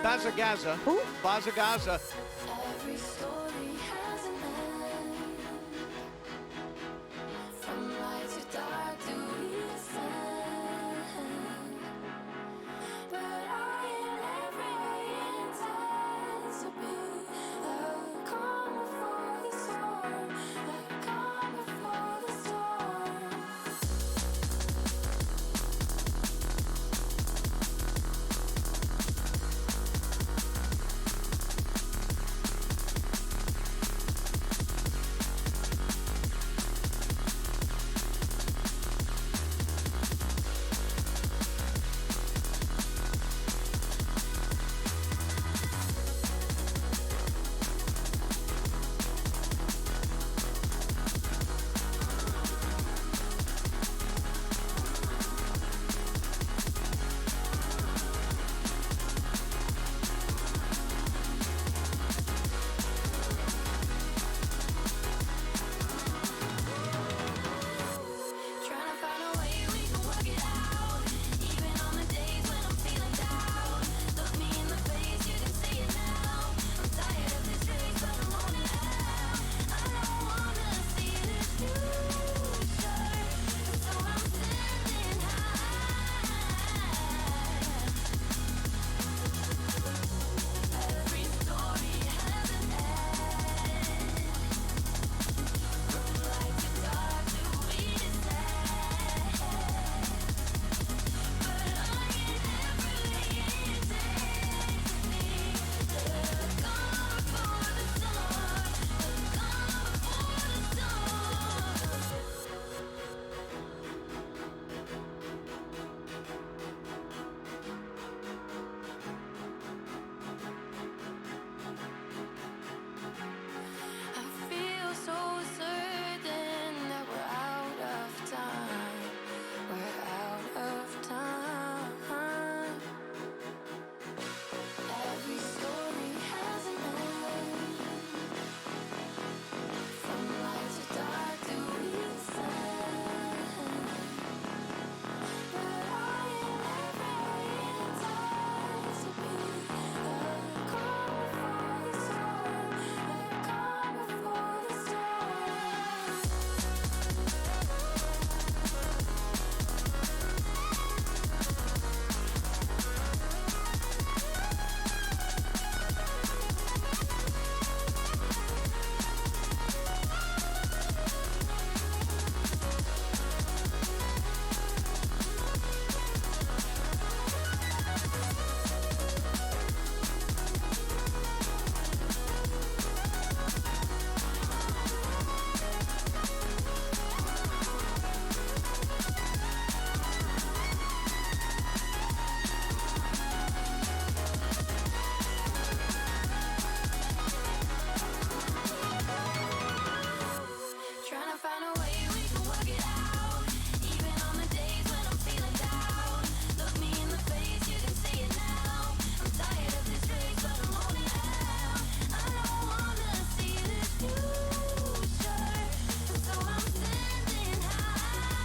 BazzaGazza. Who? BazzaGazza. Every story has an end. From light to dark to descend. But I am every intent to be the calm before the storm. The calm before the storm. Trying to find a way we can work it out. Even on the days when I'm feeling down. Look me in the face, you can see it now. I'm tired of this race, but I'm on it out. I don't wanna see this future, so I'm standing high. Every story has an end. From light to dark to we descend. But I get every intent to be the calm before the storm. The calm before the I feel so certain that we're out of time. We're out of time. Every story has an end. From light to dark to descend. But I am every intent to be the calm before the storm. The calm before the storm. Trying to find a way we can work it out. Even on the days when I'm feeling down. Look me in the face, you can see it now. I'm tired of this race, but I'm on it out. I don't wanna see this future, so I'm standing high.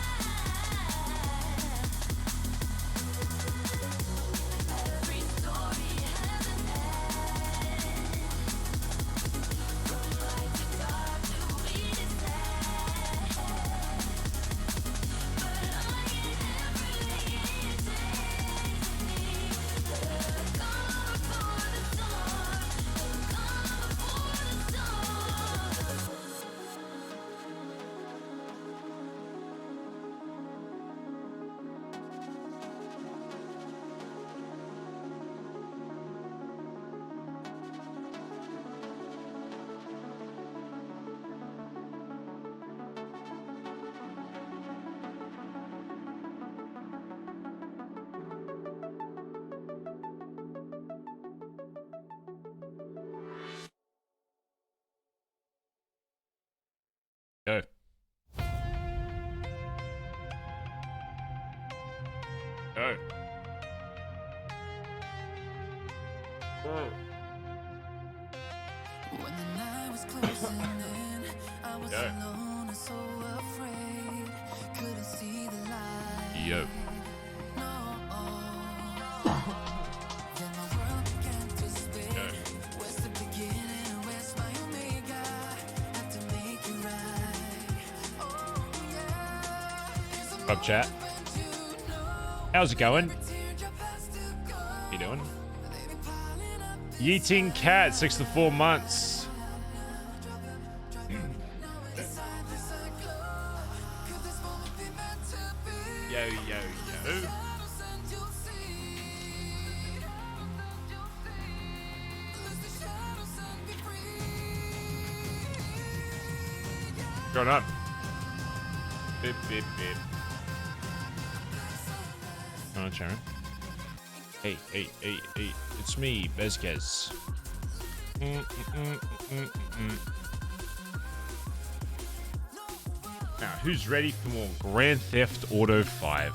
Every story has an end. From light to dark to we descend. But I get every intent to be the calm before the storm. The calm before the Go. Go. When the night was closing in, I was Go. alone and so afraid. Couldn't see the light. Yo. No. Then my world began to Up, chat. How's it going? How you doing? Yeeting Cat, 6 to 4 months. Yo, yo, yo. What's going on? Beep, beep, beep. Oh, Sharon. Hey, hey, hey, hey. It's me, BazzaGazza. Now, who's ready for more Grand Theft Auto 5?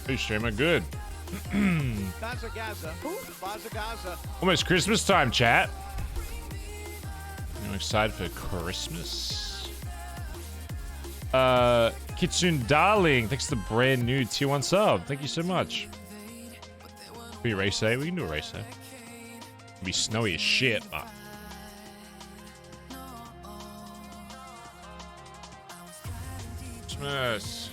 Hey, streamer, good. BazzaGazza. BazzaGazza. Almost Christmas time, chat. I'm excited for Christmas. Kitsune Darling, thanks to the brand new tier 1 sub. Thank you so much. Can we race day? We can do a race day. It'll be snowy as shit, but. Christmas.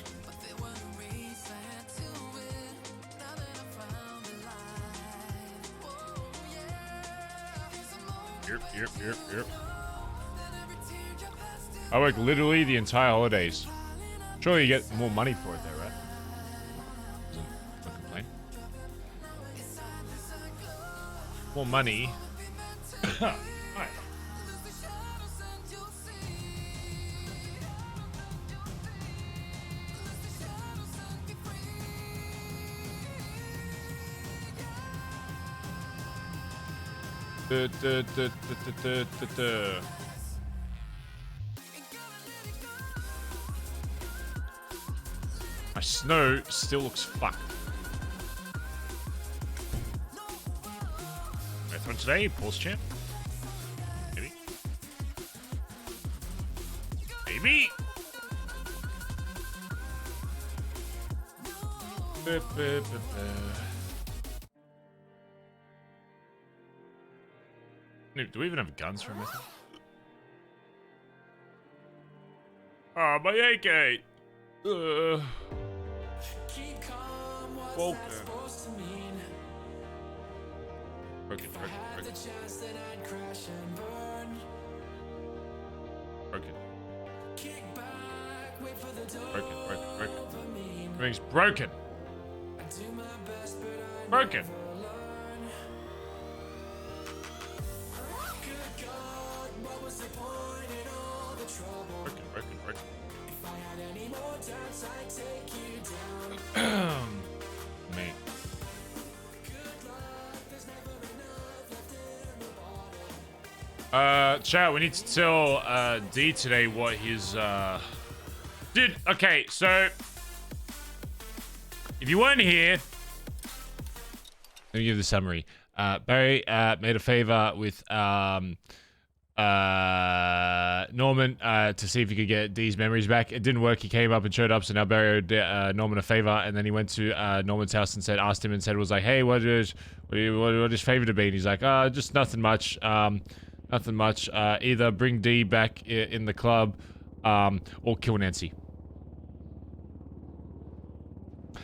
Yep. I work literally the entire holidays. Surely you get more money for it there, right? Don't complain. More money. Right. My snow still looks fucked. Marathon today, pulse champ. Maybe. Maybe. Do we even have guns for a method? Ah, my AK! Broken. Broken. Everything's broken. Broken. Mate. Chat, we need to tell D today what his dude, okay, so if you weren't here, let me give the summary. Barry made a favor with Norman to see if he could get D's memories back. It didn't work. He came up and showed up, so now Barry owed Norman a favor, and then he went to Norman's house and asked him and said, was like, hey, what is favor to be? And he's like, just nothing much. Nothing much. Either bring D back in the club, or kill Nancy.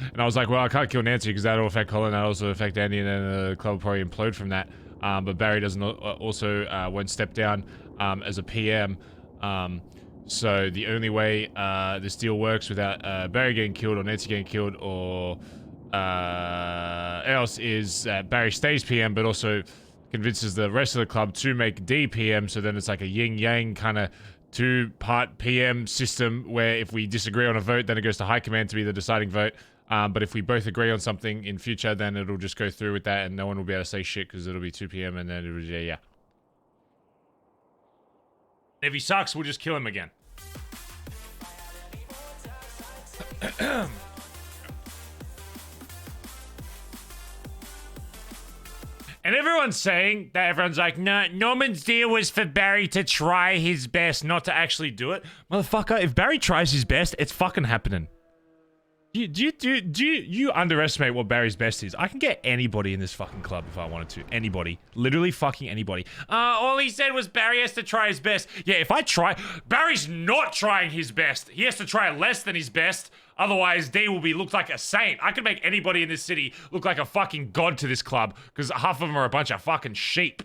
And I was like, well, I can't kill Nancy because that'll affect Colin, that'll also affect Andy, and then the club will probably implode from that. But Barry doesn't won't step down as a PM. So the only way this deal works without Barry getting killed or Nancy getting killed or else is that Barry stays PM, but also convinces the rest of the club to make D PM. So then it's like a yin-yang kind of two-part PM system where if we disagree on a vote, then it goes to High Command to be the deciding vote. But if we both agree on something in future, then it'll just go through with that and no one will be able to say shit because it'll be 2 PM and then it'll, yeah. If he sucks, we'll just kill him again. And everyone's saying that everyone's like, no, Norman's deal was for Barry to try his best, not to actually do it. Motherfucker, if Barry tries his best, it's fucking happening. You underestimate what Barry's best is? I can get anybody in this fucking club if I wanted to. Anybody. Literally fucking anybody. All he said was Barry has to try his best. Yeah, if I try... Barry's not trying his best. He has to try less than his best. Otherwise, D will be looked like a saint. I can make anybody in this city look like a fucking god to this club. Because half of them are a bunch of fucking sheep.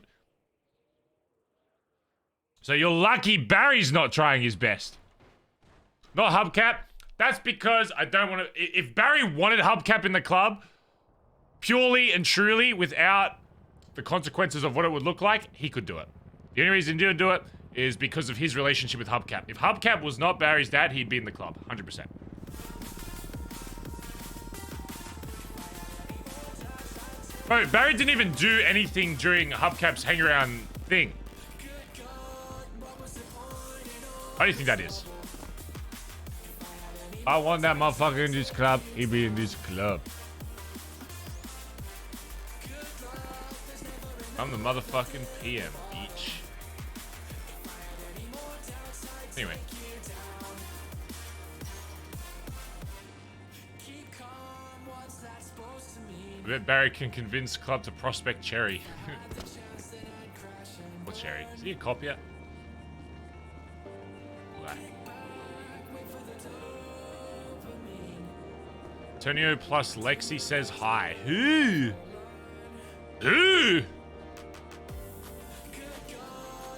So you're lucky Barry's not trying his best. Not Hubcap. That's because I don't want to... If Barry wanted Hubcap in the club, purely and truly, without the consequences of what it would look like, he could do it. The only reason he didn't do it is because of his relationship with Hubcap. If Hubcap was not Barry's dad, he'd be in the club. 100%. Bro, Barry didn't even do anything during Hubcap's hang-around thing. How do you think that is? I want that motherfucker in this club. He be in this club. I'm the motherfucking PM, bitch. Anyway. I bet Barry can convince Club to prospect Cherry. What Cherry? Is he a cop yet? Black. Antonio plus Lexi says hi. Who? Who?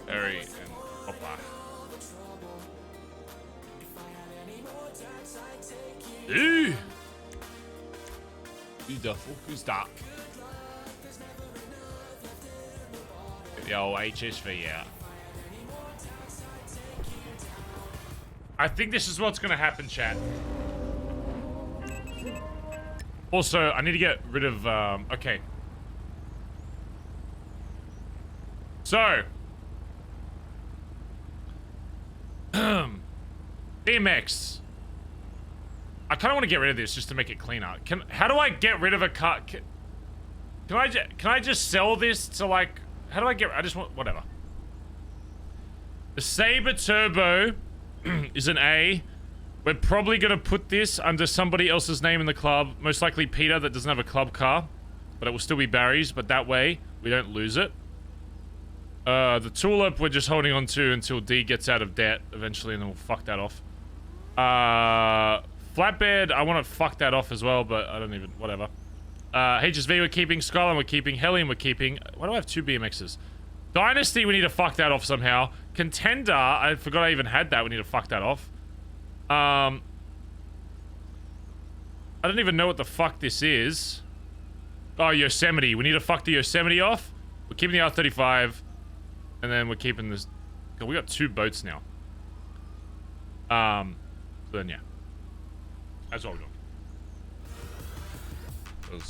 Barry and Hopper. Who? Who the fuck is that? Get the old HSV out. I think this is what's gonna happen, chat. Also, I need to get rid of, okay. So. BMX. I kind of want to get rid of this just to make it cleaner. How do I get rid of a car? Can I just sell this to like, how do I get, I just want, whatever. The Sabre Turbo is an A. We're probably going to put this under somebody else's name in the club. Most likely Peter that doesn't have a club car. But it will still be Barry's, but that way we don't lose it. The Tulip we're just holding on to until D gets out of debt eventually and then we'll fuck that off. Flatbed, I want to fuck that off as well, but I don't even, whatever. HSV we're keeping, Skyline we're keeping, Hellion we're keeping. Why do I have two BMXs? Dynasty we need to fuck that off somehow. Contender, I forgot I even had that, we need to fuck that off. I don't even know what the fuck this is. Oh, Yosemite. We need to fuck the Yosemite off. We're keeping the R35. And then we're keeping this... God, we got two boats now. So then, yeah. That's what we're doing.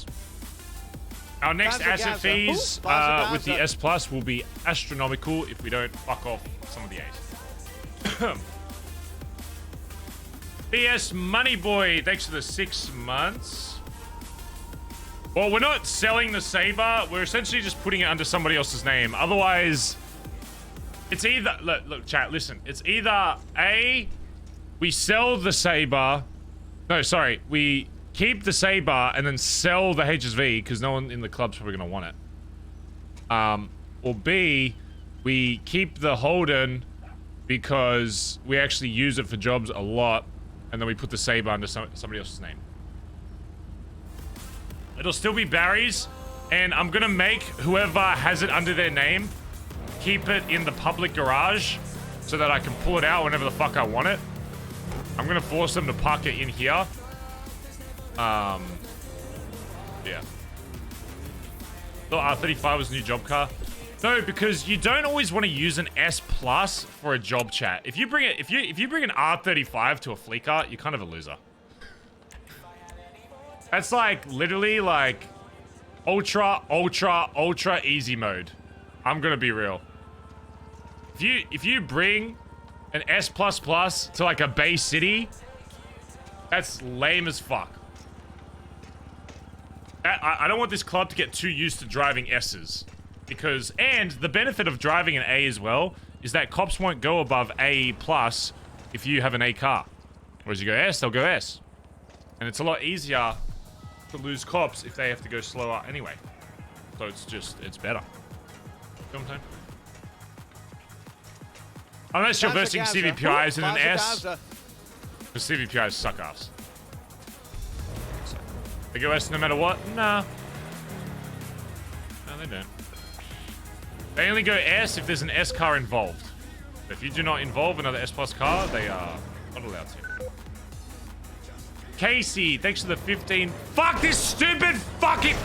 Our next asset fees with the S Plus will be astronomical if we don't fuck off some of the A's. BS Moneyboy, thanks for the 6 months. Well, we're not selling the Sabre. We're essentially just putting it under somebody else's name. Otherwise, it's either... Look, chat, listen. It's either A, we sell the Sabre... No, sorry. We keep the Sabre and then sell the HSV because no one in the club's probably going to want it. Or B, we keep the Holden because we actually use it for jobs a lot. And then we put the Sabre under somebody else's name. It'll still be Barry's. And I'm going to make whoever has it under their name keep it in the public garage so that I can pull it out whenever the fuck I want it. I'm going to force them to park it in here. Yeah. The R35 was a new job car. No, because you don't always want to use an S Plus for a job chat. If you bring it, if you bring an R35 to a fleet car, you're kind of a loser. That's like literally like ultra easy mode. I'm gonna be real. If you bring an S Plus to like a Bay City, that's lame as fuck. I don't want this club to get too used to driving S's. Because, and the benefit of driving an A as well is that cops won't go above A plus if you have an A car. Whereas you go S, they'll go S. And it's a lot easier to lose cops if they have to go slower anyway. So it's better. You know what I'm saying? Unless you're versing CVPIs in an S. Because CVPIs suck ass. So, they go S no matter what? Nah. No, they don't. They only go S if there's an S car involved. If you do not involve another S plus car, they are not allowed to. Casey, thanks for the 15. Fuck this stupid fucking...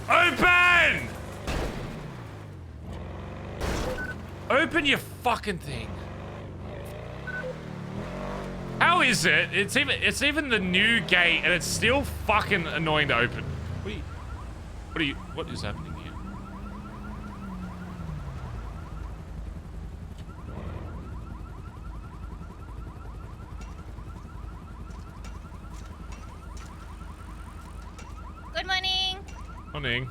Open! Open your fucking thing. How is it? It's even the new gate and it's still fucking annoying to open. What is happening here? Good morning. Morning.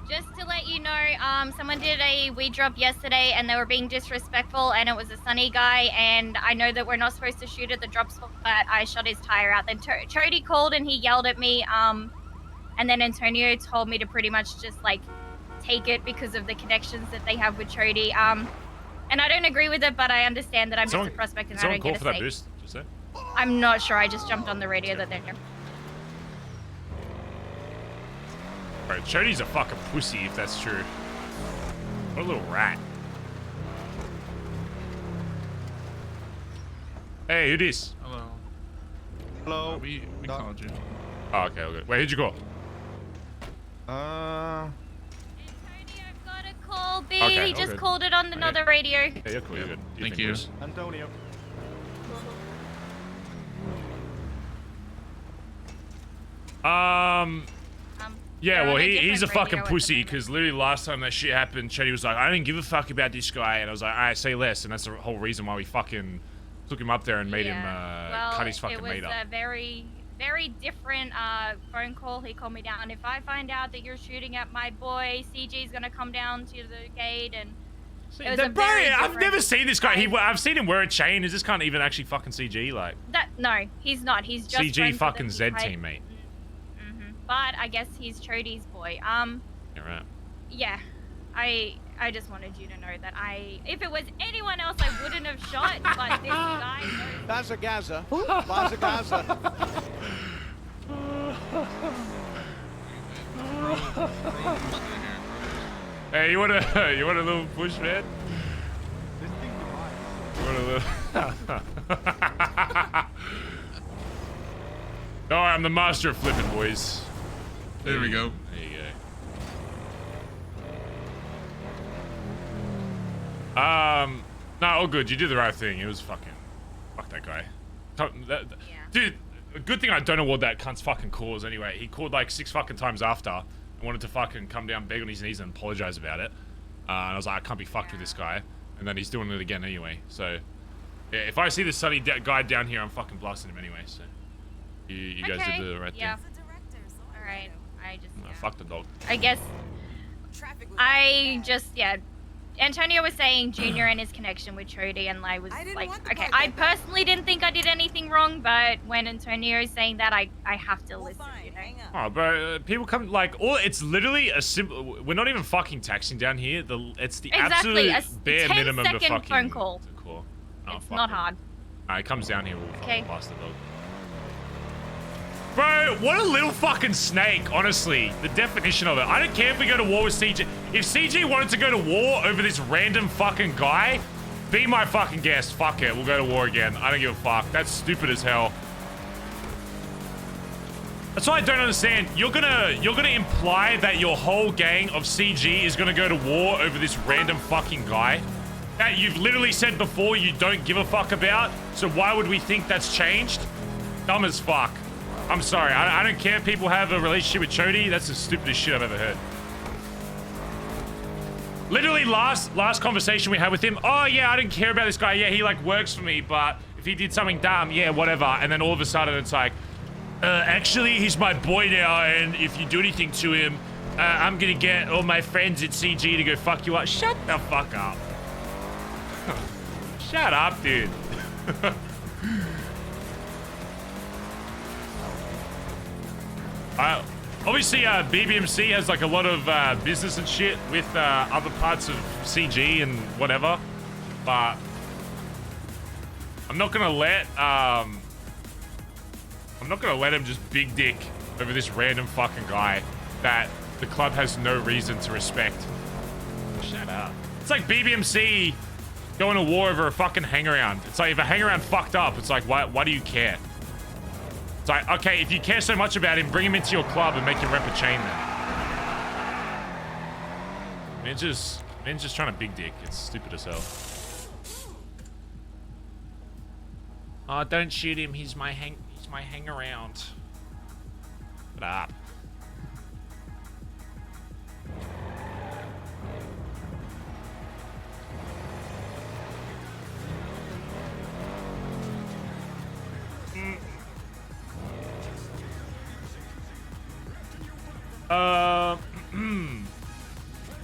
Just to let you know, someone did a weed drop yesterday and they were being disrespectful and it was a sunny guy and I know that we're not supposed to shoot at the drop spot, but I shot his tire out. Then Chody called and he yelled at me, and then Antonio told me to pretty much just like take it because of the connections that they have with Chody. And I don't agree with it, but I understand that I'm just a prospect and I don't get a for that stake. boost, just say? I'm not sure, I just jumped on the radio that they're here. Bro, Chody's a fucking pussy if that's true. What a little rat. Hey, who this? Hello. Hello. We called you. Oh, okay, okay. Wait, who'd you call? Antonio, I've got a call, B. Okay, He just good. called it on another radio. Yeah, you're cool, you're good. Thank you. Bruce? Antonio. Yeah, They're well, on a he's a different fucking radio at the pussy moment. because literally last time that shit happened, Chetty was like, I didn't give a fuck about this guy. And I was like, all right, say less. And that's the whole reason why we fucking took him up there and made him cut his fucking mate up. It was a very, very different phone call. He called me down. If I find out that you're shooting at my boy, CG's going to come down to the gate and... It was a Bro, very I've different never seen this guy. vibe. I've seen him wear a chain. Is this can't even actually fucking CG? Like, No, he's not. He's just CG friends with fucking him. Z teammate. But I guess he's Chody's boy. Yeah, right. Yeah. I just wanted you to know that if it was anyone else, I wouldn't have shot, but this guy knows. BazzaGazza. BazzaGazza. Hey, you want a little push, man? You want a little... No, I'm the master of flipping, boys. There we go. There you go. No, all good. You did the right thing. It was fucking... Fuck that guy. Dude, a good thing I don't know what that cunt's fucking cause anyway. He called like 6 fucking times after and wanted to fucking come down, beg on his knees and apologize about it. And I was like, I can't be fucked with this guy. And then he's doing it again anyway. So, yeah, if I see this sunny guy down here, I'm fucking blasting him anyway. So, you guys did the right thing. Alright. I just... No, fuck the dog. I guess... Antonio was saying Junior and his connection with Chody, and I was like, okay, I personally didn't think I did anything wrong, but when Antonio is saying that, I have to listen, you know? Oh, bro, people come, like, it's literally a simple, we're not even fucking taxing down here. It's the Exactly, absolute bare minimum to 10-second fucking... phone call. To call. Oh, It's fuck not it. hard. Alright, it comes down here, we'll Okay. fucking blast the dog. Bro, what a little fucking snake, honestly. The definition of it. I don't care if we go to war with CG. If CG wanted to go to war over this random fucking guy, be my fucking guest. Fuck it, we'll go to war again. I don't give a fuck. That's stupid as hell. That's why I don't understand. You're gonna imply that your whole gang of CG is gonna go to war over this random fucking guy that you've literally said before you don't give a fuck about. So why would we think that's changed? Dumb as fuck. I'm sorry. I don't care if people have a relationship with Chody. That's the stupidest shit I've ever heard. Literally last conversation we had with him. Oh yeah, I didn't care about this guy. Yeah, he like works for me, but if he did something dumb, yeah, whatever. And then all of a sudden it's like, actually he's my boy now, and if you do anything to him, I'm gonna get all my friends at CG to go fuck you up. Shut the fuck up. Shut up, dude. Obviously, BBMC has like a lot of business and shit with other parts of CG and whatever, but I'm not gonna let him just big dick over this random fucking guy that the club has no reason to respect. Shut up. It's like BBMC going to war over a fucking hangaround. It's like if a hangaround fucked up, it's like why do you care? It's like, okay, if you care so much about him, bring him into your club and make him rep a chain then. Man's just trying to big dick. It's stupid as hell. Oh, don't shoot him. He's my hang around. Shut up.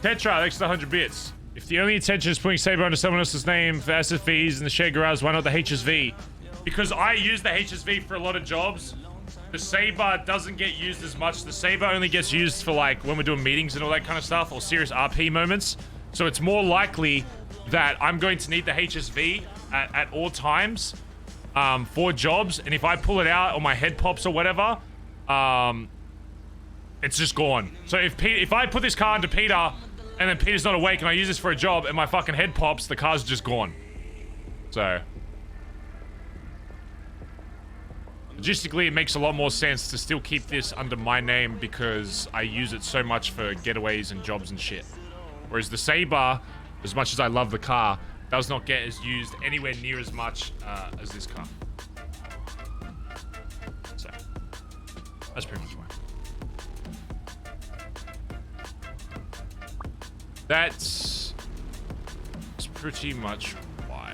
Tetra, thanks for the 100 bits. If the only intention is putting Saber under someone else's name for SFVs in the shared garage, why not the HSV? Because I use the HSV for a lot of jobs. The Saber doesn't get used as much. The Saber only gets used for like when we're doing meetings and all that kind of stuff, or serious RP moments. So it's more likely that I'm going to need the HSV at all times for jobs. And if I pull it out or my head pops or whatever, it's just gone. So if I put this car into Peter and then Peter's not awake and I use this for a job and my fucking head pops, the car's just gone. So logistically, it makes a lot more sense to still keep this under my name because I use it so much for getaways and jobs and shit. Whereas the Saber, as much as I love the car, does not get as used anywhere near as much as this car. So that's pretty much why. That's pretty much why.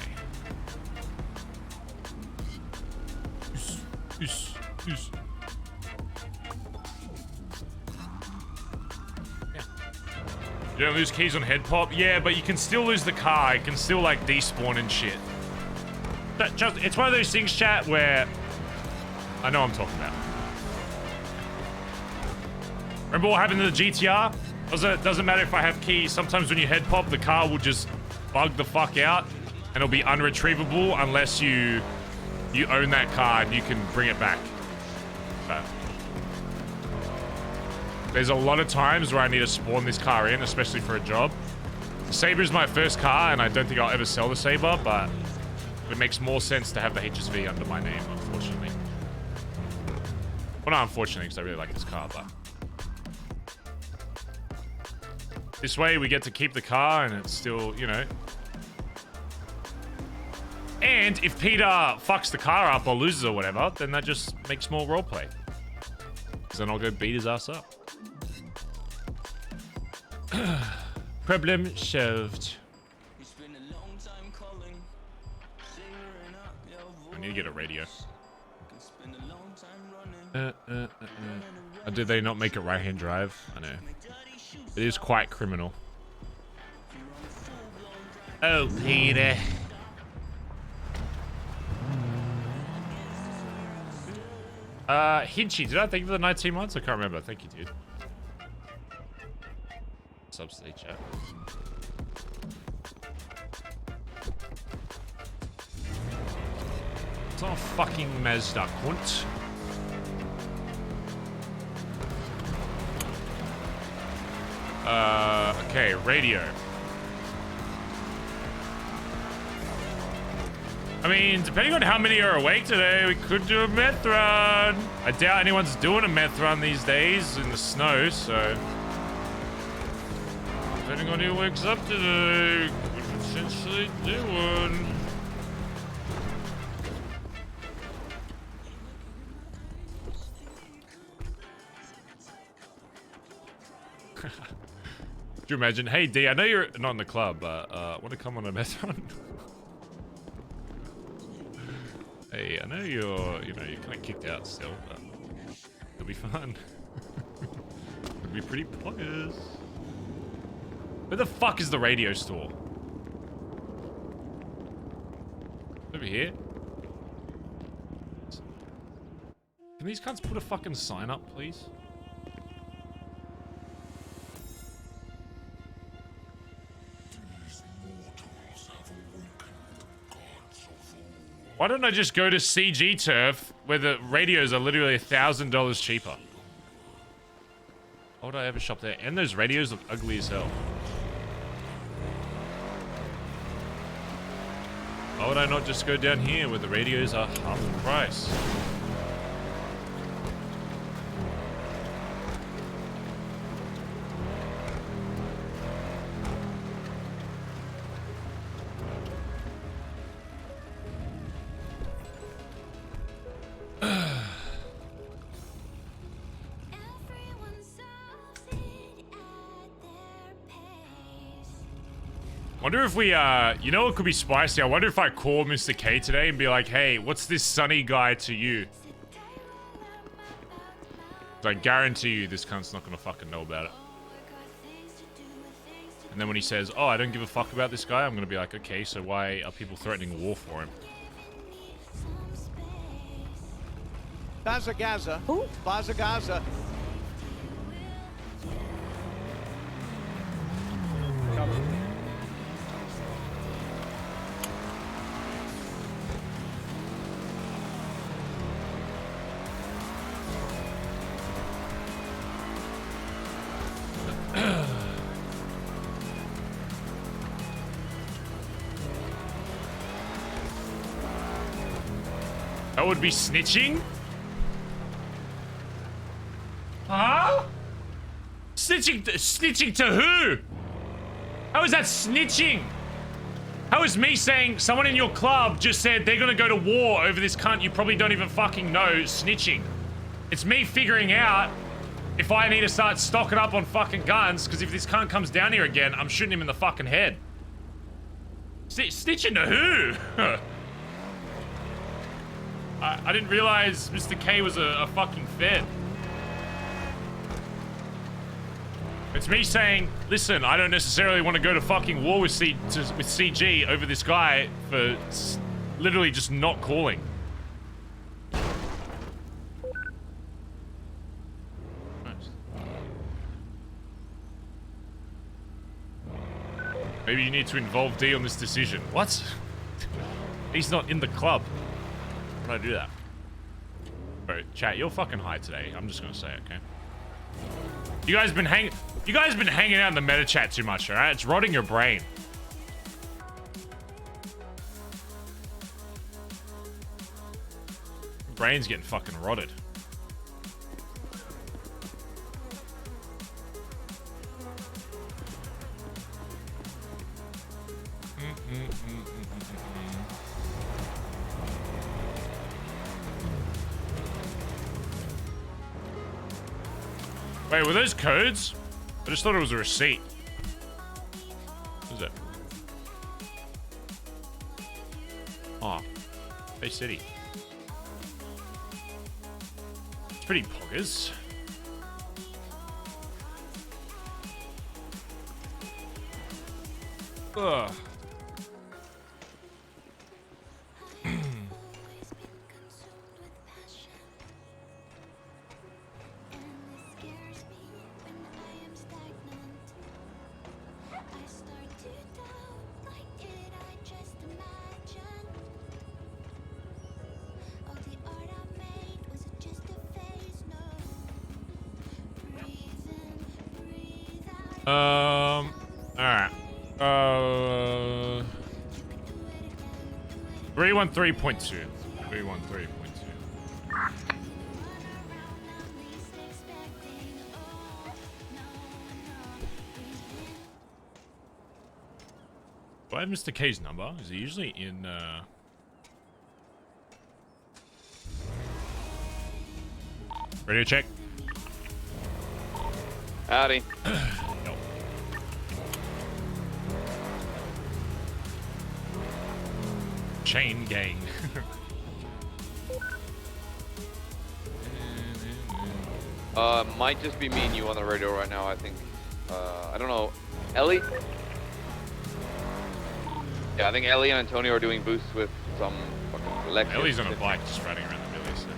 Yeah. You don't lose keys on head pop? Yeah, but you can still lose the car. It can still, like, despawn and shit. It's one of those things, chat, where... I know what I'm talking about. Remember what happened to the GTR? Doesn't matter if I have keys. Sometimes when you head pop, the car will just bug the fuck out, and it'll be unretrievable unless you own that car and you can bring it back. So, there's a lot of times where I need to spawn this car in, especially for a job. The Saber is my first car, and I don't think I'll ever sell the Saber, but it makes more sense to have the HSV under my name, unfortunately. Well, not unfortunately, because I really like this car, but... This way, we get to keep the car, and it's still, you know... And if Peter fucks the car up or loses or whatever, then that just makes more roleplay. Because then I'll go beat his ass up. Problem solved. I need to get a radio. Did they not make it right-hand drive? I know. It is quite criminal. Oh, Peter. Hinchy, did I thank you for the 19 months? I can't remember. Thank you, dude. Subsidy chat. It's not a fucking Mazda, cunt. Okay, radio. I mean, depending on how many are awake today, we could do a meth run. I doubt anyone's doing a meth run these days in the snow, so... Depending on who wakes up today, we could potentially do one. Could you imagine? Hey, D, I know you're not in the club, but want to come on a meth run? Hey, I know you're kind of kicked out still, but it'll be fun. It'll be pretty pointless. Where the fuck is the radio store? Over here? Can these cunts put a fucking sign up, please? Why don't I just go to CG Turf, where the radios are literally $1,000 cheaper? Why would I ever shop there? And those radios look ugly as hell. Why would I not just go down here, where the radios are half the price? Wonder if we, you know what could be spicy? I wonder if I call Mr. K today and be like, hey, what's this sunny guy to you? I guarantee you this cunt's not gonna fucking know about it. And then when he says, oh, I don't give a fuck about this guy, I'm gonna be like, okay, so why are people threatening war for him? BazzaGazza. Who? BazzaGazza. That would be snitching? Huh? Snitching to who? How is that snitching? How is me saying someone in your club just said they're gonna go to war over this cunt you probably don't even fucking know snitching? It's me figuring out if I need to start stocking up on fucking guns, because if this cunt comes down here again, I'm shooting him in the fucking head. Snitching to who? I didn't realize Mr. K was a fucking fed. It's me saying, listen, I don't necessarily want to go to fucking war with CG over this guy for literally just not calling. Maybe you need to involve D on this decision. What? He's not in the club. Why would I do that? Bro, chat, you're fucking high today. I'm just gonna say it, okay? You guys been hanging out in the meta chat too much, alright? It's rotting your brain. Your brain's getting fucking rotted. Wait, were those codes? I just thought it was a receipt. What is it? Oh, Bay City. It's pretty poggers. Ugh. Alright. 313.2. 313.2. Do I have Mr. K's number? Is he usually in, radio check? Howdy. No. Chain gang. Might just be me and you on the radio right now, I think. I don't know. Ellie? Yeah, I think Ellie and Antonio are doing boosts with some fucking electric. Ellie's on a bike just riding around the village. So.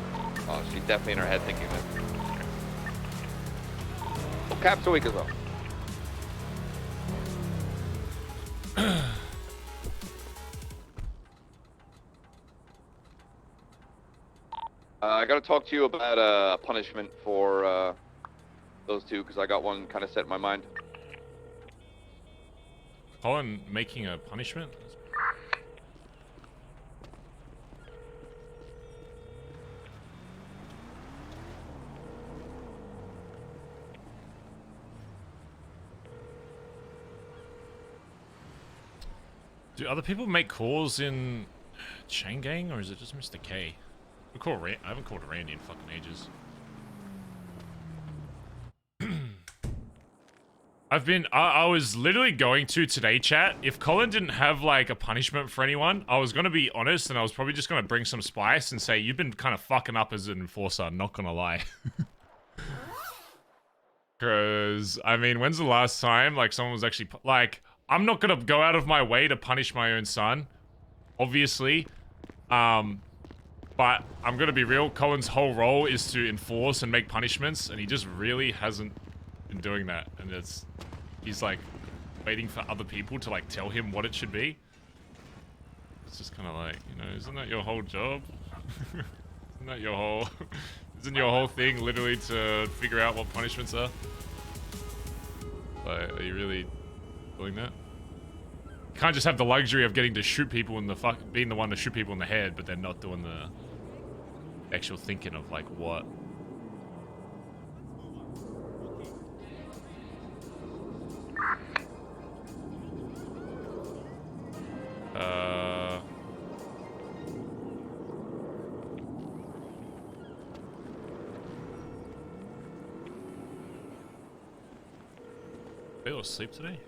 Oh, she's definitely in her head thinking that. Oh, Cap's a week as well. I gotta talk to you about a punishment for those two, because I got one kind of set in my mind. Colin making a punishment? Do other people make calls in Chain Gang, or is it just Mr. K? I haven't called Randy in fucking ages. I was literally going to today, chat. If Colin didn't have like a punishment for anyone, I was gonna be honest, and I was probably just gonna bring some spice and say, you've been kind of fucking up as an enforcer, not gonna lie. Because, I mean, when's the last time, like, someone was actually, like, I'm not gonna go out of my way to punish my own son, obviously. But I'm gonna be real, Colin's whole role is to enforce and make punishments, and he just really hasn't been doing that. And he's like waiting for other people to like tell him what it should be. It's just kind of like, you know, isn't that your whole job? Isn't your whole thing literally to figure out what punishments are? Like, are you really doing that? You can't just have the luxury of getting to shoot people in the being the one to shoot people in the head, but then not doing the actual thinking of like what. They all asleep today?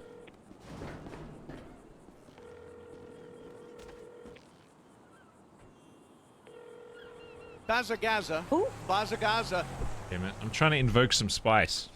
BazzaGazza. Who? BazzaGazza. Damn it. I'm trying to invoke some spice.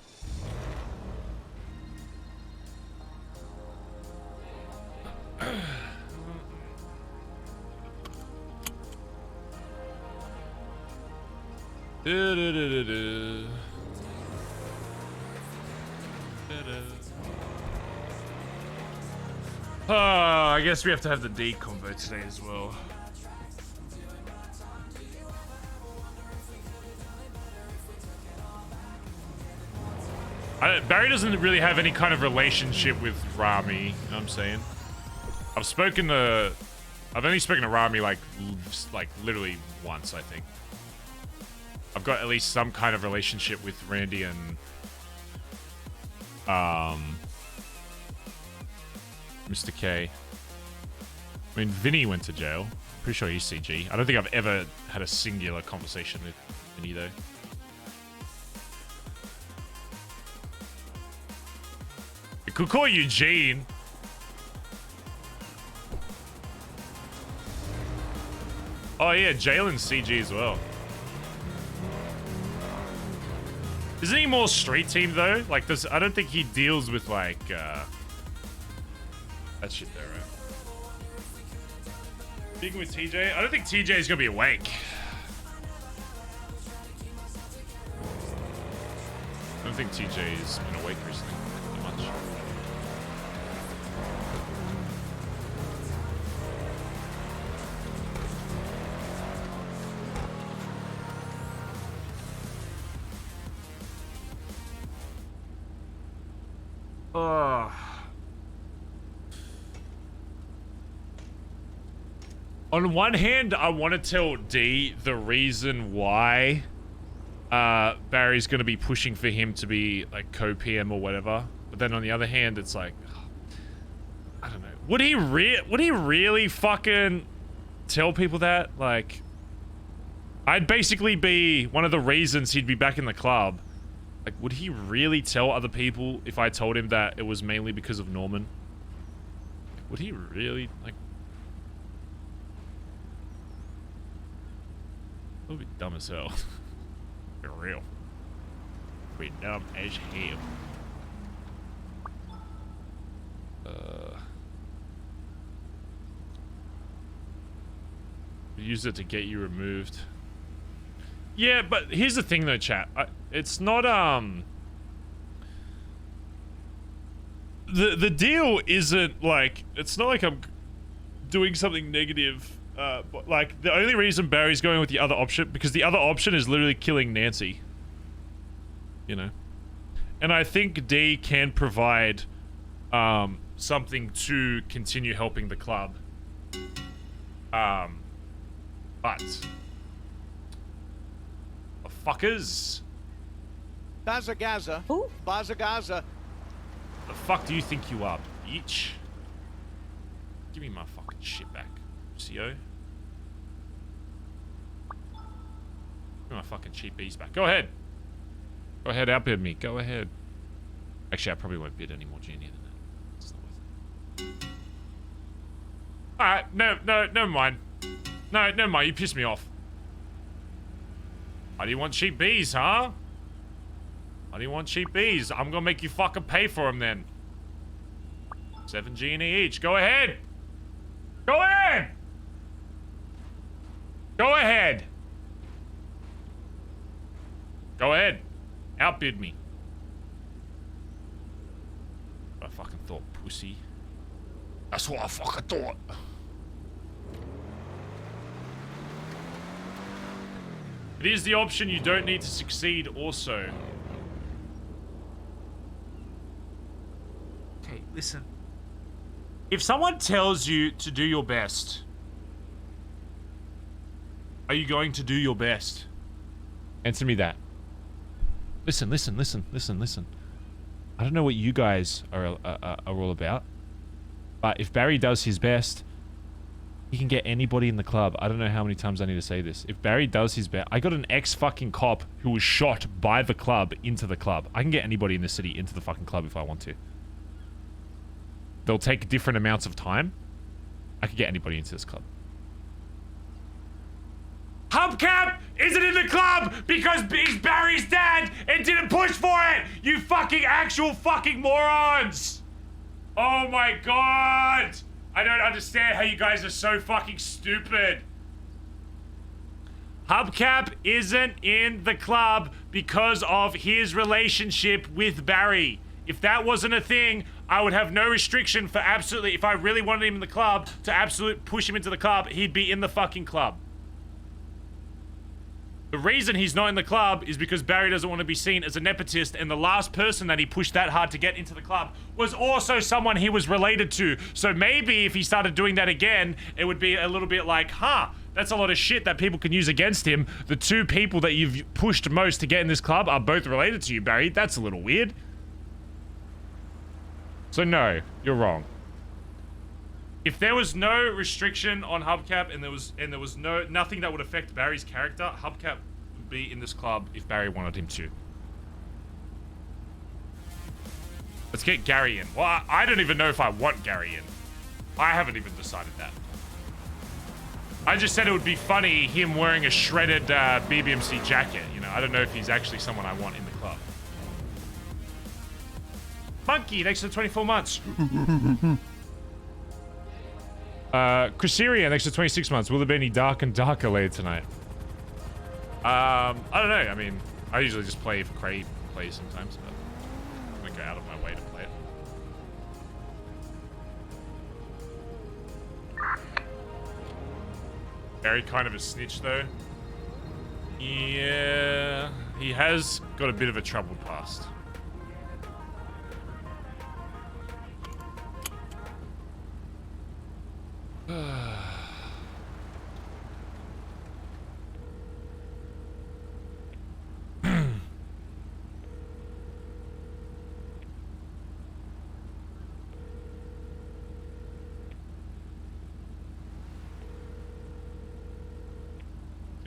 I guess we have to have the D combo today as well. Barry doesn't really have any kind of relationship with Rami, you know what I'm saying? I've only spoken to Rami like literally once, I think. I've got at least some kind of relationship with Randy and Mr. K. I mean, Vinny went to jail. Pretty sure he's CG. I don't think I've ever had a singular conversation with Vinny though. I could call Eugene. Oh yeah, Jalen's CG as well. Isn't he more street team though? Like this, I don't think he deals with like that shit there, right? Speaking with TJ, I don't think TJ is gonna be awake. I don't think TJ's been awake recently that much. On one hand, I want to tell D the reason why Barry's going to be pushing for him to be like co-PM or whatever. But then on the other hand, it's like, I don't know. Would he really fucking tell people that? Like, I'd basically be one of the reasons he'd be back in the club. Like, would he really tell other people if I told him that it was mainly because of Norman? Would he really, like... That would be dumb as hell. For real. Be dumb as hell. Use it to get you removed. Yeah, but here's the thing though, chat. It's not, the deal isn't like, it's not like I'm doing something negative But like the only reason Barry's going with the other option, because the other option is literally killing Nancy. You know, and I think D can provide something to continue helping the club. But the fuckers. BazzaGazza. Who? BazzaGazza. The fuck do you think you are, bitch? Give me my fucking shit back, CO. Give me my fucking cheap bees back. Go ahead. Go ahead, outbid me. Go ahead. Actually, I probably won't bid any more genie than that. It's not worth it. Alright, no, never mind. No, never mind. You pissed me off. Why do you want cheap bees, huh? Why do you want cheap bees? I'm gonna make you fucking pay for them then. 7 genie each. Go ahead. Go ahead. Go ahead. Go ahead. Outbid me. I fucking thought, pussy. That's what I fucking thought. It is the option you don't need to succeed also. Okay, listen. If someone tells you to do your best, are you going to do your best? Answer me that. Listen. I don't know what you guys are all about, but if Barry does his best, he can get anybody in the club. I don't know how many times I need to say this. If Barry does his best, I got an ex-fucking cop who was shot by the club into the club. I can get anybody in the city into the fucking club if I want to. They'll take different amounts of time. I could get anybody into this club. Hubcap isn't in the club because he's Barry's dad and didn't push for it! You fucking actual fucking morons! Oh my god! I don't understand how you guys are so fucking stupid. Hubcap isn't in the club because of his relationship with Barry. If that wasn't a thing, I would have no restriction for absolutely, if I really wanted him in the club, to absolutely push him into the club, he'd be in the fucking club. The reason he's not in the club is because Barry doesn't want to be seen as a nepotist, and the last person that he pushed that hard to get into the club was also someone he was related to. So maybe if he started doing that again, it would be a little bit like, huh, that's a lot of shit that people can use against him. The two people that you've pushed most to get in this club are both related to you, Barry. That's a little weird. So no, you're wrong. If there was no restriction on Hubcap and there was nothing that would affect Barry's character, Hubcap would be in this club if Barry wanted him to. Let's get Gary in. Well, I don't even know if I want Gary in. I haven't even decided that. I just said it would be funny him wearing a shredded BBMC jacket. You know, I don't know if he's actually someone I want in the club. Monkey, thanks for the 24 months. Chryseria, next to 26 months. Will there be any dark and darker later tonight? I don't know. I mean, I usually just play for Crave plays sometimes, but I'm gonna go out of my way to play it. Very kind of a snitch, though. Yeah, he has got a bit of a troubled past.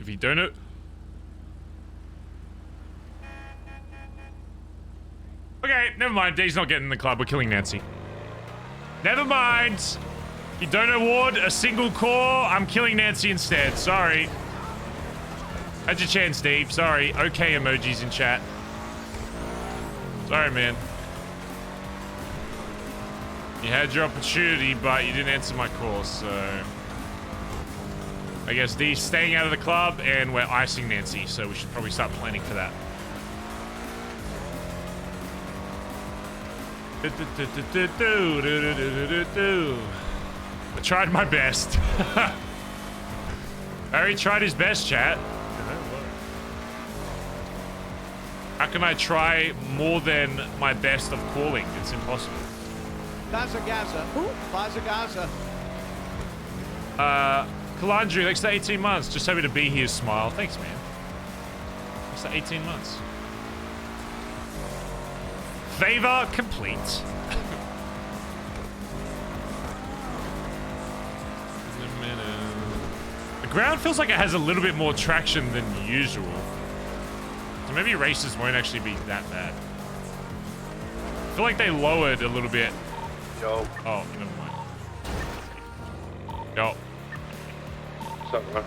If you don't know... Okay, never mind. D's not getting in the club. We're killing Nancy. Never mind. You don't award a single core. I'm killing Nancy instead. Sorry. Had your chance, Steve. Sorry. Okay emojis in chat. Sorry, man. You had your opportunity, but you didn't answer my call, so... I guess D's staying out of the club, and we're icing Nancy, so we should probably start planning for that. I tried my best. Barry tried his best, chat. How can I try more than my best of calling? It's impossible. BazzaGazza. BazzaGazza. Kalandri, thanks for 18 months. Just happy to be here, smile. Thanks, man. Thanks for 18 months. Favor complete. The ground feels like it has a little bit more traction than usual. So maybe races won't actually be that bad. I feel like they lowered a little bit. Yo. Oh, never mind. Yo. What's up, bro?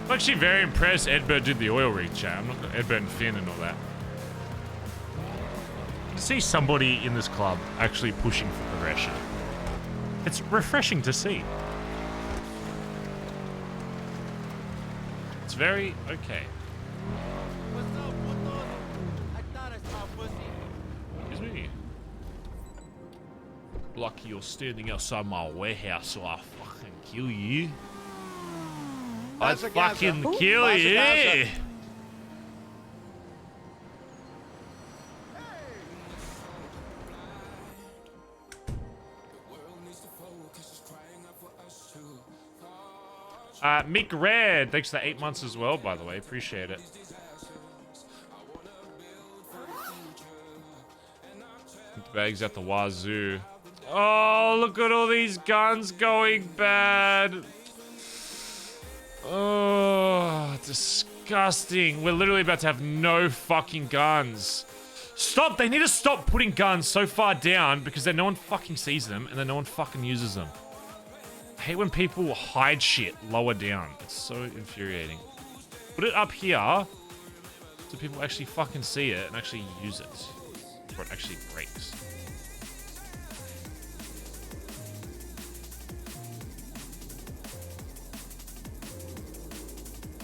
I'm actually very impressed Edbert did the oil rig, chat. I'm not Edbert and Finn and all that. To see somebody in this club actually pushing for progression. It's refreshing to see. It's very okay. Excuse me. Lucky you're standing outside my warehouse so I fucking kill you. I'd BazzaGazza. fucking kill you. BazzaGazza. Mick Red, thanks for the 8 months as well, by the way. Appreciate it. The bags at the wazoo. Oh, look at all these guns going bad. Oh, disgusting. We're literally about to have no fucking guns. Stop. They need to stop putting guns so far down because then no one fucking sees them and then no one fucking uses them. I hate when people hide shit lower down. It's so infuriating. Put it up here so people actually fucking see it and actually use it before it actually breaks.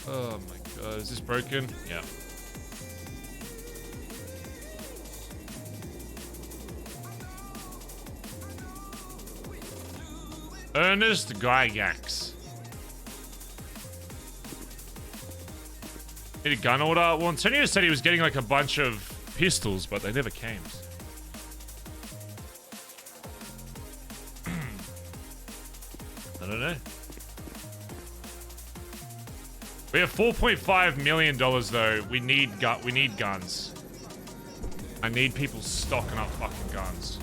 Oh my god, is this broken? Yeah. Ernest Gygax. Need a gun order? Well, Antonio said he was getting like a bunch of pistols, but they never came. I don't know. We have $4.5 million though. We need guns. I need people stocking up fucking guns.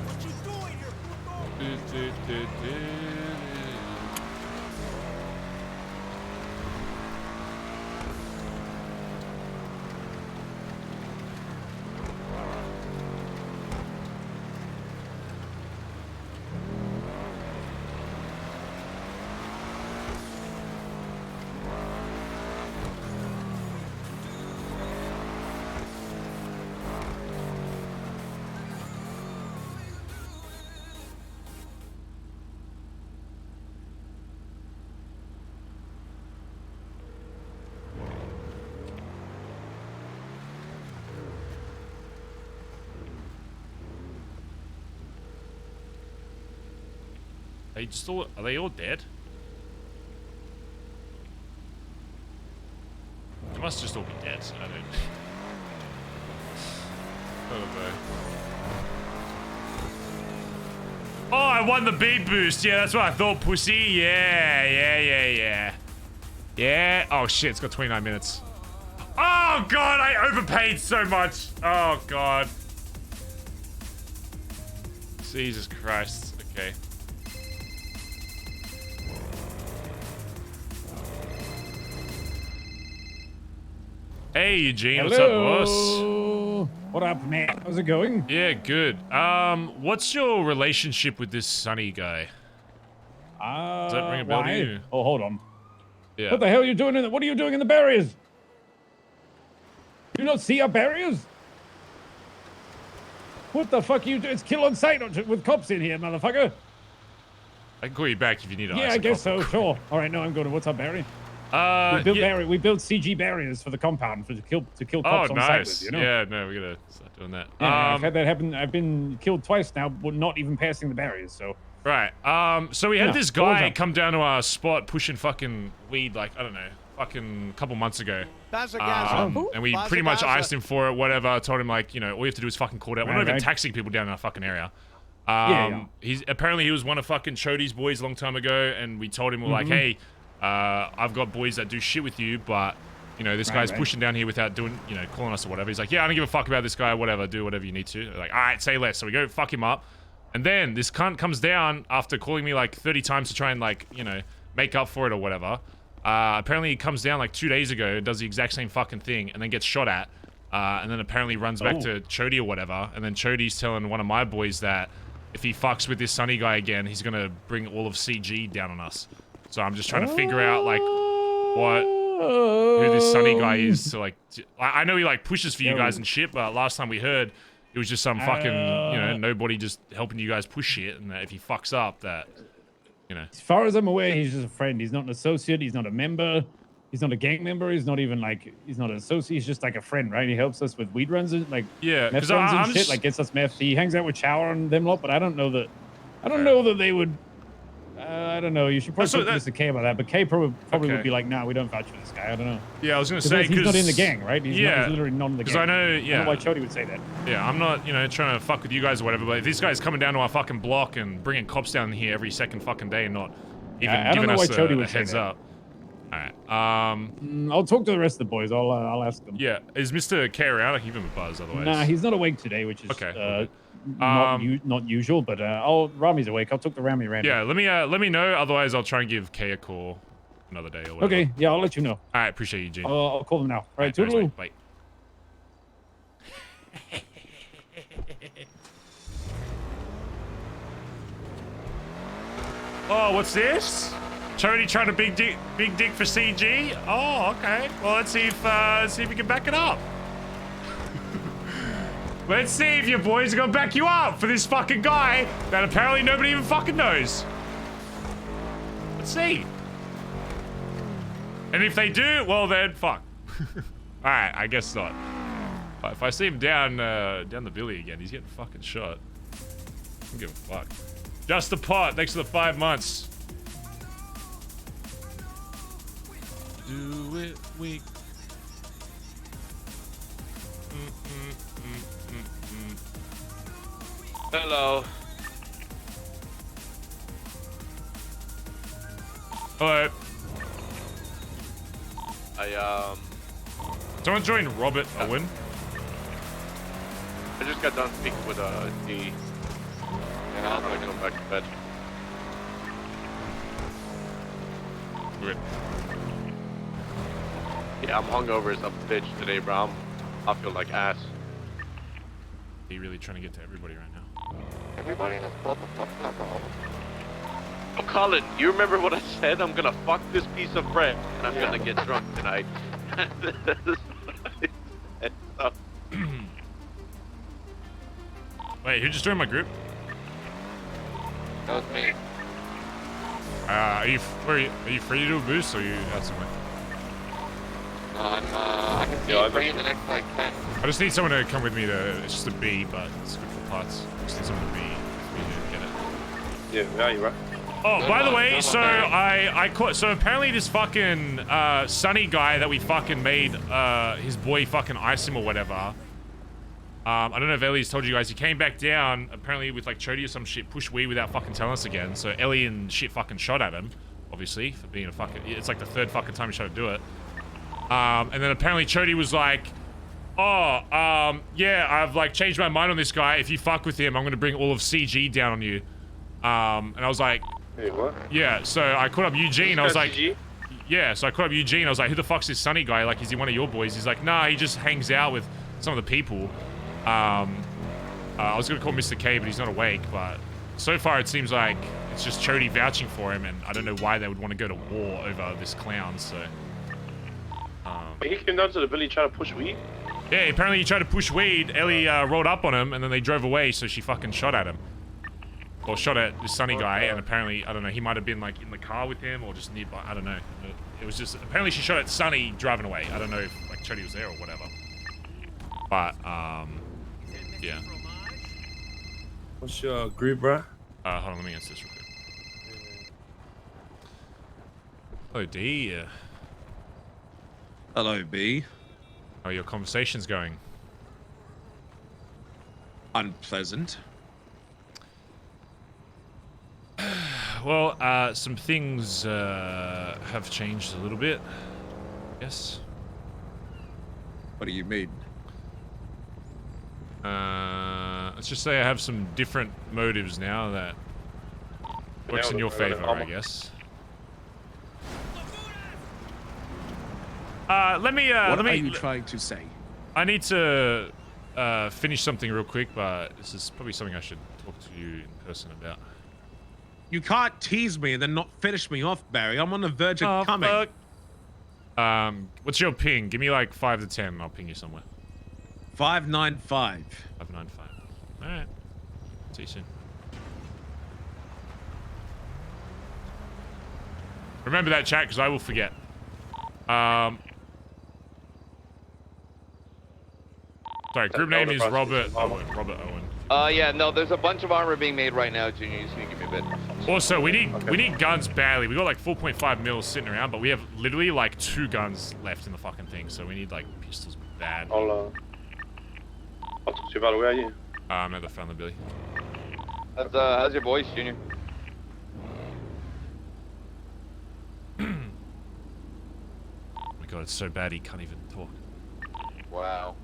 What you doing here, Are they all dead? They must just all be dead. I don't know. Oh, I won the beat boost. Yeah, that's what I thought, pussy. Yeah. Oh shit, it's got 29 minutes. Oh god, I overpaid so much. Oh god. Jesus Christ. Okay. Hey Eugene, what's up, boss? What up, man? How's it going? Yeah, good. What's your relationship with this Sunny guy? Does that ring a bell to you? Oh, hold on. Yeah. What the hell are you doing what are you doing in the barriers? not see our barriers? What the fuck are you doing? It's kill on sight with cops in here, motherfucker. I can call you back if you need. Yeah, I guess so. Sure. All right, no, I'm going. What's our barrier? We built CG barriers for the compound to kill cops on sight with, you know? Yeah, no, we gotta start doing that. Yeah, I've had that happen. I've been killed twice now, but not even passing the barriers. So. Right. So we had this what was guy up? come down to our spot pushing fucking weed, like, I don't know, fucking a couple months ago. BazzaGazza. And we pretty much iced him for it, whatever. Told him, like, you know, all you have to do is fucking call it out. We're not even taxing people down in our fucking area. He's apparently he was one of fucking Chody's boys a long time ago, and we told him, we're like, hey, I've got boys that do shit with you, but, you know, this guy's pushing down here without doing, you know, calling us or whatever. He's like, yeah, I don't give a fuck about this guy, whatever, do whatever you need to. They're like, all right, say less. So we go fuck him up. And then this cunt comes down after calling me like 30 times to try and, like, you know, make up for it or whatever. Apparently he comes down like 2 days ago, does the exact same fucking thing, and then gets shot at. And then apparently runs back to Chody or whatever. And then Chody's telling one of my boys that if he fucks with this Sunny guy again, he's gonna bring all of CG down on us. So I'm just trying to figure out, like, who this Sunny guy is. So, like, I know he, like, pushes for you guys and shit, but last time we heard, it was just some fucking, you know, nobody just helping you guys push shit, and that if he fucks up, that, you know. As far as I'm aware, he's just a friend. He's not an associate. He's not a member. He's not a gang member. He's not even, like, he's not an associate. He's just, like, a friend, right? He helps us with weed runs, and, like, meth runs and shit. Like, gets us meth. He hangs out with Chower and them lot, but I don't know that, know that they would, I don't know. You should probably talk to Mr. K about that, but K probably would be like, nah, we don't vouch for this guy. I don't know. Yeah, I was gonna say, he's not in the gang, right? He's literally not in the gang. Because I know, I don't know why Chody would say that. Yeah, I'm not, you know, trying to fuck with you guys or whatever, but if this guy's coming down to our fucking block and bringing cops down here every second fucking day and not even giving us a heads up. All right. I'll talk to the rest of the boys. I'll ask them. Yeah, is Mr. K around? I can give him a buzz otherwise. Nah, he's not awake today, which is okay. not usual. But Rami's awake. I'll talk to Rami random. Yeah, let me know. Otherwise, I'll try and give K a call another day or whatever. Okay, yeah, I'll let you know. All right, appreciate you, Gene. I'll call them now. All right, thanks, toodaloo. Bye. Oh, what's this? Chody trying to big dick for CG? Oh, okay. Well, let's see if we can back it up. Let's see if your boys are gonna back you up for this fucking guy that apparently nobody even fucking knows. Let's see. And if they do, well then, fuck. Alright, I guess not. But if I see him down the billy again, he's getting fucking shot. I don't give a fuck. Just the pot, thanks for the 5 months. Do it weak. Hello. Hello. Someone join Robert Owen. I just got done speaking with D. And I'm gonna go back to bed. Good. Yeah, I'm hungover as a bitch today, bro. I feel like ass. Are you really trying to get to everybody right now? Everybody in this club, Oh, Colin, you remember what I said? I'm gonna fuck this piece of bread, and I'm gonna get drunk tonight. Wait, who just joined my group? That was me. Are you free to do a boost, or are you out somewhere? I can see you free in the next, like, 10. I just need someone to come with me to, it's just a B, but it's good for parts. I just need someone to be with me to get it. Yeah, you're right. Oh, by the way, so I caught, so apparently this fucking, Sunny guy that we fucking made, his boy fucking ice him or whatever. I don't know if Ellie's told you guys, he came back down, apparently with like Chody or some shit, pushed weed without fucking telling us again. So Ellie and shit fucking shot at him, obviously, for being a fucking, it's like the third fucking time he tried to do it. And then apparently Chody was like, oh, yeah, I've like changed my mind on this guy. If you fuck with him, I'm gonna bring all of CG down on you. And I was like, Hey, what? yeah, so I caught up Eugene. I was like, yeah, so I caught up Eugene. I was like, who the fuck's this Sunny guy? Like, is he one of your boys? He's like, nah, he just hangs out with some of the people. I was gonna call Mr. K, but he's not awake. But so far, it seems like it's just Chody vouching for him, and I don't know why they would want to go to war over this clown. So, He came down to the village trying to push weed. Yeah, apparently he tried to push weed. Ellie rolled up on him, and then they drove away, so she fucking shot at him. Or shot at this Sunny guy, and apparently, I don't know, he might have been like in the car with him, or just nearby, I don't know. It was just, apparently she shot at Sunny driving away. I don't know if like Chody was there or whatever. But, yeah. What's your group, bruh? Hold on, let me answer this real quick. Hello, D. Hello, B. How are your conversations going? Unpleasant. Well, some things have changed a little bit. Yes. What do you mean? Let's just say I have some different motives now that works in your favor, I guess. Let me. What are you trying to say? I need to finish something real quick, but this is probably something I should talk to you in person about. You can't tease me and then not finish me off, Barry. I'm on the verge of coming. Fuck. What's your ping? Give me like 5 to 10 and I'll ping you somewhere. 595. 595. Alright. See you soon. Remember that, chat, because I will forget. Sorry, group name is Robert Owen. Robert Owen. Yeah, no, there's a bunch of armor being made right now, Junior. You just need to give me a bit. Also, we need guns badly. We got like 4.5 mils sitting around, but we have literally like 2 guns left in the fucking thing, so we need like pistols bad. I'll talk to you about it. Where are you? I'm at the front of the Billy. How's your voice, Junior? Oh my god, it's so bad he can't even talk. Wow.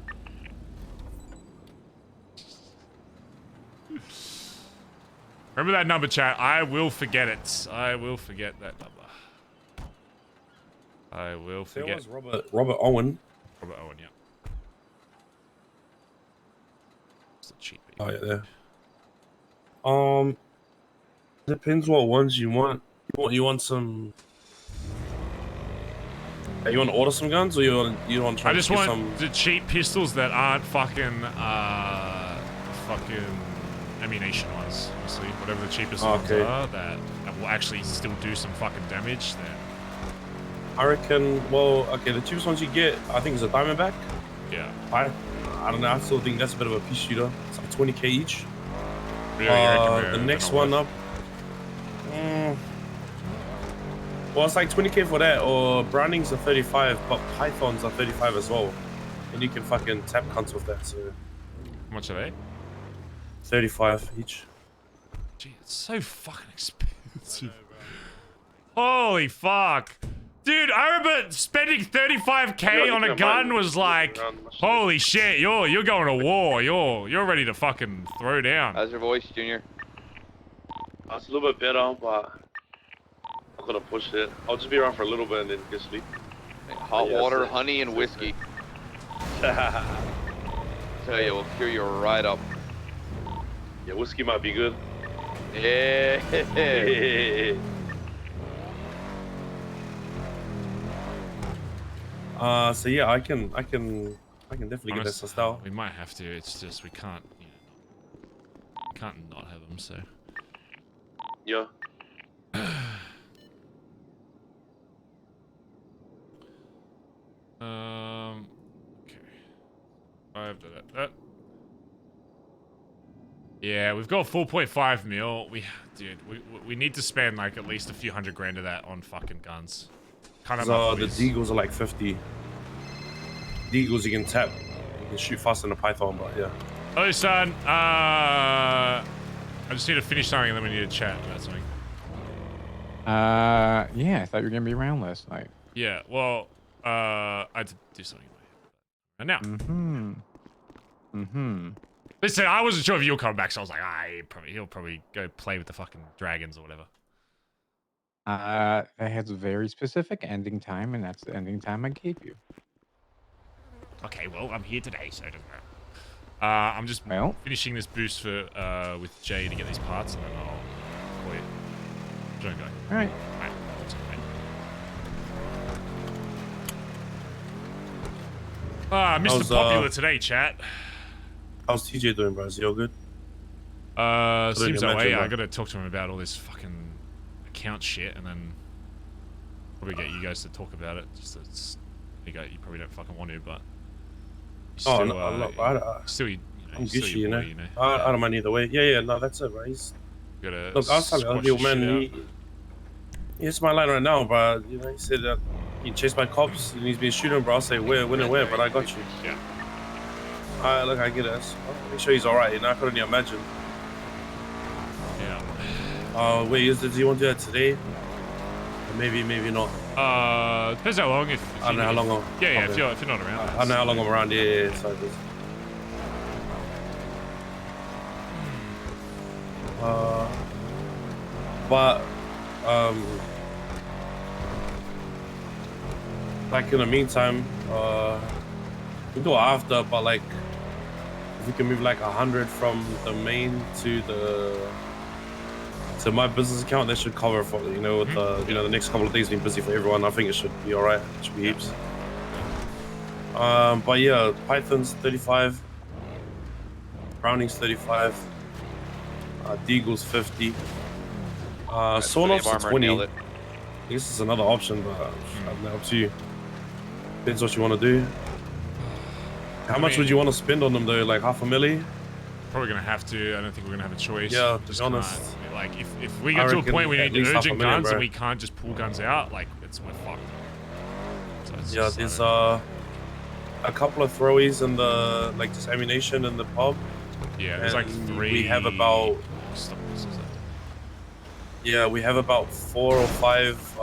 Remember that number, chat. I will forget it. I will forget that number. I will forget. There was Robert Owen. Robert Owen, yeah. It's the cheap. Oh yeah, there. Depends what ones you want. You want some? You want to order some guns, or you want to try? I just to get want the cheap pistols that aren't fucking ammunition ones. Honestly, whatever the cheapest ones are that will actually still do some fucking damage. Then I reckon. Well, okay, the cheapest ones you get, I think, is a Diamondback. Yeah. I don't know. I still think that's a bit of a pea shooter. It's like 20k each. Really, the next one up. Well, it's like 20k for that, or Brownings are 35, but Pythons are 35 as well, and you can fucking tap cunts with that. So. How much are they? 35 each. Gee, it's so fucking expensive. Holy fuck. Dude, I remember spending 35k on a gun was like, holy shit, you're going to war. You're ready to fucking throw down. How's your voice, Junior? It's a little bit better, but I'm gonna push it. I'll just be around for a little bit and then get sleep. Hot water, honey, and whiskey. Tell you, we'll cure you right up. Yeah, whiskey might be good. Yeah. So yeah, I can definitely get this style. We might have to. It's just we can't, you know, we can't not have them. So. Yeah. Okay. That. Yeah, we've got 4.5 mil. Dude, we need to spend like at least a few $100 grand of that on fucking guns. So the Deagles are like 50. Deagles you can tap. You can shoot faster than a Python, but yeah. Oh, son. I just need to finish something and then we need to chat about something. Yeah, I thought you were gonna be around last night. Yeah, well, I had to do something in my head. And now. Listen, I wasn't sure if you'll come back, so I was like, he'll probably go play with the fucking dragons or whatever. That has a very specific ending time, and that's the ending time I gave you. Okay, well, I'm here today, so it doesn't matter. I'm just finishing this boost for with Jay to get these parts, and then I'll call you. Join guy. All right. Mr. Popular today, chat. How's TJ doing, bro? Is he all good? Seems that way. bro. I gotta talk to him about all this fucking account shit, and then probably get you guys to talk about it. Just that you probably don't fucking want to, but still, I'm Gucci, you know. I don't mind either way. Yeah, no, that's it, bro. He's look, I was telling the old man, he's my line right now, but you know, he said that he chased by cops and he's been shooting, bro. I'll say where, when and where, but I got you. Yeah. Look, I get it. I'll make sure he's alright, you know. I couldn't even imagine. Yeah. Wait, does he want to do that today? Or maybe not. Depends how long. I don't know how long. Yeah, if you're not around. I don't know how long I'm around. Yeah. So just, but like in the meantime, we do it after. But like, if we can move like 100 from the main to my business account, that should cover for with the next couple of days being busy for everyone. I think it should be all right. It should be heaps. But yeah, Python's 35, Browning's 35, Deagle's 50, Sonos for 20. I guess it's another option, but I don't know, up to you. Depends what you want to do. How much would you want to spend on them though? Like $500,000? Probably gonna have to. I don't think we're gonna have a choice. Yeah, just to be honest. Like if we get to a point where we need urgent guns and we can't just pull guns out, like we're fucked. So it's yeah, there's a couple of throwies and the just ammunition in the pub. Yeah, there's like 3. We have about we have about 4 or 5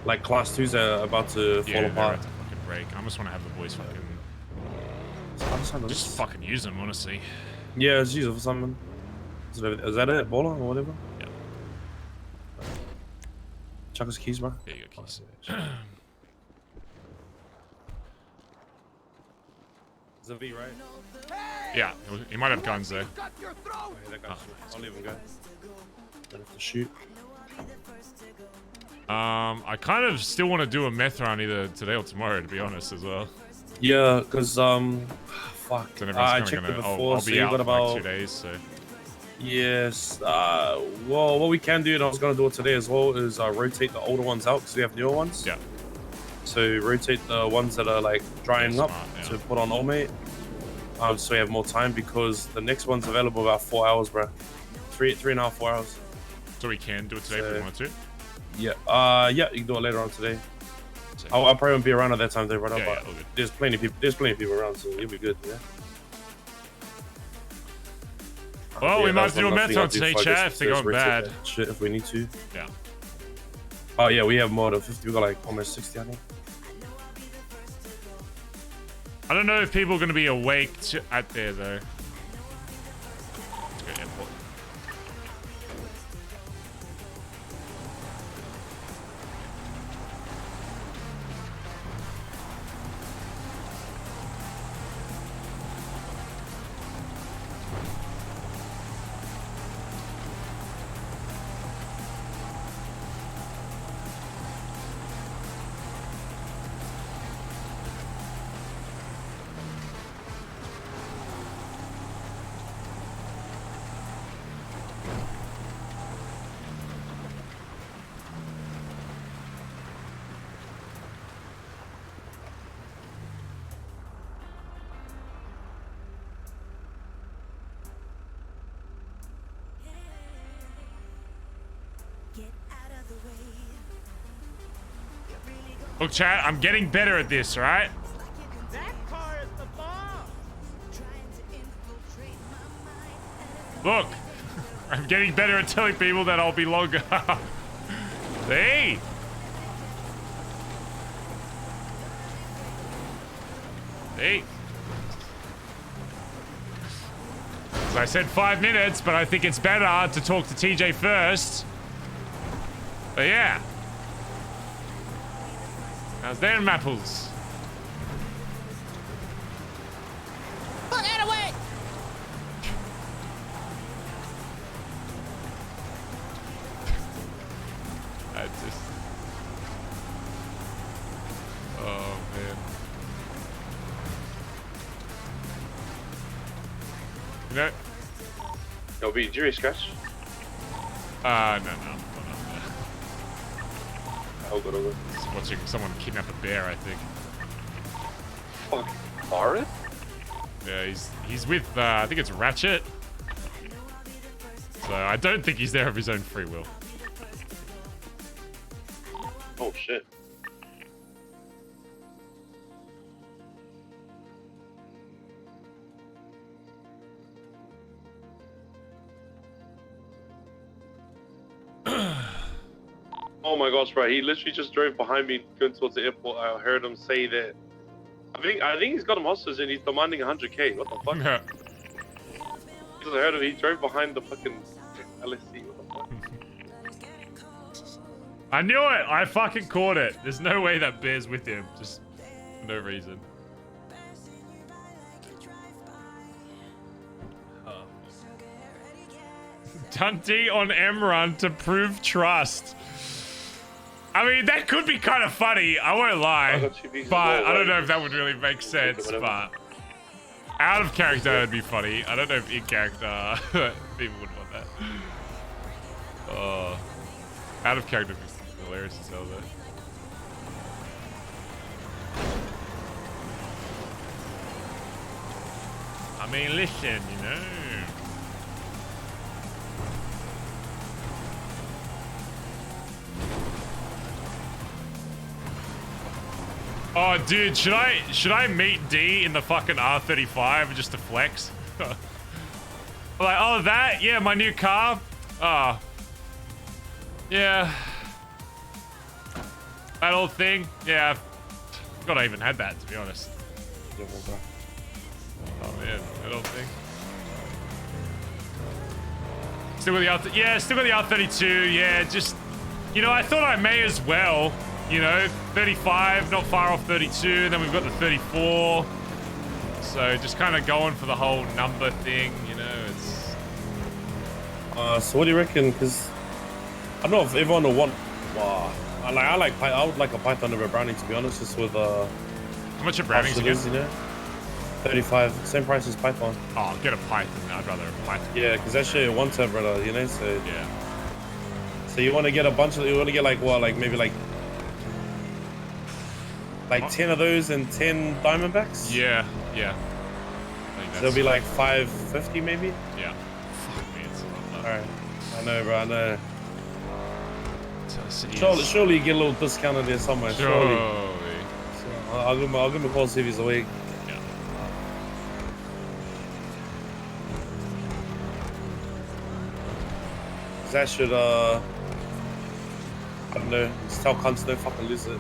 like class 2s that are about to fall apart. About to fucking break. I just want to have the boys fucking just fucking use them, honestly. Yeah, just use it for something. Is that it? Baller or whatever? Yeah. Chuck his keys, bro. Yeah, you got keys. Is it V, right? Yeah, he might have guns there. I'll leave him go. Don't have to shoot. I kind of still want to do a meth run either today or tomorrow, to be honest, as well. Yeah, because fuck. I checked it before. I'll be out for like 2 days, so. Yes. Well, what we can do, and I was gonna do it today as well, is rotate the older ones out because we have newer ones. Yeah. So rotate the ones that are like drying up to put on All Mate. So we have more time because the next one's available about 4 hours, bro. 3.5, 4 hours. So we can do it today if we want to. Yeah. Yeah, you can do it later on today. I'll probably won't be around at that time, though, right? Yeah, but there's plenty of people. There's plenty of people around, so you'll be good. Yeah. Well, we might do a meth run today, chat. If they're going bad. Shit, if we need to. Yeah. Oh yeah, we have more than 50. We got like almost 60, I think. I don't know if people are going to be awake out there, though. Let's go airport. Look, chat, I'm getting better at this, right? That car is the bomb. Look, I'm getting better at telling people that I'll be longer. See? See? So I said 5 minutes, but I think it's better to talk to TJ first. But yeah. How's them apples? Put that away. I just... Oh, man. You know? It'll be jury scratch. No. Oh, good, oh, good. Just watching someone kidnap a bear, I think. Fuck. Forest? Yeah, he's with, I think it's Ratchet. So I don't think he's there of his own free will. Oh, shit. Oh my gosh, bro! He literally just drove behind me going towards the airport. I heard him say that. I think he's got him hostage and he's demanding 100k. What the fuck? Yeah. Because I heard him. He drove behind the fucking LSC. What the fuck? I knew it! I fucking caught it. There's no way that bear's with him. Just for no reason. Oh. Dundee on Emrun to prove trust. I mean, that could be kind of funny. I won't lie. But I don't know if that would really make sense. But out of character, it'd be funny. I don't know if in character people would want that. Oh, out of character would be hilarious as hell, though. I mean, listen, you know. Oh, dude, should I meet D in the fucking R35 just to flex? Like, oh, that? Yeah, my new car? Oh. Yeah. That old thing? Yeah. God, I even had that, to be honest. Oh, man, that old thing. Still with the R32. Yeah, still with the R32. Yeah, just, you know, I thought I may as well. You know, 35, not far off 32. Then we've got the 34. So just kind of going for the whole number thing, you know, it's... So what do you reckon? Because I don't know if everyone will want... I would like a Python over a Browning, to be honest, just with... How much are Brownings again? You know? 35, same price as Python. Oh, get a Python. I'd rather a Python. Yeah, because that shit one tab, brother, you know, so... Yeah. So you want to get a bunch of... You want to get like, what, like maybe like 10 of those and 10 Diamondbacks? Yeah, yeah. So it'll be like 550 maybe? Yeah. Fuck me, it's a lot. Alright. I know, bro, I know. Surely you get a little discount in there somewhere, surely. So I'll give him a call, see if he's awake. Yeah. That should, I don't know, just tell cunts don't fucking lose it.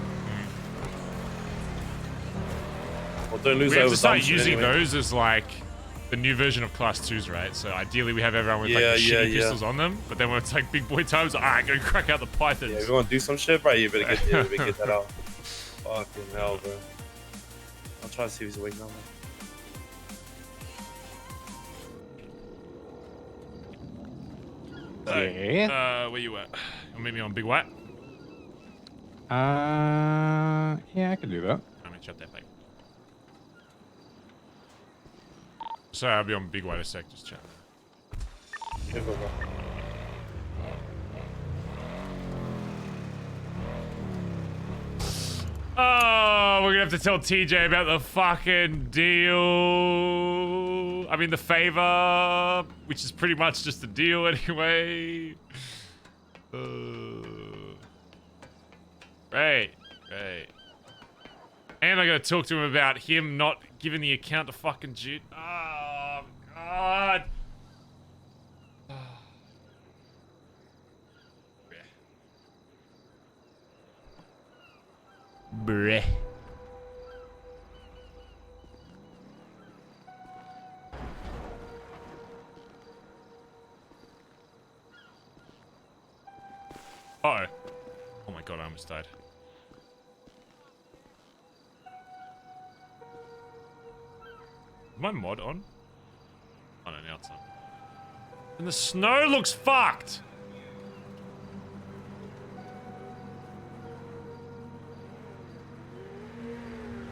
Well, don't lose we it have over to start dumb shit using anyway. those as like the new version of class 2s, right? So ideally we have everyone with like Yeah, the yeah, shitty yeah. pistols on them, but then when it's like big boy times, alright, go crack out the pythons. Yeah, if you want to do some shit, bro, you better get that out. Fucking hell, bro. I'll try to see if he's awake now, man. Yeah. Where you at? You meet me on Big White? Yeah, I can do that. I'm gonna shut that back. Sorry, I'll be on Big White a sec, just chat. Yeah, bro. Oh, we're gonna have to tell TJ about the fucking deal. I mean, the favor, which is pretty much just a deal anyway. Right. And I gotta talk to him about him not giving the account to fucking Jude. Oh, God. Bleh. Uh-oh. Oh my god, I almost died. Is my mod on? Oh no, now it's on. And the snow looks fucked!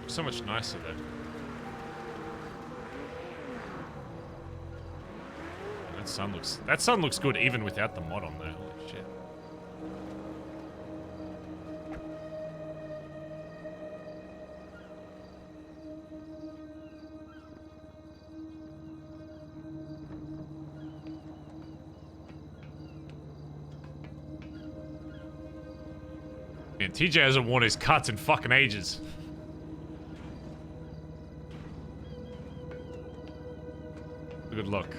So much nicer though. That sun looks good even without the mod on there. Holy shit. Man, TJ hasn't worn his cuts in fucking ages. Good luck.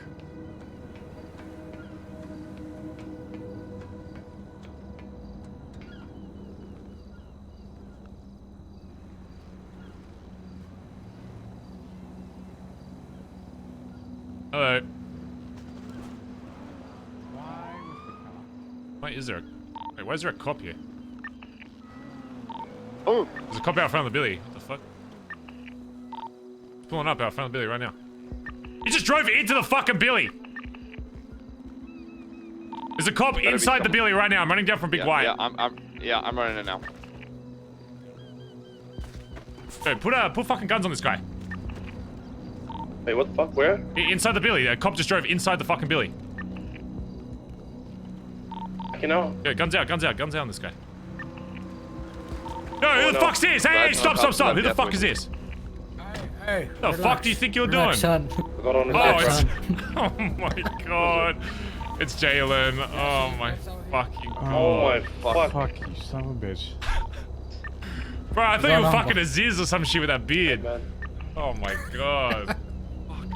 Hello. Why is there a... Wait, why is there a cop here? Oh! There's a cop out front of the Billy. What the fuck? He's pulling up out front of the Billy right now. He just drove into the fucking Billy! There's a cop inside the Billy right now. I'm running down from Big White. Yeah, I'm running it now. Hey, put fucking guns on this guy. Wait, what the fuck? Where? Inside the Billy. A cop just drove inside the fucking Billy. You know? Yeah, guns out on this guy. No, who the fuck's this? Hey, stop. Who the fuck is this? Hey, The fuck do you think you're doing? son. Oh, it's... Oh my god. It's Jalen. Oh my fucking god. Oh my fuck. Fuck you, son of a bitch. Bro, I thought you were fucking Aziz or some shit with that beard. Man. Oh my god.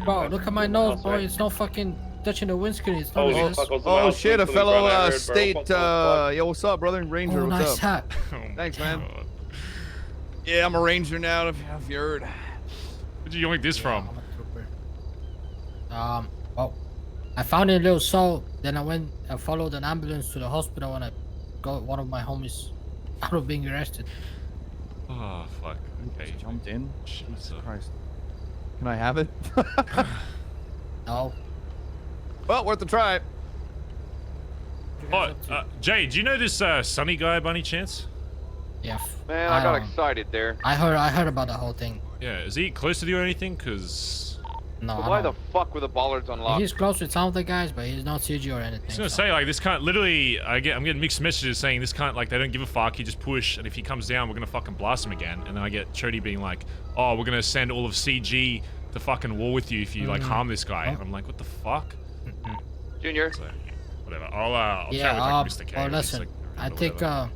Bro, look at my nose, boy. It's not fucking touching the windscreen. It's not Oh, this. fuck, what's the Oh mouse? shit, a Something brown fellow I heard, bro. state, Fuck. yo, what's up, brother? Ranger, Oh, what's nice up? hat. Oh my Thanks, man. god. Yeah, I'm a ranger now, if you heard. Where'd you yoink this from? I'm a trooper. Well, I found it a little salt. Then I followed an ambulance to the hospital and I got one of my homies out of being arrested. Oh fuck. Okay. Jumped in. Shit, Jesus so- Christ. Can I have it? No. Well, worth a try. Oh, Jay, do you know this Sunny guy by any chance? Yeah. Man, I got excited there. I heard about the whole thing. Yeah, is he close to you or anything? Cause No, Why the fuck were the bollards unlocked? he's close with some of the guys, but he's not CG or anything. I was gonna so- say like this can't literally. I'm getting mixed messages saying this can't like they don't give a fuck. He just push, and if he comes down, we're gonna fucking blast him again. And then I get Chody being like, "Oh, we're gonna send all of CG to fucking war with you if you like harm this guy." And I'm like, "What the fuck?" Junior. So, whatever. I'll chat Yeah. with like Mr. K. Oh, or just, listen. like, I or think whatever.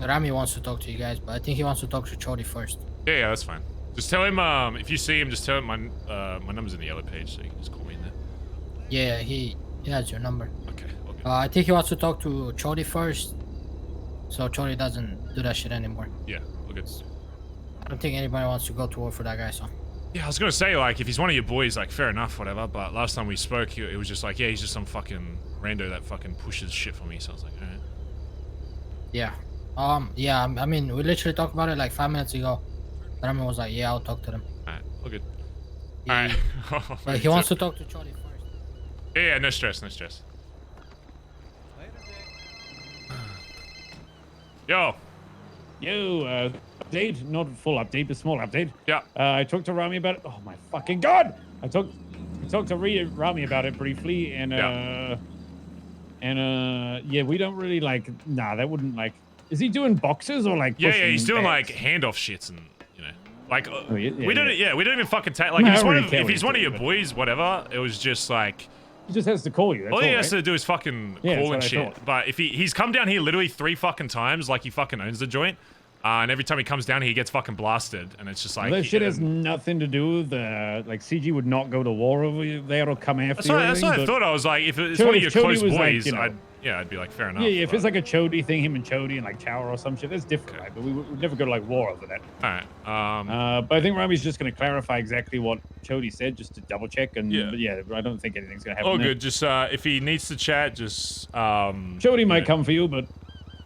Rami wants to talk to you guys, but I think he wants to talk to Chody first. Yeah, that's fine. Just tell him if you see him, just tell him my number's in the yellow page, so you can just call me in there. Yeah, he has your number. Okay. Okay. I think he wants to talk to Chody first, so Chody doesn't do that shit anymore. Yeah. All good. I don't think anybody wants to go to war for that guy, so. Yeah, I was gonna say like if he's one of your boys, like fair enough, whatever. But last time we spoke, it was just like, yeah, he's just some fucking rando that fucking pushes shit for me. So I was like, alright. Yeah. Yeah, I mean, we literally talked about it like 5 minutes ago. Rami was like, yeah, I'll talk to them. Alright, all good. He, Alright. but he wants to talk to Chody first. Yeah, no stress, no stress. Yo. Yo, update, not full update, but small update. Yeah. I talked to Rami about it. Oh my fucking god! I talked to Rami about it briefly, and yeah, we don't really like. Nah, that wouldn't like. Is he doing boxes or like? Yeah, pushing he's doing bags? like handoff shits and you know, like yeah, we don't. yeah. Yeah, we don't even fucking take. Like No, if I he's don't one really of, care if what he's he's one of your doing, but- boys, whatever. It was just like. He just has to call you. That's All he all, has right? to do is fucking Yeah, that's call what and I shit. thought. But if he's come down here literally 3 fucking times, like he fucking owns the joint, and every time he comes down, he gets fucking blasted, and it's just like That shit has nothing to do with like CG would not go to war over you there or come after That's you. what, or that's what I anything, thought. I was like, if it's Chody- one of your Chody close was like, boys, you know- I'd be like, fair enough. Yeah, if but- it's like a Chody thing, him and Chody and like Chower or some shit, that's different, right? But we would never go to like war over that. all right. But I think Rami's just going to clarify exactly what Chody said, just to double check. And Yeah. but yeah, I don't think anything's going to happen. All there. good. Just if he needs to chat, just Chody might come for you, but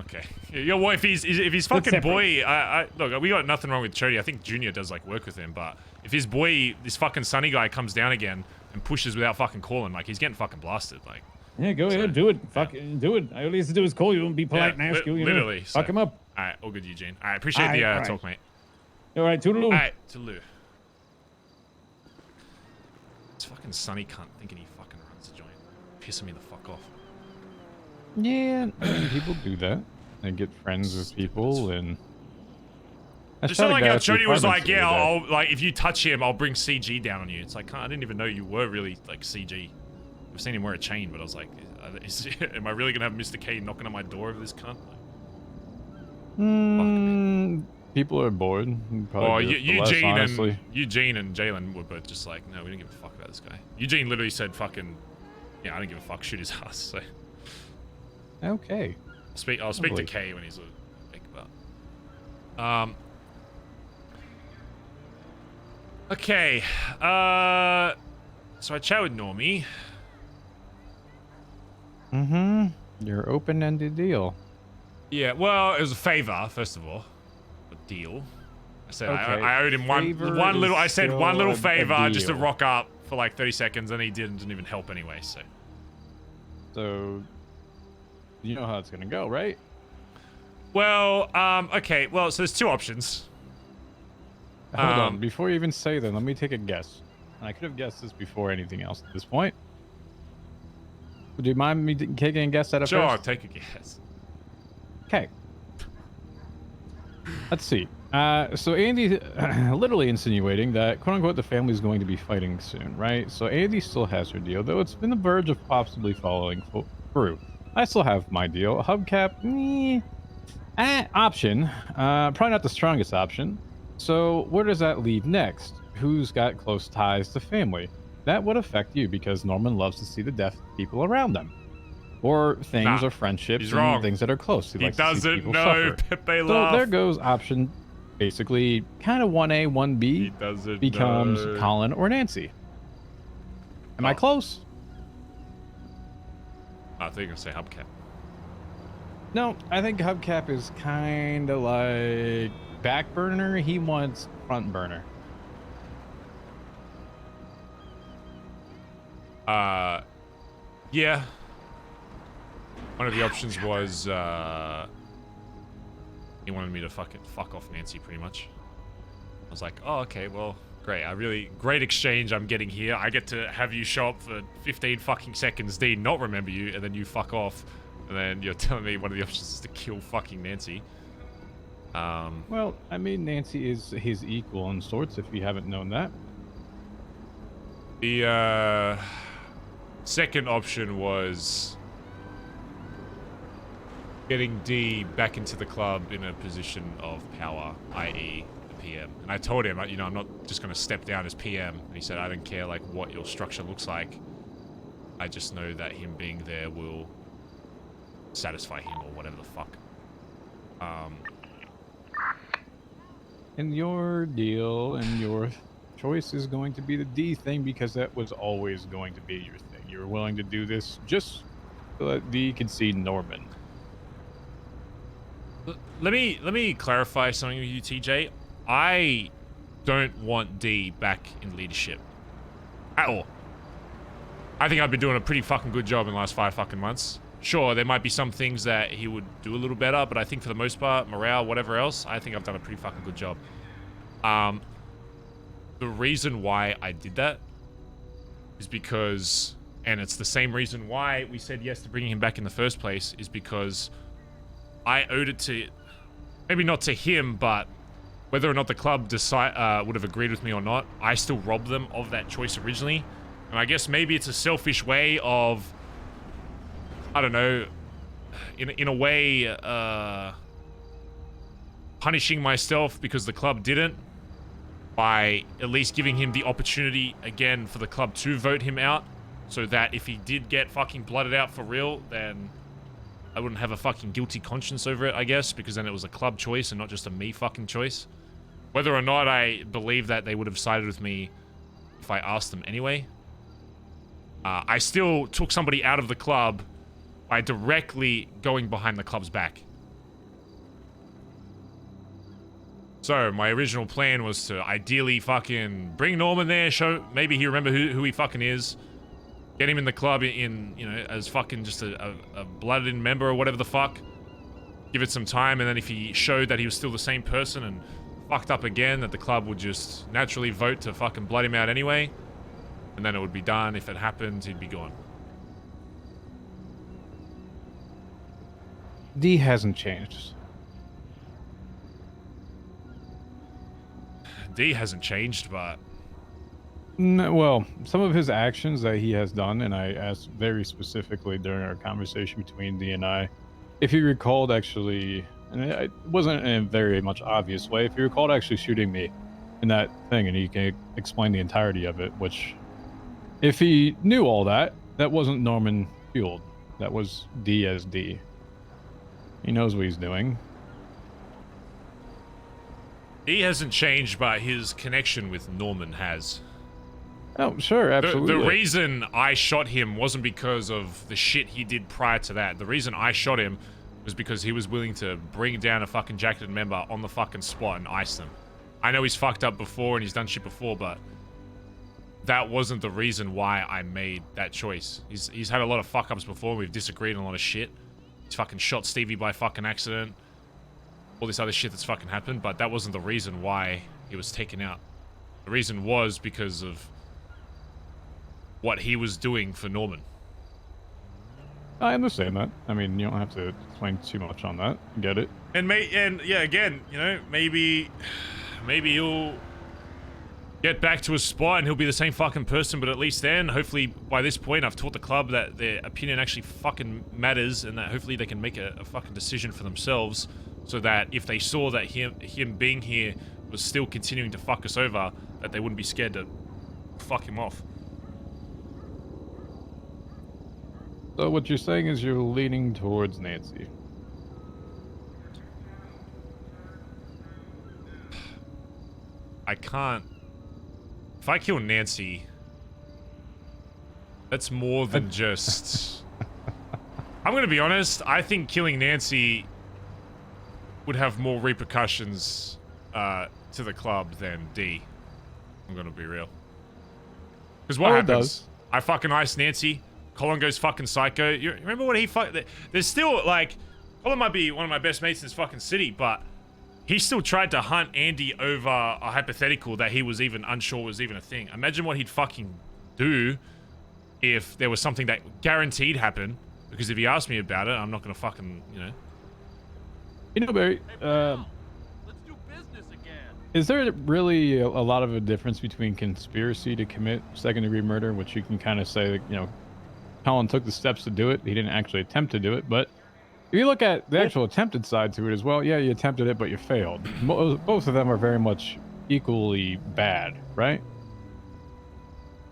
okay. Yo, well, if he's fucking separate. boy, I look, we got nothing wrong with Chody. I think Junior does like work with him, but if his boy, this fucking Sunny guy, comes down again and pushes without fucking calling, like he's getting fucking blasted, like. yeah, go ahead, do it. Fuck, do it. All he has to do is call you and be polite and ask you. You literally. know, fuck him up. All right, all good, Eugene. All right, appreciate the All right. talk, mate. All right, toodaloo. All right, toodaloo. This fucking Sunny cunt thinking he fucking runs the joint. pissing me the fuck off. Yeah, I mean, people do that. They get friends with people and. Just not like how Jody was like, yeah, I'll like if you touch him, I'll bring CG down on you. It's like I didn't even know you were really like CG. I've seen him wear a chain, but I was like, am I really gonna have Mr. K knocking on my door over this cunt? People are bored. Oh, Eugene and Jalen were both just like, no, we don't give a fuck about this guy. Eugene literally said, "Fucking, yeah, I don't give a fuck. Shoot his ass." So. Okay. I'll speak to K when he's a big butt. Okay. So I chat with Normie. Your open-ended deal. Yeah. Well, it was a favor, first of all. A deal. I said Okay. I owed him one little. I said one little favor just to rock up for like 30 seconds, and he didn't even help anyway. So you know how it's gonna go, right? Well, okay. Well, so there's two options. Hold on. Before you even say that, let me take a guess. And I could have guessed this before anything else at this point. Would you mind me taking a guess at it Sure, first? I'll take a guess. Okay. Let's see. So Andy literally insinuating that, quote unquote, the family is going to be fighting soon, right? So Andy still has her deal, though it's been the verge of possibly following through. I still have my deal. Hubcap, option. Probably not the strongest option. So where does that leave next? Who's got close ties to family? That would affect you because Norman loves to see the death of people around them. Or things or friendships and things that are close. He likes to see people suffer. Pepe So there goes option, basically, kind of 1A, 1B becomes Colin or Nancy. Am I close? I thought you were going to say Hubcap. No, I think Hubcap is kind of like back burner. He wants front burner. Yeah. One of the options was, he wanted me to fuck off Nancy, pretty much. I was like, oh, okay, well, great. Great exchange I'm getting here. I get to have you show up for 15 fucking seconds, Dean, not remember you, and then you fuck off. And then you're telling me one of the options is to kill fucking Nancy. Well, I mean, Nancy is his equal in sorts, if you haven't known that. The, second option was getting D back into the club in a position of power, i.e. the PM. And I told him, you know, I'm not just going to step down as PM. And he said, I don't care, like, what your structure looks like. I just know that him being there will satisfy him or whatever the fuck. And your deal and your choice is going to be the D thing because that was always going to be your thing. You were willing to do this just so that D could see Norman. Let me clarify something with you, TJ. I don't want D back in leadership at all. I think I've been doing a pretty fucking good job in the last 5 fucking months. Sure, there might be some things that he would do a little better, but I think for the most part, morale, whatever else, I think I've done a pretty fucking good job. The reason why I did that is because, and it's the same reason why we said yes to bringing him back in the first place, is because I owed it to, maybe not to him, but whether or not the club would have agreed with me or not, I still robbed them of that choice originally. And I guess maybe it's a selfish way of, I don't know, in a way, punishing myself because the club didn't, by at least giving him the opportunity again for the club to vote him out, so that if he did get fucking blooded out for real, then I wouldn't have a fucking guilty conscience over it, I guess, because then it was a club choice and not just a me fucking choice. Whether or not I believe that they would have sided with me if I asked them anyway, I still took somebody out of the club by directly going behind the club's back. So, my original plan was to ideally fucking bring Norman there, show, maybe he remember who he fucking is, get him in the club in, you know, as fucking just a blooded-in member or whatever the fuck, give it some time, and then if he showed that he was still the same person and fucked up again, that the club would just naturally vote to fucking blood him out anyway, and then it would be done. If it happened, he'd be gone. D hasn't changed. D hasn't changed, but No, well, some of his actions that he has done, and I asked very specifically during our conversation between D and I, if he recalled actually, and it wasn't in a very much obvious way, if he recalled actually shooting me in that thing, and he can explain the entirety of it, which, if he knew all that, that wasn't Norman fueled. That was D as D. He knows what he's doing. he hasn't changed, but his connection with Norman has. Oh, sure, absolutely. The reason I shot him wasn't because of the shit he did prior to that. The reason I shot him was because he was willing to bring down a fucking jacketed member on the fucking spot and ice them. I know he's fucked up before and he's done shit before, but that wasn't the reason why I made that choice. He's had a lot of fuck-ups before. We've disagreed on a lot of shit. He's fucking shot Stevie by fucking accident. All this other shit that's fucking happened, but that wasn't the reason why he was taken out. The reason was because of what he was doing for Norman. I understand that. I mean, you don't have to explain too much on that. I get it. And yeah, again, you know, maybe he'll get back to his spot and he'll be the same fucking person, but at least then, hopefully by this point, I've taught the club that their opinion actually fucking matters and that hopefully they can make a fucking decision for themselves, so that if they saw that him being here was still continuing to fuck us over, that they wouldn't be scared to fuck him off. So what you're saying is you're leaning towards Nancy. I can't... If I kill Nancy, that's more than just... I'm gonna be honest, I think killing Nancy would have more repercussions to the club than D. I'm gonna be real. Because what happens? I fucking ice Nancy, Colin goes fucking psycho. You remember when he there's still, like, Colin might be one of my best mates in this fucking city, but he still tried to hunt Andy over a hypothetical that he was even unsure was even a thing. Imagine what he'd fucking do if there was something that guaranteed happened, because if he asked me about it, I'm not gonna fucking, you know. You know, Barry, let's do business again. Is there really a lot of a difference between conspiracy to commit second-degree murder, which you can kind of say, you know, Colin took the steps to do it. He didn't actually attempt to do it, but if you look at the actual attempted side to it as well, yeah, you attempted it, but you failed. Both of them are very much equally bad, right?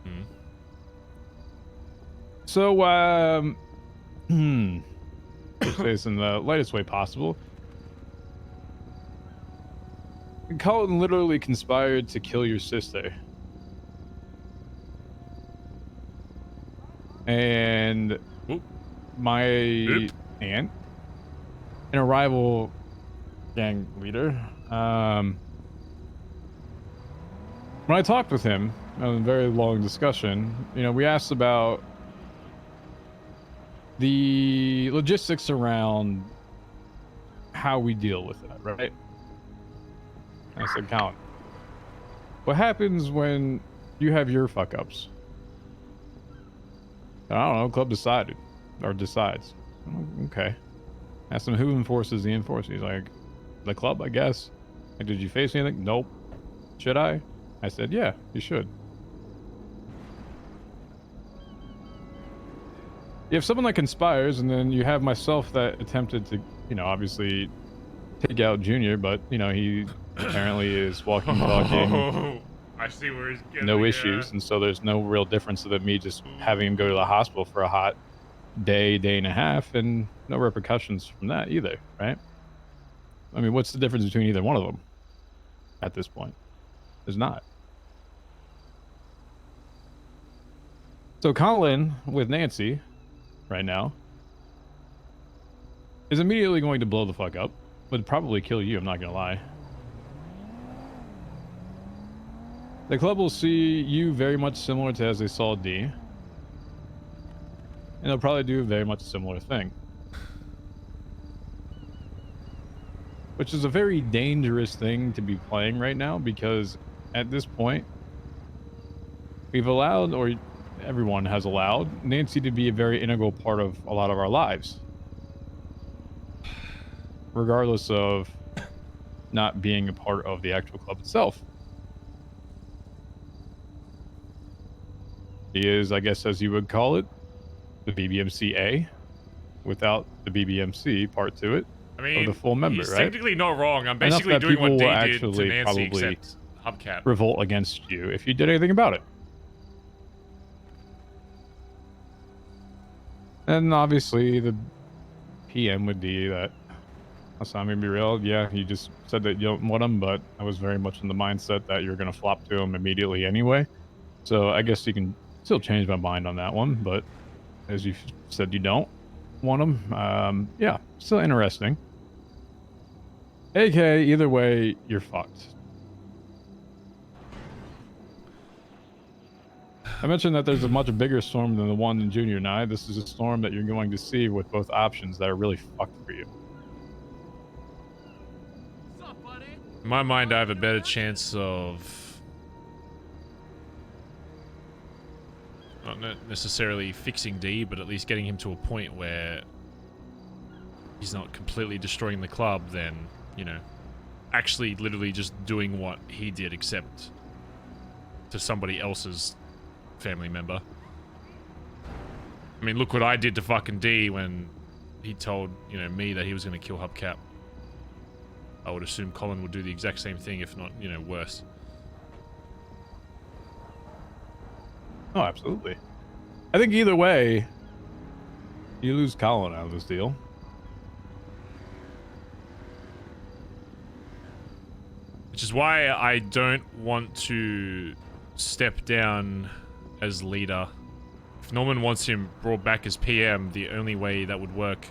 Hmm. So, let's say this in the lightest way possible. Colin literally conspired to kill your sister. And my aunt, and a rival gang leader. When I talked with him, in a very long discussion, you know, we asked about the logistics around how we deal with that, right? I said, Colin, what happens when you have your fuck-ups? I don't know, club decided, or decides. Okay. Asked him who enforces the enforcer. He's like, the club, I guess. Like, did you face anything? Nope. Should I? I said, yeah, you should. You have someone that conspires, and then you have myself that attempted to, you know, obviously take out Junior, but, you know, he apparently is walking, talking. I see where he's getting. No issues, and so there's no real difference than me just having him go to the hospital for a hot day and a half, and no repercussions from that either, right? I mean, what's the difference between either one of them at this point? There's not. So Colin with Nancy right now is immediately going to blow the fuck up, would probably kill you, I'm not gonna lie. The club will see you very much similar to as they saw D. And they'll probably do a very much similar thing. Which is a very dangerous thing to be playing right now, because at this point, we've allowed, or everyone has allowed, Nancy to be a very integral part of a lot of our lives. regardless of not being a part of the actual club itself. He is, I guess, as you would call it, the BBMCA, without the BBMC part to it. I mean, of the full member, he's right? technically not wrong. I'm Enough basically that doing what people D will did to actually Nancy, probably except hubcap. revolt against you if you did anything about it. And obviously the PM would be that, that's not gonna be real. Yeah, you just said that you don't want him, but I was very much in the mindset that you're gonna flop to him immediately anyway. So I guess you can still change my mind on that one, but as you said you don't want him, yeah, still interesting. AK, either way, you're fucked. I mentioned that there's a much bigger storm than the one in Junior and I. This is a storm that you're going to see with both options that are really fucked for you. What's up, buddy? In my mind, I have a better chance of not necessarily fixing D, but at least getting him to a point where he's not completely destroying the club than, you know, actually literally just doing what he did, except to somebody else's family member. I mean, look what I did to fucking D when he told, you know, me that he was going to kill Hubcap. I would assume Colin would do the exact same thing, if not, you know, worse. Oh, absolutely. I think either way, you lose Colin out of this deal. Which is why I don't want to step down as leader. If Norman wants him brought back as PM, the only way that would work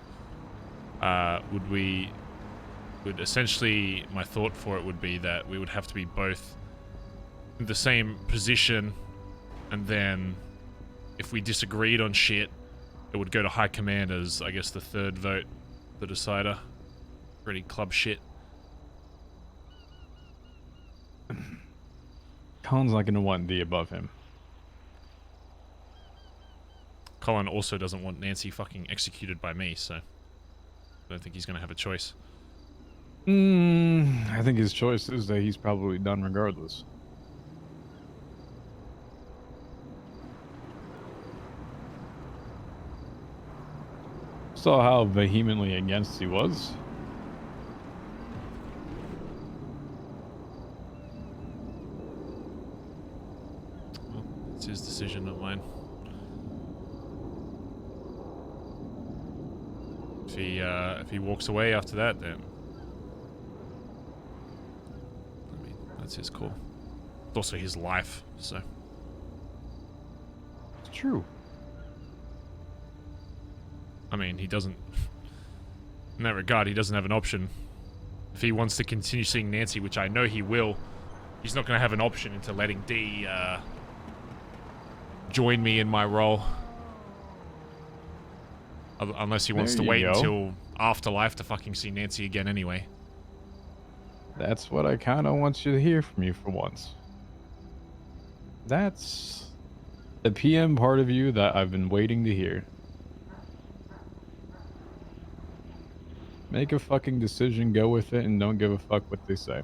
would essentially, my thought for it would be that we would have to be both in the same position, and then if we disagreed on shit, it would go to high command as, I guess, the third vote, the decider. Pretty club shit. Colin's not going to want D above him. Colin also doesn't want Nancy fucking executed by me, so I don't think he's going to have a choice. I think his choice is that he's probably done regardless. Saw how vehemently against he was. Well, it's his decision, not mine. If he walks away after that, then I mean, that's his call. It's also his life, so It's true. I mean, he doesn't, in that regard, he doesn't have an option. If he wants to continue seeing Nancy, which I know he will, he's not going to have an option into letting D join me in my role. Unless he wants to wait until afterlife to fucking see Nancy again anyway. That's what I kind of want you to hear from you for once. That's the PM part of you that I've been waiting to hear. Make a fucking decision, go with it, and don't give a fuck what they say.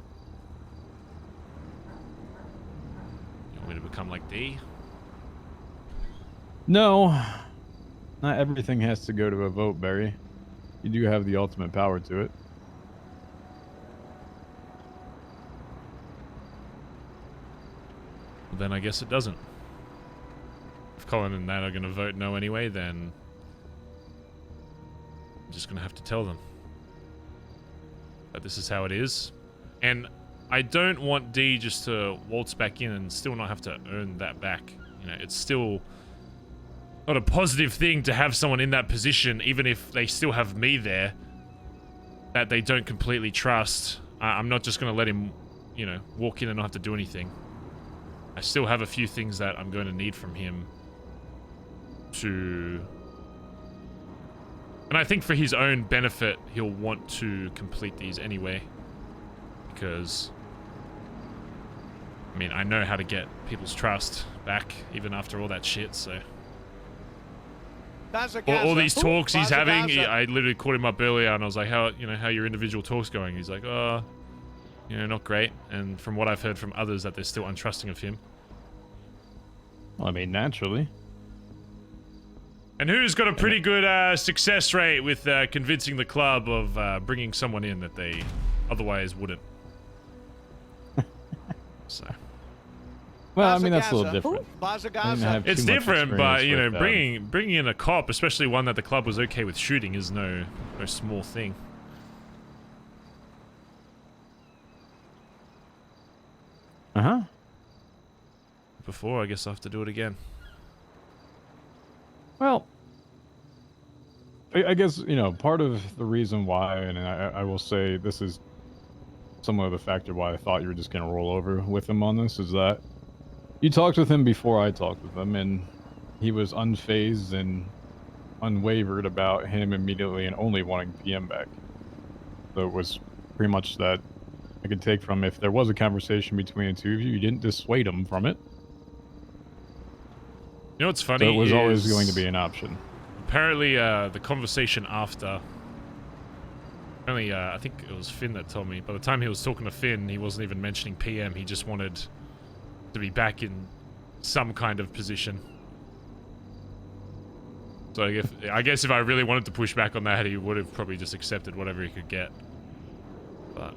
You want me to become like D? No. Not everything has to go to a vote, Barry. You do have the ultimate power to it. Well, then I guess it doesn't. If Colin and Nat are going to vote no anyway, then I'm just going to have to tell them that this is how it is. And I don't want D just to waltz back in and still not have to earn that back. You know, it's still not a positive thing to have someone in that position, even if they still have me there, that they don't completely trust. I'm not just going to let him, you know, walk in and not have to do anything. I still have a few things that I'm going to need from him to... And I think for his own benefit, he'll want to complete these anyway. Because... I mean, I know how to get people's trust back, even after all that shit, so... all these talks he's having. BazzaGazza. I literally called him up earlier and I was like, how your individual talks going? He's like, not great. And from what I've heard from others, that they're still untrusting of him. Well, I mean, naturally. And who's got a pretty good success rate with convincing the club of bringing someone in that they otherwise wouldn't? So. Well, I mean, that's a little different. It's different, but bringing in a cop, especially one that the club was okay with shooting, is no small thing. Before, I guess I'll have to do it again. Well, I guess, part of the reason why, and I will say this is some of the factor why I thought you were just going to roll over with him on this, is that you talked with him before I talked with him, and he was unfazed and unwavered about him immediately and only wanting PM back. So it was pretty much that I could take from, if there was a conversation between the two of you, you didn't dissuade him from it. You know what's funny? So it was always going to be an option. Apparently, the conversation after... I think it was Finn that told me. By the time he was talking to Finn, he wasn't even mentioning PM. He just wanted to be back in some kind of position. So I guess if I really wanted to push back on that, he would have probably just accepted whatever he could get. But...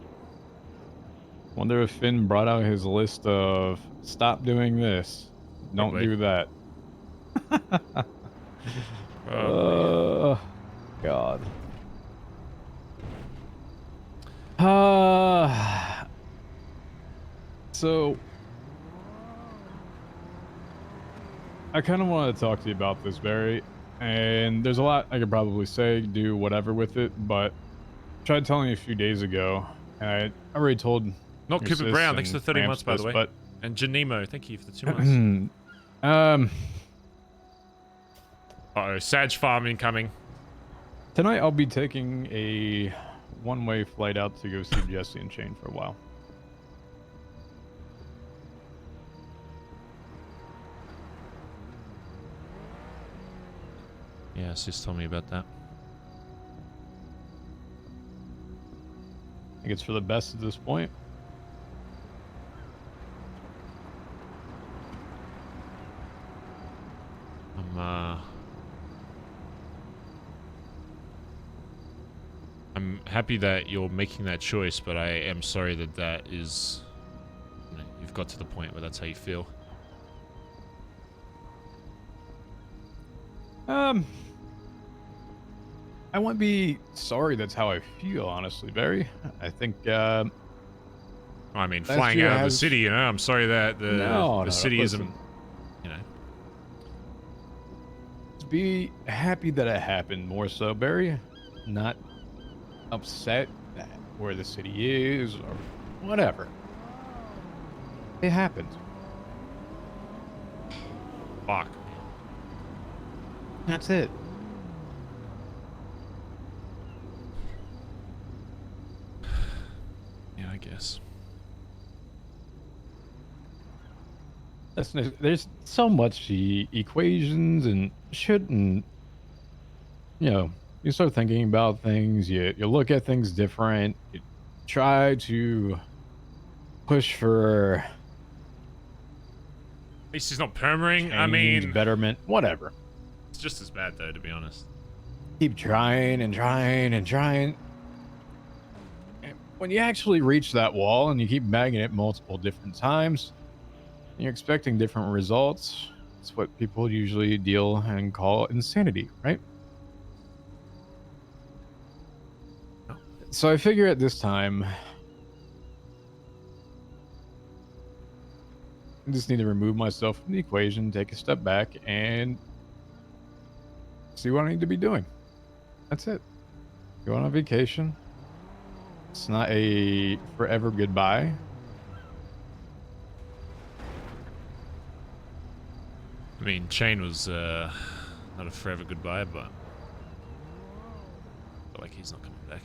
Wonder if Finn brought out his list of, stop doing this. Don't do that. God. So I kind of wanted to talk to you about this, Barry, and there's a lot I could probably say, do whatever with it, but I tried telling you a few days ago, and I already told Not your Cooper sis Brown, and thanks for the 30 Gramps months, by the this, way. but And Janemo, thank you for the 2 months. Uh-oh, Sag Farm incoming. Tonight I'll be taking a one-way flight out to go see Jesse and Shane for a while. Yeah, sis told me about that. I think it's for the best at this point. I'm happy that you're making that choice, but I am sorry that you've got to the point where that's how you feel. I wouldn't be sorry that's how I feel, honestly, Barry. I think, I mean, flying out of the city, I'm sorry that the city isn't, Just be happy that it happened, more so, Barry. Not upset at where the city is or whatever. It happened. Fuck. That's it. Yeah, I guess. Listen, there's so much equations and shit, and you start thinking about things. You look at things different. You try to push for. At least he's not permering. Change, I mean, betterment, whatever. It's just as bad though, to be honest. Keep trying and trying and trying. And when you actually reach that wall and you keep banging it multiple different times, and you're expecting different results, it's what people usually deal and call insanity, right? So I figure at this time, I just need to remove myself from the equation, take a step back, and see what I need to be doing. That's it. Go on a vacation. It's not a forever goodbye. I mean, Shane was not a forever goodbye, but I feel like he's not coming back.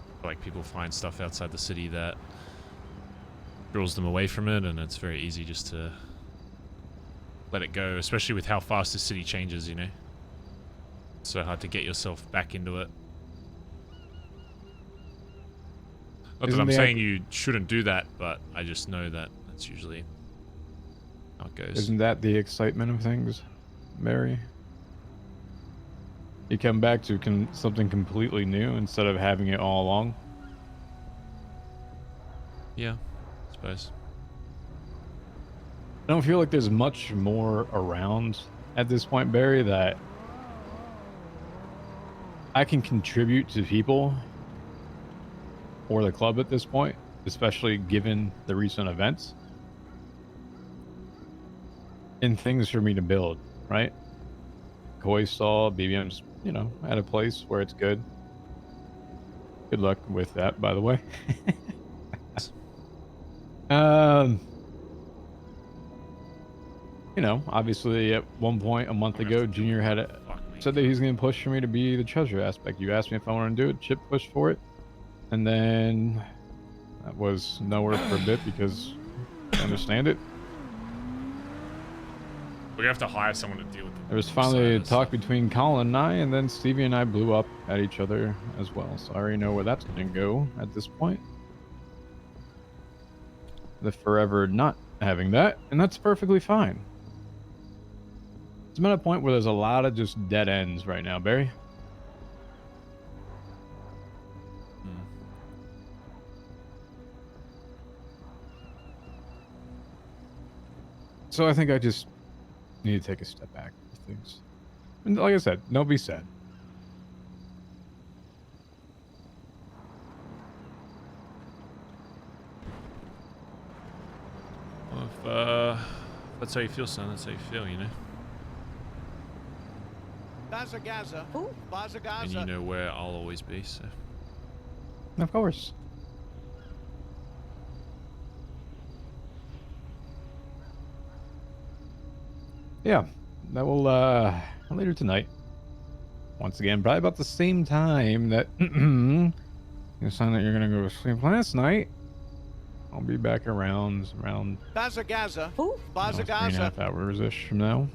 I feel like people find stuff outside the city that draws them away from it, and it's very easy just to let it go, especially with how fast the city changes, you know. It's so hard to get yourself back into it. Not that I'm saying you shouldn't do that, but I just know that that's usually how it goes. Isn't that the excitement of things, Barry? You come back to something completely new instead of having it all along. Yeah, I suppose. I don't feel like there's much more around at this point, Barry, that I can contribute to people or the club at this point, especially given the recent events. And things for me to build, right? Koi saw BBM's, you know, at a place where it's good. Good luck with that, by the way. You know, obviously at one point a month ago, Junior had said that he's going to push for me to be the treasure aspect. You asked me if I want to do it. Chip pushed for it. And then that was nowhere for a bit because I understand it. We're going to have to hire someone to deal with it. There was finally a talk between Colin and I, and then Stevie and I blew up at each other as well. So I already know where that's going to go at this point. The forever not having that, and that's perfectly fine. I'm at a point where there's a lot of just dead ends right now, Barry. So I think I just need to take a step back with things. And like I said, don't be sad. Well, if that's how you feel, son, that's how you feel, you know. BazzaGazza. BazzaGazza. And you know where I'll always be, so. Of course. Yeah, that will, later tonight. Once again, probably about the same time that you sound that you're gonna go to sleep last night. I'll be back around BazzaGazza. BazzaGazza. 3.5 hours-ish from now.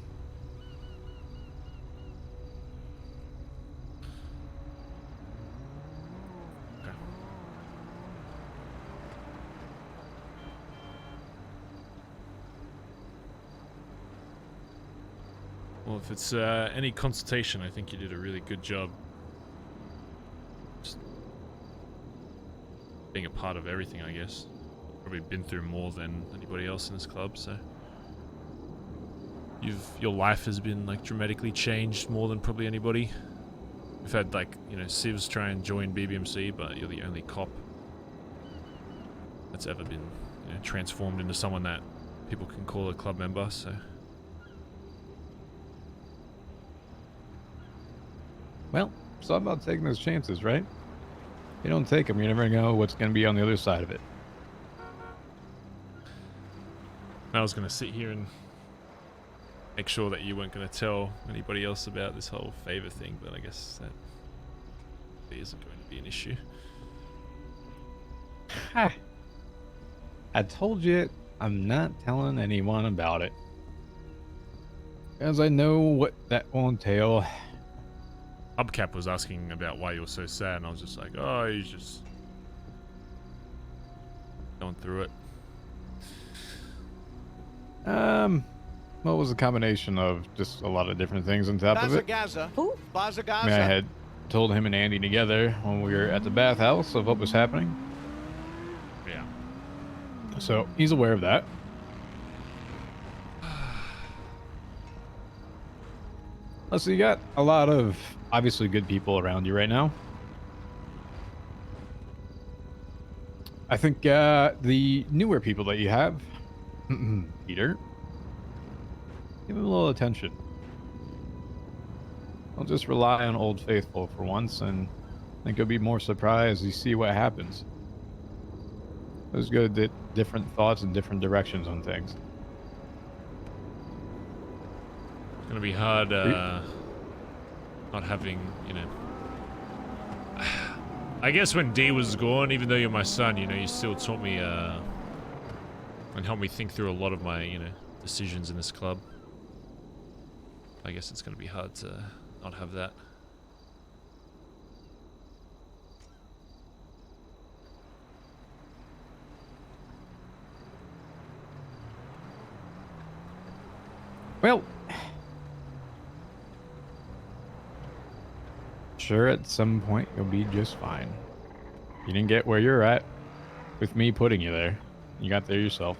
Well, if it's any consultation, I think you did a really good job. Just being a part of everything, I guess. Probably been through more than anybody else in this club, so your life has been like dramatically changed more than probably anybody. We've had like, you know, Civs try and join BBMC, but you're the only cop that's ever been, you know, transformed into someone that people can call a club member, so. Well, it's all about taking those chances, right? If you don't take them, you never know what's going to be on the other side of it. I was going to sit here and make sure that you weren't going to tell anybody else about this whole favor thing, but I guess that isn't going to be an issue. Ha! I told you I'm not telling anyone about it. Because I know what that will entail. Hubcap was asking about why you're so sad, and I was just like, oh, he's just going through it. Well, it was a combination of just a lot of different things on top of it. BazzaGazza. BazzaGazza. I mean, I had told him and Andy together when we were at the bathhouse of what was happening. Yeah. So he's aware of that. So you got a lot of obviously good people around you right now. I think the newer people that you have, Peter, give him a little attention. Don't just rely on Old Faithful for once, and I think you'll be more surprised as you see what happens. Those go different thoughts and different directions on things. It's gonna be hard not having, you know, I guess when D was gone, even though you're my son, you know, you still taught me and helped me think through a lot of my, you know, decisions in this club. I guess it's going to be hard to not have that. Well, sure, at some point you'll be just fine. You didn't get where you're at with me putting you there. You got there yourself.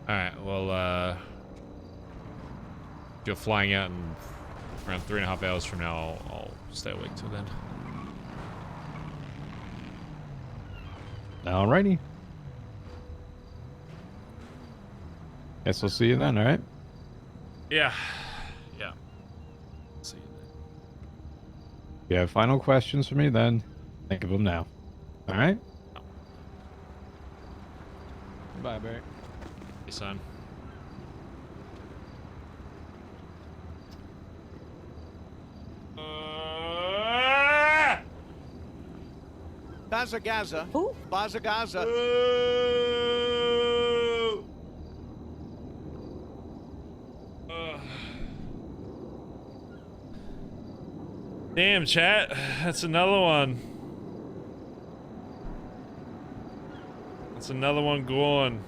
Alright, well, if you're flying out in around 3.5 hours from now, I'll stay awake till then. Alrighty. Guess we'll see you then, alright? Yeah. Yeah. See you then. If you have final questions for me, then think of them now. Alright? Bye, Barry. Hey, son. BazzaGazza. Who? BazzaGazza. Damn, chat. That's another one. That's another one gone.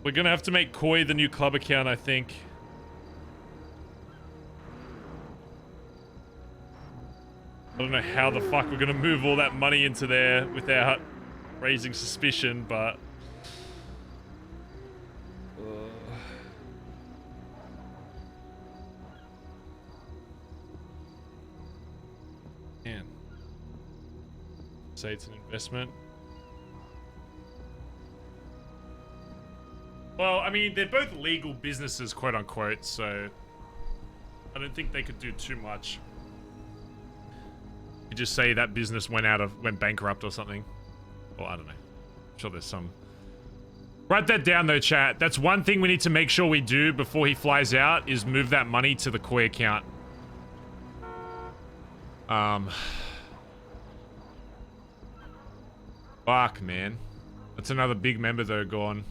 We're gonna have to make Koi the new club account, I think. I don't know how the fuck we're gonna move all that money into there without raising suspicion, but... Man. Say it's an investment. Well, I mean, they're both legal businesses, quote unquote, so I don't think they could do too much. You just say that business went bankrupt or something. Well, I don't know. I'm sure there's some. Write that down though, chat. That's one thing we need to make sure we do before he flies out is move that money to the Koi account. Fuck, man. That's another big member though gone.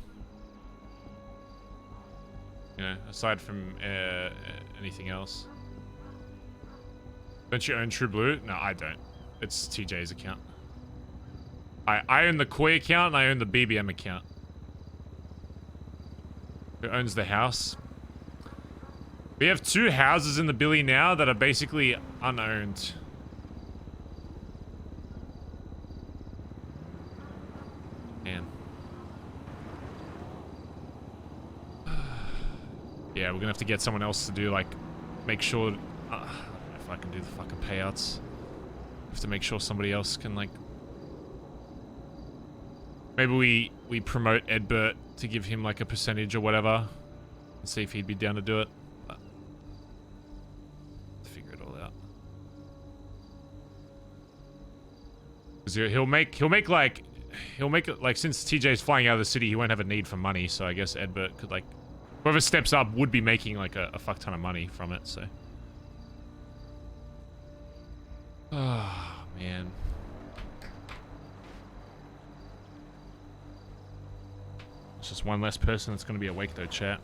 You know, aside from anything else. Don't you own True Blue? No, I don't. It's TJ's account. I own the Koi account and I own the BBM account. Who owns the house? We have 2 houses in the Billy now that are basically unowned. Man. Yeah, we're gonna have to get someone else to do, like, make sure... I don't know if I can do the fucking payouts. We have to make sure somebody else can, like... Maybe we promote Edbert to give him, like, a percentage or whatever. And see if he'd be down to do it. But figure it all out. Because he'll make like, since TJ's flying out of the city, he won't have a need for money, so I guess Edbert could, like... Whoever steps up would be making, like, a fuck ton of money from it, so... Oh, man. It's just one less person that's going to be awake, though, chat.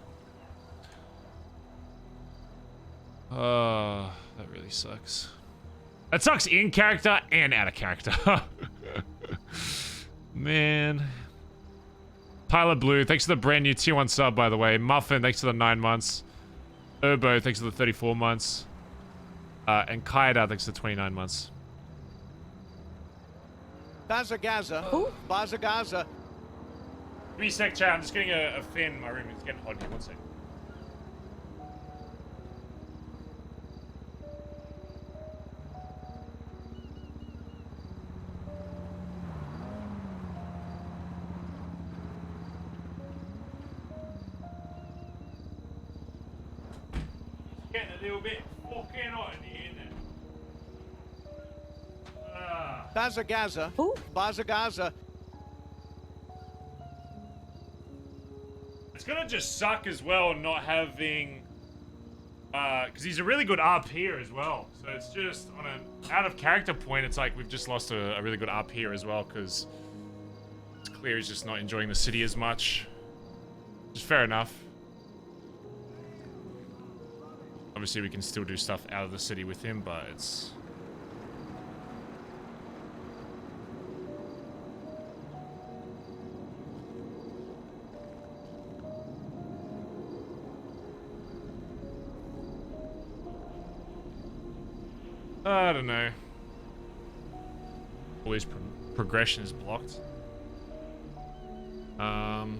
Oh, that really sucks. That sucks in character and out of character. Man. Tyler Blue, thanks for the brand new tier 1 sub, by the way. Muffin, thanks for the 9 months. Urbo, thanks for the 34 months. And Kaida, thanks for the 29 months. BazzaGazza. Who? BazzaGazza. Give me a sec, chat. I'm just getting a fan in my room. It's getting hot here. 1 sec. It's getting a little bit fucking hot in here, isn't it? BazzaGazza. Who? BazzaGazza. gonna just suck as well not having, because he's a really good RPer as well. So it's just on an out of character point, it's like we've just lost a really good RPer as well, because it's clear he's just not enjoying the city as much. Which is fair enough. Obviously, we can still do stuff out of the city with him, but it's... I don't know. Always progression is blocked. From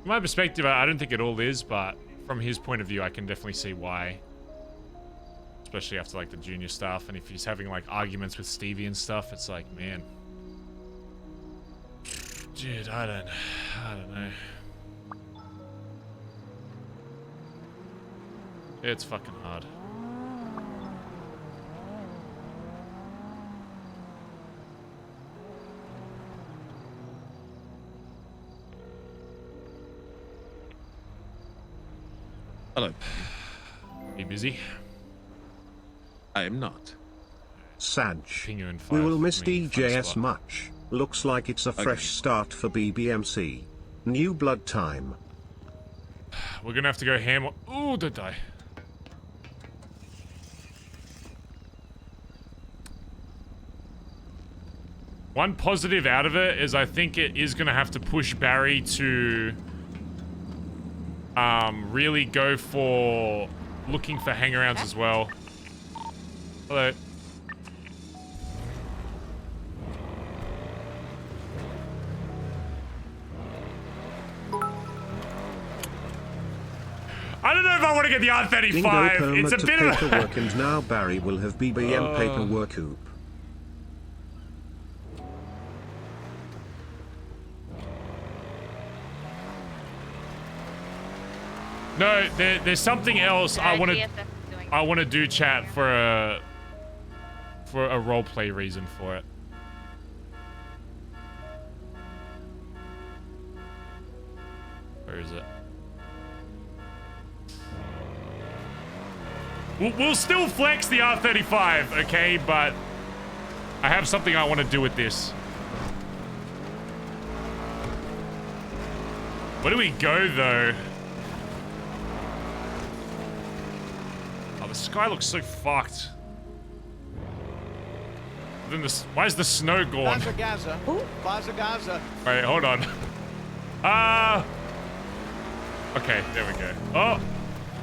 my perspective, I don't think it all is, but from his point of view, I can definitely see why. Especially after like the junior stuff, and if he's having like arguments with Stevie and stuff, it's like, man. Dude, I don't know. It's fucking hard. Hello. Are you busy? I am not. Saj, we will miss DJS much. Looks like it's a fresh start for BBMC. New blood time. We're gonna have to go ham. Ooh, don't die. One positive out of it is I think it is gonna have to push Barry to really go for looking for hangarounds as well. Hello. I don't know if I want to get the R35. It's a bit of paperwork, and now Barry will have BBM paperwork hoop. No, there's something else I want to do, chat, for a roleplay reason for it. Where is it? We'll still flex the R35, okay? But I have something I want to do with this. Where do we go, though? Oh, the sky looks so fucked. Then why is the snow gone? BazzaGazza. BazzaGazza. Wait, hold on. Okay, there we go. Oh,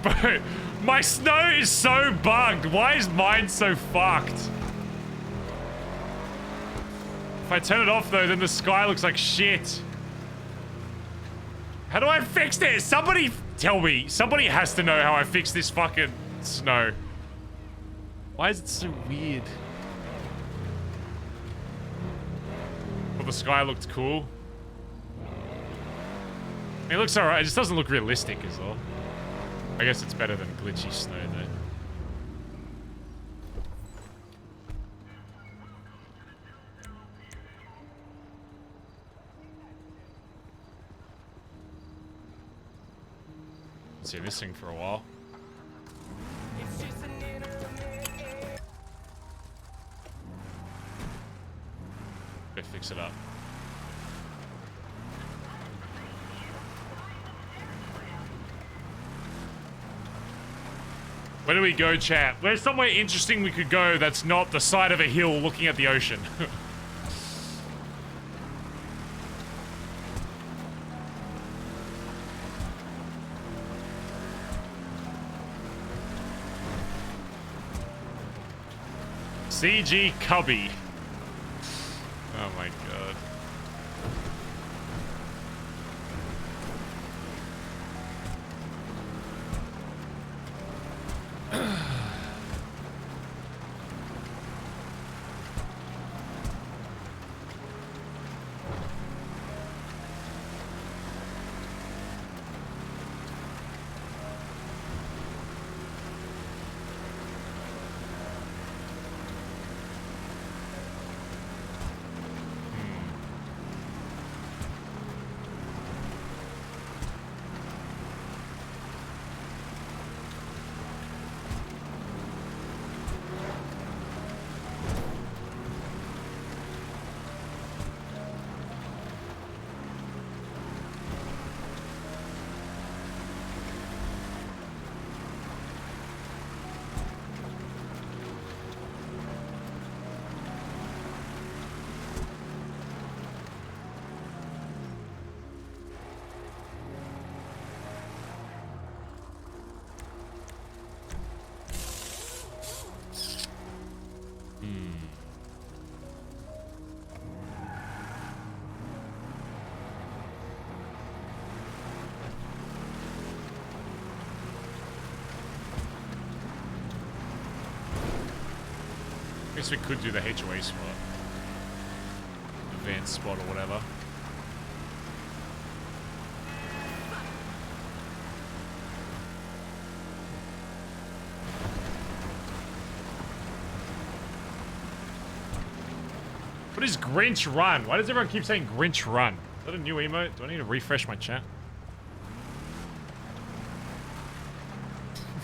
bro, my snow is so bugged. Why is mine so fucked? If I turn it off, though, then the sky looks like shit. How do I fix this? Somebody tell me. Somebody has to know how I fix this fucking snow. Why is it so weird? Well, the sky looked cool. It looks alright, it just doesn't look realistic is all. I guess it's better than glitchy snow though. Haven't seen this thing for a while. Go fix it up. Where do we go, chat? Where's somewhere interesting we could go that's not the side of a hill looking at the ocean? CG Cubby. Oh my god. Guess we could do the HOA spot. The van spot or whatever. What is Grinch Run? Why does everyone keep saying Grinch Run? Is that a new emote? Do I need to refresh my chat?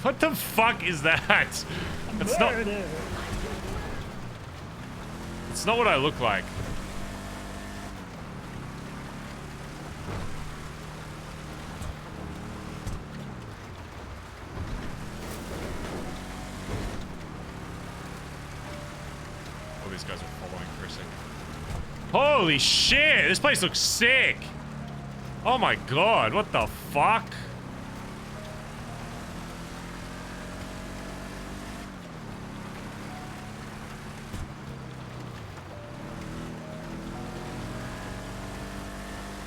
What the fuck is that? It's not... It's not what I look like. Oh, these guys are following for a second. Holy shit! This place looks sick! Oh my god, what the fuck?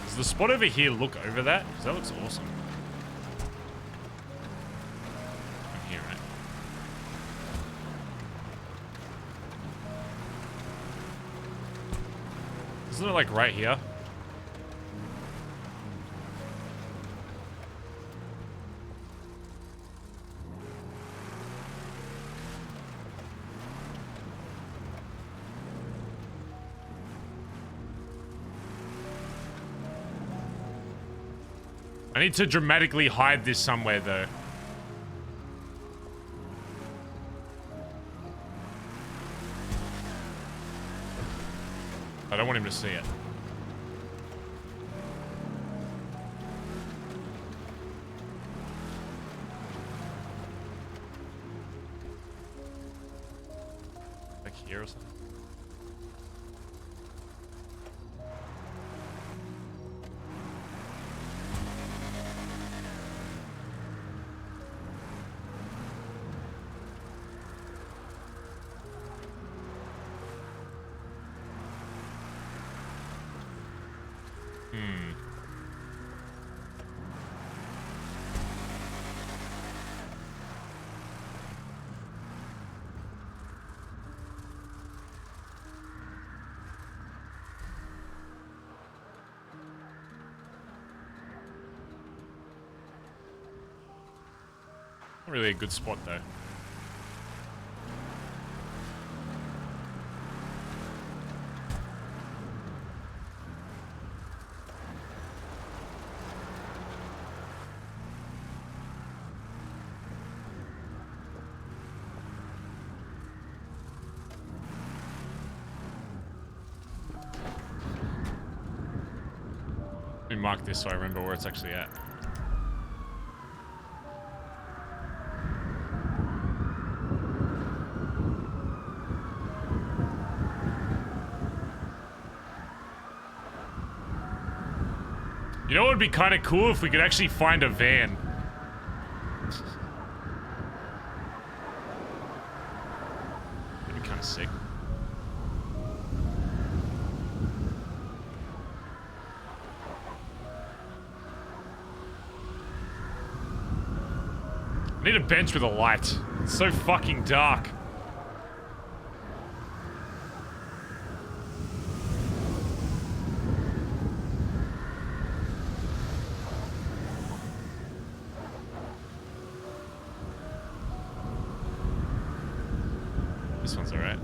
Does the spot over here look over that? Because that looks awesome. I'm here, right? Isn't it like right here? I need to dramatically hide this somewhere, though. I don't want him to see it. Like here or something? Not really a good spot, though. Let me mark this so I remember where it's actually at. You know what would be kind of cool if we could actually find a van. That'd be kind of sick. I need a bench with a light. It's so fucking dark. This one's alright.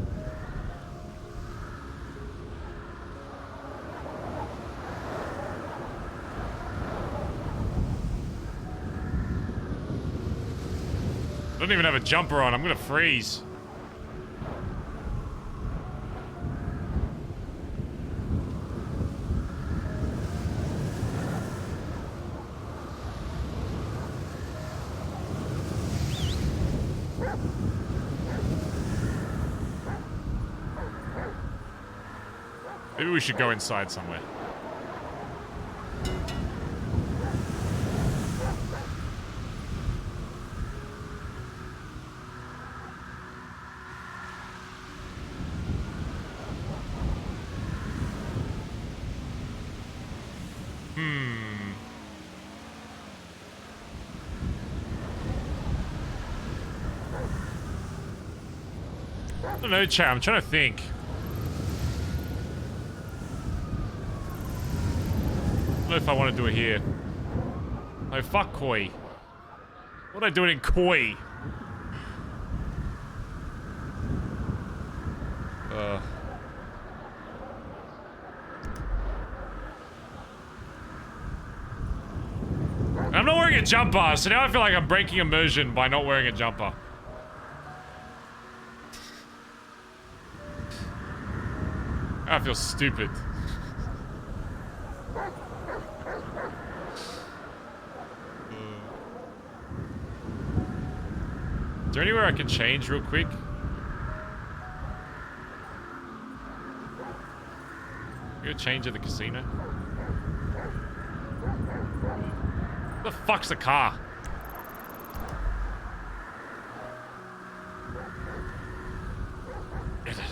I don't even have a jumper on. I'm gonna freeze. Maybe we should go inside somewhere. don't know, chat. I'm trying to think. I don't know if I want to do it here. Oh, fuck Koi. What am I doing in Koi? I'm not wearing a jumper, so now I feel like I'm breaking immersion by not wearing a jumper. I feel stupid. Is there anywhere I can change real quick? You go change at the casino? What the fuck's the car? Get it.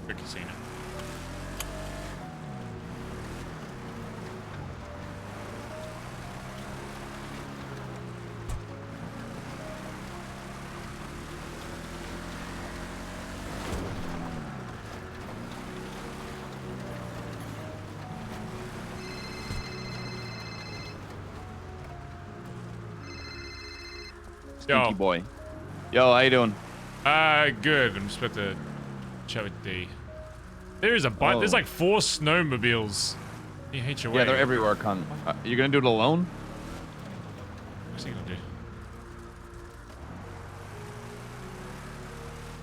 Good casino. Stinky boy. Yo, how you doing? Good. I'm just about to chat with D. There is a bunch. There's like 4 snowmobiles. You hate your way. Yeah, they're everywhere, con. You gonna do it alone? What's he gonna do?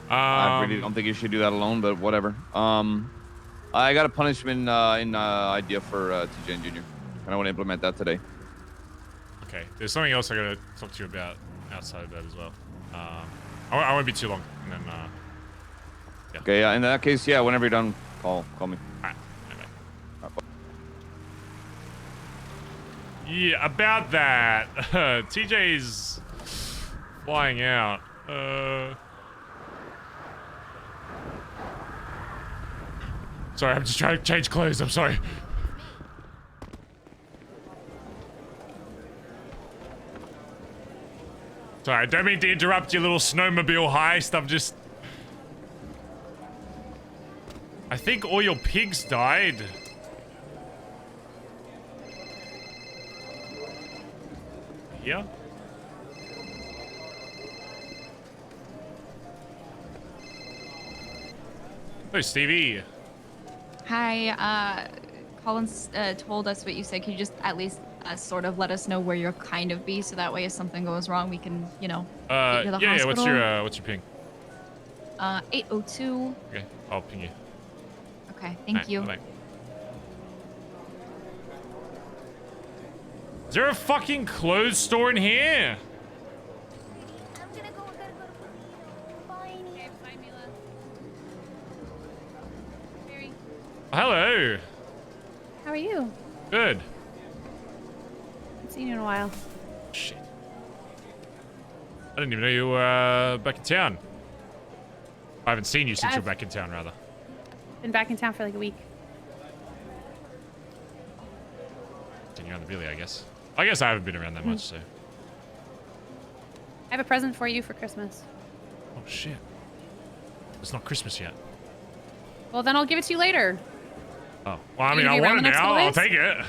I really don't think you should do that alone, but whatever. I got a punishment idea for TJ and Junior, and I want to implement that today. Okay, there's something else I gotta talk to you about outside of that as well. I won't be too long, and then yeah. Okay, yeah. In that case, yeah. Whenever you're done, call me. Alright, yeah, about that. TJ's flying out. Sorry, I'm just trying to change clothes. I'm sorry. Sorry, I don't mean to interrupt your little snowmobile heist. I'm just... I think all your pigs died. Here? Oh, Stevie. Hi, Collins told us what you said. Can you just at least sort of let us know where you'll kind of be, so that way if something goes wrong, we can, you know, get you to the hospital? Yeah, what's your ping? 802. Okay, I'll ping you. Okay, thank you. Bye. Is there a fucking clothes store in here? Hello. How are you? Good. Haven't seen you in a while. Shit. I didn't even know you were back in town. I haven't seen you since you're back in town, rather. Been back in town for like a week. Seen you around the Billy, I guess. I guess I haven't been around that much, so. I have a present for you for Christmas. Oh, shit. It's not Christmas yet. Well, then I'll give it to you later. Oh. Well, I mean, I want it now. I'll take it.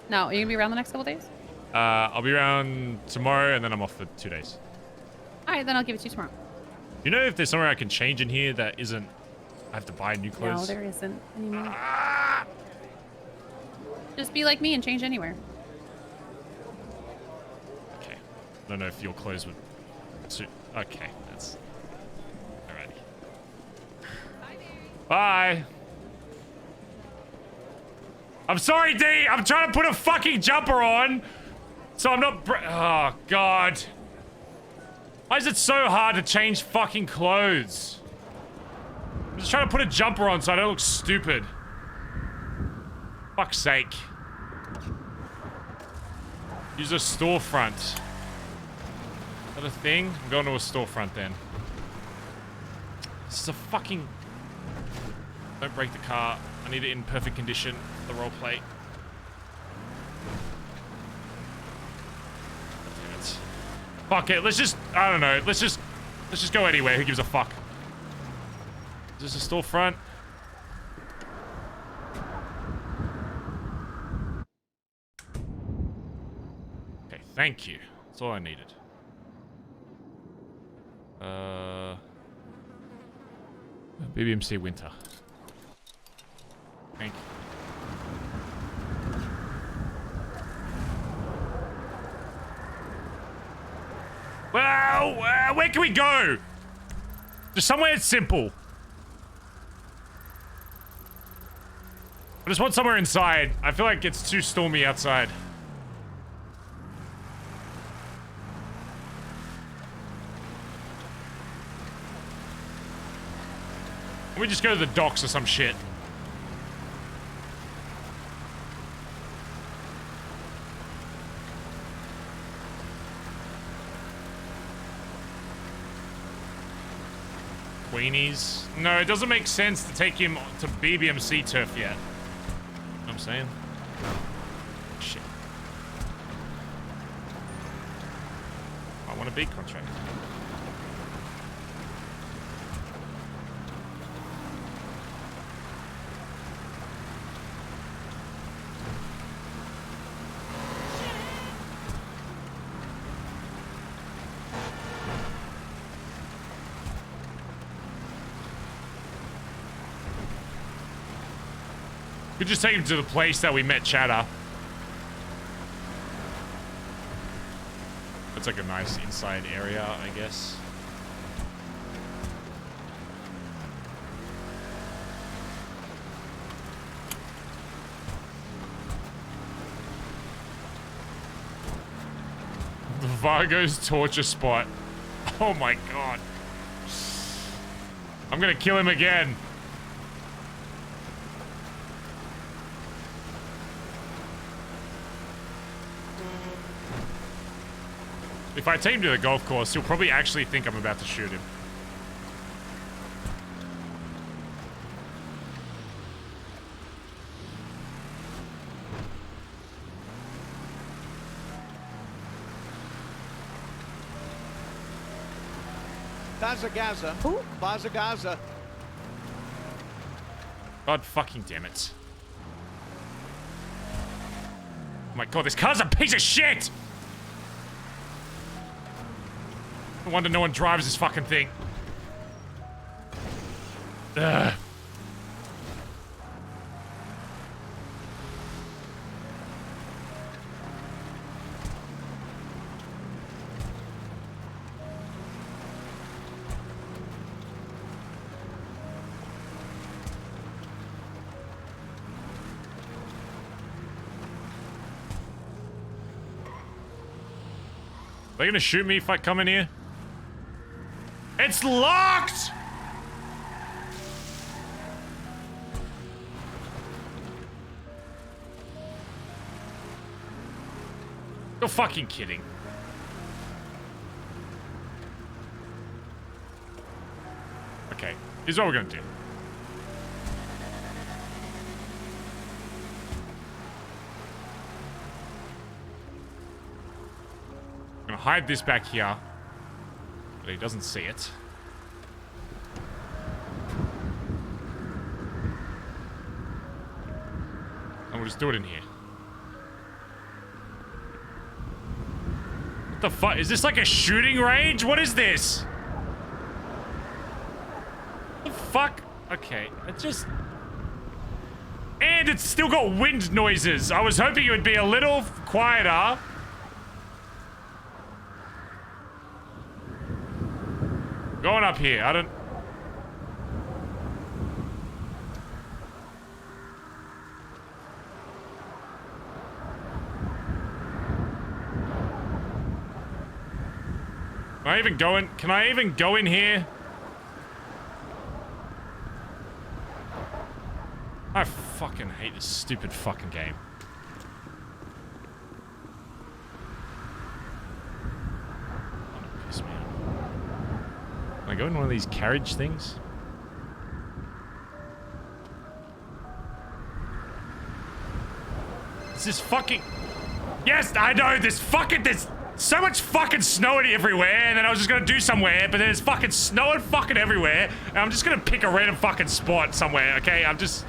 No, are you gonna be around the next couple days? I'll be around tomorrow, and then I'm off for 2 days. All right, then I'll give it to you tomorrow. You know if there's somewhere I can change in here that isn't... I have to buy new clothes? No, there isn't anymore. Just be like me and change anywhere. Okay. I don't know if your clothes would suit... Okay, that's... Alrighty. Bye! I'm sorry, D! I'm trying to put a fucking jumper on! So I'm not... Oh, God. Why is it so hard to change fucking clothes? I'm just trying to put a jumper on so I don't look stupid. Fuck's sake. Use a storefront. Is that a thing? I'm going to a storefront then. This is a fucking... Don't break the car. I need it in perfect condition. The roll plate. Damn it. Fuck it. Let's just, I don't know. Let's just go anywhere. Who gives a fuck? Is this a storefront? Okay, thank you. That's all I needed. BBMC winter. Thank you. Well, where can we go? Just somewhere simple. I just want somewhere inside. I feel like it's too stormy outside. Can we just go to the docks or some shit? Queenies? No, it doesn't make sense to take him to BBMC turf yet. You know what I'm saying? Shit. I want a big contract. Could just take him to the place that we met Chatter. That's like a nice inside area, I guess. The Vargo's torture spot. Oh my god. I'm gonna kill him again. If I take him to the golf course, he'll probably actually think I'm about to shoot him. BazzaGazza. Who? BazzaGazza. God fucking damn it. Oh my god, this car's a piece of shit! No wonder no one drives this fucking thing. Ugh. Are they gonna shoot me if I come in here? It's locked! You're fucking kidding. Okay, here's what we're gonna do. I'm gonna hide this back here. But he doesn't see it. And we'll just do it in here. What the fuck? Is this like a shooting range? What is this? What the fuck? Okay, it just... And it's still got wind noises. I was hoping it would be a little quieter. Going up here, I don't... Can I even go in? Can I even go in here? I fucking hate this stupid fucking game. Piss me off. Can I go in one of these carriage things? This is fucking... Yes, I know, there's so much fucking snowing everywhere, and then I was just gonna do somewhere, but then it's fucking snowing fucking everywhere, and I'm just gonna pick a random fucking spot somewhere, okay? I was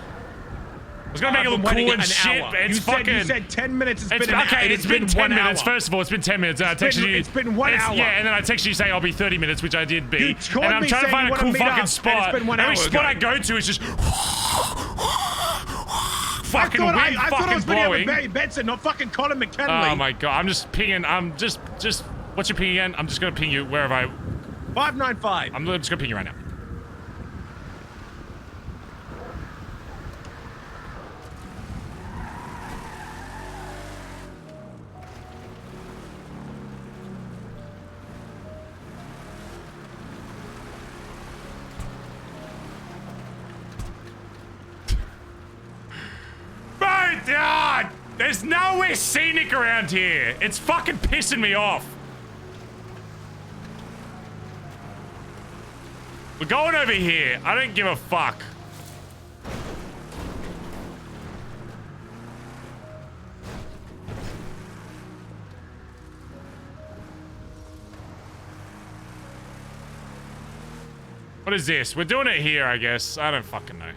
gonna make it look cool and shit, but it's You said 10 minutes, it's been an hour. It's been 10 minutes, first of all, it's been 10 minutes, and I texted you... It's been 1 hour. Yeah, and then I texted you saying I'll be 30 minutes, which I did be. You And I'm trying to find a cool fucking spot. It's been 1 hour Every spot I go to is just... fucking wind I thought I fucking was video blowing. with Barry Benson, not fucking Colin McKinley. Oh my god, I'm just pinging, what's your ping again? I'm just gonna ping you wherever 595. I'm just gonna ping you right now. My god! There's nowhere scenic around here. It's fucking pissing me off. We're going over here. I don't give a fuck. What is this? We're doing it here, I guess. I don't fucking know.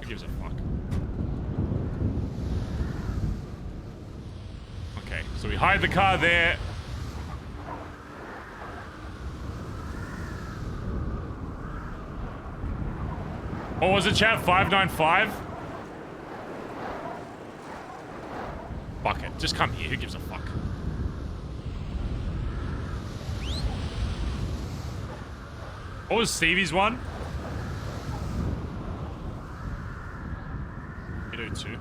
Who gives a fuck? Okay, so we hide the car there. What was it, chat? 595? Fuck it. Just come here. Who gives a fuck? What was Stevie's one? 802.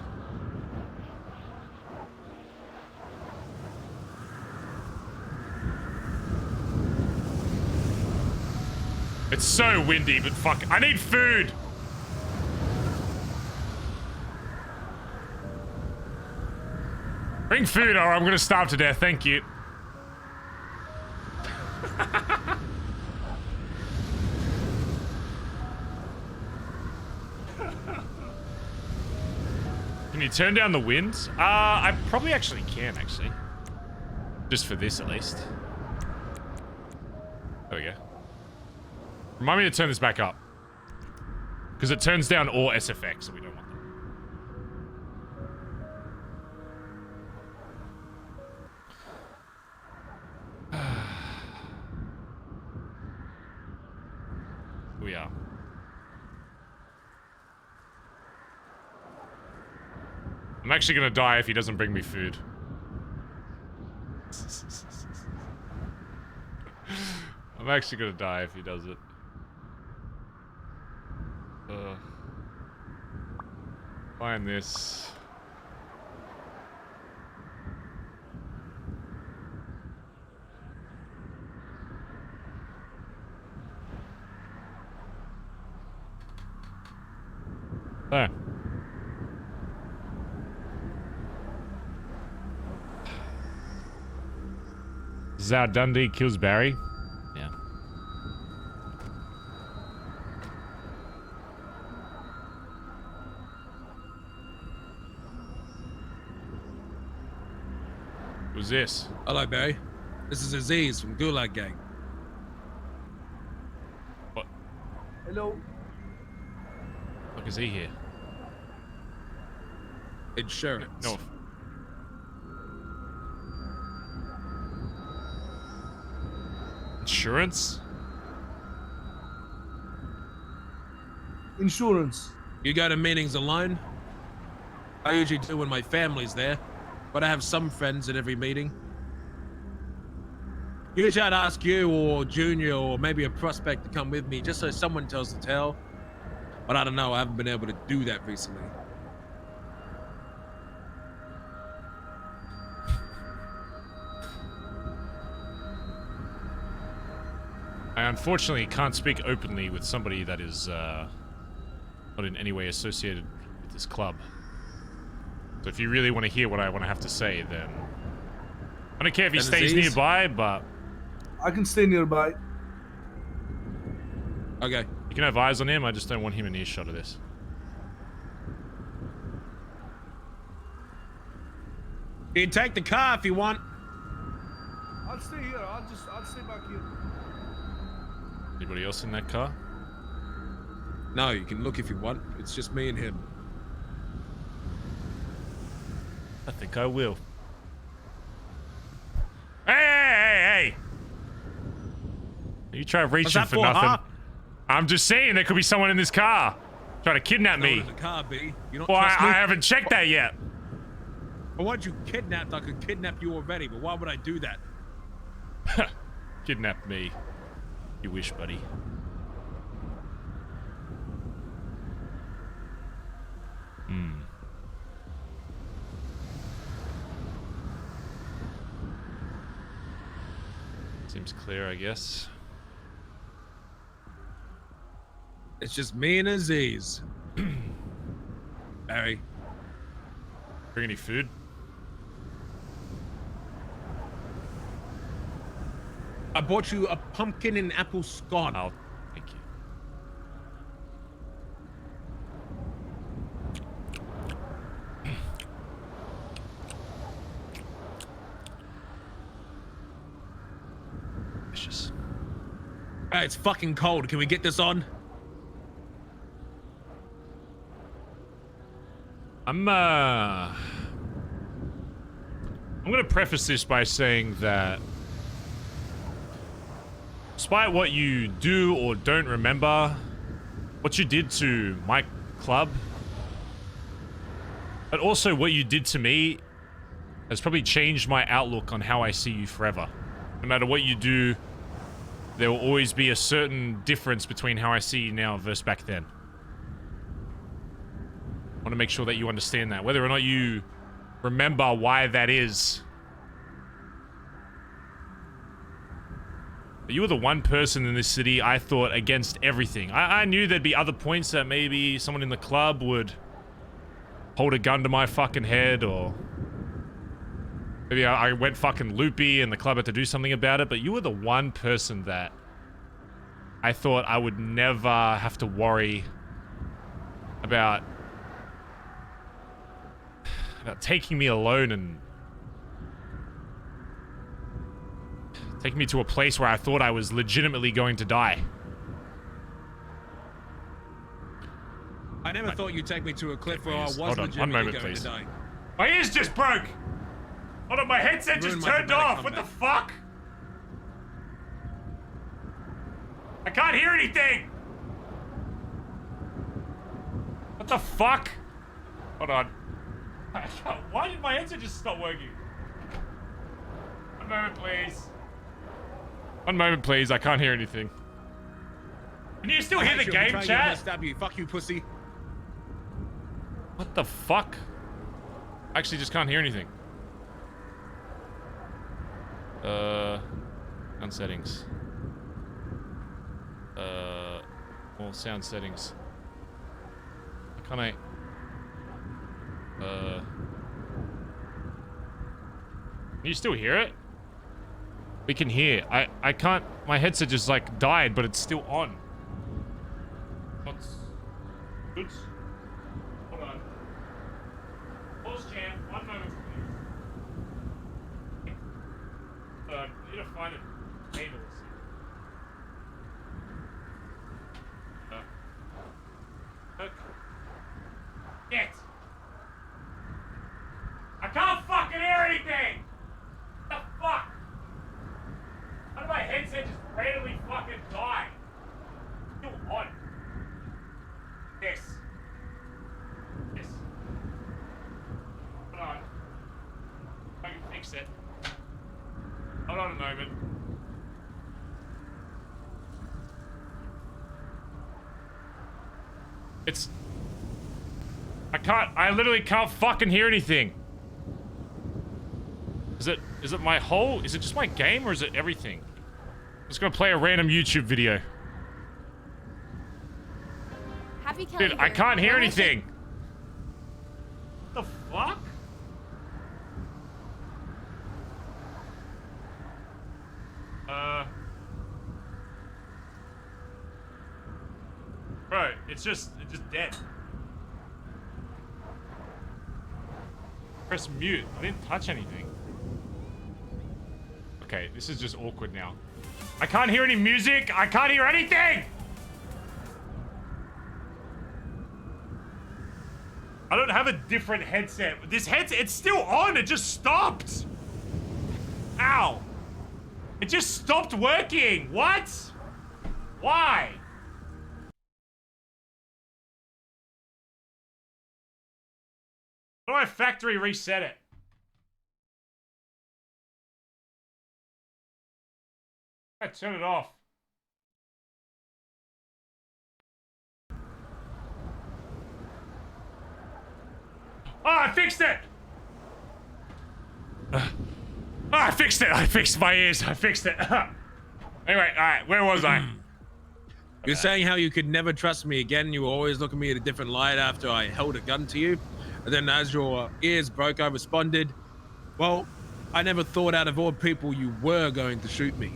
It's so windy, but fuck. I need food. Bring food or I'm gonna starve to death. Thank you. Can you turn down the wind? I probably actually can, actually. Just for this, at least. There we go. Remind me to turn this back up. Because it turns down all SFX, so we don't want that. We are. I'm actually gonna die if he doesn't bring me food. I'm actually gonna die if he does it. Find this. There. Zao Dundee kills Barry. Yeah. Who's this? Hello, Barry. This is Aziz from Gulag Gang. What? Hello. Fuck is he here? Insurance. No. Insurance? Insurance. You go to meetings alone? I usually do when my family's there, but I have some friends at every meeting. Usually I'd ask you or Junior or maybe a prospect to come with me just so someone tells the tale. But I don't know, I haven't been able to do that recently. I unfortunately can't speak openly with somebody that is not in any way associated with this club. So if you really want to hear what I want to have to say, then I don't care if he stays nearby, but I can stay nearby. Okay. You can have eyes on him. I just don't want him in earshot of this. You can take the car if you want. I'll stay here. I'll stay back here. Anybody else in that car? No, you can look if you want. It's just me and him. I think I will. Hey! You try reaching for nothing. Huh? I'm just saying there could be someone in this car trying to kidnap me. In the car, B. You don't Well, trust me? I haven't checked that yet. I want you kidnapped. I could kidnap you already, but why would I do that? Kidnap me. You wish, buddy. Seems clear, I guess. It's just me and Aziz. Barry. Bring any food? I bought you a pumpkin and apple scone. Oh, thank you. Delicious. Hey, it's fucking cold. Can we get this on? I'm gonna preface this by saying that despite what you do or don't remember, what you did to my club, but also what you did to me has probably changed my outlook on how I see you forever. No matter what you do, there will always be a certain difference between how I see you now versus back then. I want to make sure that you understand that. Whether or not you remember why that is. But you were the one person in this city I thought against everything. I knew there'd be other points that maybe someone in the club would hold a gun to my fucking head, or maybe I went fucking loopy and the club had to do something about it, but you were the one person that I thought I would never have to worry about taking me alone and taking me to a place where I thought I was legitimately going to die. I never thought you'd take me to a cliff where I was Hold on, legitimately one moment, going please. to die. My ears just broke! Hold on, my headset just Ruined my turned dramatic off! What the comeback. fuck? I can't hear anything! What the fuck? Hold on. Why did my headset just stop working? One moment, please. One moment, please. I can't hear anything. Can you still hear the game I'm chat? to stab you. Fuck you, pussy. What the fuck? I actually just can't hear anything. Sound settings. All sound settings. Can I? Can you still hear it? We can hear. I can't. My headset just like died, but it's still on. What's good? Hold on. Pause chat. 1 moment, please. I need to find a cable. Get. I can't fucking hear anything! What the fuck? How did my headset just randomly fucking die? Still on. Yes. Yes. Hold on. I can fix it. Hold on a moment. It's... I literally can't fucking hear anything. Is it my whole, is it just my game or is it everything? I'm just gonna play a random YouTube video. Happy Kelly. Dude, I can't hear anything. What the fuck? Bro, it's just dead. Press mute. I didn't touch anything. Okay, this is just awkward now. I can't hear any music. I can't hear anything. I don't have a different headset. This headset, it's still on. It just stopped. Ow. It just stopped working. What? Why? How do I factory reset it? I turn it off. Oh, I fixed it! I fixed it! I fixed my ears. I fixed it. Anyway, alright, where was I? You're saying how you could never trust me again. You were always looking at me in a different light after I held a gun to you. And then as your ears broke, I responded, well, I never thought out of all people you were going to shoot me.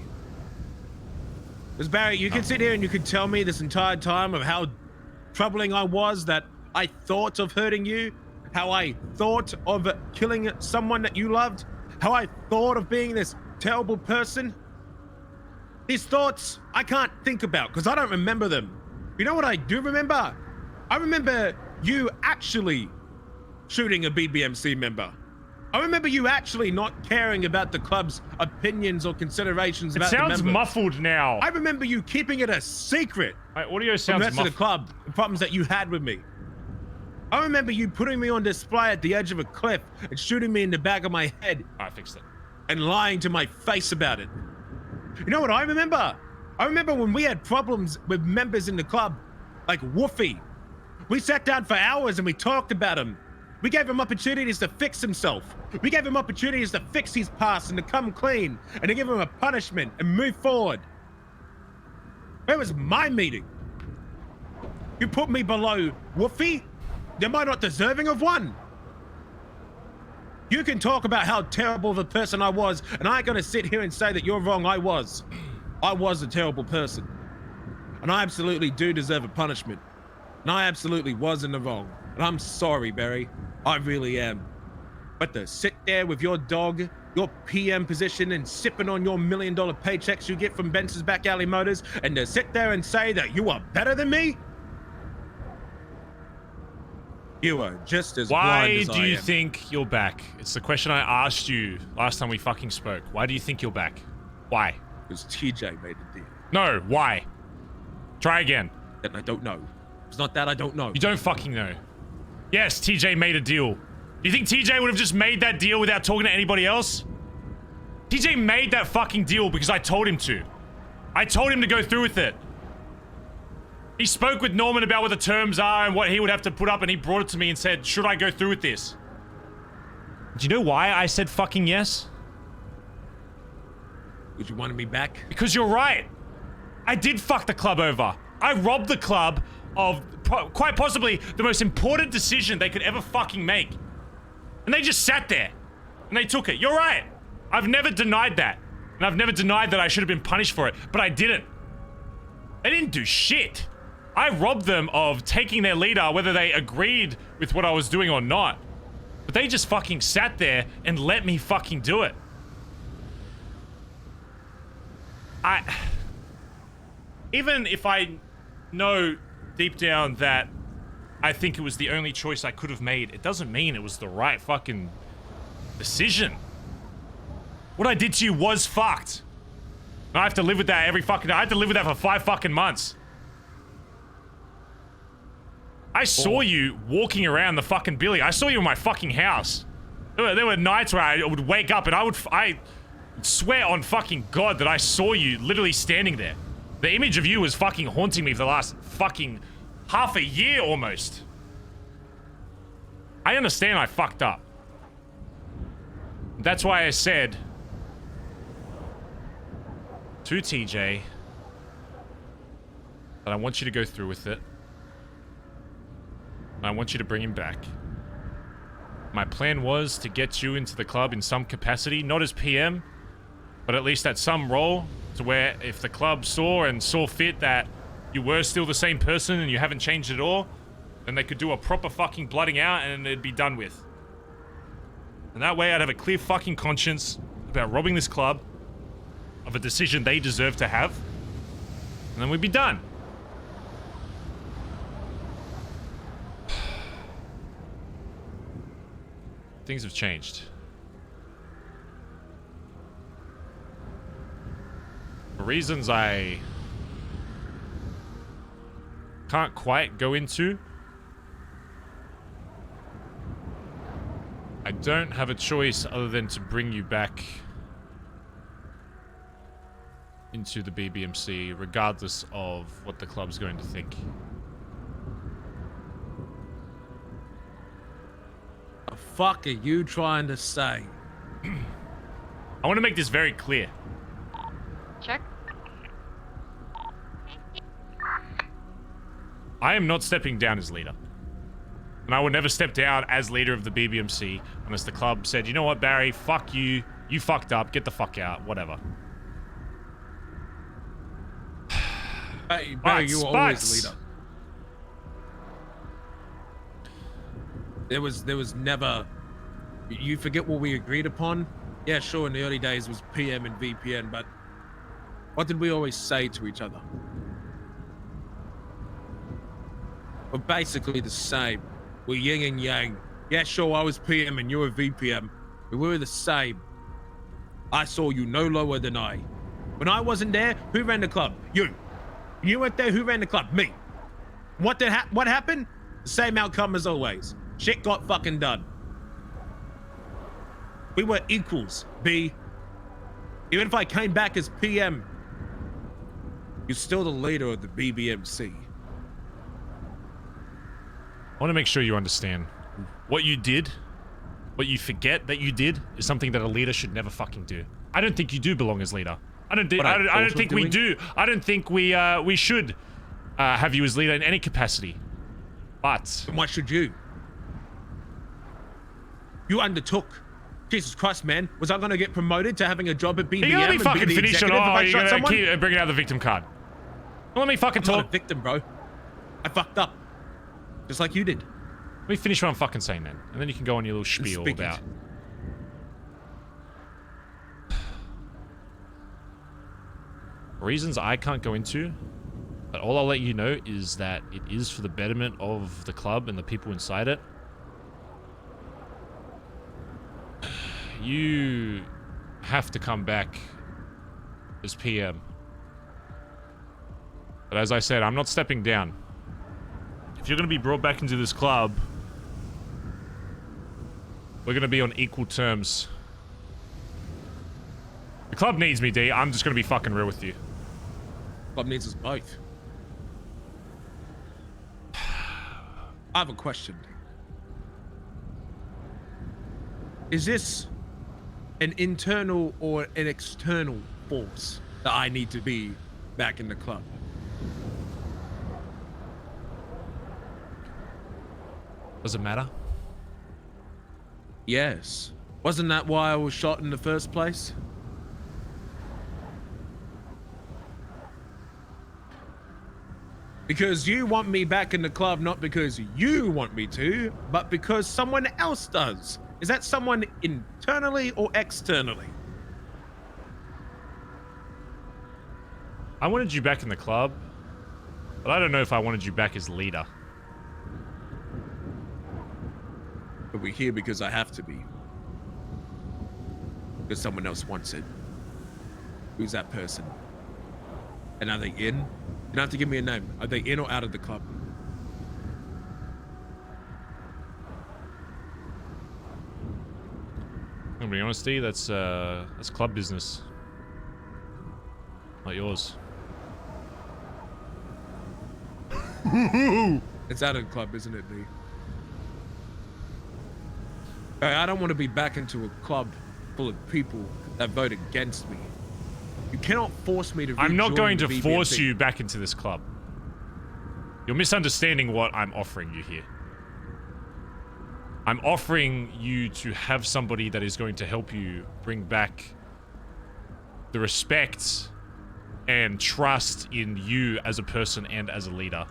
Because Barry, you can sit here and you can tell me this entire time of how troubling I was, that I thought of hurting you, how I thought of killing someone that you loved, how I thought of being this terrible person. These thoughts I can't think about because I don't remember them. You know what I do remember? I remember you actually shooting a BBMC member. I remember you actually not caring about the club's opinions or considerations about the members. It sounds muffled now. I remember you keeping it a secret. My audio sounds from the rest of the club, the problems that you had with me. I remember you putting me on display at the edge of a cliff and shooting me in the back of my head. I fixed it. And lying to my face about it. You know what I remember? I remember when we had problems with members in the club, like Woofy. We sat down for hours and we talked about him. We gave him opportunities to fix himself. We gave him opportunities to fix his past and to come clean and to give him a punishment and move forward. Where was my meeting? You put me below Woofy? Am I not deserving of one? You can talk about how terrible of a person I was, and I ain't gonna sit here and say that you're wrong. I was a terrible person. And I absolutely do deserve a punishment. And I absolutely was in the wrong. And I'm sorry, Barry. I really am. But to sit there with your dog, your PM position, and sipping on your $1 million paychecks you get from Benson's Back Alley Motors, and to sit there and say that you are better than me? You are just as blind as I am. Why do you think you're back? It's the question I asked you last time we fucking spoke. Why do you think you're back? Why? Because TJ made the deal. No, why? Try again. And I don't know. It's not that I don't know. You don't fucking know. Yes, TJ made a deal. Do you think TJ would have just made that deal without talking to anybody else? TJ made that fucking deal because I told him to. I told him to go through with it. He spoke with Norman about what the terms are and what he would have to put up, and he brought it to me and said, should I go through with this? Do you know why I said fucking yes? Because you wanted me back? Because you're right. I did fuck the club over. I robbed the club of quite possibly the most important decision they could ever fucking make. And they just sat there. And they took it. You're right. I've never denied that. And I've never denied that I should have been punished for it. But I didn't. They didn't do shit. I robbed them of taking their leader, whether they agreed with what I was doing or not. But they just fucking sat there and let me fucking do it. Even if I know deep down that I think it was the only choice I could have made, it doesn't mean it was the right fucking decision. What I did to you was fucked. And I have to live with that every fucking day. I had to live with that for 5 fucking months. I saw you walking around the fucking Billy. I saw you in my fucking house. There were nights where I would wake up and I would swear on fucking God that I saw you literally standing there. The image of you was fucking haunting me for the last fucking half a year almost. I understand I fucked up. That's why I said to TJ that I want you to go through with it. I want you to bring him back. My plan was to get you into the club in some capacity, not as PM, but at least at some role, to where if the club saw fit that you were still the same person and you haven't changed at all, then they could do a proper fucking blooding out and it'd be done with. And that way I'd have a clear fucking conscience about robbing this club of a decision they deserve to have. And then we'd be done. Things have changed. For reasons I can't quite go into, I don't have a choice other than to bring you back into the BBMC, regardless of what the club's going to think. The fuck are you trying to say? I want to make this very clear. Check. I am not stepping down as leader. And I would never step down as leader of the BBMC unless the club said, you know what, Barry, fuck you. You fucked up. Get the fuck out. Whatever. Hey, Barry, you were always leader. There was never... You forget what we agreed upon? Yeah, sure, in the early days it was PM and VPN, but what did we always say to each other? We're basically the same. We're yin and yang. Yeah, sure, I was PM and you were VPM. We were the same. I saw you no lower than I. When I wasn't there, who ran the club? You. You weren't there, who ran the club? Me. What happened? The same outcome as always. Shit got fucking done. We were equals, B. Even if I came back as PM, you're still the leader of the BBMC. I want to make sure you understand. What you did, what you forget that you did, is something that a leader should never fucking do. I don't think you do belong as leader. I don't think we do. I don't think we should have you as leader in any capacity. But... And why should you? You undertook. Jesus Christ, man. Was I going to get promoted to having a job at BBM? You let me fucking finish it, or are you going to someone? keep bringing out the victim card? Let me fucking talk. I'm not a victim, bro. I fucked up. Just like you did. Let me finish what I'm fucking saying then. And then you can go on your little spiel about... reasons I can't go into, but all I'll let you know is that it is for the betterment of the club and the people inside it. You have to come back as PM. But as I said, I'm not stepping down. If you're going to be brought back into this club, we're going to be on equal terms. The club needs me, D. I'm just going to be fucking real with you. Club needs us both. I have a question. Is this an internal or an external force that I need to be back in the club? Does it matter? Yes. Wasn't that why I was shot in the first place? Because you want me back in the club, not because you want me to, but because someone else does. Is that someone internally or externally? I wanted you back in the club, but I don't know if I wanted you back as leader. But we're here because I have to be. Because someone else wants it. Who's that person? And are they in? You don't have to give me a name. Are they in or out of the club? I'm gonna be honest, D, that's club business. Not yours. It's out of the club, isn't it, D? I don't want to be back into a club full of people that vote against me. You cannot force me to. I'm not going to BBMC. force you back into this club. You're misunderstanding what I'm offering you here. I'm offering you to have somebody that is going to help you bring back the respect and trust in you as a person and as a leader.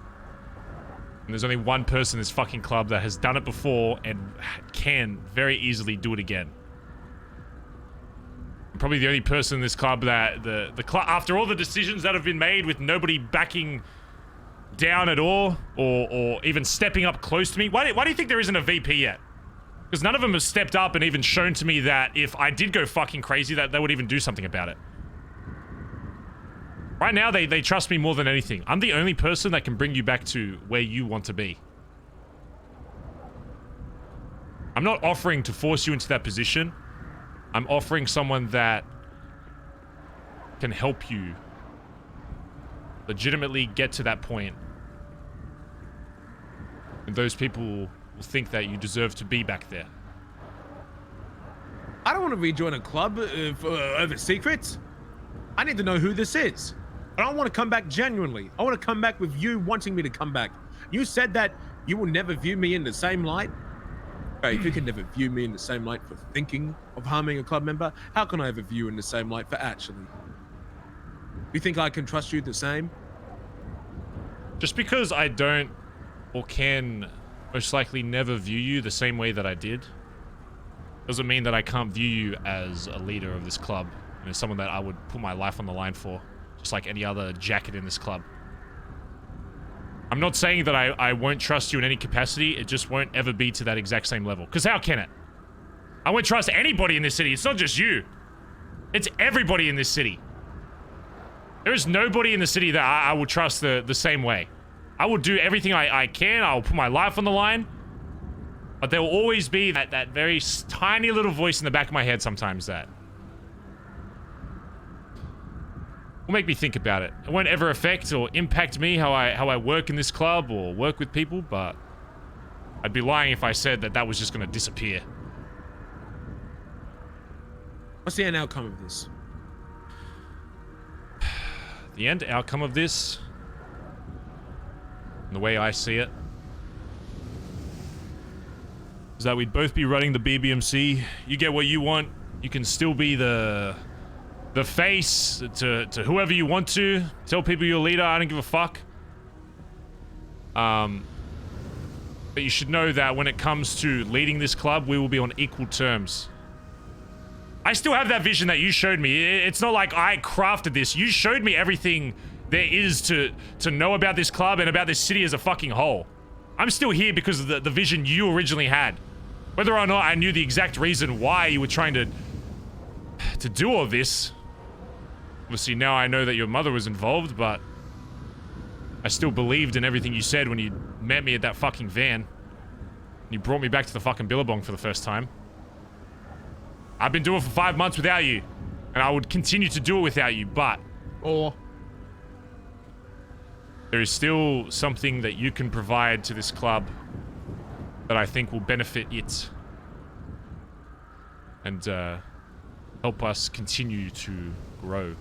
And there's only one person in this fucking club that has done it before and can very easily do it again. I'm probably the only person in this club that the club, after all the decisions that have been made with nobody backing down at all or even stepping up close to me. Why do you think there isn't a VP yet? Because none of them have stepped up and even shown to me that if I did go fucking crazy, that they would even do something about it. Right now, they trust me more than anything. I'm the only person that can bring you back to where you want to be. I'm not offering to force you into that position. I'm offering someone that can help you legitimately get to that point. And those people will think that you deserve to be back there. I don't want to rejoin a club over secrets. I need to know who this is. I don't want to come back genuinely. I want to come back with you wanting me to come back. You said that you will never view me in the same light. Okay, if you can never view me in the same light for thinking of harming a club member, how can I ever view you in the same light for actually? You think I can trust you the same? Just because I don't or can most likely never view you the same way that I did doesn't mean that I can't view you as a leader of this club and as someone that I would put my life on the line for, just like any other jacket in this club. I'm not saying that I won't trust you in any capacity. It just won't ever be to that exact same level. Because how can it? I won't trust anybody in this city. It's not just you. It's everybody in this city. There is nobody in the city that I will trust the same way. I will do everything I can. I will put my life on the line. But there will always be that very tiny little voice in the back of my head sometimes that will make me think about it. It won't ever affect or impact me how I work in this club or work with people, but I'd be lying if I said that was just going to disappear. What's the end outcome of this? The end outcome of this, and the way I see it, is that we'd both be running the BBMC. You get what you want. You can still be the face to whoever you want to. Tell people you're a leader. I don't give a fuck. But you should know that when it comes to leading this club, we will be on equal terms. I still have that vision that you showed me. It's not like I crafted this. You showed me everything there is to know about this club and about this city as a fucking whole. I'm still here because of the vision you originally had. Whether or not I knew the exact reason why you were trying to do all this. Obviously, now I know that your mother was involved, but I still believed in everything you said when you met me at that fucking van. You brought me back to the fucking Billabong for the first time. I've been doing it for 5 months without you, and I would continue to do it without you, but... Or... there is still something that you can provide to this club that I think will benefit it. And, help us continue to grow.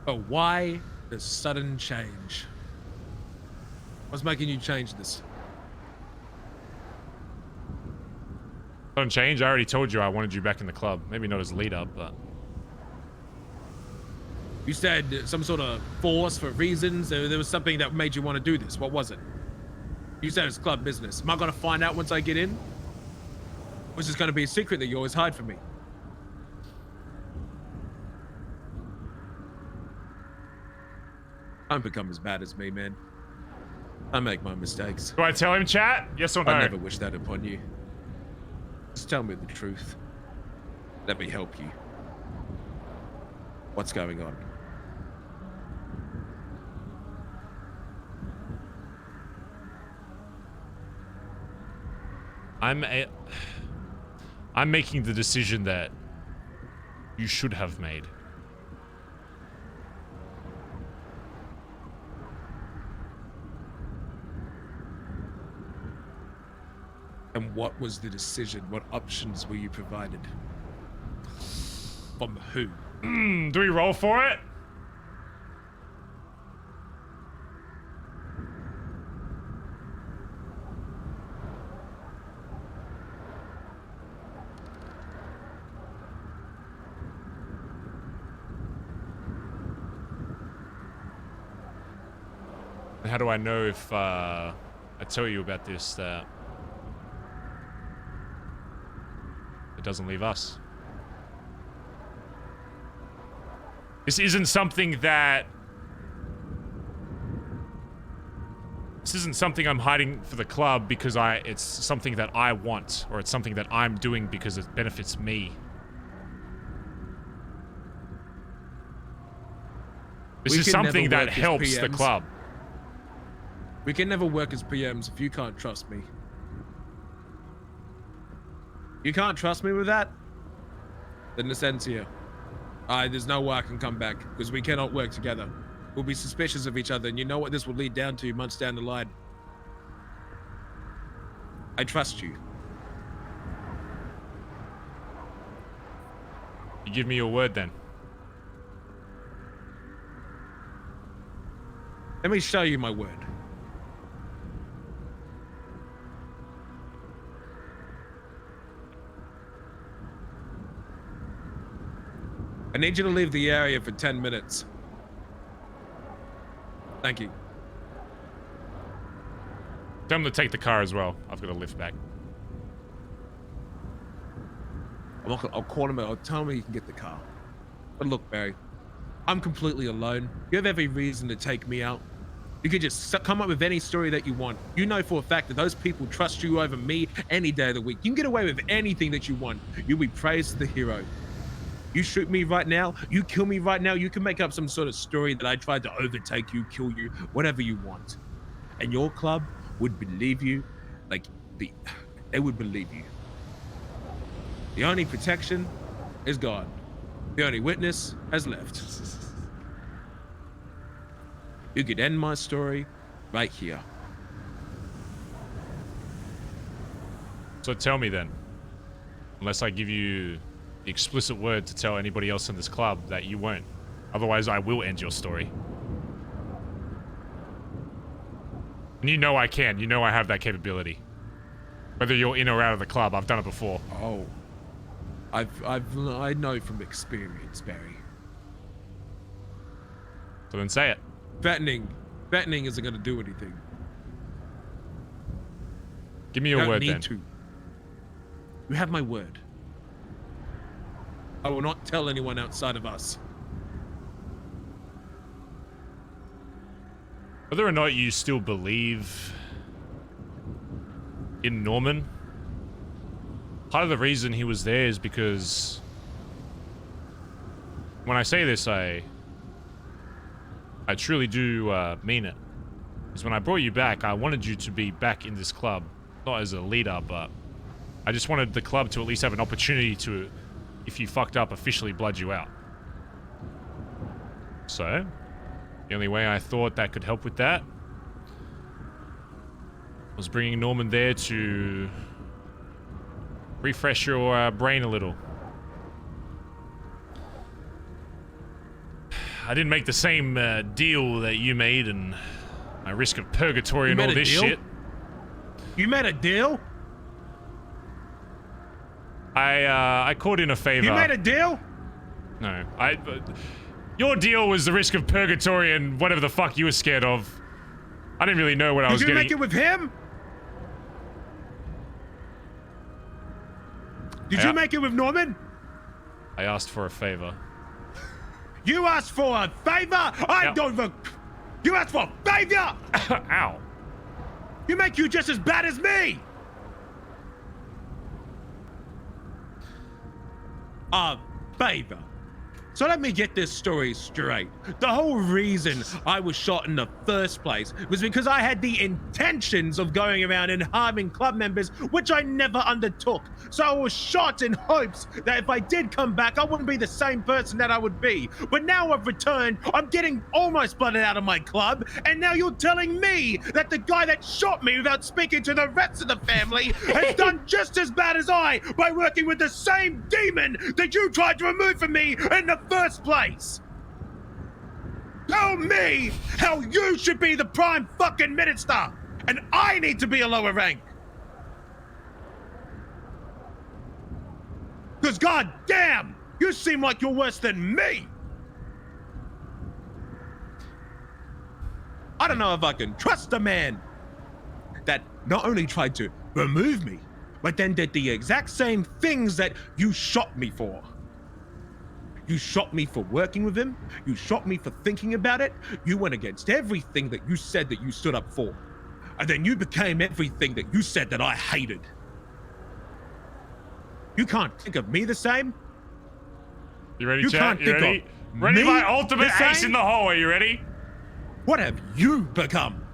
But why the sudden change? What's making you change this? Don't change. I already told you I wanted you back in the club. Maybe not as leader, but... You said some sort of force for reasons. There was something that made you want to do this. What was it? You said it's club business. Am I going to find out once I get in? Or is this going to be a secret that you always hide from me? Don't become as bad as me, man. I make my mistakes. Do I tell him, chat? Yes or no? I never wish that upon you. Just tell me the truth. Let me help you. What's going on? I'm making the decision that you should have made. And what was the decision? What options were you provided? From who? Do we roll for it? And how do I know if I tell you about this that it doesn't leave us? This isn't something that... This isn't something I'm hiding for the club because it's something that I want, or it's something that I'm doing because it benefits me. This is something that helps the club. We can never work as PMs if you can't trust me. You can't trust me with that? Then it's ends here. There's no way I can come back because we cannot work together. We'll be suspicious of each other, and you know what this will lead down to months down the line. I trust you. You give me your word then. Let me show you my word. I need you to leave the area for 10 minutes. Thank you. Tell him to take the car as well. I've got a lift back. I'll call him. I'll tell him he can get the car. But look, Barry, I'm completely alone. You have every reason to take me out. You could just come up with any story that you want. You know for a fact that those people trust you over me any day of the week. You can get away with anything that you want. You'll be praised as the hero. You shoot me right now, you kill me right now, you can make up some sort of story that I tried to overtake you, kill you, whatever you want. And your club would believe you, they would believe you. The only protection is God. The only witness has left. You could end my story right here. So tell me then, unless I give you the explicit word to tell anybody else in this club that you won't. Otherwise, I will end your story. And you know I can. You know I have that capability. Whether you're in or out of the club, I've done it before. Oh. I know from experience, Barry. So then say it. Threatening isn't gonna do anything. Give me your word then. You have my word. I will not tell anyone outside of us. Whether or not you still believe in Norman, part of the reason he was there is because when I say this, I truly do mean it. Because when I brought you back, I wanted you to be back in this club. Not as a leader, but I just wanted the club to at least have an opportunity to, if you fucked up, officially blood you out. So, the only way I thought that could help with that was bringing Norman there to refresh your brain a little. I didn't make the same deal that you made, and my risk of purgatory and all this shit. You made a deal? I caught in a favor. You made a deal? No, your deal was the risk of purgatory and whatever the fuck you were scared of. I didn't really know what I was getting. Did you make it with him? Did you make it with Norman? I asked for a favor. You asked for a favor? I don't. You asked for a favor? Ow. You make you just as bad as me. A favor. So let me get this story straight. The whole reason I was shot in the first place was because I had the intentions of going around and harming club members, which I never undertook. So I was shot in hopes that if I did come back, I wouldn't be the same person that I would be. But now I've returned, I'm getting almost blooded out of my club, and now you're telling me that the guy that shot me without speaking to the rest of the family has done just as bad as I by working with the same demon that you tried to remove from me in the first place. Tell me how you should be the prime fucking minister and I need to be a lower rank. Because goddamn, you seem like you're worse than me. I I don't know if I can trust a man that not only tried to remove me, but then did the exact same things that you shot me for. You shot me for working with him. You shot me for thinking about it. You went against everything that you said that you stood up for. And then you became everything that you said that I hated. You can't think of me the same. You ready, You chat? can't You think ready? of Ready, me my ultimate the ace same? in the hole. Are you ready? What have you become?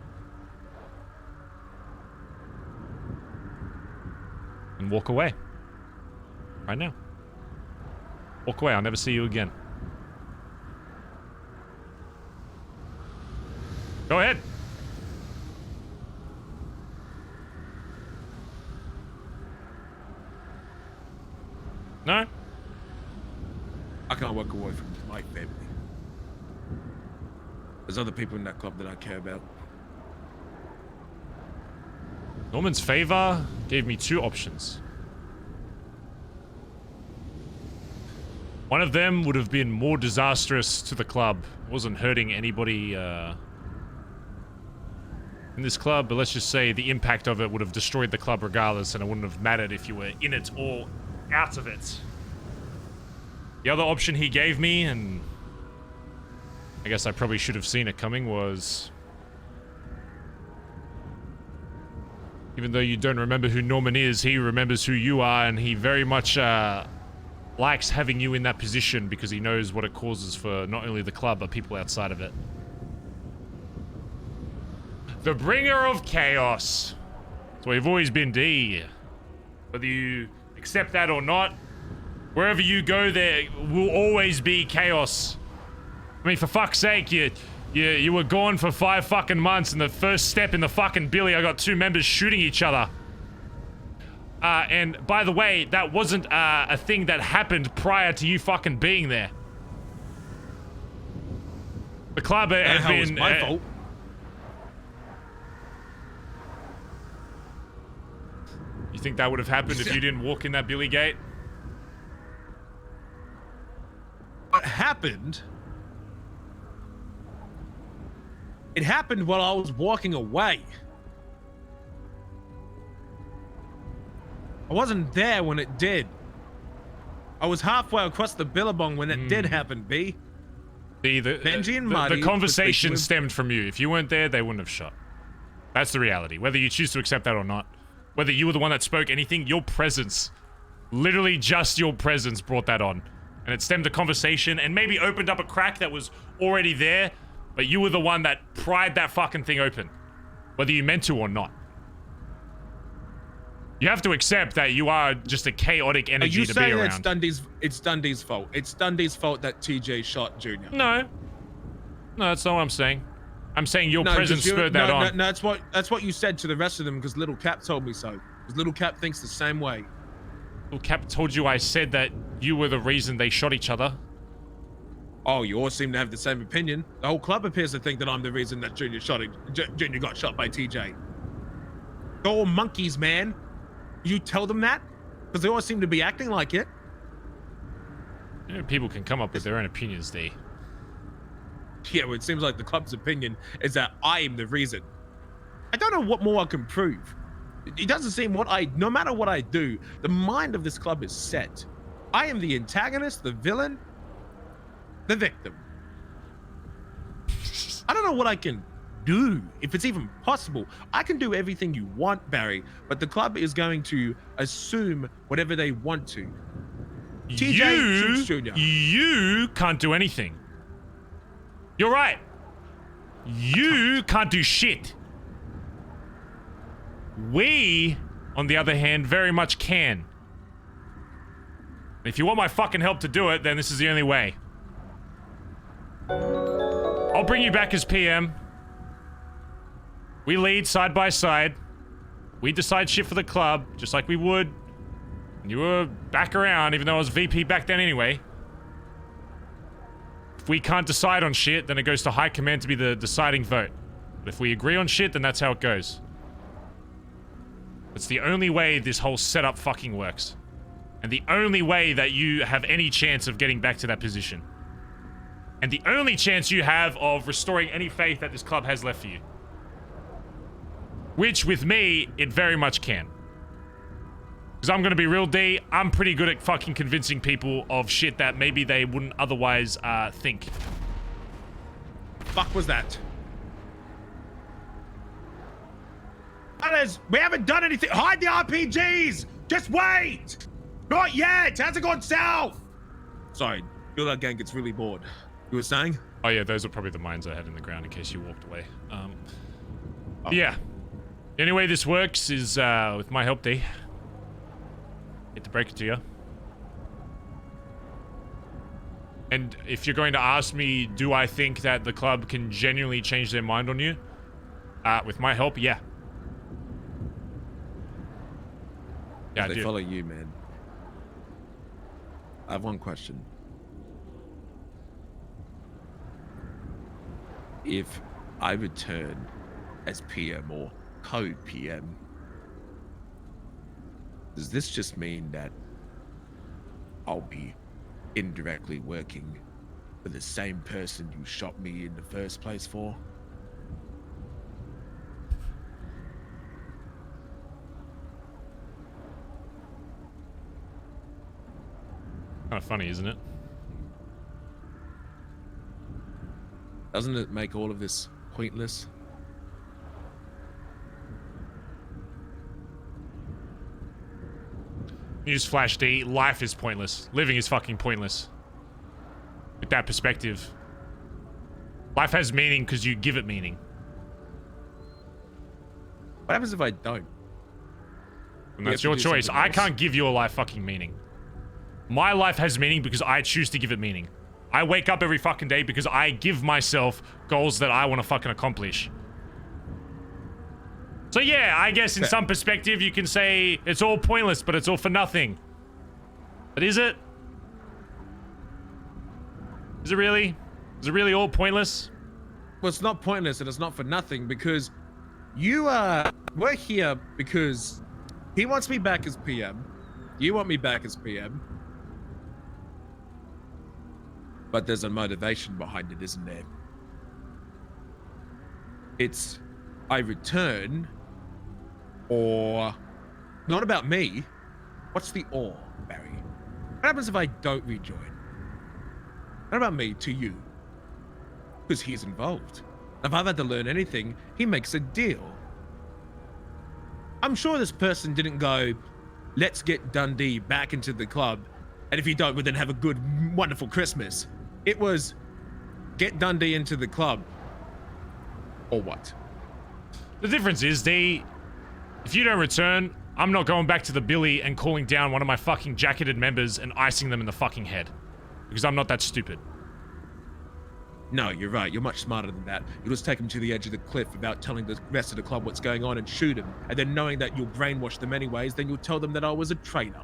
And walk away. Right now. Walk away. I'll never see you again. Go ahead. No? I can't walk away from my family. There's other people in that club that I care about. Norman's favor gave me two options. One of them would have been more disastrous to the club. It wasn't hurting anybody in this club, but let's just say the impact of it would have destroyed the club regardless, and it wouldn't have mattered if you were in it or out of it. The other option he gave me, and I guess I probably should have seen it coming, was even though you don't remember who Norman is, he remembers who you are, and he very much likes having you in that position because he knows what it causes for not only the club, but people outside of it. The bringer of chaos. That's what you've always been, D. Whether you accept that or not, wherever you go, there will always be chaos. I mean, for fuck's sake, you were gone for 5 fucking months, and the first step in the fucking billy, I got 2 members shooting each other. And by the way, that wasn't a thing that happened prior to you fucking being there. The club has been... was my fault. You think that would have happened if you didn't walk in that billy gate? What happened? It happened while I was walking away. I wasn't there when it did. I was halfway across the billabong when it did happen, B. Benji and Marty the conversation stemmed from you. If you weren't there, they wouldn't have shot. That's the reality. Whether you choose to accept that or not. Whether you were the one that spoke anything, your presence, literally just your presence brought that on. And it stemmed the conversation and maybe opened up a crack that was already there, but you were the one that pried that fucking thing open. Whether you meant to or not. You have to accept that you are just a chaotic energy to be around. It's Dundee's fault. It's Dundee's fault that TJ shot Junior. No. No, that's not what I'm saying. I'm saying your presence spurred that on. No, that's what you said to the rest of them because Little Cap told me so. Because Little Cap thinks the same way. Little Cap told you I said that you were the reason they shot each other. Oh, you all seem to have the same opinion. The whole club appears to think that I'm the reason that Junior got shot by TJ. They're all monkeys, man. You tell them that? Because they all seem to be acting like it. You know, people can come up with their own opinions, D. Yeah, well, it seems like the club's opinion is that I am the reason. I don't know what more I can prove. It doesn't seem no matter what I do, the mind of this club is set. I am the antagonist, the villain, the victim. I don't know what I can do, if it's even possible. I can do everything you want, Barry, but the club is going to assume whatever they want to. TJ shoots Junior. You can't do anything. You're right. You can't do shit. We, on the other hand, very much can. If you want my fucking help to do it, then this is the only way. I'll bring you back as PM. We lead side by side. We decide shit for the club, just like we would. And you were back around, even though I was VP back then anyway. If we can't decide on shit, then it goes to High Command to be the deciding vote. But if we agree on shit, then that's how it goes. It's the only way this whole setup fucking works. And the only way that you have any chance of getting back to that position. and the only chance you have of restoring any faith that this club has left for you. Which, with me, it very much can. Because I'm gonna be real D, I'm pretty good at fucking convincing people of shit that maybe they wouldn't otherwise think. Fuck was that? Brothers, we haven't done anything. Hide the RPGs! Just wait! Not yet! Hasn't gone south! Sorry, feel that gang gets really bored. You were saying? Oh yeah, those are probably the mines I had in the ground in case you walked away. Yeah. The only way this works is with my help, D. Hate to break it to you. And if you're going to ask me, do I think that the club can genuinely change their mind on you? With my help, yeah. Yeah, They follow you, man. I have one question. If I return as PM or co-PM, does this just mean that I'll be indirectly working for the same person you shot me in the first place for? Kind of funny, isn't it? Doesn't it make all of this pointless? Newsflash, D, life is pointless. Living is fucking pointless. With that perspective. Life has meaning because you give it meaning. What happens if I don't? And that's your choice. I can't give your life fucking meaning. My life has meaning because I choose to give it meaning. I wake up every fucking day because I give myself goals that I want to fucking accomplish. So yeah, I guess in some perspective you can say it's all pointless, but it's all for nothing. But is it? Is it really? Is it really all pointless? Well, it's not pointless and it's not for nothing because we're here because he wants me back as PM. You want me back as PM. But there's a motivation behind it, isn't there? It's I return or not about me. What's the or, Barry? What happens if I don't rejoin? What about me to you? Because he's involved. If I've had to learn anything, he makes a deal. I'm sure this person didn't go, let's get Dundee back into the club, and if you don't, we'll then have a good, wonderful Christmas. It was, get Dundee into the club, or what? The difference is, D, if you don't return, I'm not going back to the Billy and calling down one of my fucking jacketed members and icing them in the fucking head. Because I'm not that stupid. No, you're right. You're much smarter than that. You'll just take him to the edge of the cliff without telling the rest of the club what's going on and shoot him. And then knowing that you'll brainwash them anyways, then you'll tell them that I was a traitor.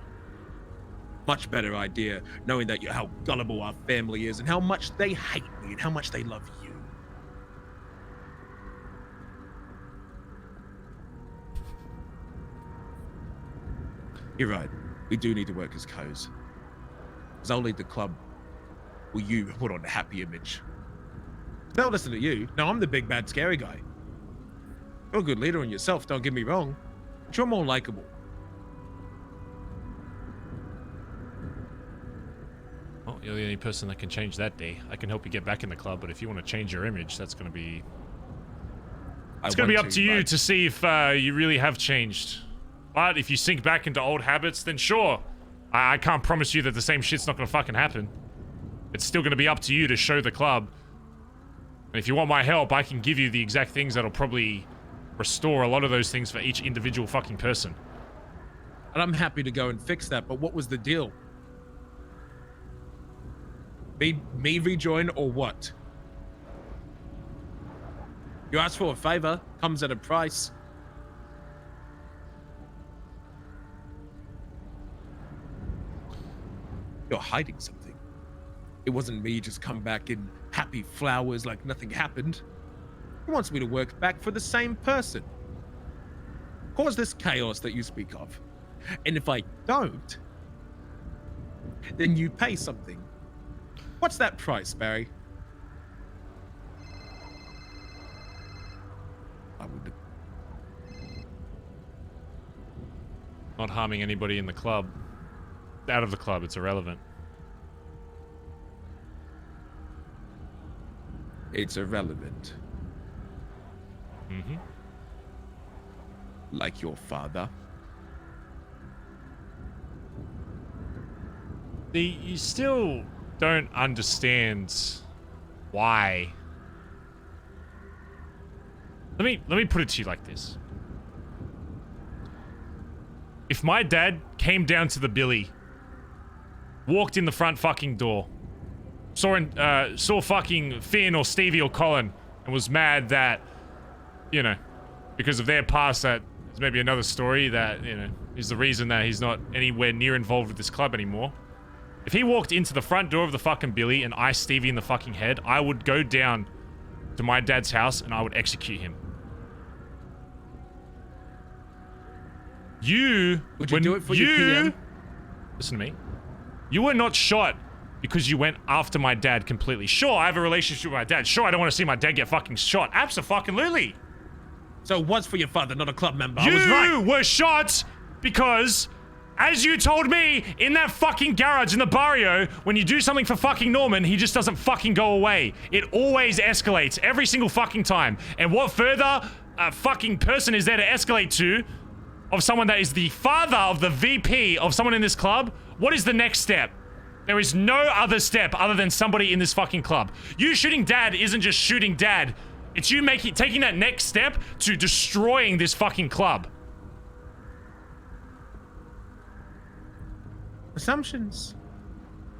Much better idea, knowing that how gullible our family is and how much they hate me and how much they love you. You're right. We do need to work as co's. Because I'll lead the club. Will you put on a happy image? They'll listen to you. No, I'm the big, bad, scary guy. You're a good leader in yourself, don't get me wrong. But you're more likable. Well, you're the only person that can change that, D. I can help you get back in the club, but if you want to change your image, that's going to be... It's going to be up to you to see if you really have changed. But if you sink back into old habits, then sure. I can't promise you that the same shit's not going to fucking happen. It's still going to be up to you to show the club. And if you want my help, I can give you the exact things that'll probably restore a lot of those things for each individual fucking person. And I'm happy to go and fix that, but what was the deal? Me rejoin or what? You ask for a favor, comes at a price. You're hiding something. It wasn't me just come back in happy flowers like nothing happened. He wants me to work back for the same person. Cause this chaos that you speak of. And if I don't, then you pay something. What's that price, Barry? with the... Not harming anybody in the club. Out of the club, it's irrelevant. It's irrelevant. Mm-hmm. Like your father. You still don't understand why. Let me put it to you like this. If my dad came down to the Billy, walked in the front fucking door, saw fucking Finn or Stevie or Colin, and was mad that, you know, because of their past, that is maybe another story that, you know, is the reason that he's not anywhere near involved with this club anymore. If he walked into the front door of the fucking Billy and iced Stevie in the fucking head, I would go down to my dad's house and I would execute him. Would you do it for your PM? Listen to me. You were not shot because you went after my dad completely. Sure, I have a relationship with my dad. Sure, I don't want to see my dad get fucking shot. Abso-fucking-lutely. So it was for your father, not a club member. I was right. You were shot because, as you told me, in that fucking garage in the barrio, when you do something for fucking Norman, he just doesn't fucking go away. It always escalates every single fucking time. And what further fucking person is there to escalate to of someone that is the father of the VP of someone in this club? What is the next step? There is no other step other than somebody in this fucking club. You shooting dad isn't just shooting dad. It's you taking that next step to destroying this fucking club. Assumptions.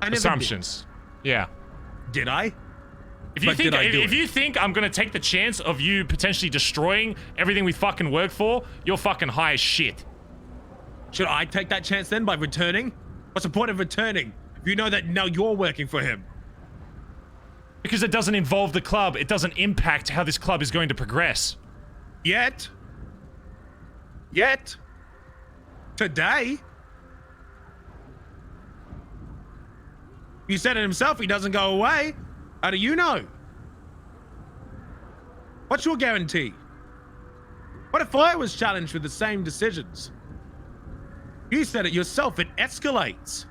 Assumptions. Yeah. Did I? If you think I'm gonna take the chance of you potentially destroying everything we fucking work for, you're fucking high as shit. Should I take that chance then by returning? What's the point of returning if you know that now you're working for him? Because it doesn't involve the club. It doesn't impact how this club is going to progress. Yet. Today. He said it himself, he doesn't go away. How do you know? What's your guarantee? What if I was challenged with the same decisions? You said it yourself, it escalates.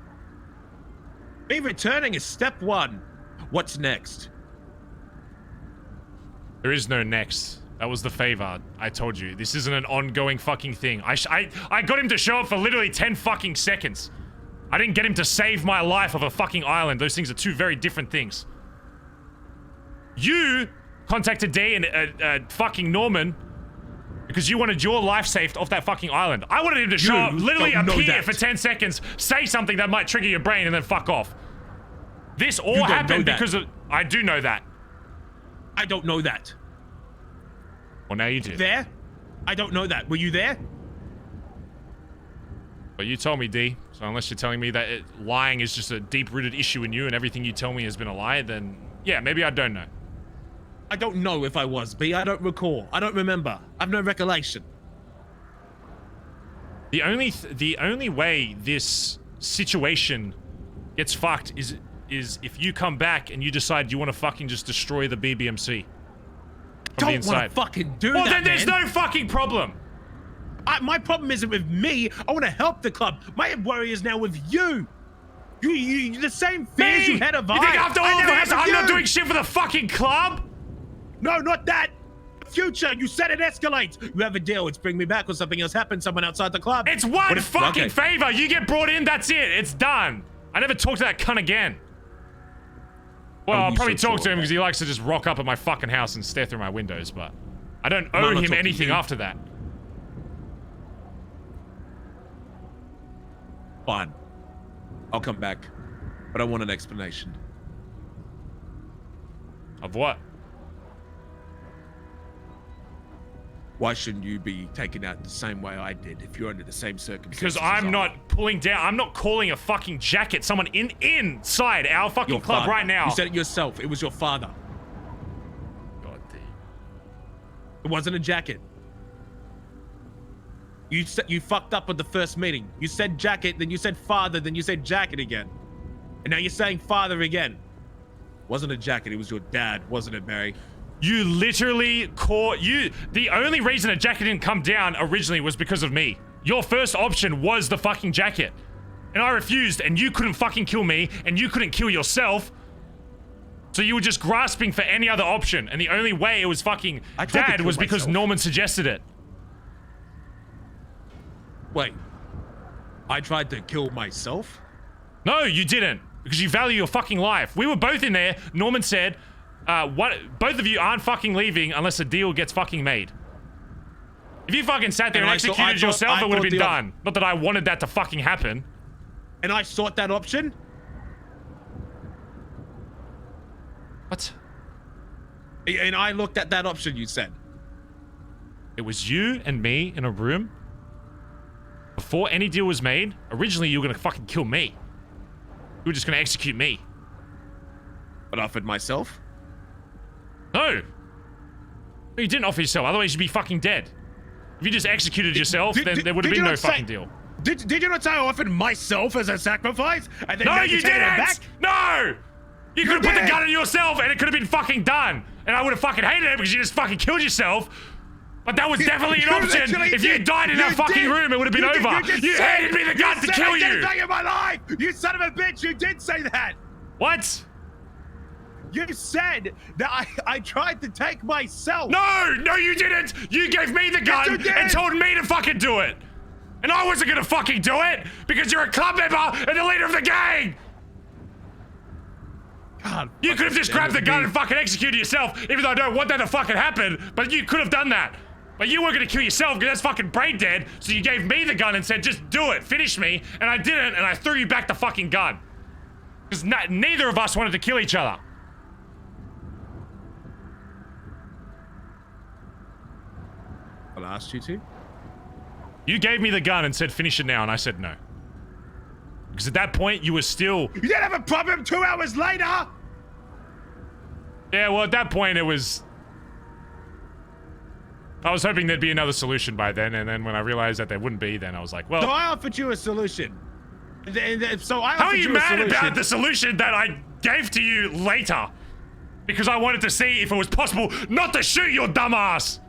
Me returning is step one. What's next? There is no next. That was the favor. I told you. This isn't an ongoing fucking thing. I got him to show up for literally 10 fucking seconds. I didn't get him to save my life of a fucking island. Those things are two very different things. You contacted D and fucking Norman because you wanted your life saved off that fucking island. I wanted him to show up, literally appear for 10 seconds, say something that might trigger your brain, and then fuck off. This all happened because of... I do know that. I don't know that. Well, now you do. There? I don't know that. Were you there? But you told me, D. So unless you're telling me that lying is just a deep-rooted issue in you and everything you tell me has been a lie, then yeah, maybe I don't know. I don't know if I was, B. I don't recall. I don't remember. I have no recollection. The only way this situation gets fucked is if you come back and you decide you want to fucking just destroy the BBMC. Don't want to fucking do that, well, then there's no fucking problem. My problem isn't with me. I want to help the club. My worry is now with you. You the same fears you had of You think after all of this, I'm not doing shit for the fucking club? No, not that. Future, you said it escalates. You have a deal. It's bring me back when something else happens. Someone outside the club. It's one fucking favor. You get brought in. That's it. It's done. I never talk to that cunt again. Well, I'll probably talk to him because he likes to just rock up at my fucking house and stare through my windows, but I don't owe him anything after that. Fine. I'll come back, but I want an explanation. Of what? Why shouldn't you be taken out the same way I did if you're under the same circumstances? Because I'm not pulling down. I'm not calling a fucking jacket someone inside our fucking club right now. You said it yourself. It was your father. God damn. It wasn't a jacket. You fucked up at the first meeting. You said jacket, then you said father, then you said jacket again. And now you're saying father again. Wasn't a jacket, it was your dad, wasn't it, Barry? You literally caught you. The only reason a jacket didn't come down originally was because of me. Your first option was the fucking jacket. And I refused, and you couldn't fucking kill me, and you couldn't kill yourself. So you were just grasping for any other option, and the only way it was fucking Dad was because Norman suggested it. Wait. I tried to kill myself? No, you didn't. Because you value your fucking life. We were both in there. Norman said, both of you aren't fucking leaving unless a deal gets fucking made. If you fucking sat there and executed yourself, it would have been done. Not that I wanted that to fucking happen. And I sought that option? What? And I looked at that option you said. It was you and me in a room. Before any deal was made, originally you were gonna fucking kill me. You were just gonna execute me. But offered myself? No. You didn't offer yourself, otherwise you'd be fucking dead. If you just executed yourself, then there would have been no fucking deal. Did you not say I offered myself as a sacrifice? And then No, you didn't! Back? No! You could have put the gun in yourself and it could have been fucking done. And I would have fucking hated it because you just fucking killed yourself. But that was definitely an option. If you died in that fucking room, it would have been over. You handed me the gun to kill you. You in my life! You son of a bitch! You did say that. What? You said that I tried to take myself. No, you didn't. You gave me the gun and told me to fucking do it. And I wasn't gonna fucking do it because you're a club member and the leader of the gang. God, you could have just grabbed the gun and fucking executed yourself, even though I don't want that to fucking happen, but you could have done that. But you weren't gonna kill yourself because that's fucking brain dead, so you gave me the gun and said, just do it, finish me, and I didn't, and I threw you back the fucking gun. Because neither of us wanted to kill each other. I asked you to. You gave me the gun and said, finish it now, and I said no. Because at that point, you were still... You didn't have a problem 2 hours later! Yeah, well, at that point, it was... I was hoping there'd be another solution by then, and then when I realized that there wouldn't be, then I was like, well... So I offered you a solution. So I How are offered you a mad solution. about the solution that I gave to you later? Because I wanted to see if it was possible not to shoot your dumb ass!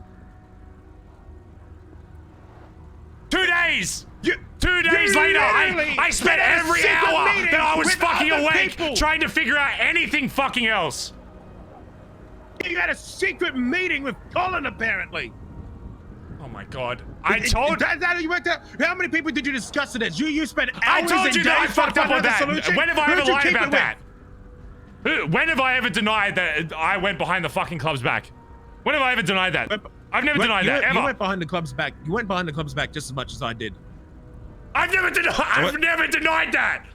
2 days! 2 days later, I spent every hour that I was fucking awake trying to figure out anything fucking else. You had a secret meeting with Colin, apparently. Oh my god. I told... That you went there. How many people did you discuss it as? You spent hours I told you that I days fucked up on that. solution? When have I ever lied about that? When have I ever denied that I went behind the fucking club's back? When have I ever denied that? I've never denied that, ever. You went behind the club's back. You went behind the club's back just as much as I did. I've never denied that.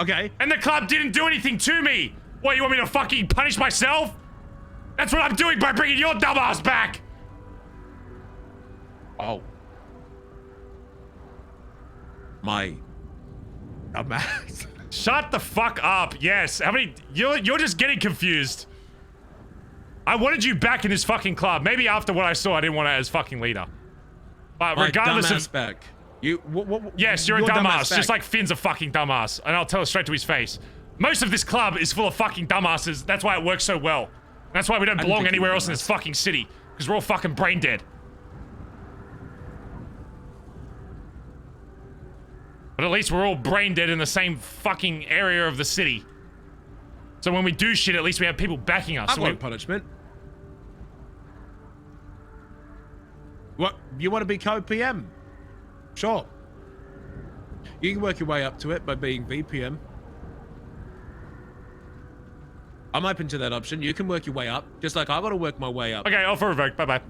Okay. And the club didn't do anything to me. What, you want me to fucking punish myself? That's what I'm doing by bringing your dumb ass back. Oh. My dumbass. Shut the fuck up. Yes. How many... You're just getting confused. I wanted you back in this fucking club. Maybe after what I saw, I didn't want it as fucking leader. But regardless of... back. Yes, you're a dumbass. Just like Finn's a fucking dumbass. And I'll tell it straight to his face. Most of this club is full of fucking dumbasses. That's why it works so well. And that's why we don't belong anywhere else in this fucking city. Because we're all fucking brain dead. But at least we're all brain dead in the same fucking area of the city. So when we do shit, at least we have people backing us. I want punishment. What? You want to be co-PM? Sure. You can work your way up to it by being VPM. I'm open to that option. You can work your way up, just like I got to work my way up. Okay, offer revoke. Bye-bye.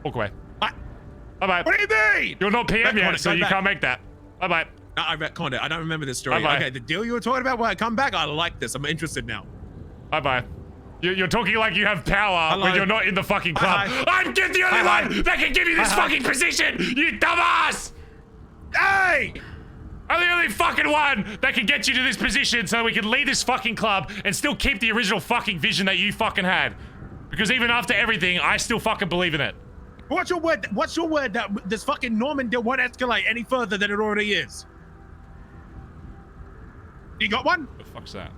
Walk away. Bye-bye. What do you mean? You're not PM yet, so you can't make that. Bye-bye. I retconned it. I don't remember this story. Bye-bye. Okay, the deal you were talking about when I come back, I like this. I'm interested now. Bye-bye. You're talking like you have power when you're not in the fucking club. I'm the only one that can give you this fucking position, you dumbass! Hey! I'm the only fucking one that can get you to this position so we can lead this fucking club and still keep the original fucking vision that you fucking had. Because even after everything, I still fucking believe in it. What's your word? What's your word that this fucking Norman deal won't escalate any further than it already is? You got one? The fuck's that?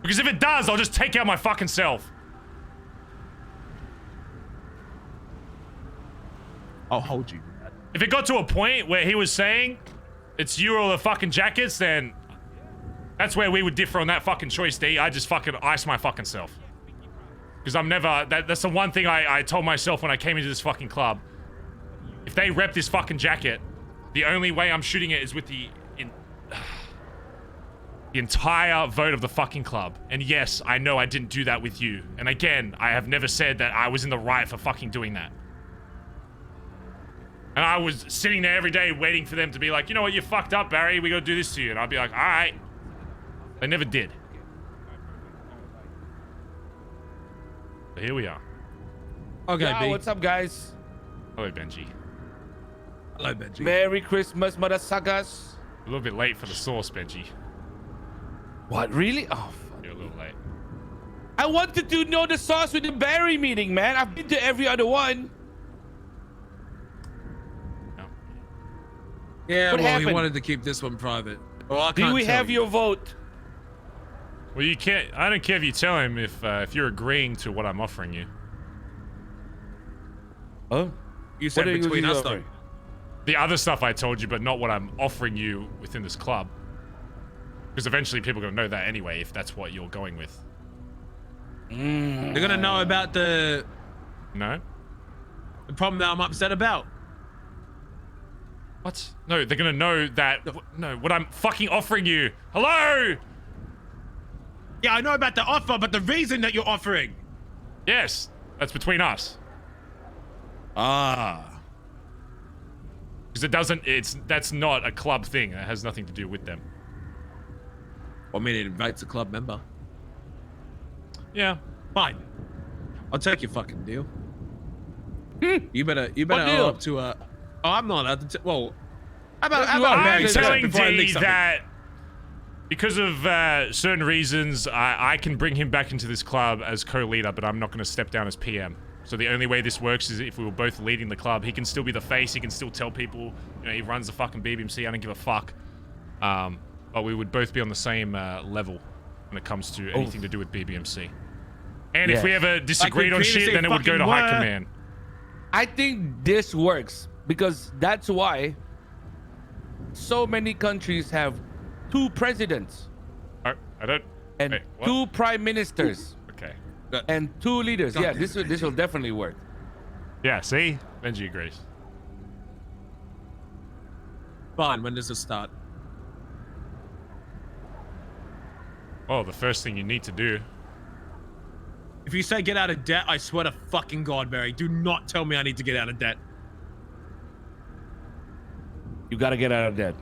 Because if it does, I'll just take out my fucking self. I'll hold you. If it got to a point where he was saying it's you or the fucking jackets, then that's where we would differ on that fucking choice, D. I just fucking ice my fucking self. Because I'm never... That's the one thing I told myself when I came into this fucking club. If they rep this fucking jacket, the only way I'm shooting it is with the entire vote of the fucking club. And yes, I know I didn't do that with you. And again, I have never said that I was in the right for fucking doing that. And I was sitting there every day waiting for them to be like, you know what, you fucked up, Barry. We gotta do this to you. And I'd be like, all right. They never did. But here we are. Okay, Yo, what's up, guys? Hello, Benji. Hello, Benji. Merry Christmas, mother suckers. A little bit late for the sauce, Benji. What, really? Oh, fuck. You're a little late. I wanted to know the sauce with the Barry meeting, man. I've been to every other one. Yeah, What well, happened? he wanted to keep this one private. Well, I can't Do we tell have you. your vote? Well, you can't... I don't care if you tell him if you're agreeing to what I'm offering you. Oh? You said between us, though. offering? The other stuff I told you, but not what I'm offering you within this club. Because eventually people are going to know that anyway, if that's what you're going with. They're going to know about the... No? The problem that I'm upset about. What? No, they're going to know that... No, what I'm fucking offering you. Hello? Yeah, I know about the offer, but the reason that you're offering. Yes, that's between us. Ah. Because it doesn't... That's not a club thing. It has nothing to do with them. I mean, it invites a club member. Yeah. Fine. I'll take your fucking deal. You better What owe deal? up to Oh, I'm not allowed to well, how about I'm Barry says telling before I leak D something? that because of certain reasons, I can bring him back into this club as co-leader, but I'm not going to step down as PM. So the only way this works is if we were both leading the club. He can still be the face. He can still tell people, you know, he runs the fucking BBMC. I don't give a fuck. But we would both be on the same level when it comes to anything to do with BBMC. And if we ever disagreed on shit, then it would go to high command. I think this works because that's why so many countries have 2 presidents. I don't... And wait, what? 2 prime ministers. Okay. And 2 leaders. God Yeah, damn this will definitely work. Yeah, see? Benji agrees. Fine, when does it start? Oh, the first thing you need to do... If you say get out of debt, I swear to fucking God, Barry, do not tell me I need to get out of debt. You gotta get out of debt.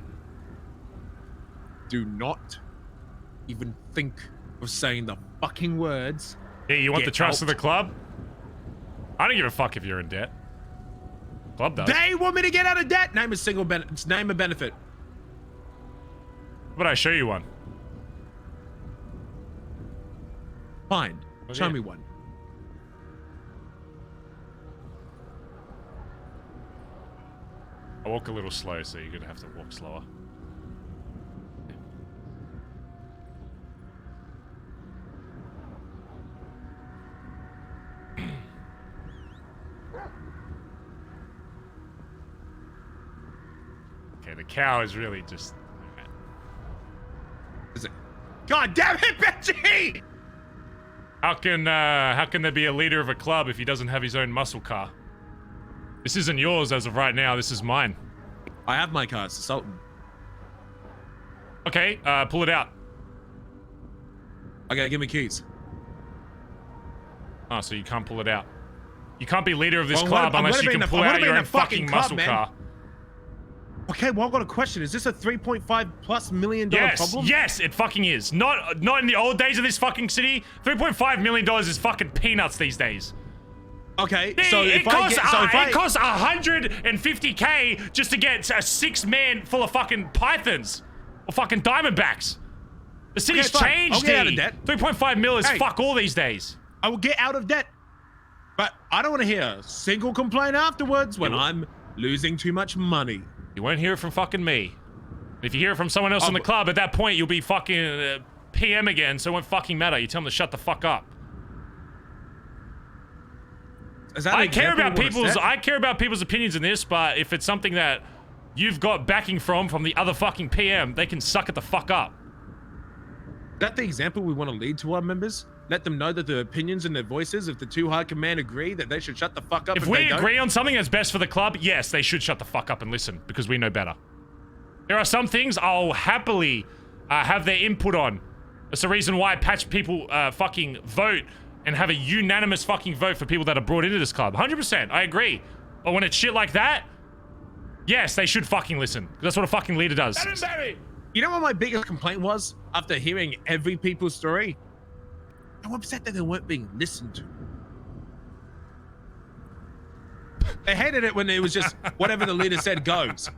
Do not even think of saying the fucking words. Yeah, you want Get the trust out. of the club? I don't give a fuck if you're in debt. Club does. They want me to get out of debt. Name a single name a benefit. How about I show you one? Fine. Oh, Show yeah. me one. I walk a little slow, so you're gonna have to walk slower. Okay, the cow is really just... Is it? God damn it, Benji! How can there be a leader of a club if he doesn't have his own muscle car? This isn't yours as of right now, this is mine. I have my car, it's a Sultan. Okay, pull it out. Okay, give me keys. Oh, so you can't pull it out. You can't be leader of this Well, club I'm unless gonna you be can in the- pull I'm out gonna be your in own the fucking fucking club, muscle man. car. Okay, well, I've got a question. Is this a $3.5+ million Yes, problem? yes, it fucking is. Not in the old days of this fucking city. $3.5 million is fucking peanuts these days. Okay, It, so it if I costs, get, so if I it costs $150K just to get a 6 man full of fucking pythons or fucking diamondbacks. The city's fine. changed. I'll get out of debt. 3.5 mil is Hey. fuck all these days. I will get out of debt. But I don't want to hear a single complaint afterwards when I'm losing too much money. You won't hear it from fucking me. If you hear it from someone else in the club, at that point you'll be fucking PM again, so it won't fucking matter. You tell them to shut the fuck up. I care about people's opinions in this, but if it's something that you've got backing from the other fucking PM, they can suck it the fuck up. Is that the example we want to lead to our members? Let them know that their opinions and their voices, if the two high command agree, that they should shut the fuck up. If we agree on something that's best for the club, yes, they should shut the fuck up and listen, because we know better. There are some things I'll happily have their input on. That's the reason why patch people fucking vote and have a unanimous fucking vote for people that are brought into this club. 100%, I agree. But when it's shit like that, yes, they should fucking listen. That's what a fucking leader does. You know what my biggest complaint was after hearing every people's story? I'm upset that they weren't being listened to. They hated it when it was just whatever the leader said goes.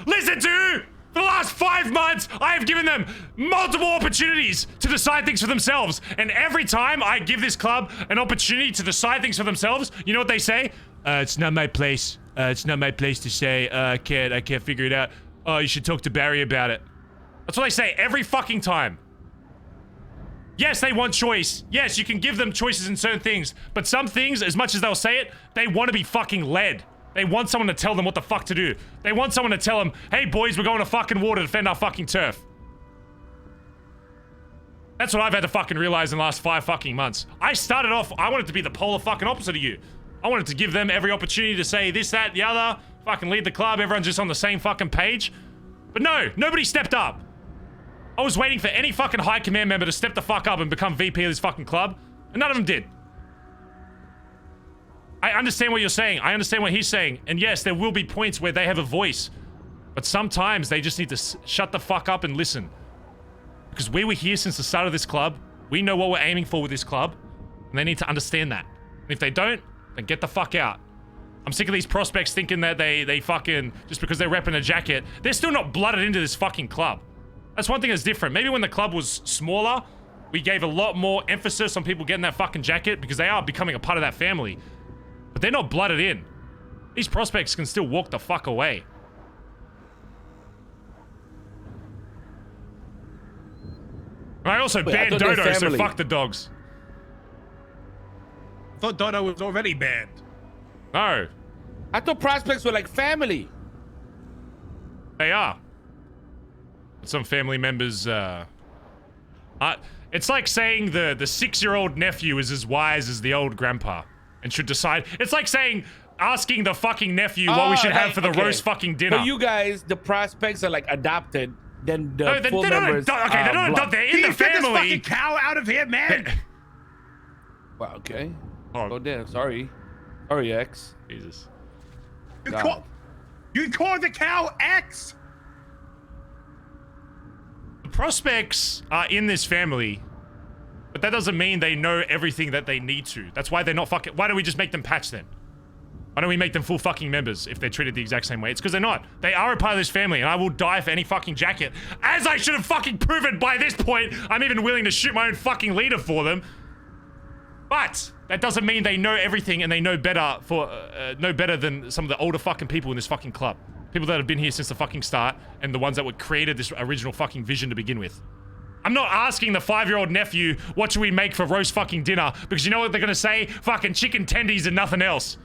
Listen to! For the last 5 months, I have given them multiple opportunities to decide things for themselves. And every time I give this club an opportunity to decide things for themselves, you know what they say? It's not my place. It's not my place to say, I can't figure it out. Oh, you should talk to Barry about it. That's what they say every fucking time. Yes, they want choice. Yes, you can give them choices in certain things. But some things, as much as they'll say it, they want to be fucking led. They want someone to tell them what the fuck to do. They want someone to tell them, hey boys, we're going to fucking war to defend our fucking turf. That's what I've had to fucking realize in the last 5 fucking months. I started off, I wanted to be the polar fucking opposite of you. I wanted to give them every opportunity to say this, that, the other, fucking lead the club, everyone's just on the same fucking page. But no, nobody stepped up. I was waiting for any fucking high command member to step the fuck up and become VP of this fucking club, and none of them did. I understand what you're saying. I understand what he's saying. And yes, there will be points where they have a voice. But sometimes they just need to shut the fuck up and listen. Because we were here since the start of this club. We know what we're aiming for with this club. And they need to understand that. And if they don't, then get the fuck out. I'm sick of these prospects thinking that they fucking, just because they're repping a jacket, they're still not blooded into this fucking club. That's one thing that's different. Maybe when the club was smaller, we gave a lot more emphasis on people getting that fucking jacket because they are becoming a part of that family. But they're not blooded in. These prospects can still walk the fuck away. And I also banned Dodo, so fuck the dogs. I thought Dodo was already banned. No. I thought prospects were like family. They are. Some family members, it's like saying the 6-year-old nephew is as wise as the old grandpa and should decide. It's like saying, asking the fucking nephew what we should have for the roast fucking dinner. For you guys, the prospects are like adopted, then the full they're members not they're not adopted, they're in the family. Get this fucking cow out of here, man! Well, okay. Oh, damn, sorry. Sorry, X. Jesus. You call the cow X! The prospects are in this family, but that doesn't mean they know everything that they need to. That's why they're not fucking... Why don't we just make them patch then? Why don't we make them full fucking members if they're treated the exact same way? It's because they're not. They are a part of this family, and I will die for any fucking jacket. As I should have fucking proven by this point, I'm even willing to shoot my own fucking leader for them. But that doesn't mean they know everything and they know better for know better than some of the older fucking people in this fucking club. People that have been here since the fucking start and the ones that were created this original fucking vision to begin with. I'm not asking the 5-year-old nephew, what should we make for roast fucking dinner? Because you know what they're gonna say? Fucking chicken tendies and nothing else.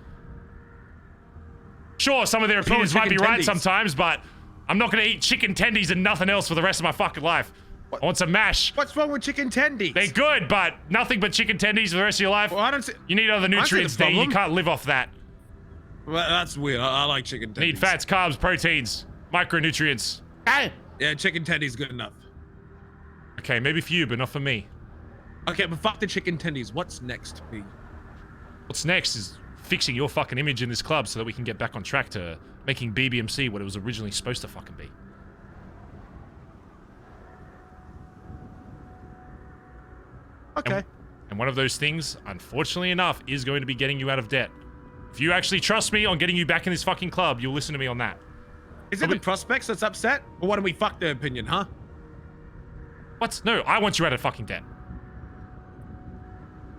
Sure, some of their opinions might be right sometimes, but I'm not gonna eat chicken tendies and nothing else for the rest of my fucking life. I want some mash. What's wrong with chicken tendies? They're good, but nothing but chicken tendies for the rest of your life. Well, I don't see, you need other nutrients, D. You can't live off that. Well, that's weird. I like chicken tendies. Need fats, carbs, proteins, micronutrients. Hey! Yeah, chicken tendies good enough. Okay, maybe for you, but not for me. Okay, but fuck the chicken tendies. What's next, B? What's next is fixing your fucking image in this club so that we can get back on track to making BBMC what it was originally supposed to fucking be. Okay. And one of those things, unfortunately enough, is going to be getting you out of debt. If you actually trust me on getting you back in this fucking club, you'll listen to me on that. Is it the prospects that's upset? Or why don't we fuck their opinion, huh? What? No, I want you out of fucking debt.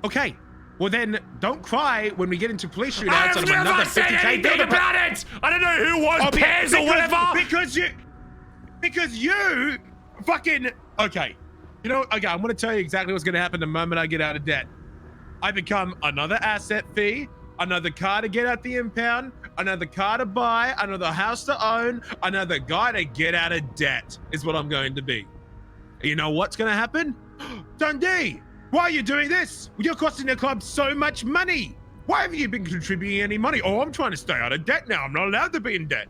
Okay. Well, then don't cry when we get into police shootouts. I've and never another said 50K anything about it! I don't know who was Pez or whatever! Because you fucking... Okay. You know, okay, I'm going to tell you exactly what's going to happen the moment I get out of debt. I become another asset fee, another car to get at the impound, another car to buy, another house to own, another guy to get out of debt is what I'm going to be. You know what's going to happen? Dundee, why are you doing this? You're costing the club so much money. Why have you been contributing any money? Oh, I'm trying to stay out of debt now. I'm not allowed to be in debt.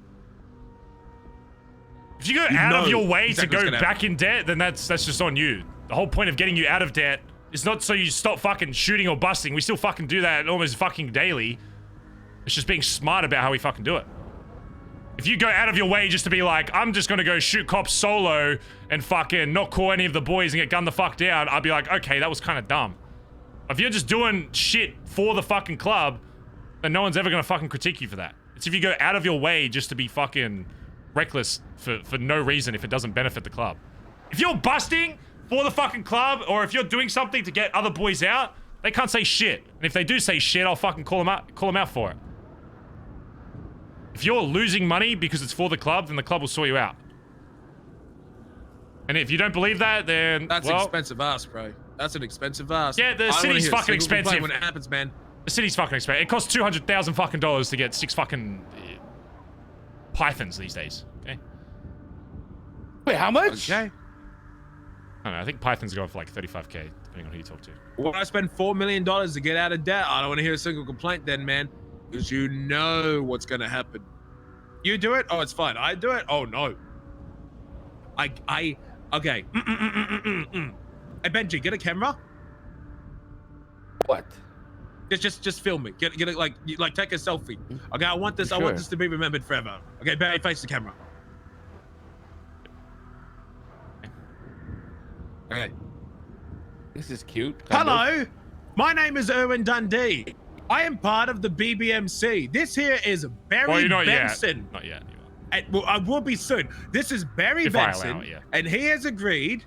If you go out of your way to go back in debt, then that's just on you. The whole point of getting you out of debt is not so you stop fucking shooting or busting. We still fucking do that almost fucking daily. It's just being smart about how we fucking do it. If you go out of your way just to be like, I'm just gonna go shoot cops solo and fucking not call any of the boys and get gunned the fuck down, I'd be like, okay, that was kind of dumb. If you're just doing shit for the fucking club, then no one's ever gonna fucking critique you for that. It's if you go out of your way just to be fucking reckless for no reason if it doesn't benefit the club. If you're busting for the fucking club, or if you're doing something to get other boys out, they can't say shit. And if they do say shit, I'll fucking call them out for it. If you're losing money because it's for the club, then the club will sort you out. And if you don't believe that, then That's well, expensive ass, bro. That's an expensive ass. Yeah, the city's fucking expensive. When it happens, man. The city's fucking expensive. It costs $200,000 fucking dollars to get 6 fucking pythons these days. Okay. Wait, how much? Okay. I don't know. I think pythons are going for like 35K, depending on who you talk to. When I spend $4 million to get out of debt, I don't want to hear a single complaint then, man. Because you know what's going to happen. You do it? Oh, it's fine. I do it? Oh, no. Okay. Hey, Benji, get a camera. What? Just film me. Get it like take a selfie. Okay, I want this. Sure. I want this to be remembered forever. Okay, Barry, face the camera. Okay. This is cute. Hello, my name is Erwin Dundee. I am part of the BBMC. This here is Barry Benson. Not yet. Well, I will be soon. This is Barry Benson, and he has agreed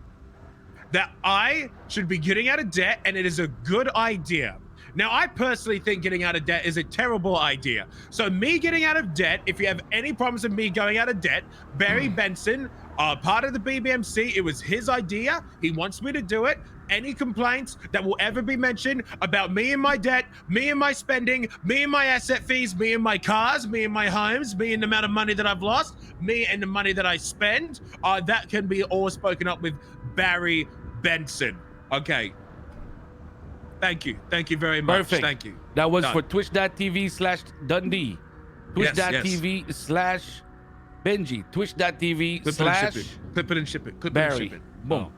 that I should be getting out of debt, and it is a good idea. Now, I personally think getting out of debt is a terrible idea. So me getting out of debt, if you have any problems with me going out of debt, Barry Benson, part of the BBMC, it was his idea. He wants me to do it. Any complaints that will ever be mentioned about me and my debt, me and my spending, me and my asset fees, me and my cars, me and my homes, me and the amount of money that I've lost, me and the money that I spend, that can be all spoken up with Barry Benson. Okay. Thank you. Thank you very much. Perfect. Thank you. That was Done. for twitch.tv/Dundee. Twitch.tv/Benji. Twitch.tv/ Clip it and ship it. Clip it Barry. and ship it. Boom.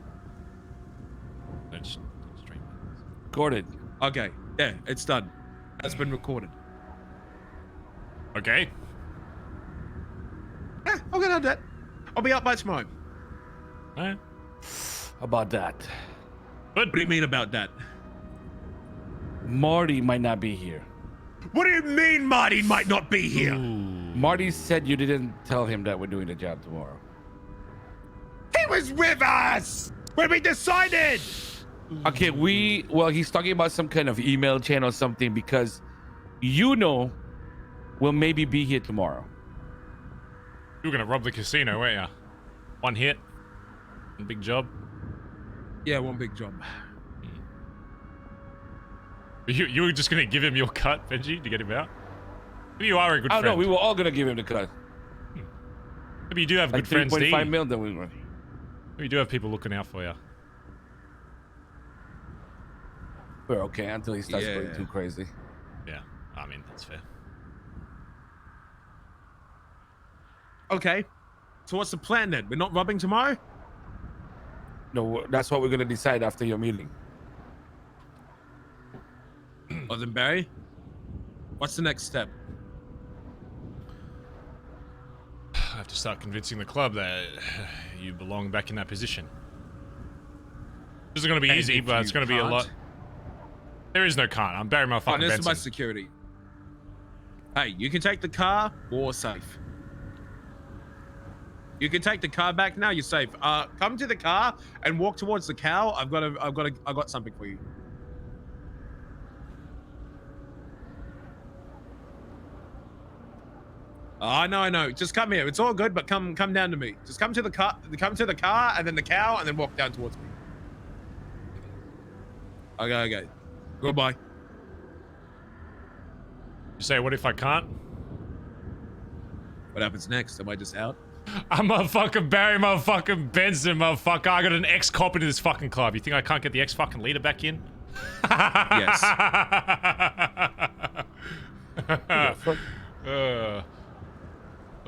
Recorded. Okay. Yeah, it's done. That's been recorded. Okay. Yeah, I'll get on that. I'll be up by tomorrow. Alright. How about that? What do you mean about that? Marty might not be here. What do you mean Marty might not be here? Marty said you didn't tell him that we're doing the job tomorrow. He was with us when we decided. Okay, well, he's talking about some kind of email chain or something because we'll maybe be here tomorrow. You were gonna rob the casino, weren't you? One hit. One big job. Yeah, one big job. You were just gonna give him your cut, Benji, to get him out? Maybe you are a good friend. Oh, no, we were all gonna give him the cut. Maybe you do have Like good friends, D. 3.5 mil that we were. Maybe you do have people looking out for you. We're okay until he starts going too crazy. Yeah, I mean, that's fair. Okay. So what's the plan then? We're not robbing tomorrow? No, that's what we're gonna decide after your meeting. Well then, Barry, what's the next step? I have to start convincing the club that you belong back in that position. This isn't going to be easy, but it's going to be a lot. There is no can't. I'm Barry motherfucking This Benson. is my security. Hey, you can take the car or safe. You can take the car back now. You're safe. Come to the car and walk towards the cow. I've got something for you. I know. Just come here. It's all good, but come down to me. Just come to the car, and then the cow, and then walk down towards me. Okay. Goodbye. You say, what if I can't? What happens next? Am I just out? I'm motherfucking Barry, motherfucking Benson, motherfucker. I got an ex-cop into this fucking club. You think I can't get the ex-fucking leader back in? Yes.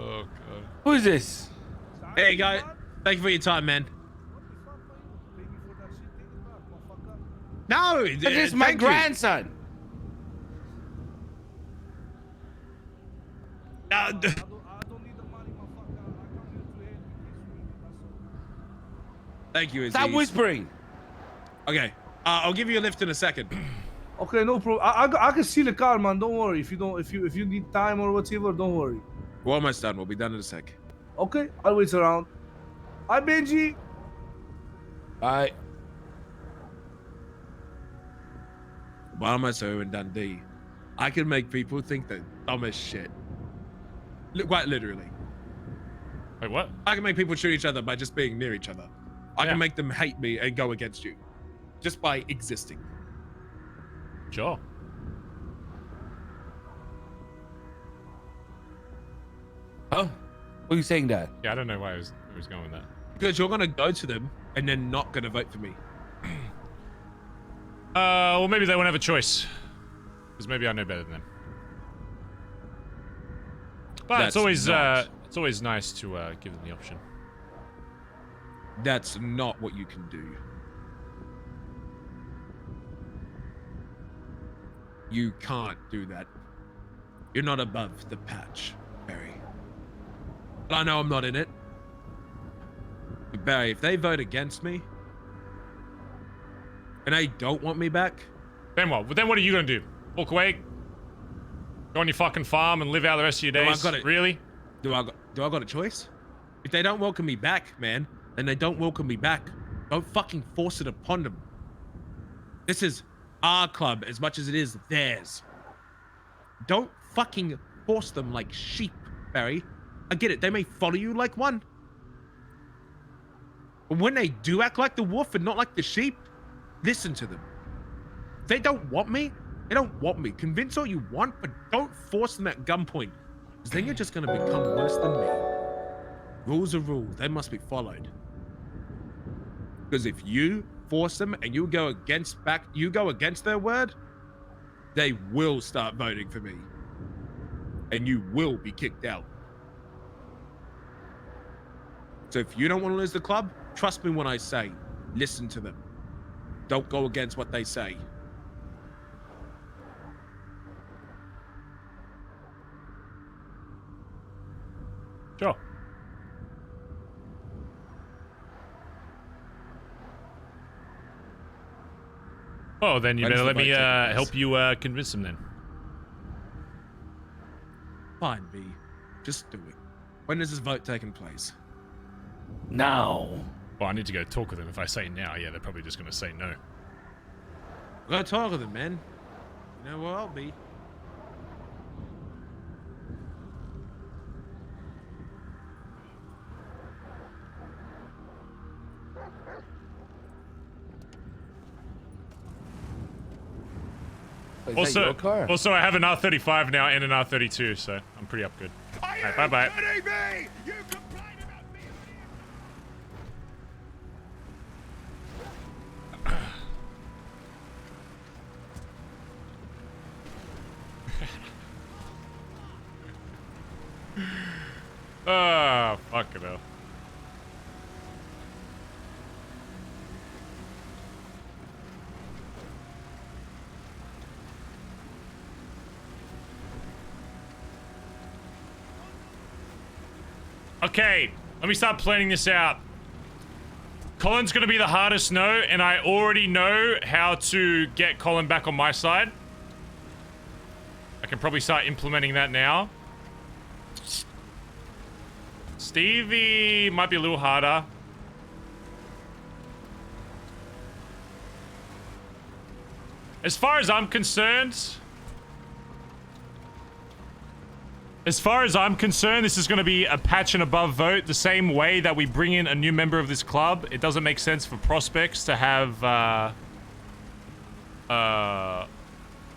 Oh, God. Who is this? Hey, guy. Thank you for your time, man. No, That is my grandson. Thank you, Aziz. Stop whispering. Okay, I'll give you a lift in a second. Okay, no problem. I can see the car, man. Don't worry. If you need time or whatever, don't worry. We're almost done. We'll be done in a sec. Okay, I'll wait around. Hi, Benji. Bye. While I'm also in Dundee, I can make people think the dumbest shit. Quite literally. Wait, what? I can make people shoot each other by just being near each other. I can make them hate me and go against you. Just by existing. Sure. Huh? What are you saying that? Yeah, I don't know why he was going with that. Because you're gonna go to them and they're not gonna vote for me. Well, maybe they won't have a choice. Because maybe I know better than them. But it's always nice to give them the option. That's not what you can do. You can't do that. You're not above the patch, Barry. But I know I'm not in it. But Barry, if they vote against me, and they don't want me back, then what? Then what are you gonna do? Walk away? Go on your fucking farm and live out the rest of your days? Really? Do I got a choice? If they don't welcome me back, man, then they don't welcome me back. Don't fucking force it upon them. This is our club as much as it is theirs. Don't fucking force them like sheep, Barry. I get it, they may follow you like one. But when they do act like the wolf and not like the sheep, listen to them. If they don't want me, they don't want me. Convince all you want, but don't force them at gunpoint. Because then you're just going to become worse than me. Rules are rules. They must be followed. Because if you force them and you go against their word, they will start voting for me. And you will be kicked out. So if you don't want to lose the club, trust me when I say, listen to them. Don't go against what they say. Sure. Oh, then you better let me help you convince them then. Fine, B. Just do it. When is this vote taking place? Now. Well, I need to go talk with them. If I say now, yeah, they're probably just going to say no. Go talk with them, man. You know where I'll be. Also, I have an R35 now and an R32, so I'm pretty up good. Right, bye-bye. Oh, fucking hell. Okay, let me start planning this out. Colin's gonna be the hardest no, and I already know how to get Colin back on my side. I can probably start implementing that now. Stevie might be a little harder. As far as I'm concerned, As far as I'm concerned, this is going to be a patch and above vote. The same way that we bring in a new member of this club, it doesn't make sense for prospects to have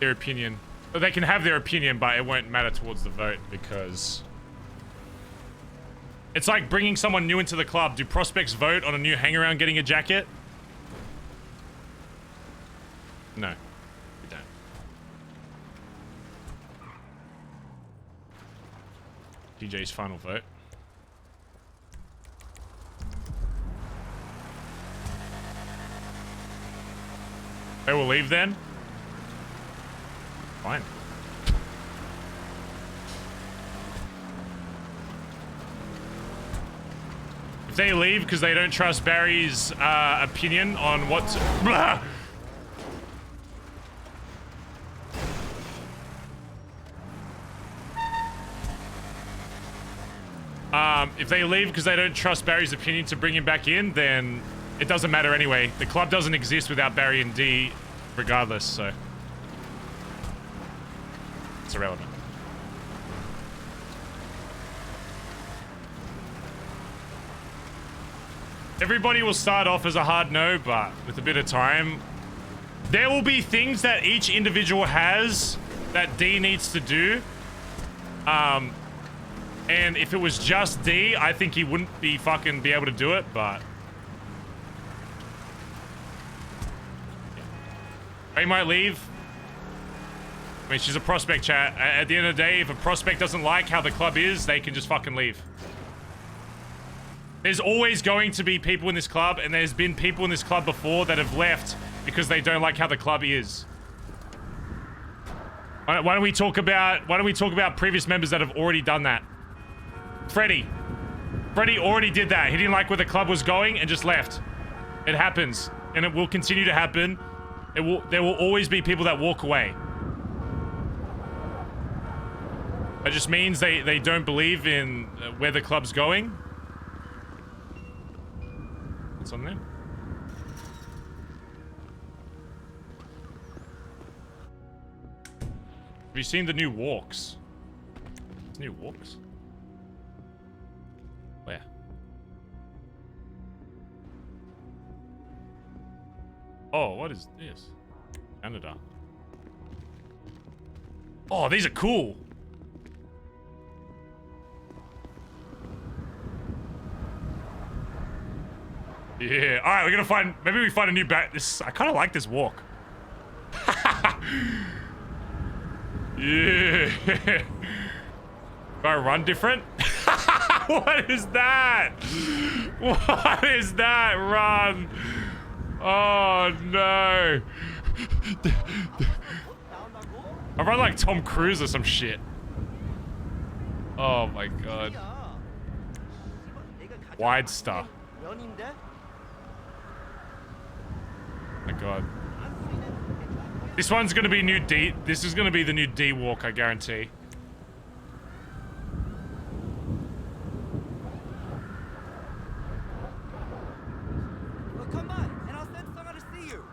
their opinion. They can have their opinion, but it won't matter towards the vote because it's like bringing someone new into the club. Do prospects vote on a new hangaround getting a jacket? No, we don't. DJ's final vote. They will leave then? Fine. If they leave because they don't trust Barry's opinion on what to... Blah! If they leave because they don't trust Barry's opinion to bring him back in, then it doesn't matter anyway. The club doesn't exist without Barry and D regardless, so... it's irrelevant. Everybody will start off as a hard no, but with a bit of time, there will be things that each individual has that D needs to do. And if it was just D, I think he wouldn't be able to do it, but... Ray might leave. I mean, she's a prospect, chat. At the end of the day, if a prospect doesn't like how the club is, they can just fucking leave. There's always going to be people in this club, and there's been people in this club before that have left because they don't like how the club is. Why don't we talk about previous members that have already done that? Freddie already did that. He didn't like where the club was going and just left. It happens, and it will continue to happen. There will always be people that walk away. That just means they don't believe in where the club's going. What's on there? Have you seen the new walks? New walks? Where? Oh, what is this? Canada. Oh, these are cool. Yeah. All right, we're gonna find. Maybe we find a new bat. I kind of like this walk. Yeah. Do I run different? What is that? What is that run? Oh no. I run like Tom Cruise or some shit. Oh my god. Wide star. My god. This one's gonna be new D. This is gonna be the new D walk, I guarantee. Well, come on, and I'll send someone to see you.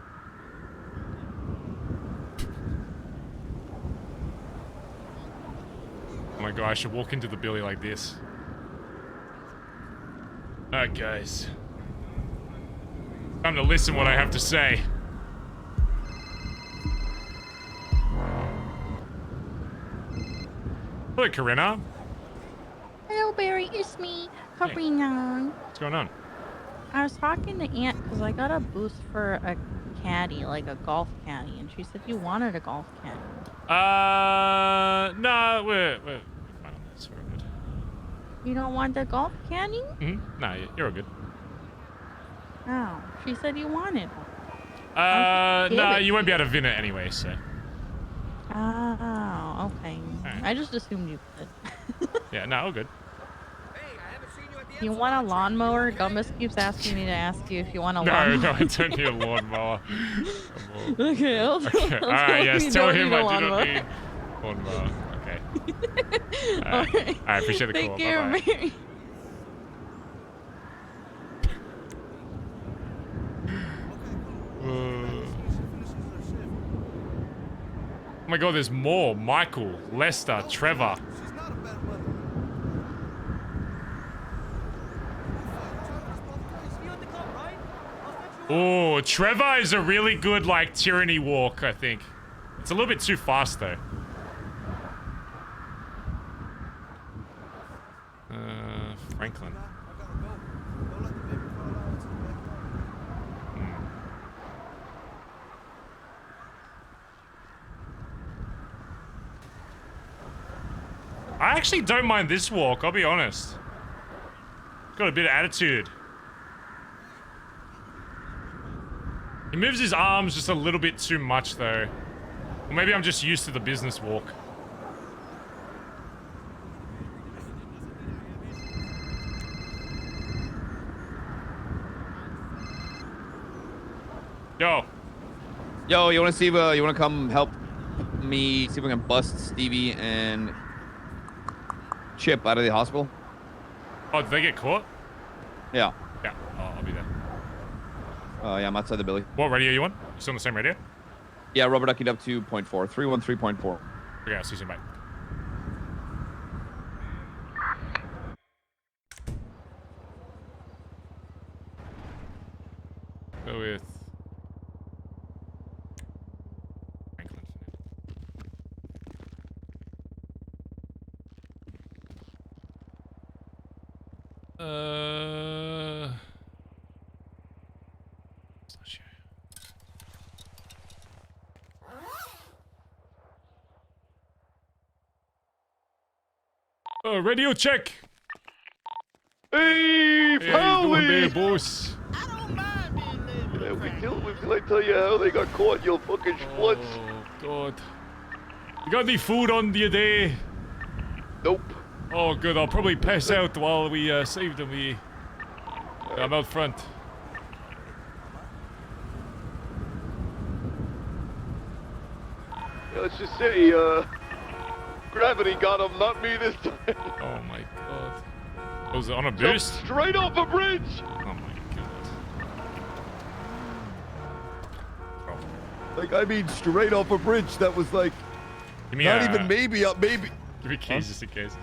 Oh my god, I should walk into the Billy like this. Alright, guys. Time to listen what I have to say. Hello, Corinna. Hello, Barry. It's me, Karina. What's going on? I was talking to Aunt because I got a boost for a caddy, like a golf caddy, and she said you wanted a golf caddy. No, we're fine on this. We're good. You don't want the golf caddy? Mm-hmm. No, you're all good. Oh, she said you wanted one. No, you won't be able to win it anyway, so. Oh, okay. Right. I just assumed you could. Yeah, no, all good. You want a lawnmower? Gummus keeps asking me to ask you if you want a No, lawnmower. I don't need a lawnmower. Okay, Okay. Alright, yes, tell him I do not need lawnmower. Okay. Alright, I appreciate the Take call. care, Bye-bye. Barry. Oh my god, there's more. Michael, Lester, Trevor. Oh, Trevor is a really good, like, tyranny walk, I think. It's a little bit too fast, though. Franklin. I actually don't mind this walk, I'll be honest. Got a bit of attitude. He moves his arms just a little bit too much, though. Or maybe I'm just used to the business walk. Yo. Yo, you wanna see if you wanna come help me see if we can bust Stevie and Chip out of the hospital? Oh, did they get caught? Yeah. Yeah, I'll be there. Yeah, I'm outside the building. What radio are you on? You still on the same radio? Yeah, rubber ducking up 2.4, 313.4. Okay, I'll see you soon, mate. Go with Franklin for now. Radio check. Hey, how you doing there, boss? Yeah, we'll tell you how they got caught, you fucking splits. Oh, God. You got any food on you day? Nope. Oh, good. I'll probably pass out while we save them. I'm out front. Yeah, let's just say, gravity got him, not me this time. Oh my God. Was it on a boost? Straight off a bridge! Oh my God. Like, I mean, straight off a bridge. That was like, not even maybe, maybe. Give me keys just in case.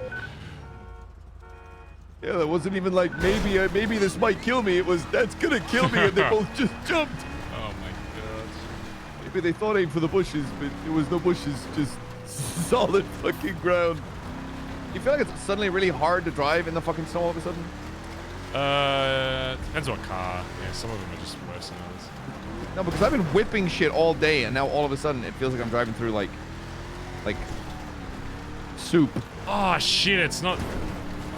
Yeah, that wasn't even like, maybe this might kill me. It was, that's gonna kill me, and they both just jumped. Oh my God. Maybe they thought aim for the bushes, but there was no bushes, just solid fucking ground. You feel like it's suddenly really hard to drive in the fucking snow all of a sudden? Depends what car. Yeah, some of them are just worse than others. No, because I've been whipping shit all day, and now all of a sudden it feels like I'm driving through like soup. Oh shit! It's not.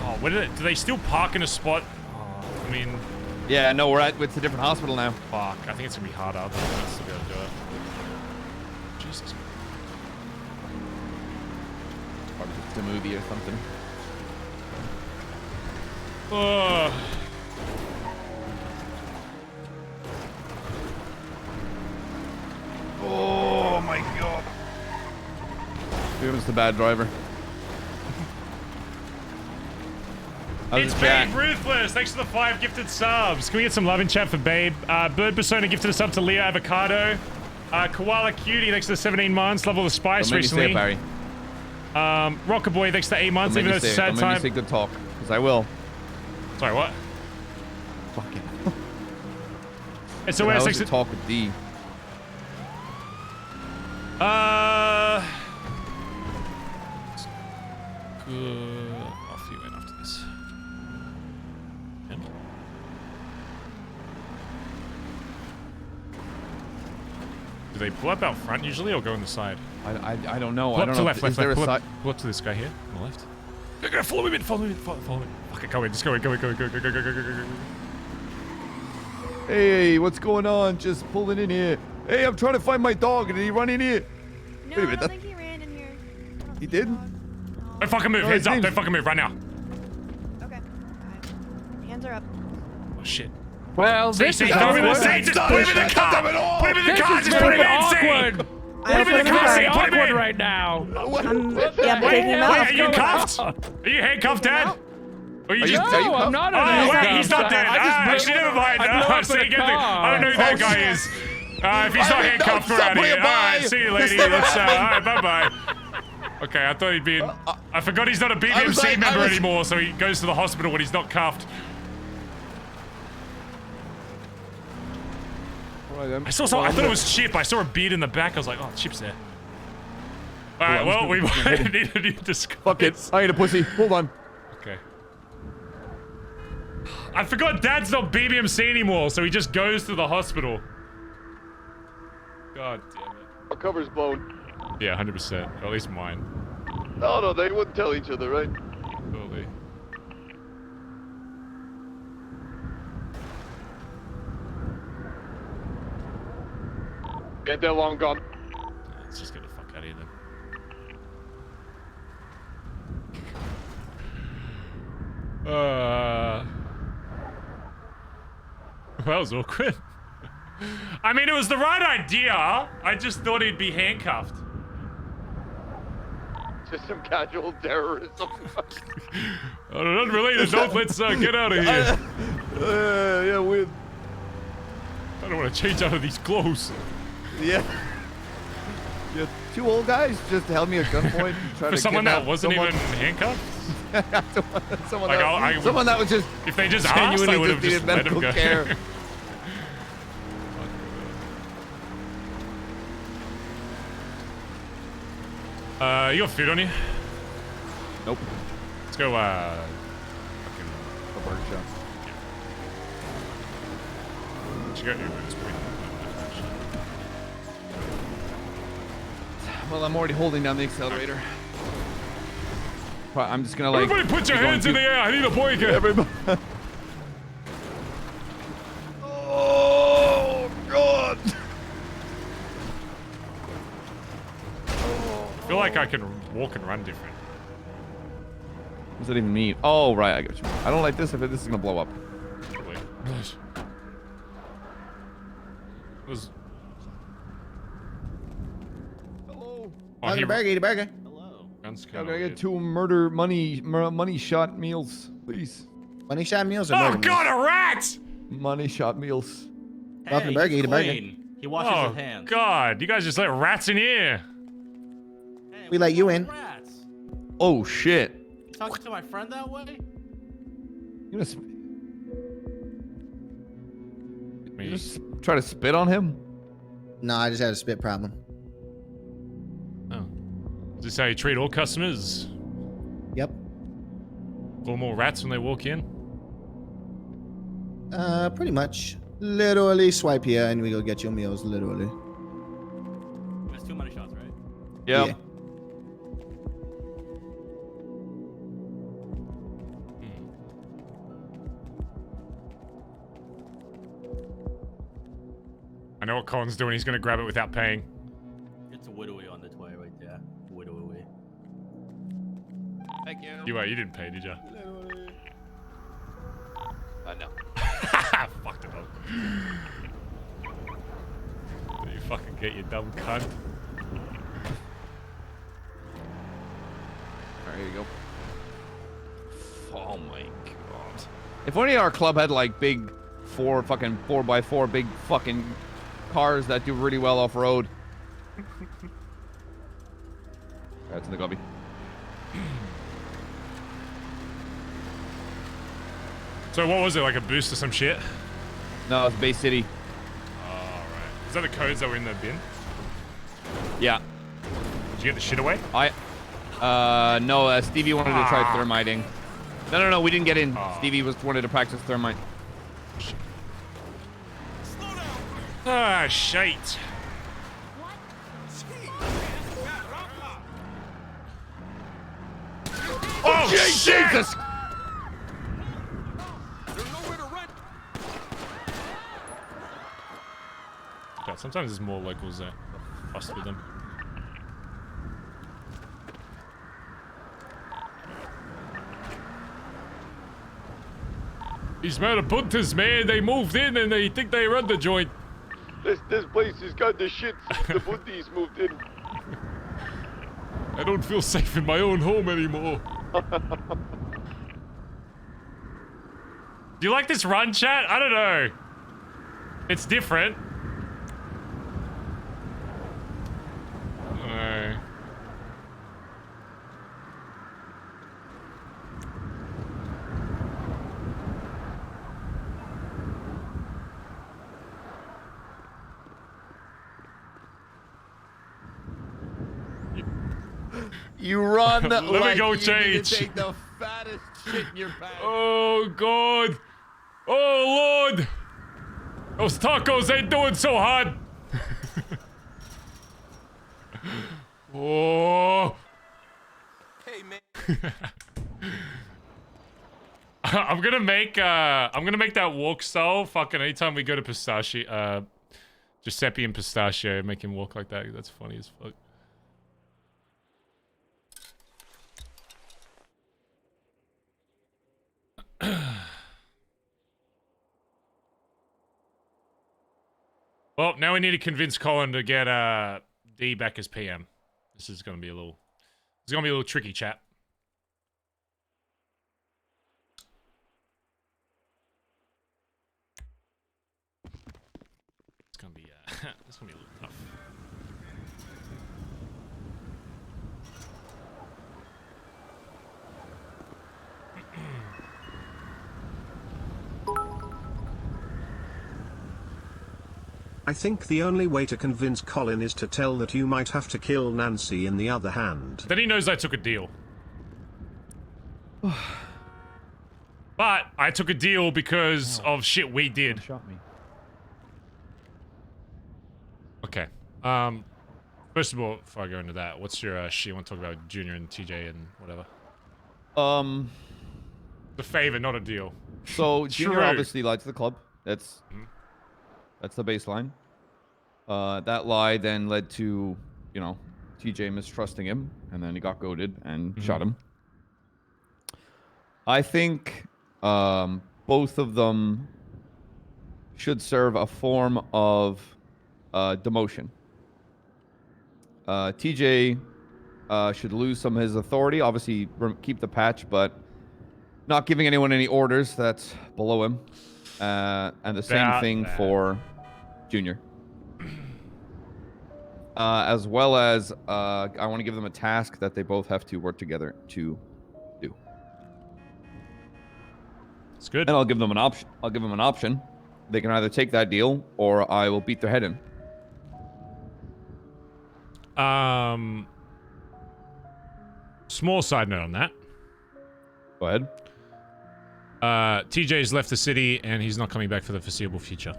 Oh, where did it? Do they still park in a spot? Oh, I mean. Yeah, no, it's a different hospital now. Fuck! I think it's gonna be harder to be able to do it. Jesus. Probably it's a movie or something. Oh. Oh my God. You're just a bad driver. It's Babe Ruthless. Thanks for the 5 gifted subs. Can we get some love in chat for Babe? Bird Persona gifted a sub to Leo Avocado. Koala Cutie, thanks for the 17 months. Love all the spice recently. Don't make me say it, Barry. Rocker Boy, thanks for the 8 months. Even though it's a sad Don't time. make me say good talk, because I will. Sorry, what? Fucking. It's always thanks to talk with D. Good. Off you in after this. And? Do they pull up out front usually or go on the side? I don't know. Pull I up don't to know. left, Is left, there left. a Pull side? up to this guy here on the left. Go, follow me in, follow me in, follow me. Fuck, go in, just go in, go in, go in, go, go, go, go, go, go, go. Hey, what's going on? Just pulling in here. Hey, I'm trying to find my dog. Did he run in here? No, Wait a minute, I don't think he ran in here. He didn't? Don't fucking move, No, heads his up, name's- don't fucking move right now. Okay. Hands are up. Oh shit. Well, See, this is throw him in the awkward. seat, just put him in the car! Put him in the This car, is just put him very in, awkward. Put him in the car, Very seat, put him awkward in! right now. Yeah, Wait, taking him out. are you cuffed? Are you handcuffed, Dad? Or you just... No, I'm not Oh, handcuffed. wait, he's not dead. Actually, never mind. I blew up in See, a get the- car. I don't know who that guy is. If he's not handcuffed, we're out of here. Alright, see you, lady. Let's, alright, bye-bye. Okay, I thought he'd been... I forgot he's not a BBMC member anymore, so he goes to the hospital when he's not cuffed. Alright then. I saw some. I thought it was Chip. I saw a beard in the back. I was like, oh, Chip's there. All right. Well, we might need a new disguise. Fuck it. I ain't a pussy. Hold on. Okay. I forgot Dad's not BBMC anymore, so he just goes to the hospital. God damn it. Our cover's blown. Yeah, 100%. At least mine. No, they wouldn't tell each other, right? Totally. Get that long gone. Let's just get the fuck out of here then. That was awkward. I mean, it was the right idea. I just thought he'd be handcuffed. Just some casual terrorism. Unrelated. Don't let's get out of here. Yeah, weird. I don't want to change out of these clothes. Yeah. Yeah, two old guys just held me at gunpoint and tried For to someone that kidnap wasn't someone. even handcuffed? someone, Like, that, someone that was just if they just asked, I genuinely would have needed just let him medical go. care. You got food on you? Nope. Let's go, A burger shop. Should go Uber at this point. Well, I'm already holding down the accelerator. I'm just gonna like. Everybody put your hands in the air. I need a blanket. Everybody. Oh God. I feel like I can walk and run different. What does that even mean? Oh, right. I got you. I don't like this if this is gonna blow up. Wait. Was. Hello. Oh, Eat a burger, eat a burger. Guns I'm kind gonna of get two money shot meals, please. Money shot meals or Oh murder God, meals? a rat! Money shot meals. Welcome to burger, eat a burger. He washes Oh his hands. God, you guys just let rats in here. We let you in. Rats. Oh shit. You talking to my friend that way? You just try to spit on him? No, I just had a spit problem. Oh. Is this how you treat all customers? Yep. Call them all rats when they walk in? Pretty much. Literally swipe here and we go get your meals, literally. There's too many shots, right? Yep. Yeah. I know what Colin's doing. He's gonna grab it without paying. It's a widowy on the way right there. Widowy. Thank you. You didn't pay, did you? No. Fucked it up. You fucking get your dumb cunt. Alright, here you go. Oh my God. If only our club had like big 4x4 big fucking cars that do really well off road. That's in the gobby. So what was it, like a boost or some shit? No, it's Bay City. Oh, right. Is that the codes that were in the bin? Yeah. Did you get the shit away? No, Stevie wanted to try thermiting. No, we didn't get in. Stevie wanted to practice thermite. Ah, shite. Oh, shit! Jesus! God, sometimes there's more locals that fuss with them. These Marabuntas, man, they moved in and they think they run the joint. This place has got the shit since the Bundies moved in. I don't feel safe in my own home anymore. Do you like this run, chat? I don't know. It's different. I don't know. You run Let like me go you need change. to take the fattest shit in your bag. Oh, God. Oh, Lord. Those tacos ain't doing so hot. Oh. Hey, man. I'm gonna make that walk style fucking anytime we go to Pistachio, Giuseppe and Pistachio, make him walk like that. That's funny as fuck. Well, now we need to convince Colin to get D back as PM. This is gonna be a little tricky, chat. It's gonna be a little tough. I think the only way to convince Colin is to tell that you might have to kill Nancy in the other hand. Then he knows I took a deal. But I took a deal because of shit we did. Shot me. Okay. First of all, before I go into that, what's your shit? You want to talk about Junior and TJ and whatever? The favor, not a deal. So Junior True. obviously lied to the club. That's the baseline. That lie then led to, you know, TJ mistrusting him, and then he got goaded and shot him. I think both of them should serve a form of demotion. TJ should lose some of his authority. Obviously, keep the patch, but not giving anyone any orders. That's below him. And the same thing for Junior. As well as I want to give them a task that they both have to work together to do. It's good. And I'll give them an option. They can either take that deal or I will beat their head in. Small side note on that. Go ahead. TJ's left the city and he's not coming back for the foreseeable future.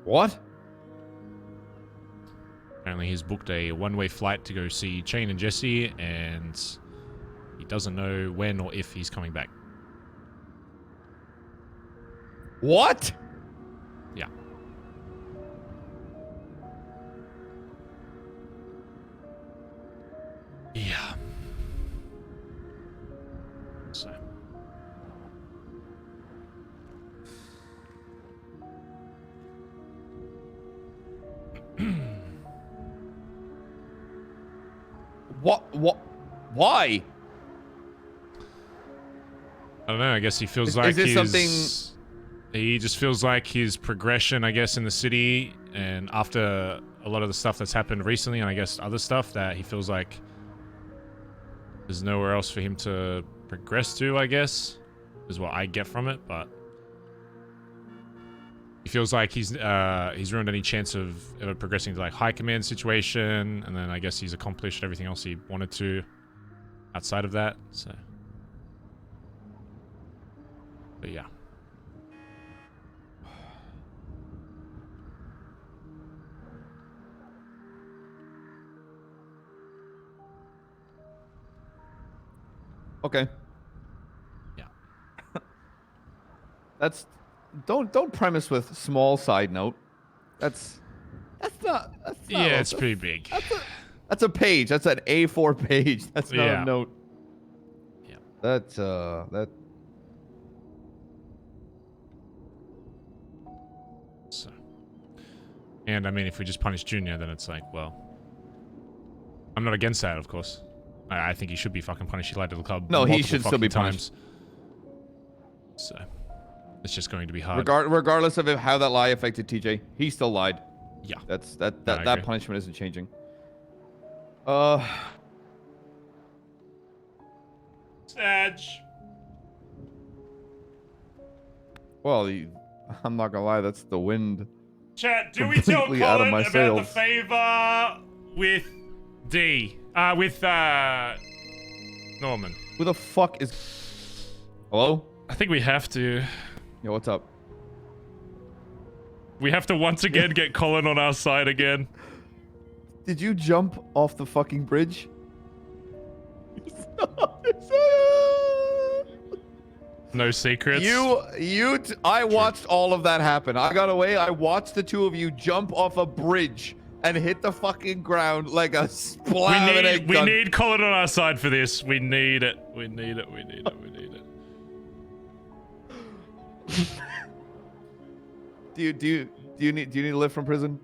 What? Apparently he's booked a one-way flight to go see Chain and Jesse, and he doesn't know when or if he's coming back. What? Yeah. Yeah. So. What? Why? I don't know. I guess he feels Is like this he's... something- He just feels like his progression, I guess, in the city, and after a lot of the stuff that's happened recently, and I guess other stuff, that he feels like there's nowhere else for him to progress to, I guess, is what I get from it, but he feels like he's ruined any chance of ever progressing to, like, high command situation, and then I guess he's accomplished everything else he wanted to outside of that, so... But yeah. Okay. Yeah. That's don't premise with small side note. That's not Yeah, it's pretty big. That's a page. That's an A4 page. That's not Yeah. a note. Yeah. That So. And I mean, if we just punish Junior, then it's like, well, I'm not against that, of course. I think he should be fucking punished. He lied to the club. No, he multiple should still be fucking punished. times. So, it's just going to be hard. regardless of how that lie affected TJ, he still lied. Yeah. That I agree. punishment isn't changing. Sag. Well, I'm not gonna lie, that's the wind. Chat, do we tell completely out of Colin my about sails. the favor? with D. With Norman. Who the fuck is... Hello? I think we have to. Yo, what's up? We have to once again get Colin on our side again. Did you jump off the fucking bridge? No secrets. I watched all of that happen. I got away. I watched the two of you jump off a bridge and hit the fucking ground like a splat. We need Colin on our side for this. We need it. We need it. We need it. We need it. Do you need to live from prison?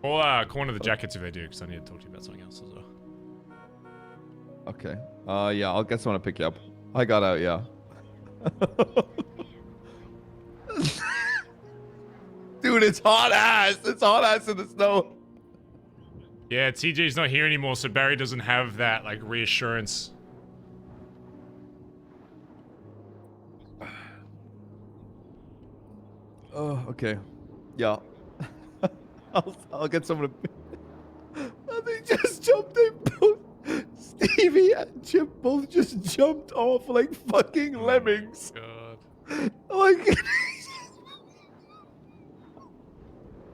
Well, call one of the jackets if they do, because I need to talk to you about something else as well. Okay. Yeah, I'll get someone to pick you up. I got out, yeah. Dude, it's hot ass. It's hot ass in the snow. Yeah, TJ's not here anymore, so Barry doesn't have that, like, reassurance. Oh, okay. Yeah. I'll get someone to... They just jumped. They both... Stevie and Chip both just jumped off like fucking lemmings. God. Like...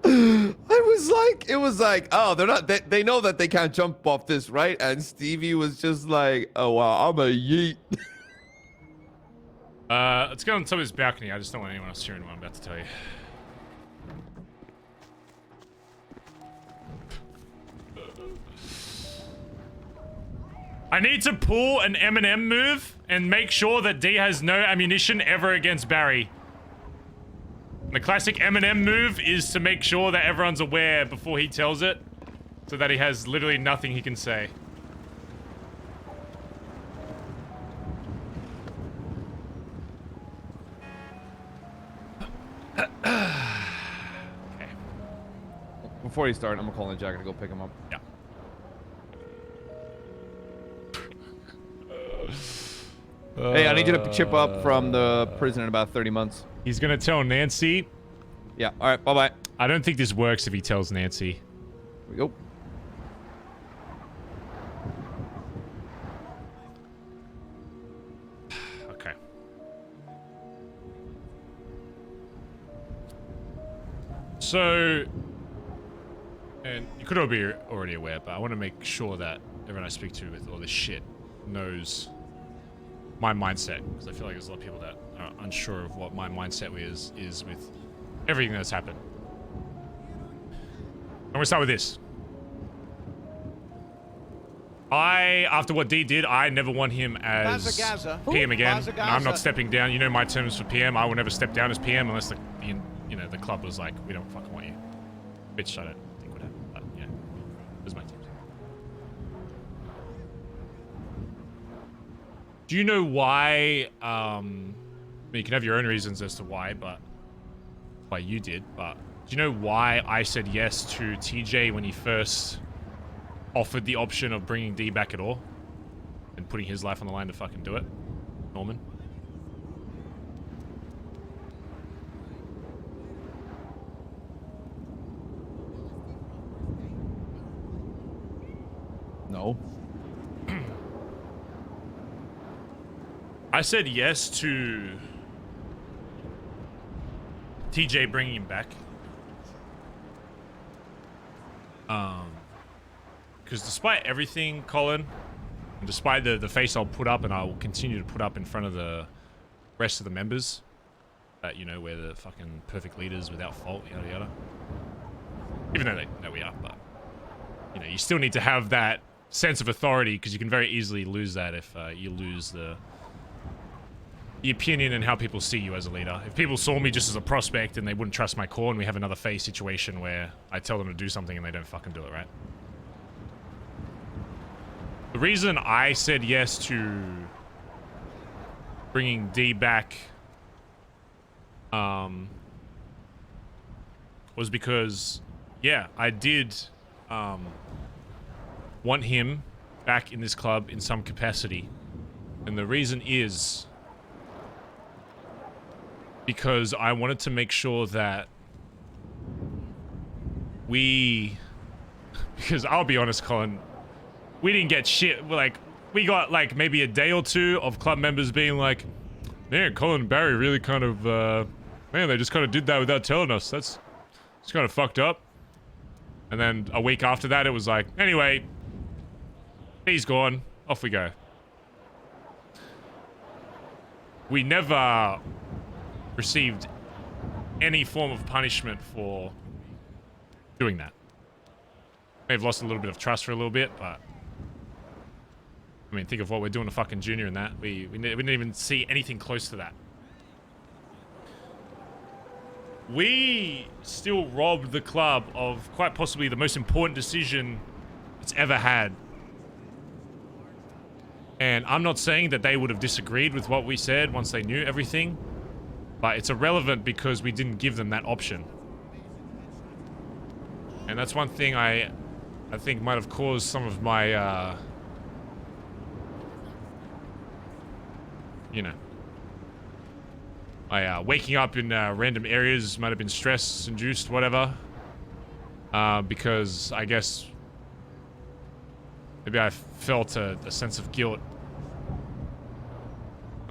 it was like, oh, they're not... They know that they can't jump off this, right? And Stevie was just like, oh, wow, I'm a yeet. Let's go on top of his balcony. I just don't want anyone else hearing what I'm about to tell you. I need to pull an Eminem move and make sure that D has no ammunition ever against Barry. The classic Eminem move is to make sure that everyone's aware before he tells it, so that he has literally nothing he can say. Okay. Before you start, I'm gonna call in Jack to go pick him up. Yeah. Hey, I need you to chip up from the prison in about 30 months. He's gonna tell Nancy. Yeah, alright, bye-bye. I don't think this works if he tells Nancy. Here we go. Okay. So, and you could all be already aware, but I want to make sure that everyone I speak to with all this shit knows my mindset, because I feel like there's a lot of people that are unsure of what my mindset is with everything that's happened. I'm gonna start with this. After what D did, I never want him as BazzaGazza. PM again. And I'm not BazzaGazza. stepping down. You know my terms for PM. I will never step down as PM unless the club was like, we don't fucking want you. Which I don't think would happen. But yeah, those are my terms. Do you know why? I mean, you can have your own reasons as to why you did. But do you know why I said yes to TJ when he first offered the option of bringing D back at all and putting his life on the line to fucking do it, Norman? No. I said yes to TJ bringing him back. Because despite everything, Colin, and despite the face I'll put up and I will continue to put up in front of the rest of the members, that, you know, we're the fucking perfect leaders without fault, yada yada. Even though they know we are, but, you know, you still need to have that sense of authority, because you can very easily lose that if you lose the opinion and how people see you as a leader. If people saw me just as a prospect and they wouldn't trust my core, and we have another phase situation where I tell them to do something and they don't fucking do it, right? The reason I said yes to bringing D back was because, yeah, I did want him back in this club in some capacity. And the reason is because I wanted to make sure that because I'll be honest, Colin, we didn't get shit. Like, we got like maybe a day or two of club members being like, man, Colin and Barry really kind of, man, they just kind of did that without telling us. It's kind of fucked up. And then a week after that, it was like, anyway, he's gone. Off we go. We never received any form of punishment for doing that. They've lost a little bit of trust for a little bit, but I mean, think of what we're doing to fucking Junior and that. We didn't even see anything close to that. We still robbed the club of quite possibly the most important decision it's ever had. And I'm not saying that they would have disagreed with what we said once they knew everything, but it's irrelevant because we didn't give them that option. And that's one thing I think might have caused some of my, you know, my waking up in random areas might have been stress-induced, whatever. Because I guess maybe I felt a sense of guilt.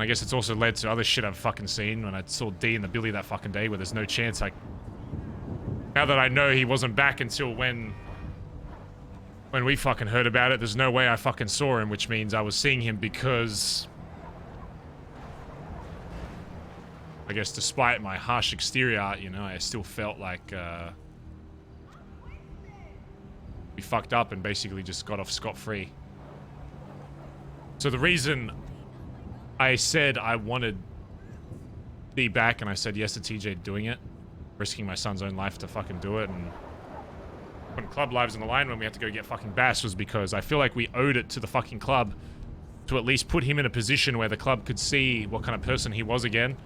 I guess it's also led to other shit I've fucking seen when I saw D in the Billy that fucking day where there's no chance I... Now that I know he wasn't back until when we fucking heard about it, there's no way I fucking saw him, which means I was seeing him because... I guess despite my harsh exterior, you know, I still felt like, we fucked up and basically just got off scot-free. So the reason I said I wanted D back and I said yes to TJ doing it, risking my son's own life to fucking do it and putting club lives on the line when we had to go get fucking Bazz was because I feel like we owed it to the fucking club to at least put him in a position where the club could see what kind of person he was again.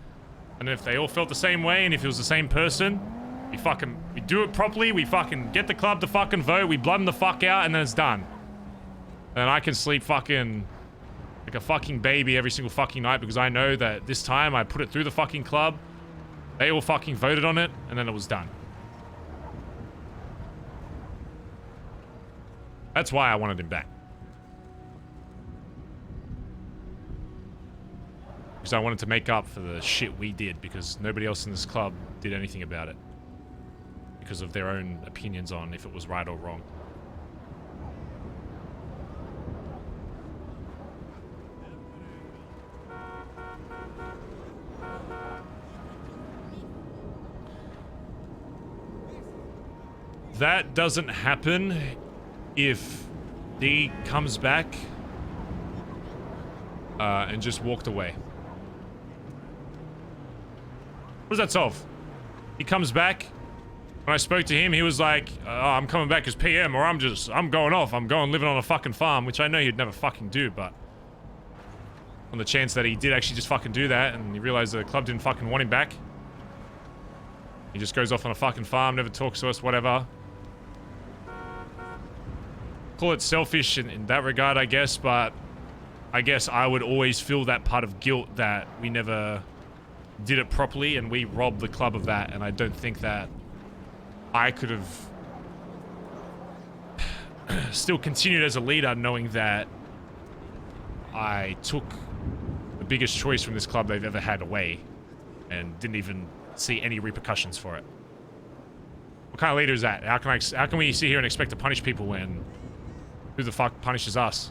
And if they all felt the same way and if it was the same person, we do it properly, we fucking get the club to fucking vote, we blood them the fuck out, and then it's done. And I can sleep fucking like a fucking baby every single fucking night because I know that this time I put it through the fucking club, they all fucking voted on it, and then it was done. That's why I wanted him back. Because I wanted to make up for the shit we did because nobody else in this club did anything about it. Because of their own opinions on if it was right or wrong. That doesn't happen if D comes back and just walked away. What does that solve? He comes back. When I spoke to him, he was like, oh, I'm coming back as PM, or I'm going off. I'm going living on a fucking farm, which I know he'd never fucking do, but on the chance that he did actually just fucking do that, and he realized the club didn't fucking want him back, he just goes off on a fucking farm, never talks to us, whatever. Call it selfish in that regard, I guess, but I guess I would always feel that part of guilt that we never did it properly, and we robbed the club of that, and I don't think that I could have still continued as a leader knowing that I took the biggest choice from this club they've ever had away and didn't even see any repercussions for it. What kind of leader is that? How can we sit here and expect to punish people when who the fuck punishes us?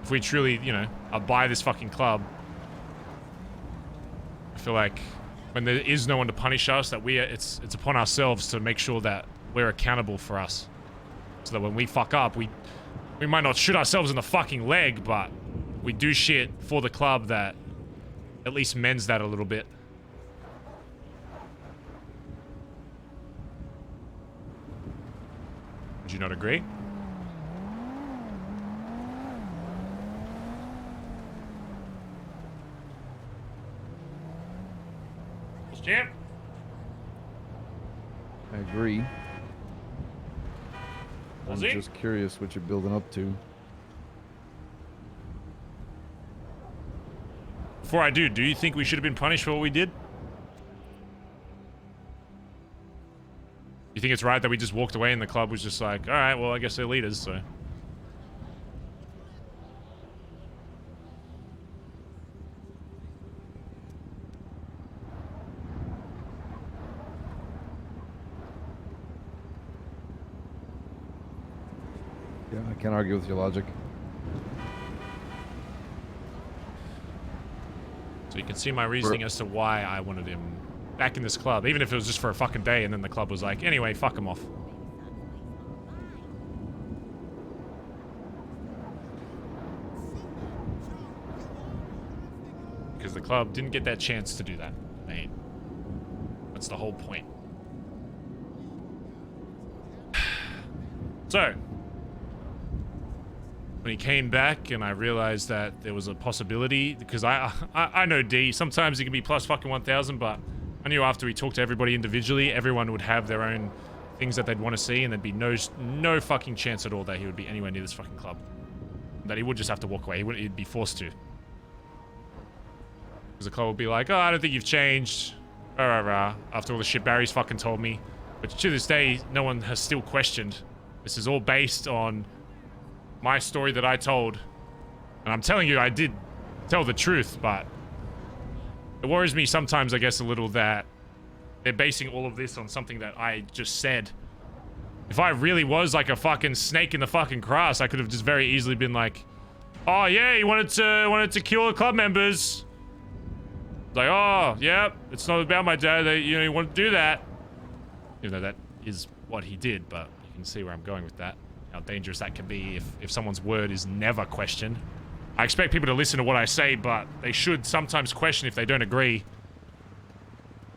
If we truly, you know, are by this fucking club, I feel like when there is no one to punish us, that it's upon ourselves to make sure that we're accountable for us. So that when we fuck up, we might not shoot ourselves in the fucking leg, but we do shit for the club that at least mends that a little bit. Would you not agree? Champ? I agree. I'm Was he? just curious what you're building up to. Before I do you think we should have been punished for what we did? You You think it's right that we just walked away and the club was just like, all right, well, I guess they're leaders, so. Yeah, I can't argue with your logic. So you can see my reasoning as to why I wanted him back in this club, even if it was just for a fucking day, and then the club was like, anyway, fuck him off. Because the club didn't get that chance to do that, mate. That's the whole point. So, when he came back and I realized that there was a possibility, because I know D, sometimes it can be plus fucking 1,000, but I knew after we talked to everybody individually, everyone would have their own things that they'd want to see, and there'd be no fucking chance at all that he would be anywhere near this fucking club. That he would just have to walk away. He'd be forced to. Because the club would be like, oh, I don't think you've changed. After all the shit Barry's fucking told me. But to this day, no one has still questioned. This is all based on my story that I told. And I'm telling you, I did tell the truth, but it worries me sometimes, I guess, a little that they're basing all of this on something that I just said. If I really was like a fucking snake in the fucking grass, I could have just very easily been like, oh yeah, he wanted to kill the club members. Like, oh, yeah, it's not about my dad. You know, he wanted to do that. Even though that is what he did, but you can see where I'm going with that. How dangerous that can be if someone's word is never questioned. I expect people to listen to what I say, but they should sometimes question if they don't agree.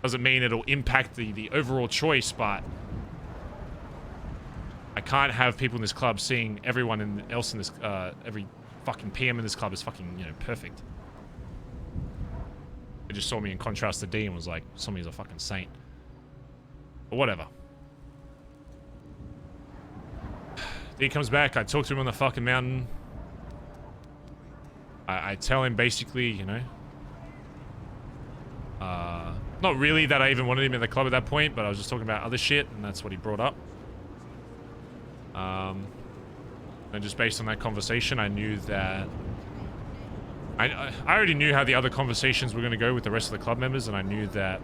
Doesn't mean it'll impact the overall choice, but I can't have people in this club seeing everyone else in this, every fucking PM in this club is fucking, you know, perfect. They just saw me in contrast to D and was like, saw me as a fucking saint. But whatever. D comes back, I talk to him on the fucking mountain. I tell him basically, you know, not really that I even wanted him in the club at that point, but I was just talking about other shit, and that's what he brought up. And just based on that conversation, I knew that I already knew how the other conversations were going to go with the rest of the club members, and I knew that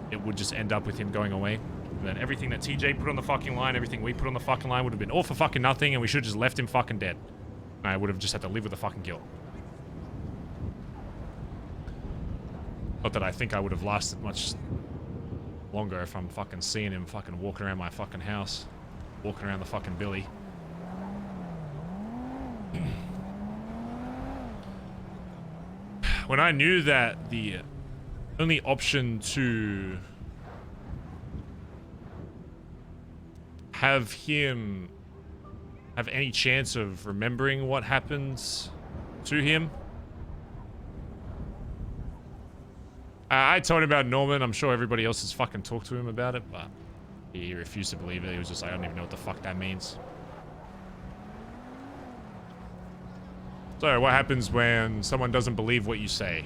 it would just end up with him going away. And then everything that TJ put on the fucking line, everything we put on the fucking line would have been all for fucking nothing, and we should have just left him fucking dead. And I would have just had to live with the fucking guilt. Not that I think I would have lasted much longer if I'm fucking seeing him fucking walking around my fucking house. Walking around the fucking Billy. When I knew that the only option to have him have any chance of remembering what happens to him, I told him about Norman. I'm sure everybody else has fucking talked to him about it, but he refused to believe it. He was just like, I don't even know what the fuck that means. So, what happens when someone doesn't believe what you say?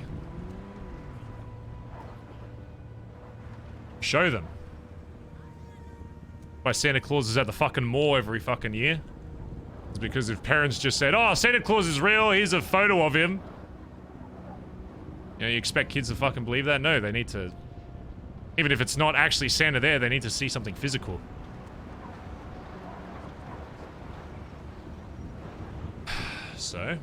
Show them. Why Santa Claus is at the fucking mall every fucking year? It's because if parents just said, oh, Santa Claus is real, here's a photo of him. You know, you expect kids to fucking believe that? No, they need to... Even if it's not actually Santa there, they need to see something physical. So...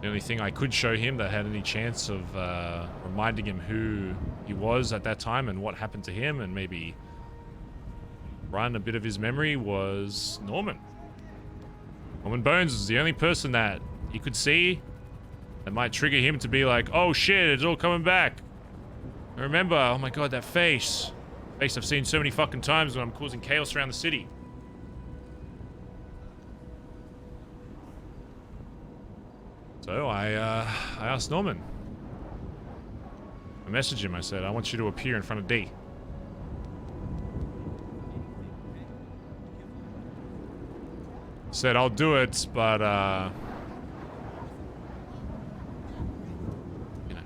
the only thing I could show him that had any chance of reminding him who he was at that time and what happened to him and maybe run a bit of his memory was Norman. Norman Bones was the only person that he could see that might trigger him to be like, oh shit, it's all coming back. I remember, oh my god, that face. Face I've seen so many fucking times when I'm causing chaos around the city. So I asked Norman. I messaged him, I said, I want you to appear in front of D. Said, I'll do it, but, you know,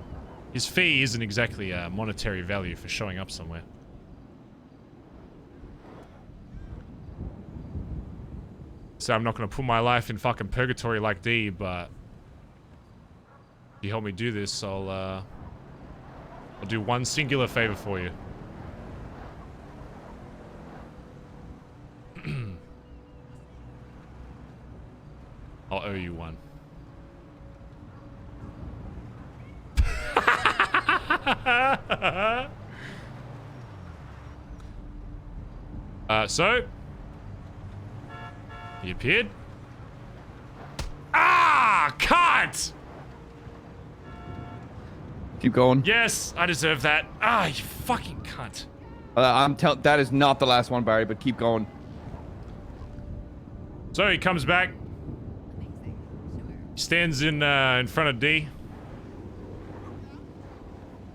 his fee isn't exactly a monetary value for showing up somewhere. So I'm not gonna put my life in fucking purgatory like D, but if you help me do this, I'll do one singular favor for you. I'll owe you one. So he appeared. Ah, cut! Keep going. Yes, I deserve that. Ah, you fucking cunt. That is not the last one, Barry, but keep going. So he comes back. Stands in front of D.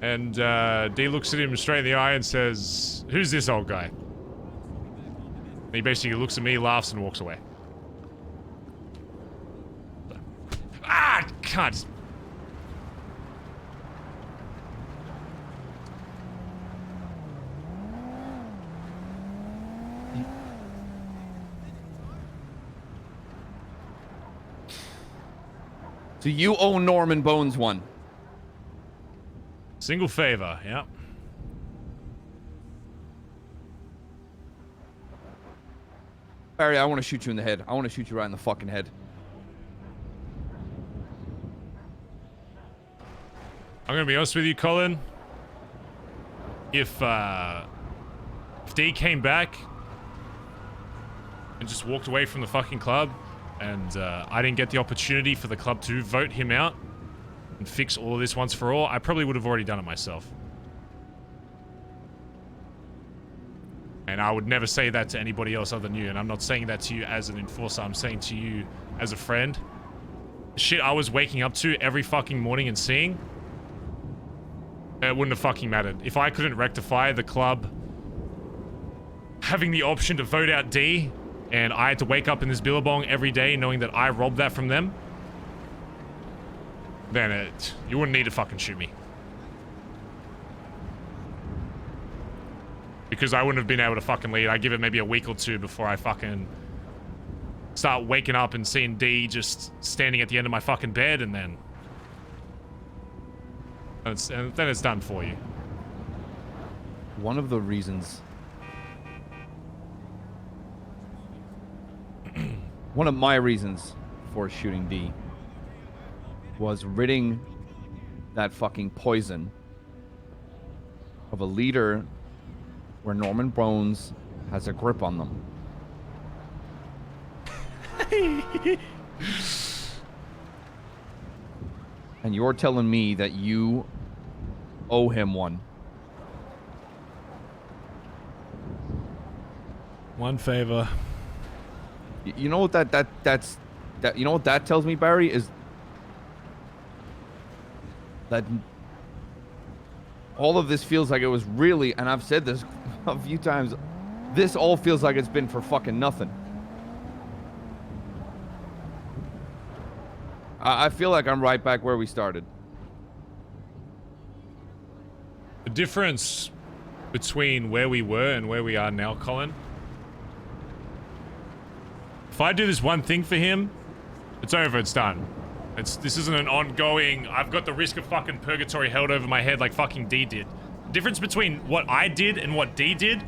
And D looks at him straight in the eye and says, "Who's this old guy?" And he basically looks at me, laughs, and walks away. Ah, cunt! So you owe Norman Bones one. Single favor, yeah. Barry, I want to shoot you in the head. I want to shoot you right in the fucking head. I'm gonna be honest with you, Colin. If D came back and just walked away from the fucking club, and I didn't get the opportunity for the club to vote him out and fix all of this once for all, I probably would have already done it myself. And I would never say that to anybody else other than you, and I'm not saying that to you as an enforcer, I'm saying to you as a friend. Shit I was waking up to every fucking morning and seeing, it wouldn't have fucking mattered. If I couldn't rectify the club having the option to vote out D, and I had to wake up in this billabong every day knowing that I robbed that from them, then you wouldn't need to fucking shoot me. Because I wouldn't have been able to fucking lead. I give it maybe a week or two before I fucking start waking up and seeing D just standing at the end of my fucking bed, and then it's done for you. One of the reasons... One of my reasons for shooting D was ridding that fucking poison of a leader where Norman Bones has a grip on them. And you're telling me that you owe him one. One favor. You know what that's you know what that tells me, Barry, is that all of this feels like it was really, and I've said this a few times, this all feels like it's been for fucking nothing. I feel like I'm right back where we started. The difference between where we were and where we are now, Colin, if I do this one thing for him, it's over, it's done. This isn't an ongoing, I've got the risk of fucking purgatory held over my head like fucking D did. The difference between what I did and what D did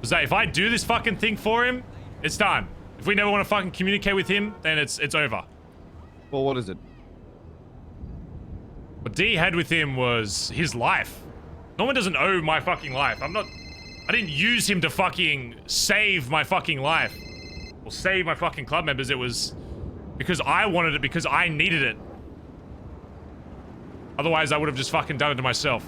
was that if I do this fucking thing for him, it's done. If we never want to fucking communicate with him, then it's over. Well, what is it? What D had with him was his life. Norman doesn't owe my fucking life. I didn't use him to fucking save my fucking life. Or save my fucking club members. It was because I wanted it, because I needed it. Otherwise, I would have just fucking done it to myself.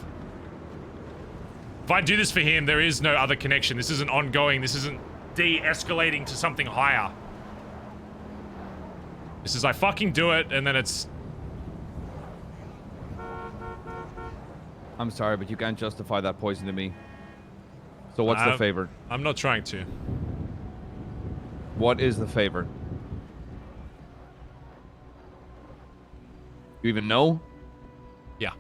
If I do this for him, there is no other connection. This isn't ongoing. This isn't de-escalating to something higher. This is I fucking do it, and then it's... I'm sorry, but you can't justify that poison to me. So what's the favor? I'm not trying to. What is the favor? You even know? Yeah.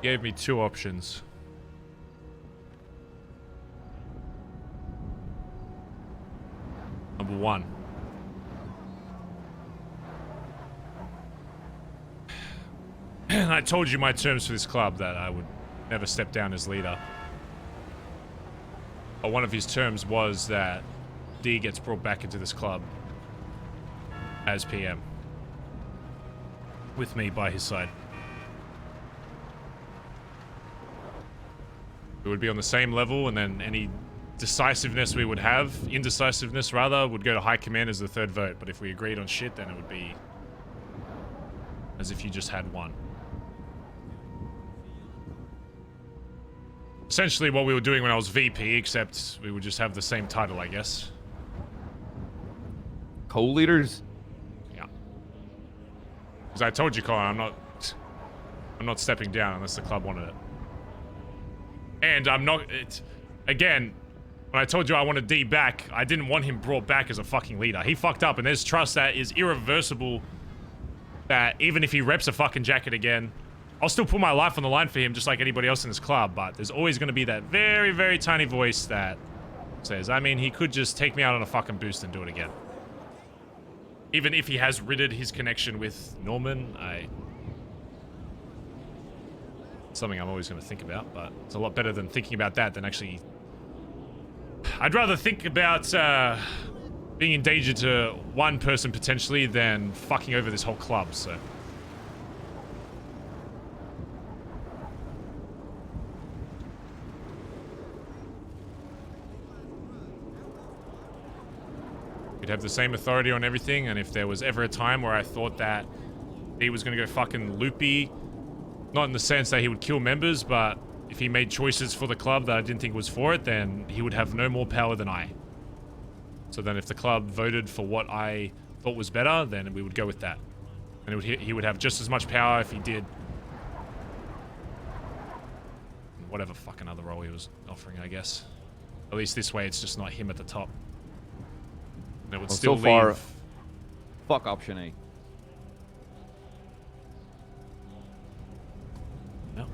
Gave me two options. level 1. And I told you my terms for this club, that I would never step down as leader. But one of his terms was that D gets brought back into this club as PM. With me by his side. We would be on the same level, and then any decisiveness we would have, indecisiveness rather, would go to high command as the third vote. But if we agreed on shit, then it would be as if you just had one. Essentially what we were doing when I was VP, except we would just have the same title, I guess. Co-leaders? Yeah. Because I told you, Colin, I'm not stepping down unless the club wanted it. And I'm not, again, when I told you I wanted D back, I didn't want him brought back as a fucking leader. He fucked up, and there's trust that is irreversible, that even if he reps a fucking jacket again, I'll still put my life on the line for him just like anybody else in this club, but there's always going to be that very, very tiny voice that says, I mean, he could just take me out on a fucking boost and do it again. Even if he has ridded his connection with Norman, it's something I'm always going to think about, but it's a lot better than thinking about that than actually... I'd rather think about being in danger to one person potentially than fucking over this whole club, so... You'd have the same authority on everything, and if there was ever a time where I thought that he was going to go fucking loopy, not in the sense that he would kill members, but if he made choices for the club that I didn't think was for it, then he would have no more power than I. So then if the club voted for what I thought was better, then we would go with that. And he would have just as much power if he did whatever fucking other role he was offering, I guess. At least this way, it's just not him at the top. It would still so far, leave... fuck option A. No.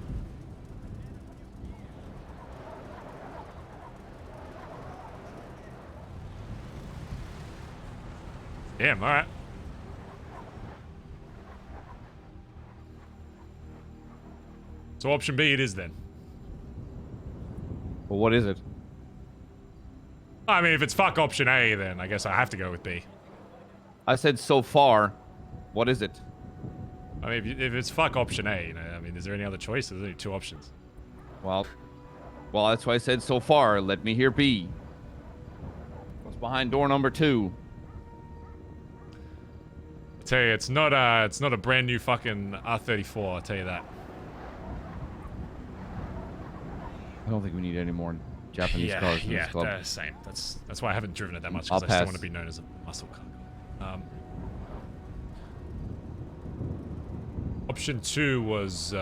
Damn, alright. So option B it is then. Well, what is it? I mean, if it's fuck option A, then I guess I have to go with B. I said so far. What is it? I mean, if it's fuck option A, you know, I mean, is there any other choice? There's only two options. Well, that's why I said so far. Let me hear B. What's behind door number 2? I tell you, it's not a brand new fucking R34. I'll tell you that. I don't think we need any more Japanese cars in this club. Yeah, same. That's why I haven't driven it that much, because I still want to be known as a muscle car. Option 2 was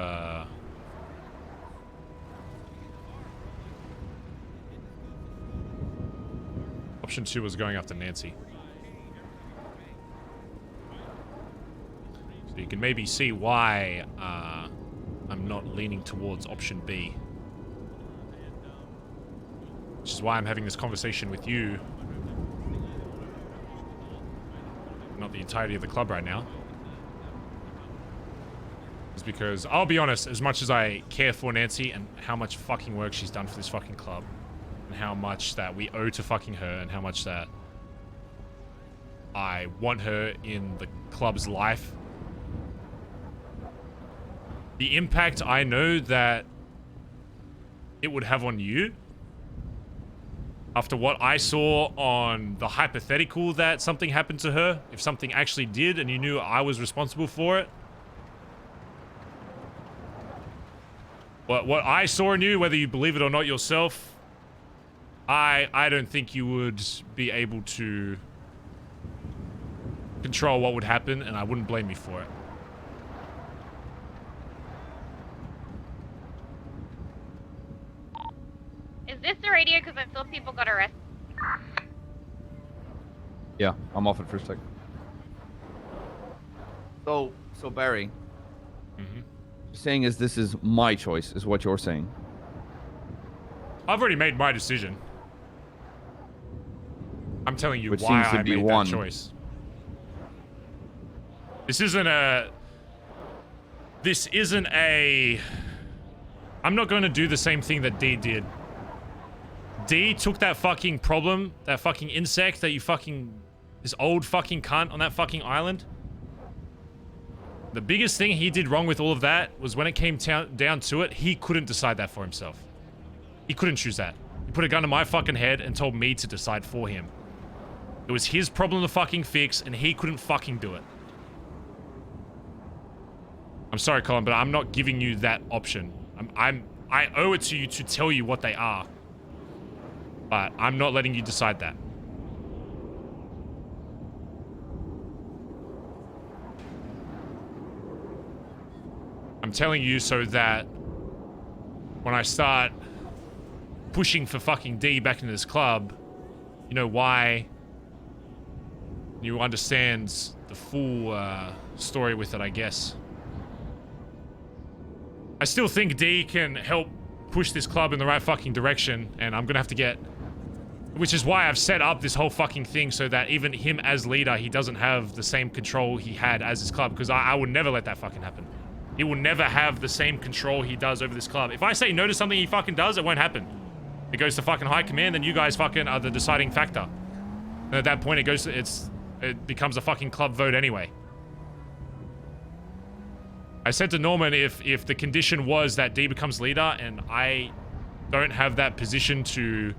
option 2 was going after Nancy. So you can maybe see why I'm not leaning towards option B. Which is why I'm having this conversation with you. Not the entirety of the club right now. It's because, I'll be honest, as much as I care for Nancy and how much fucking work she's done for this fucking club, and how much that we owe to fucking her, and how much that I want her in the club's life, the impact I know that it would have on you, after what I saw on the hypothetical that something happened to her, if something actually did and you knew I was responsible for it. What I saw in you, whether you believe it or not yourself, I don't think you would be able to control what would happen, and I wouldn't blame you for it. Is this the radio? Because I feel people got arrested. Yeah, I'm off it for a second. So Barry, saying is this is my choice, is what you're saying. I've already made my decision. I'm telling you which why seems to I be made one. that choice. This isn't a... I'm not going to do the same thing that D did. D took that fucking problem, that fucking insect that you fucking... This old fucking cunt on that fucking island. The biggest thing he did wrong with all of that was when it came down to it, he couldn't decide that for himself. He couldn't choose that. He put a gun to my fucking head and told me to decide for him. It was his problem to fucking fix, and he couldn't fucking do it. I'm sorry, Colin, but I'm not giving you that option. I owe it to you to tell you what they are. But I'm not letting you decide that. I'm telling you so that when I start pushing for fucking D back into this club, you know why. You understand the full story with it, I guess. I still think D can help push this club in the right fucking direction, and I'm gonna have to get... Which is why I've set up this whole fucking thing so that even him as leader, he doesn't have the same control he had as his club, because I would never let that fucking happen. He will never have the same control he does over this club. If I say no to something he fucking does, it won't happen. It goes to fucking high command, and you guys fucking are the deciding factor. And at that point, it becomes a fucking club vote anyway. I said to Norman, if the condition was that D becomes leader and I don't have that position to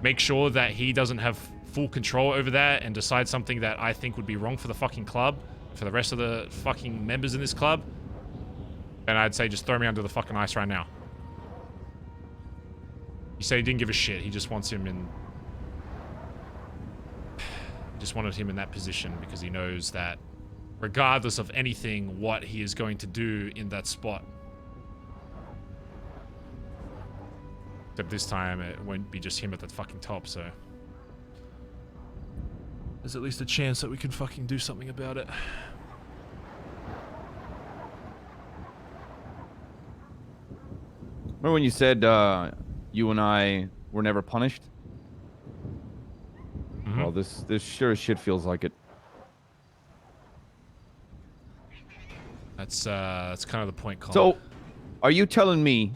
make sure that he doesn't have full control over that and decide something that I think would be wrong for the fucking club, for the rest of the fucking members in this club, then I'd say just throw me under the fucking ice right now. He said he didn't give a shit. He just wants him in... Just wanted him in that position because he knows that regardless of anything, what he is going to do in that spot. Except this time, it won't be just him at the fucking top, so... There's at least a chance that we can fucking do something about it. Remember when you said you and I were never punished? Mm-hmm. Well, this sure as shit feels like it. That's kind of the point, Colin. So, are you telling me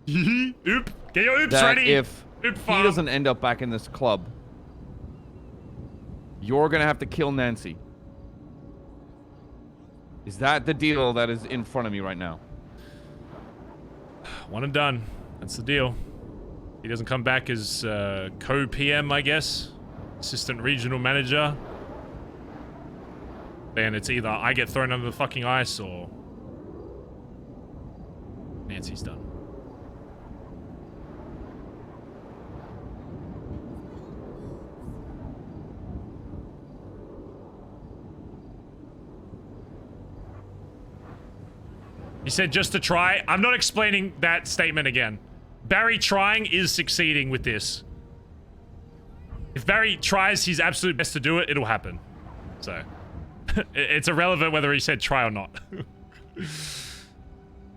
Oop! Get your oops that ready! if he doesn't end up back in this club, you're gonna have to kill Nancy? Is that the deal that is in front of me right now? One and done. That's the deal. He doesn't come back as co-PM, I guess. Assistant regional manager. Then it's either I get thrown under the fucking ice or Nancy's done. He said just to try. I'm not explaining that statement again. Barry trying is succeeding with this. If Barry tries his absolute best to do it, it'll happen. So, it's irrelevant whether he said try or not.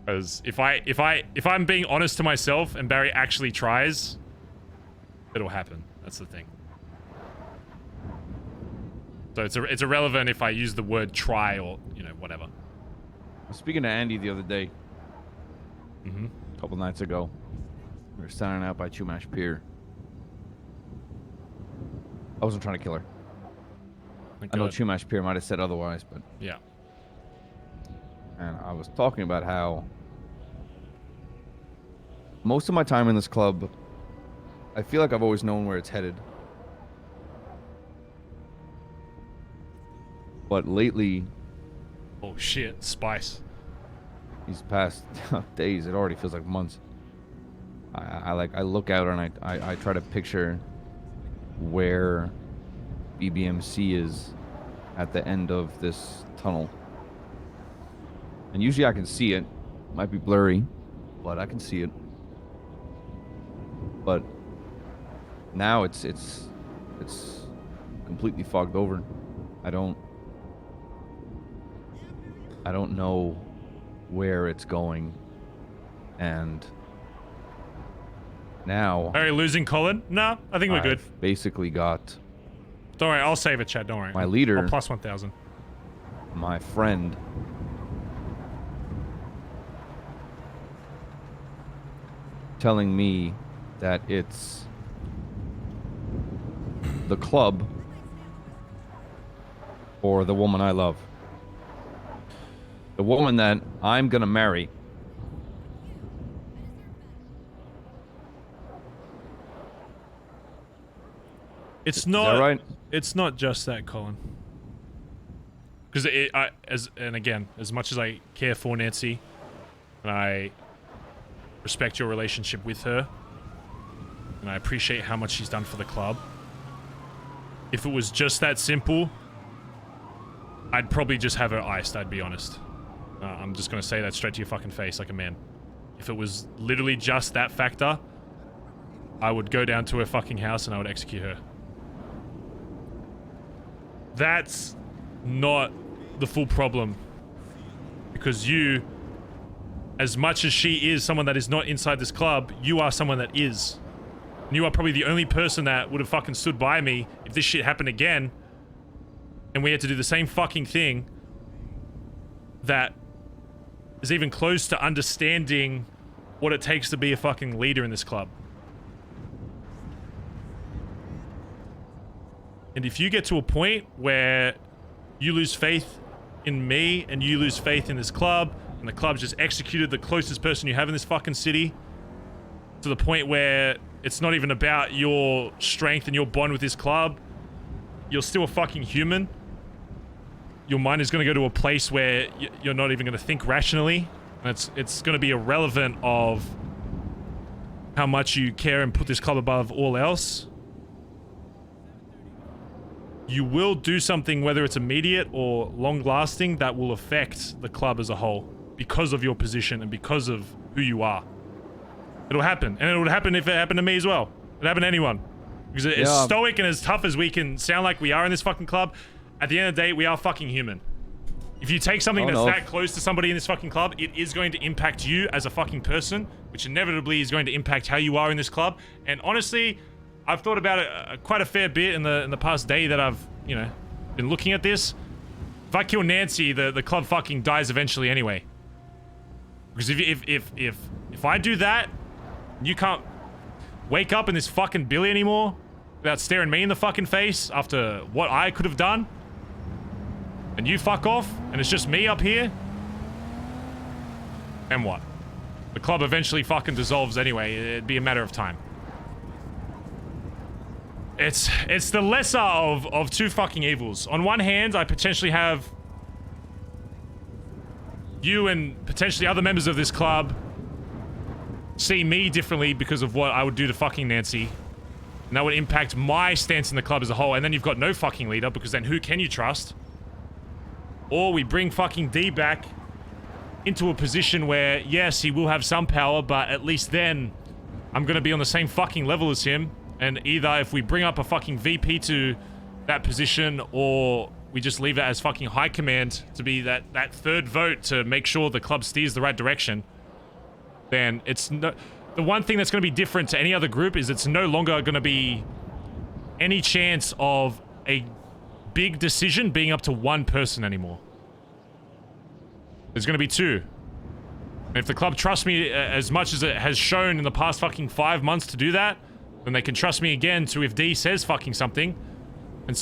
Because if I'm being honest to myself and Barry actually tries, it'll happen. That's the thing. So it's irrelevant if I use the word try or, you know, whatever. I was speaking to Andy the other day. A couple nights ago. We were standing out by Chumash Pier. I wasn't trying to kill her. I know Chumash Pier might have said otherwise, but... Yeah. And I was talking about how most of my time in this club, I feel like I've always known where it's headed. But lately... Oh shit, Spice. These past days, it already feels like months. I look out and I try to picture where BBMC is at the end of this tunnel. And usually I can see it. Might be blurry, but I can see it. But now it's completely fogged over. I don't know where it's going, and Now. Are you losing Colin? No, I think we're good. I've basically got Don't worry, I'll save it, Chad. Don't worry. my leader. Oh, plus 1,000. My friend. Telling me that it's the club or the woman I love. The woman that I'm gonna marry. It's not. that right? It's not just that, Colin. Because as much as I care for Nancy, and I respect your relationship with her, and I appreciate how much she's done for the club. If it was just that simple, I'd probably just have her iced, I'd be honest. I'm just gonna say that straight to your fucking face like a man. If it was literally just that factor, I would go down to her fucking house and I would execute her. That's not the full problem. Because you, as much as she is someone that is not inside this club, you are someone that is. And you are probably the only person that would have fucking stood by me if this shit happened again. And we had to do the same fucking thing that is even close to understanding what it takes to be a fucking leader in this club. And if you get to a point where you lose faith in me and you lose faith in this club and the club's just executed the closest person you have in this fucking city to the point where it's not even about your strength and your bond with this club, you're still a fucking human. Your mind is going to go to a place where you're not even going to think rationally. And it's going to be irrelevant of how much you care and put this club above all else. You will do something, whether it's immediate or long-lasting, that will affect the club as a whole because of your position and because of who you are. It'll happen. And it would happen if it happened to me as well. It'd happen to anyone. Because as stoic and as tough as we can sound like we are in this fucking club, at the end of the day, we are fucking human. If you take something that's that close to somebody in this fucking club, it is going to impact you as a fucking person, which inevitably is going to impact how you are in this club. And honestly, I've thought about it quite a fair bit in the past day that I've, you know, been looking at this. If I kill Nancy, the club fucking dies eventually anyway. Because if I do that, you can't wake up in this fucking billy anymore without staring me in the fucking face after what I could have done. And you fuck off, and it's just me up here. And what? The club eventually fucking dissolves anyway. It'd be a matter of time. It's the lesser of two fucking evils. On one hand, I potentially have you and potentially other members of this club see me differently because of what I would do to fucking Nancy. And that would impact my stance in the club as a whole. And then you've got no fucking leader, because then who can you trust? Or we bring fucking D back into a position where, yes, he will have some power, but at least then I'm gonna be on the same fucking level as him. And either if we bring up a fucking VP to that position, or we just leave it as fucking high command to be that third vote to make sure the club steers the right direction, then it's no... The one thing that's going to be different to any other group is it's no longer going to be any chance of a big decision being up to one person anymore. There's going to be two. And if the club trusts me as much as it has shown in the past fucking 5 months to do that, then they can trust me again to, if D says fucking something and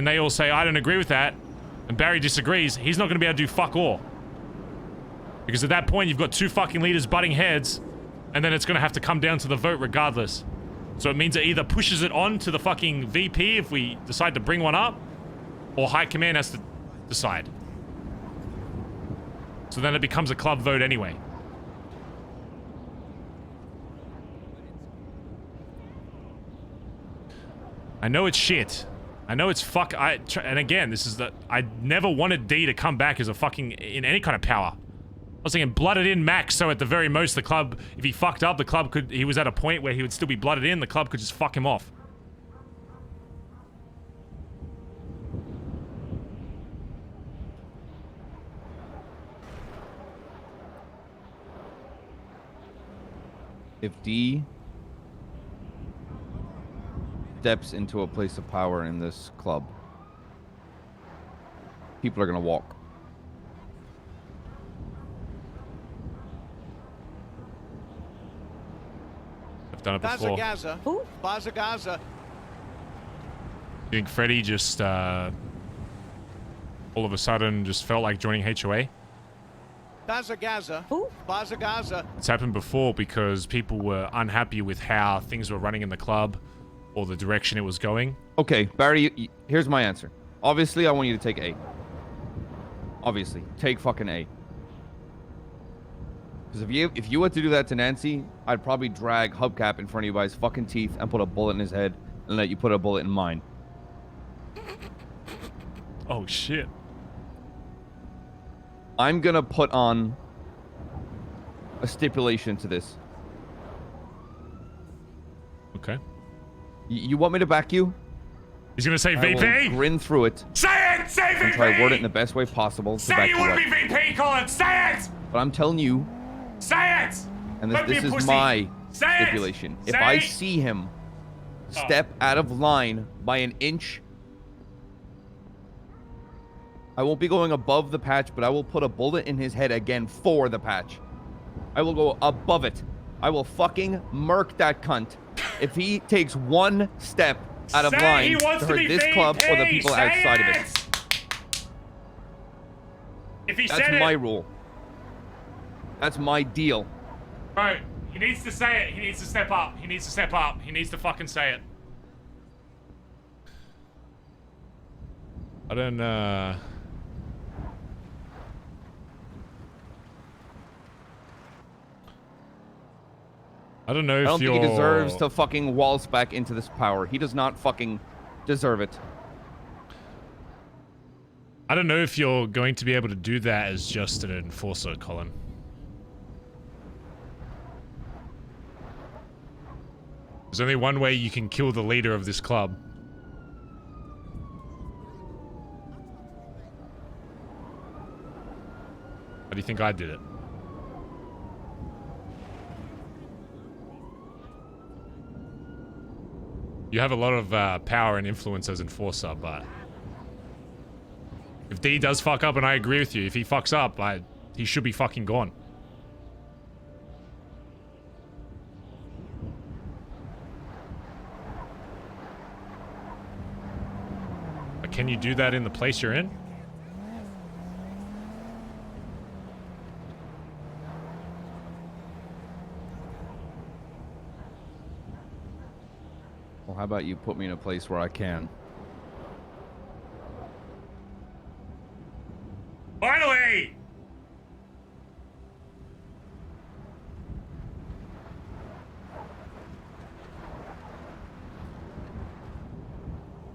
they all say, I don't agree with that, and Barry disagrees, he's not going to be able to do fuck all. Because at that point, you've got two fucking leaders butting heads, and then it's going to have to come down to the vote regardless. So it means it either pushes it on to the fucking VP if we decide to bring one up, or High Command has to decide. So then it becomes a club vote anyway. I know it's shit. I know it's fuck... and again, this is the... I never wanted D to come back as a fucking... in any kind of power. I was thinking blooded in max, so at the very most the club... If he fucked up, the club could... He was at a point where he would still be blooded in, the club could just fuck him off. If D steps into a place of power in this club, people are gonna walk. I've done it before. BazzaGazza. BazzaGazza. You think Freddy just all of a sudden just felt like joining HOA? BazzaGazza. BazzaGazza. It's happened before because people were unhappy with how things were running in the club or the direction it was going. Okay, Barry, here's my answer. Obviously, I want you to take A. Obviously, take fucking A. Because if you were to do that to Nancy, I'd probably drag Hubcap in front of you by his fucking teeth and put a bullet in his head and let you put a bullet in mine. Oh, shit. I'm gonna put on a stipulation to this. Okay. You want me to back you? He's gonna say I VP? will grin through it. Say it! Say VP! And try to word it in the best way possible to Say back you you want up. to be VP, Colin! Say it! But I'm telling you, Say it! and Don't be this a is pussy. my Say it! stipulation. If Say I it! see him step out of line by an inch, I won't be going above the patch, but I will put a bullet in his head again for the patch. I will go above it. I will fucking murk that cunt if he takes one step out of Say line he to wants to hurt be this VP. club or the people Say outside of it. it. If he That's said my it, rule. That's my deal. bro, he needs to say it. He needs to step up. He needs to step up. He needs to fucking say it. I don't, I don't know if I don't think he you're... deserves to fucking waltz back into this power. He does not fucking deserve it. I don't know if you're going to be able to do that as just an enforcer, Colin. There's only one way you can kill the leader of this club. How do you think I did it? You have a lot of power and influence as enforcer, but if D does fuck up, and I agree with you, if he fucks up, he should be fucking gone. But can you do that in the place you're in? Well, how about you put me in a place where I can? Finally!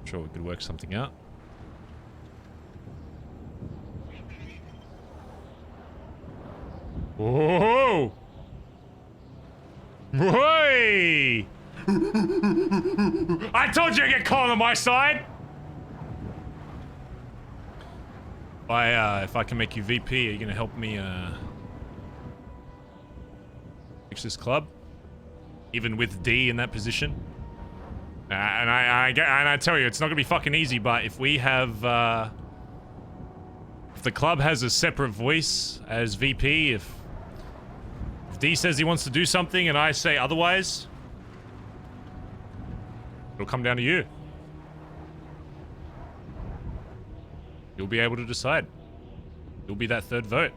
Sure, we could work something out. Whoa! Whoa! I told you to get Colin on my side! If I can make you VP, are you gonna help me, fix this club? Even with D in that position? And I tell you, it's not gonna be fucking easy, but if we have, if the club has a separate voice as VP, if D says he wants to do something and I say otherwise, it'll come down to you. You'll be able to decide. You'll be that third vote.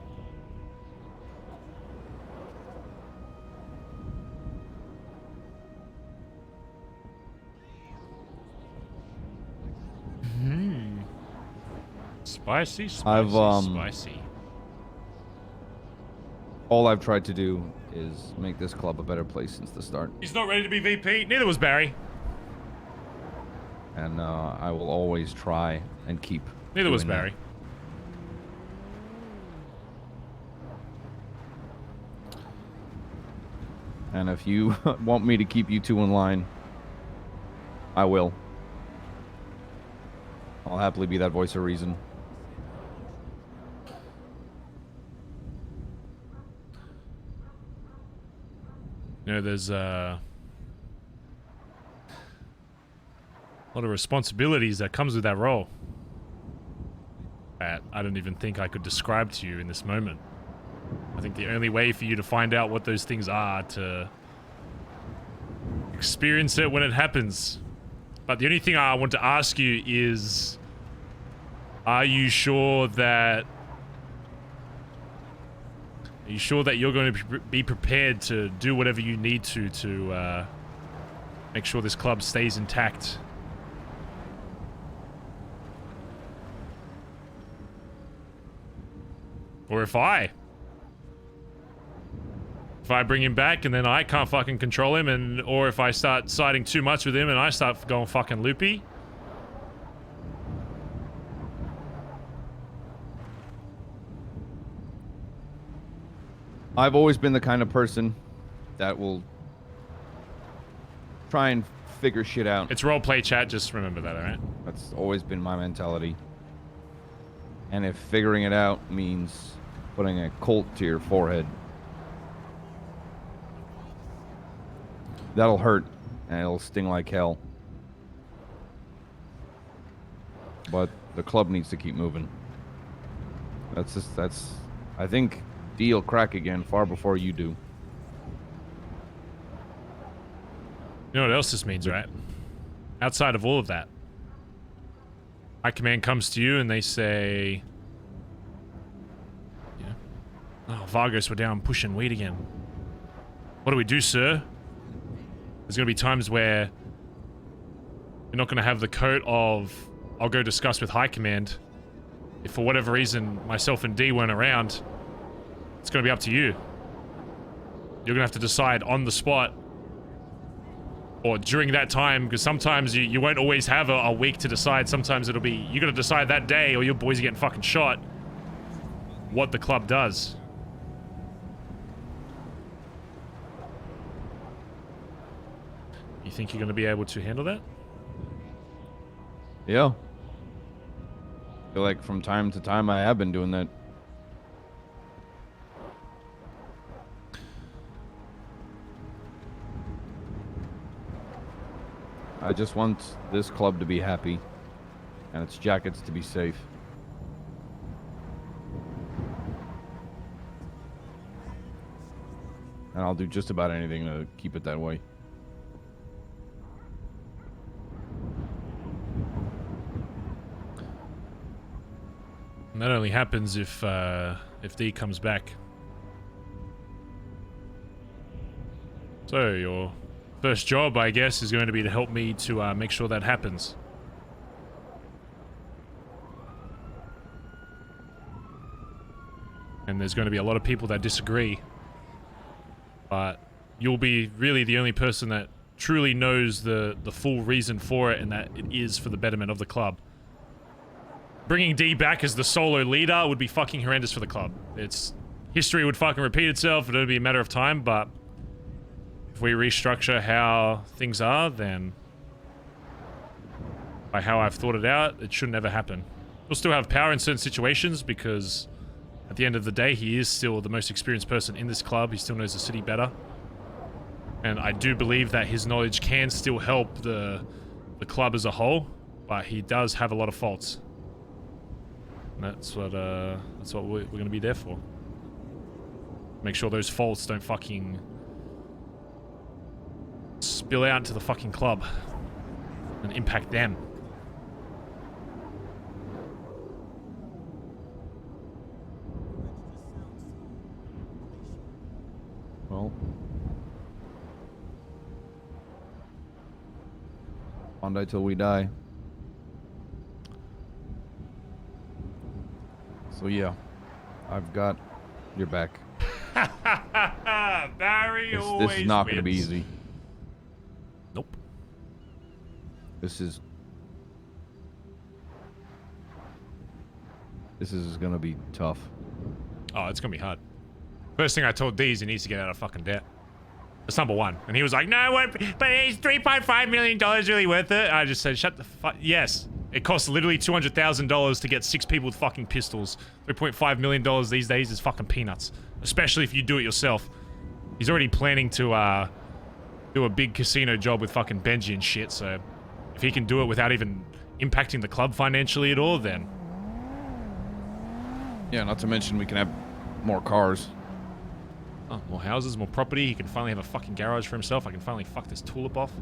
Spicy, spicy. All I've tried to do is make this club a better place since the start. He's not ready to be VP. Neither was Barry. And I will always try and keep. Neither was doing that. Barry. And if you want me to keep you two in line, I will. I'll happily be that voice of reason. You know, there's A lot of responsibilities that comes with that role. That I don't even think I could describe to you in this moment. I think the only way for you to find out what those things are to experience it when it happens. But the only thing I want to ask you is, are you sure that you're going to be prepared to do whatever you need to make sure this club stays intact? Or if I bring him back and then I can't fucking control him, or if I start siding too much with him and I start going fucking loopy. I've always been the kind of person that will try and figure shit out. It's roleplay chat, just remember that, alright? That's always been my mentality. And if figuring it out means putting a Colt to your forehead, that'll hurt and it'll sting like hell. But the club needs to keep moving. I think D will crack again far before you do. You know what else this means, right? Outside of all of that, High Command comes to you and they say, "Oh, Vargas, we're down pushing weed again. What do we do, sir?" There's going to be times where you're not going to have the coat of, "I'll go discuss with High Command." If for whatever reason myself and D weren't around, it's going to be up to you. You're going to have to decide on the spot or during that time, because sometimes you won't always have a week to decide. Sometimes it'll be, you got to decide that day or your boys are getting fucking shot, what the club does. You think you're going to be able to handle that? Yeah. I feel like from time to time I have been doing that. I just want this club to be happy and its jackets to be safe. And I'll do just about anything to keep it that way. And that only happens if D comes back. So your first job, I guess, is going to be to help me to make sure that happens. And there's going to be a lot of people that disagree. But you'll be really the only person that truly knows the full reason for it, and that it is for the betterment of the club. Bringing D back as the solo leader would be fucking horrendous for the club. History would fucking repeat itself. It would be a matter of time, but if we restructure how things are, then by how I've thought it out, it shouldn't ever happen. We'll still have power in certain situations because at the end of the day, he is still the most experienced person in this club. He still knows the city better. And I do believe that his knowledge can still help the club as a whole, but he does have a lot of faults. And that's what we're going to be there for. Make sure those faults don't fucking spill out into the fucking club and impact them. Well, Bondi till we die. So yeah, I've got your back. Barry This is not going to be easy. Nope. This is going to be tough. Oh, it's going to be hard. First thing I told D is he needs to get out of fucking debt. That's number one. And he was like, no, but is $3.5 million really worth it? I just said, shut the fuck. Yes. It costs literally $200,000 to get 6 people with fucking pistols. $3.5 million these days is fucking peanuts. Especially if you do it yourself. He's already planning to do a big casino job with fucking Benji and shit, so If he can do it without even impacting the club financially at all, then... Yeah, not to mention we can have more cars. Oh, more houses, more property. He can finally have a fucking garage for himself. I can finally fuck this tulip off.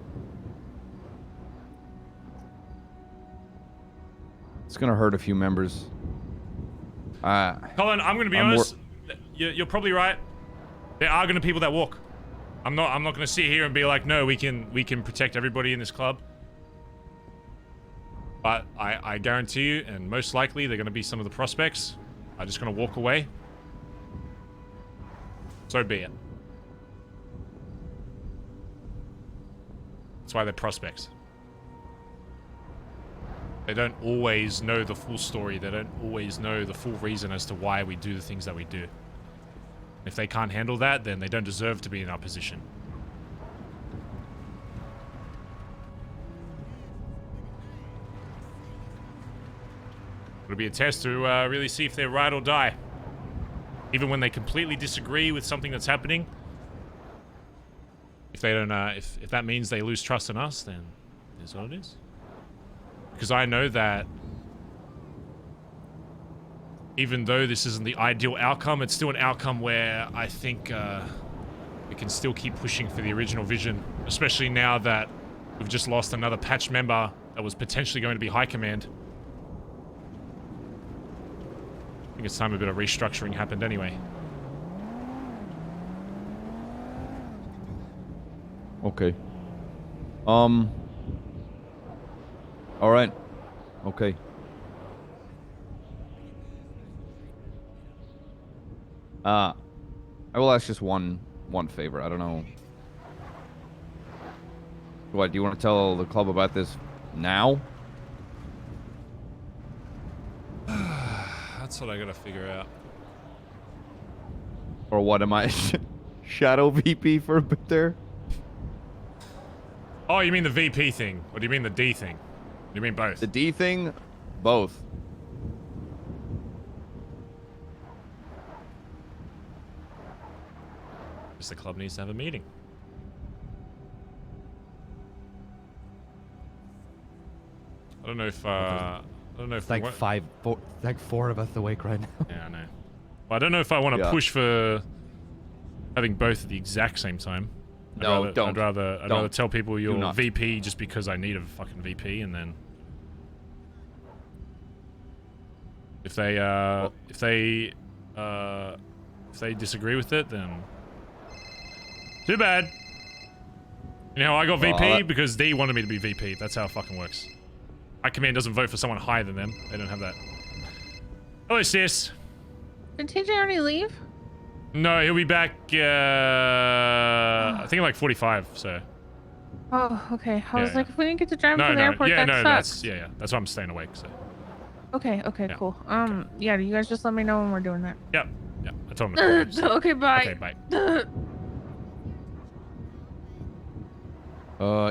It's gonna hurt a few members. Colin, I'm gonna be honest. You're probably right. There are gonna be people that walk. I'm not gonna sit here and be like, no, we can protect everybody in this club. But I guarantee you, and most likely, they're gonna be some of the prospects. I'm just gonna walk away. So be it. That's why they're prospects. They don't always know the full story. They don't always know the full reason as to why we do the things that we do. If they can't handle that, then they don't deserve to be in our position. It'll be a test to really see if they're right or die. Even when they completely disagree with something that's happening. If they don't, if that means they lose trust in us, then that's what it is. Because I know that even though this isn't the ideal outcome, it's still an outcome where I think we can still keep pushing for the original vision, especially now that we've just lost another patch member that was potentially going to be high command. I think it's time a bit of restructuring happened anyway. Okay. All right. Okay. I will ask just one favor. I don't know. What, do you want to tell the club about this now? That's what I gotta figure out. Or what, am I shadow VP for a bit there? Oh, you mean the VP thing? Or do you mean the D thing? Do you mean both? The D thing? Both. Just the club needs to have a meeting. I don't know if I don't know if It's like four of us awake right now. Yeah, I know. Well, I don't know if I want to push for having both at the exact same time. No, don't. I'd rather tell people you're not. VP just because I need a fucking VP, and then if they disagree with it, then too bad. You know, I got VP because D wanted me to be VP. That's how it fucking works. High command doesn't vote for someone higher than them. They don't have that. Hello, sis. Did TJ already leave? No, he'll be back, I think in like 45, so. Oh, okay. I was Yeah. like, if we didn't get to drive him to the airport, that sucks. That's why I'm staying awake, so. Okay, cool. Yeah, you guys just let me know when we're doing that. Yep, I told him to call, Okay, bye. Okay, bye.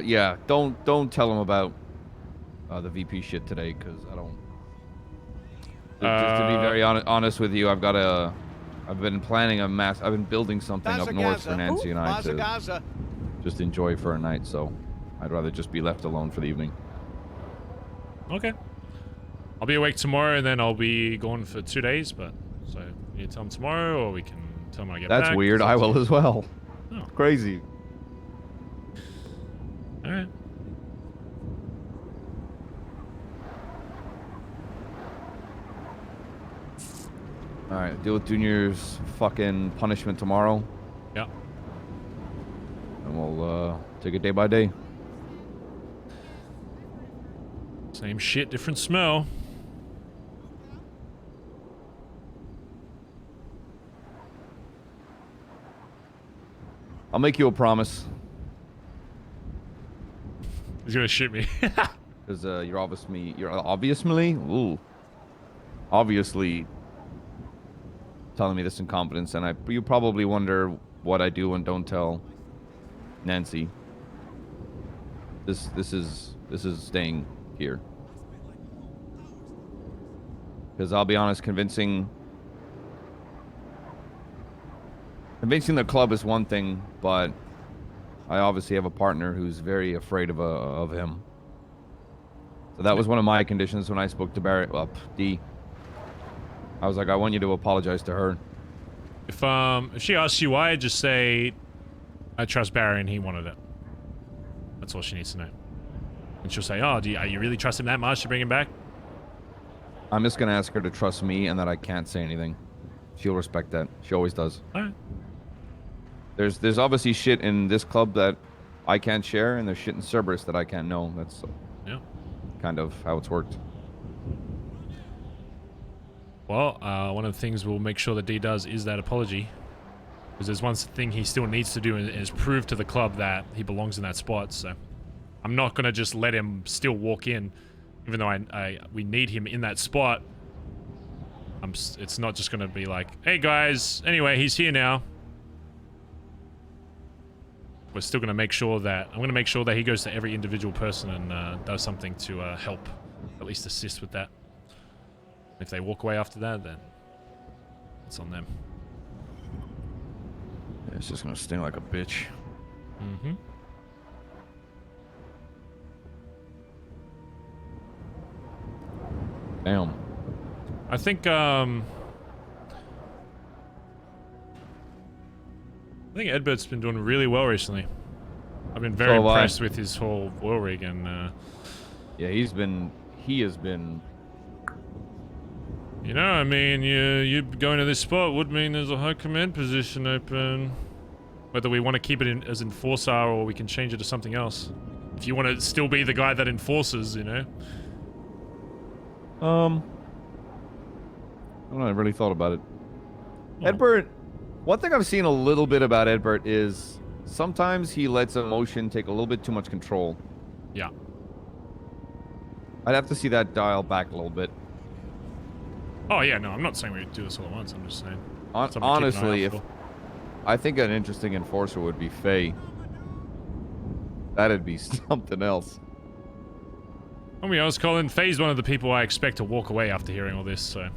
Yeah, don't tell him about the VP shit today, because I don't. Just to be very honest with you, I've been planning I've been building something up north for Nancy and I to just enjoy for a night, so I'd rather just be left alone for the evening. Okay. I'll be awake tomorrow, and then I'll be gone for 2 days, but, so, you tell him tomorrow, or we can tell him when I get back. That's weird, I will as well. Oh. Crazy. Alright. Alright, deal with Junior's fucking punishment tomorrow. Yeah. And we'll take it day by day. Same shit, different smell. I'll make you a promise. He's gonna shoot me. Because you're obviously telling me this in confidence, and you probably wonder what I do and don't tell Nancy. This is staying here. Because I'll be honest, convincing the club is one thing, but I obviously have a partner who's very afraid of him. So that was one of my conditions when I spoke to Barry. Well, D. I was like, I want you to apologize to her. If she asks you why, just say, I trust Barry and he wanted it. That's all she needs to know. And she'll say, oh, you really trust him that much to bring him back? I'm just gonna ask her to trust me and that I can't say anything. She'll respect that. She always does. Alright. There's obviously shit in this club that I can't share, and there's shit in Cerberus that I can't know. That's kind of how it's worked. Well, one of the things we'll make sure that D does is that apology. Because there's one thing he still needs to do is prove to the club that he belongs in that spot, so... I'm not gonna just let him still walk in, even though we need him in that spot. It's not just gonna be like, hey guys, anyway, he's here now. We're still gonna make sure that, I'm gonna make sure that he goes to every individual person and does something to help, at least assist with that. If they walk away after that, then it's on them. Yeah, it's just gonna sting like a bitch. Mm-hmm. Damn. I think Edbert's been doing really well recently. I've been very impressed with his whole oil rig and yeah, he has been you know, I mean, you going to this spot would mean there's a high command position open. Whether we want to keep it in as enforcer or we can change it to something else. If you want to still be the guy that enforces, you know. I don't know, I really thought about it. Edbert, one thing I've seen a little bit about Edbert is sometimes he lets emotion take a little bit too much control. Yeah. I'd have to see that dial back a little bit. Oh yeah, no, I'm not saying we do this all at once, I'm just saying. Honestly, if I think an interesting enforcer would be Faye. That'd be something else. I mean, I was calling Faye's one of the people I expect to walk away after hearing all this, so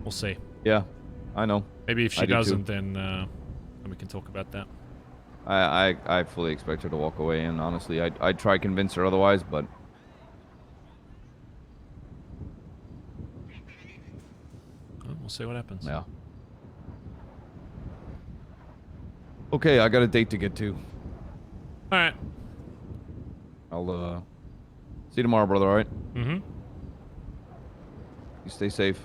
we'll see. Yeah, I know. Maybe if she doesn't, then we can talk about that. I fully expect her to walk away, and honestly, I'd try to convince her otherwise, but... We'll see what happens. Yeah. Okay, I got a date to get to. Alright. I'll, see you tomorrow, brother, alright? Mm-hmm. You stay safe.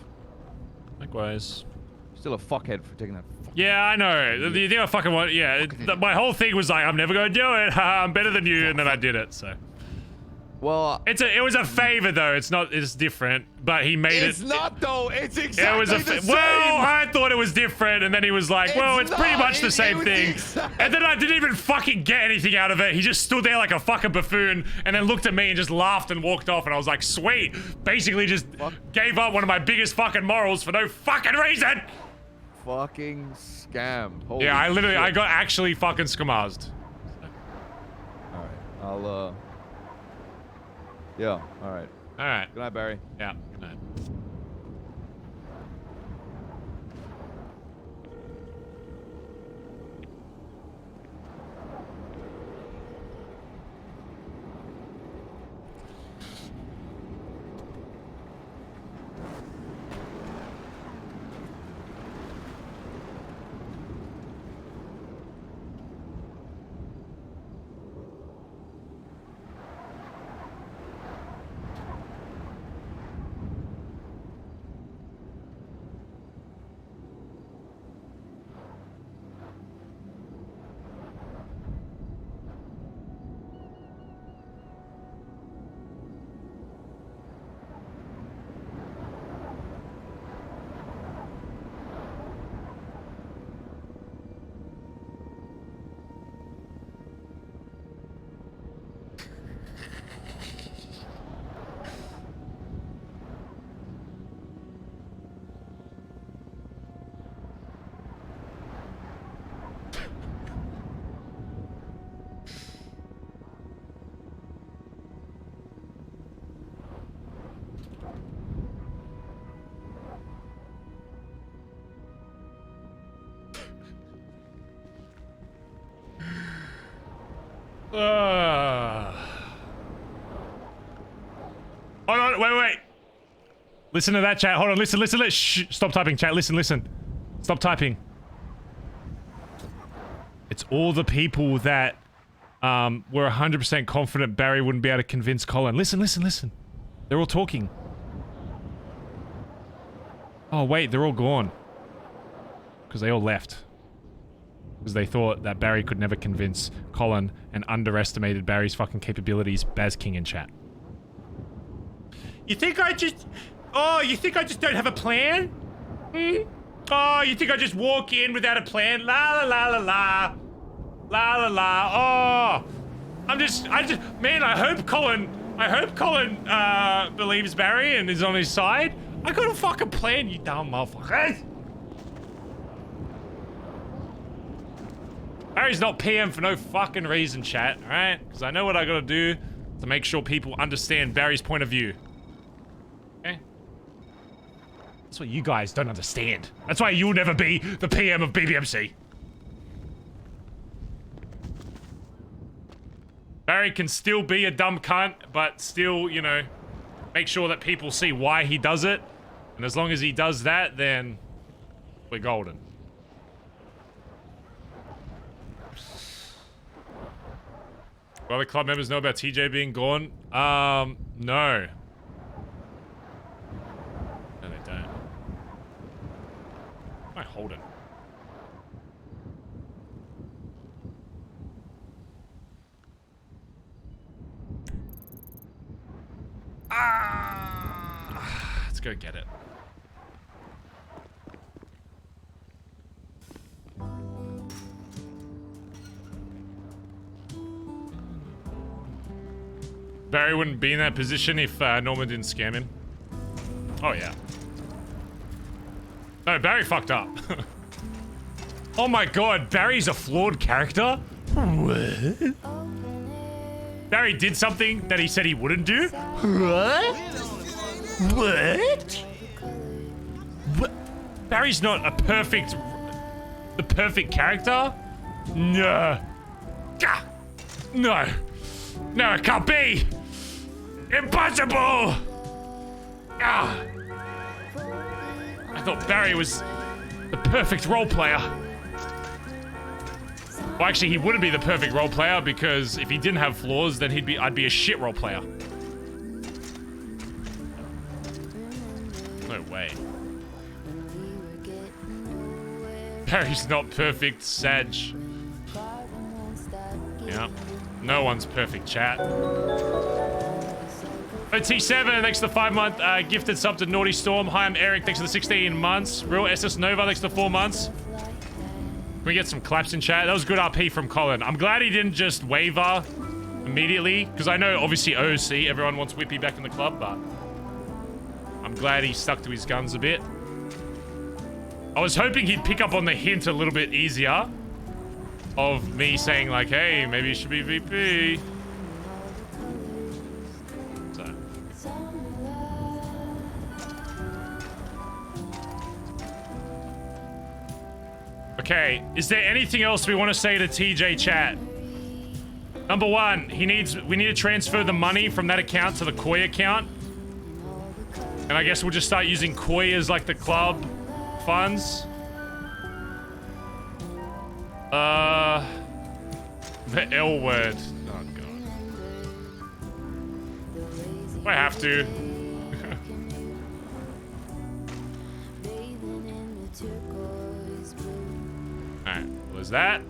Likewise. Still a fuckhead for taking that. Yeah, I know. The thing I fucking want, yeah, my whole thing was like, I'm never gonna do it. I'm better than you, and then I did it. So. Well, it was a favor though. It's different, but he made it. It's not though. It's exactly the same. Well, I thought it was different, and then he was like, well, it's pretty much the same thing. And then I didn't even fucking get anything out of it. He just stood there like a fucking buffoon, and then looked at me and just laughed and walked off. And I was like, sweet. Basically, just gave up one of my biggest fucking morals for no fucking reason. Fucking scammed. Holy yeah, I shit. got actually fucking skamazed. All right, I'll yeah, all right. All right. Good night, Barry. Yeah, good night. Hold on, wait. Listen to that, chat. Hold on, listen. Shh, stop typing, chat. Listen. Stop typing. It's all the people that were 100% confident Barry wouldn't be able to convince Colin. Listen. They're all talking. Oh, wait, they're all gone. Because they all left. Because they thought that Barry could never convince Colin and underestimated Barry's fucking capabilities. Baz King in chat. You think I just don't have a plan? Hmm? Oh, you think I just walk in without a plan? La la la la la. La la la. Oh. Man, I hope Colin believes Barry and is on his side. I got a fucking plan, you dumb motherfuckers. Barry's not PM for no fucking reason, chat, alright? Because I know what I gotta do to make sure people understand Barry's point of view. Okay? That's what you guys don't understand. That's why you'll never be the PM of BBMC. Barry can still be a dumb cunt, but still, you know, make sure that people see why he does it. And as long as he does that, then we're golden. Well, the club members know about TJ being gone? No. No, they don't. Why am I holding? Let's go get it. Barry wouldn't be in that position if Norman didn't scam him. Oh, yeah. No, Barry fucked up. Oh my god, Barry's a flawed character? What? Barry did something that he said he wouldn't do? What? What? Barry's not the perfect character? No. Gah! No. No, it can't be! Impossible! Ah. I thought Barry was the perfect role player. Well, actually, he wouldn't be the perfect role player because if he didn't have flaws, then I'd be a shit role player. No way. Barry's not perfect, Sag. Yeah. No one's perfect, chat. T7, thanks for the 5-month gifted sub to Naughty Storm. Hi, I'm Eric, thanks for the 16 months. Real SS Nova, thanks for the 4 months. Can we get some claps in chat? That was good RP from Colin. I'm glad he didn't just waver immediately, because I know, obviously, OC, everyone wants Whippy back in the club, but I'm glad he stuck to his guns a bit. I was hoping he'd pick up on the hint a little bit easier of me saying, like, hey, maybe you should be VP. So. Okay, is there anything else we want to say to TJ chat? Number one, we need to transfer the money from that account to the Koi account. And I guess we'll just start using Koi as like the club funds. The L word. Oh god. I have to. Alright, what was that?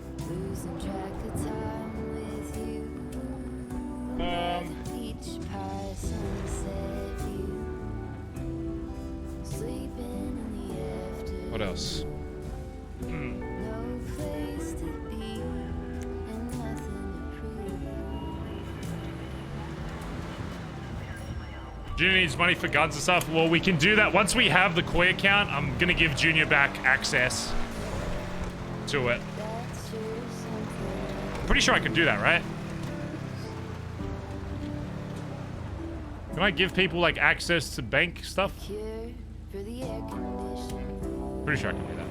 What else? Junior needs money for guns and stuff. Well, we can do that. Once we have the Koi account, I'm gonna give Junior back access to it. I'm pretty sure I can do that, right? Can I give people, like, access to bank stuff? Pretty sure I can do that.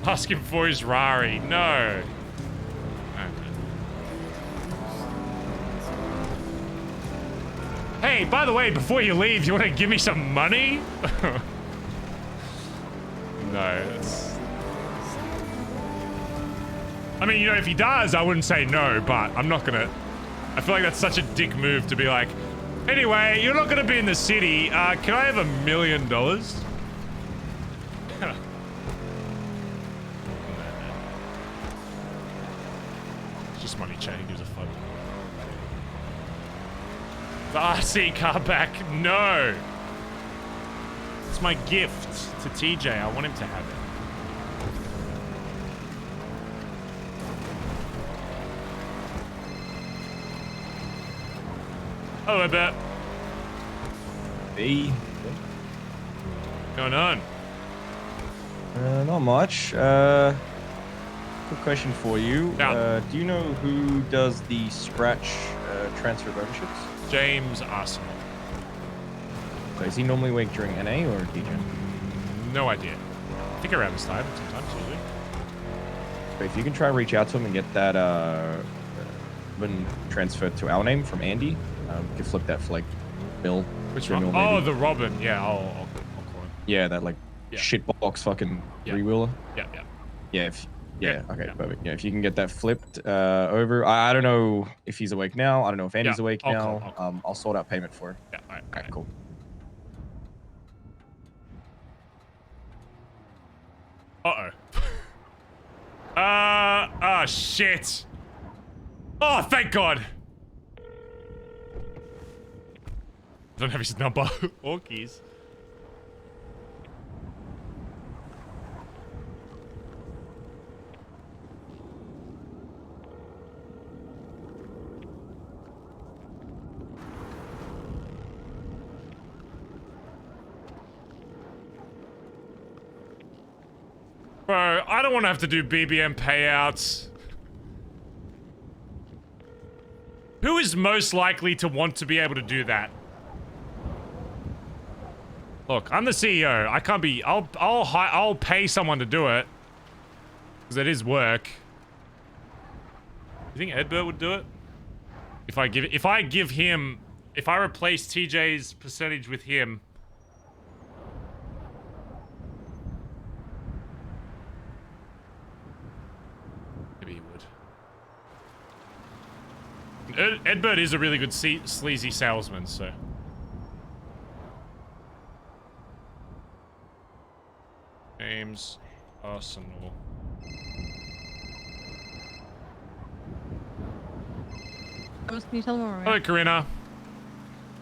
Ask him for his Rari. No. Hey, by the way, before you leave, you want to give me some money? No, it's... I mean, you know, if he does, I wouldn't say no, but I'm not gonna... I feel like that's such a dick move to be like, anyway, you're not gonna be in the city, can I have $1 million? It's just money, chat, who gives a fuck? The RC car back, no! It's my gift to TJ, I want him to have it. Hello, Bert. Hey. What's going on? Not much. Quick question for you. Yeah. Do you know who does the scratch transfer of ownerships? James Arsenal. So is he normally awake during NA or DJ? No idea. I think around this time, sometimes, usually. But if you can try and reach out to him and get that been transferred to our name from Andy, you can flip that for like Bill. Which one? Oh, the Robin. Yeah, I'll call him. Yeah, that like shitbox fucking three-wheeler. Yeah. Yeah, okay, perfect. Yeah, if you can get that flipped over. I don't know if he's awake now. I don't know if Andy's awake now. I'll sort out payment for it. Yeah, all right, cool. Oh, shit. Oh, thank God. I don't have his number or keys. Bro, I don't want to have to do BBM payouts. Who is most likely to want to be able to do that? Look, I'm the CEO. I can't be. I'll pay someone to do it because it is work. You think Edbert would do it? If I replace TJ's percentage with him. Maybe he would. Edbert is a really good sleazy salesman, so. James Arsenal. Can you tell them where we're Hello, at? Karina.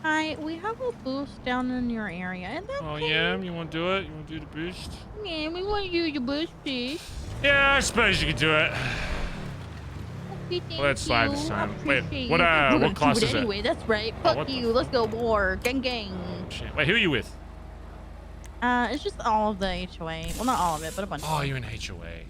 Hi, we have a boost down in your area. And that's Yeah, you want to do it? You want to do the boost? Yeah, we want you to boost, please. Yeah, I suppose you could do it. Okay, Well, let's slide this time. Wait, appreciate what you. We're gonna class do is it it? anyway. That's right. Oh, Fuck what you. Let's go war. Gang gang. Shit. Wait, who are you with? It's just all of the HOA. Well, not all of it, but a bunch. Oh, you're in HOA.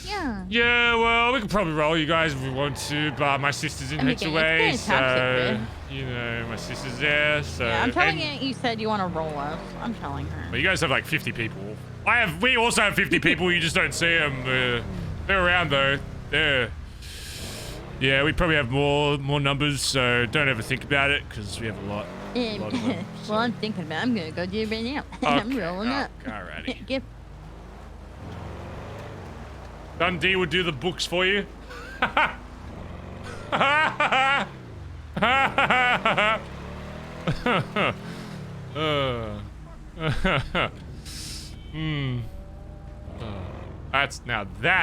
Yeah. Yeah, well, we could probably roll you guys if we want to, but my sister's in I mean, HOA, it's so, fantastic, you know, my sister's there, so... Yeah, I'm telling and- you said you want to roll us. I'm telling her. Well, you guys have like 50 people. We also have 50 people, you just don't see them. They're around though. Yeah, we probably have more numbers, so don't ever think about it, because we have a lot of them. Well, I'm thinking about it. I'm going to go do it right now. I'm rolling up. Alrighty. Get Dundee would do the books for you. That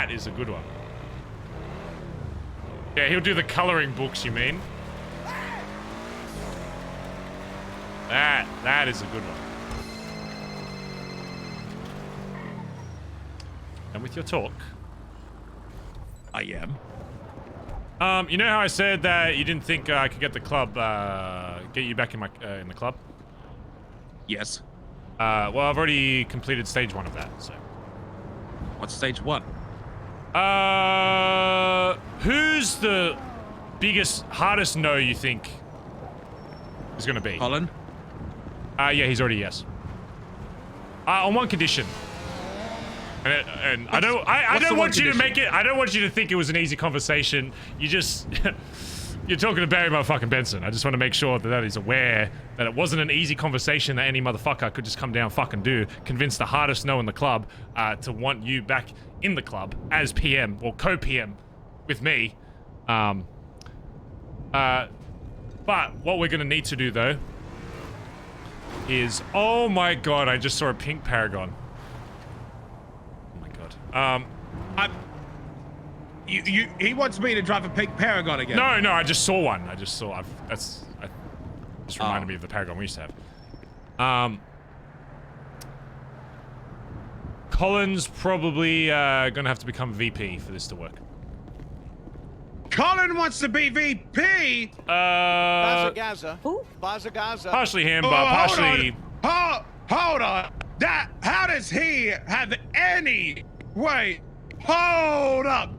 is a good one. Yeah, he'll do the coloring books, you mean? That is a good one. And with your talk. I am. You know how I said that you didn't think I could get the club, get you back in the club? Yes. Well, I've already completed stage 1 of that, so. What's stage 1? Who's the biggest, hardest no you think is gonna be? Colin? Yeah, he's already yes. On one condition. And I don't want you to make it. I don't want you to think it was an easy conversation. You just, You're talking to Barry motherfucking Benson. I just want to make sure that he's aware that it wasn't an easy conversation that any motherfucker could just come down and fucking do. Convince the hardest no in the club to want you back in the club as PM or co-PM with me. But what we're gonna need to do though is, oh my god, I just saw a pink Paragon. Oh my god. He wants me to drive a pink Paragon again. No, I just saw one. I just reminded me of the Paragon we used to have. Colin's probably gonna have to become VP for this to work. Colin wants to be VP. BazzaGazza. Who? BazzaGazza. Partially him, but partially. Hold on. How does he have any? Wait. Hold up.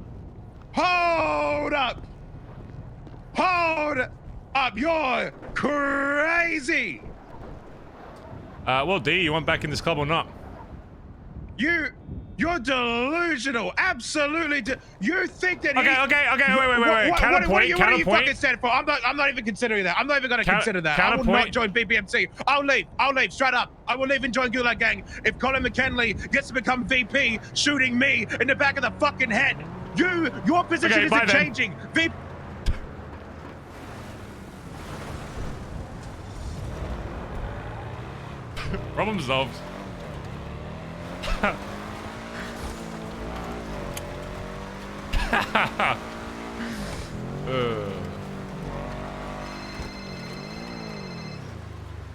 You're crazy. Well, D, you want back in this club or not? You're delusional. Absolutely. You think that? Okay. Wait. Counterpoint. What are you fucking stand for? I'm not even considering that. I'm not even going to consider that. I will not join BBMC. I'll leave. Straight up. I will leave and join Gulag Gang if Colin McKinley gets to become VP, shooting me in the back of the fucking head. Your position isn't changing. Problem solved.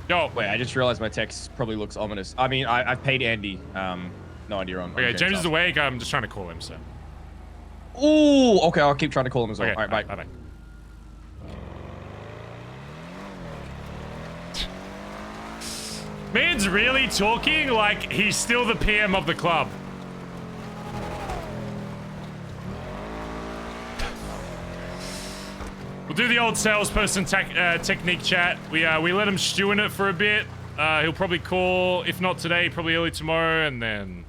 Yo. Wait, I just realized my text probably looks ominous. I mean, I've paid Andy. No idea on. Okay, James is awake. I'm just trying to call him, so. Ooh, okay, I'll keep trying to call him as well. Okay, all right, bye. Bye. Man's really talking like he's still the PM of the club. We'll do the old salesperson technique chat. We let him stew in it for a bit. He'll probably call, if not today, probably early tomorrow, and then...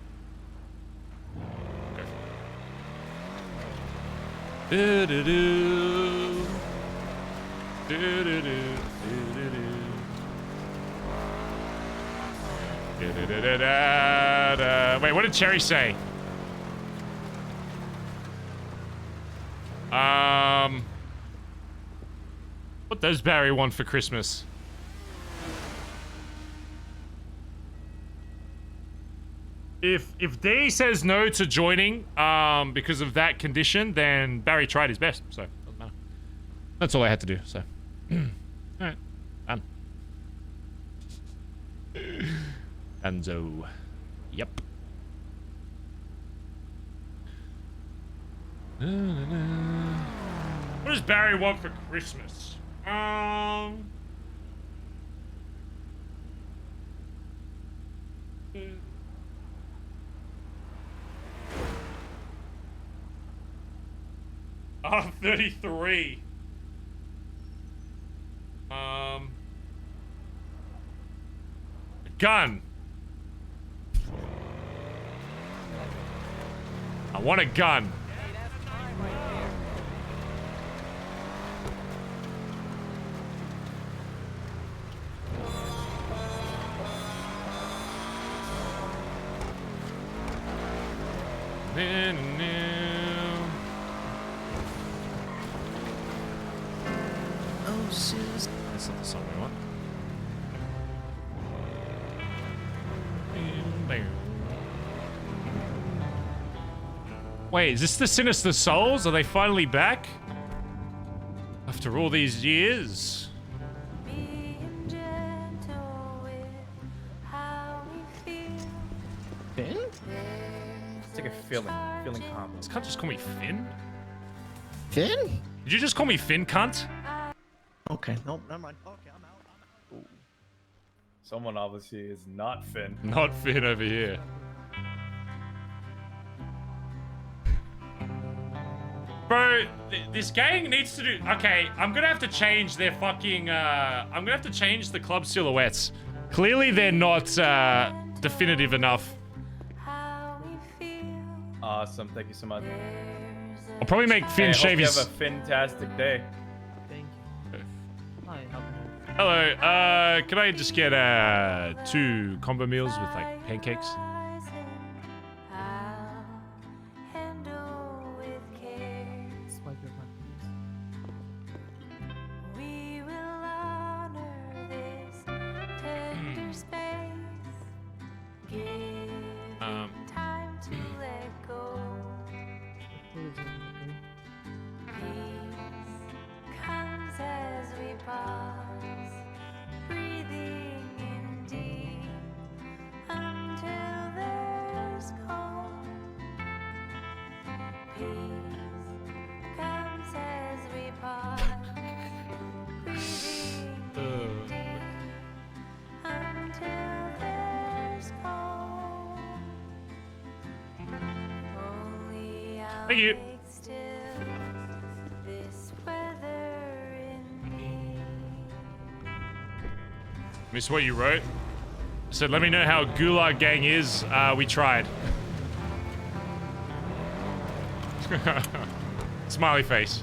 Do-do-do. Do-do-do. Do-do-do-da-da. Wait, what did Cherry say? What does Barry want for Christmas? If D says no to joining because of that condition, then Barry tried his best, so doesn't matter. That's all I had to do, so. Alright, done. Anzo. Yep. What does Barry want for Christmas? Oh, 33. A gun. I want a gun. That's not the song we want. Wait, is this the Sinister Souls? Are they finally back? After all these years? Finn? It's like a feeling combo. This cunt just call me Finn? Finn? Did you just call me Finn, cunt? Okay, no, never mind. Okay, I'm out. Someone obviously is not Finn. Not Finn over here. Bro, this gang needs to do... Okay, I'm gonna have to change their fucking... I'm gonna have to change the club silhouettes. Clearly they're not definitive enough. Awesome, thank you so much. I'll probably make Finn shave his... You have a fantastic day. Hello. Can I just get 2 combo meals with like pancakes? We will honor this tender space. Give time to let go. Peace comes as we pause, breathing in deep until there's calm. Peace comes as we pause, breathing in deep until there's calm. Only I'll Thank you. make still this weather in me. Miss what you wrote? Said, let me know how Gulag Gang is. We tried. Smiley face.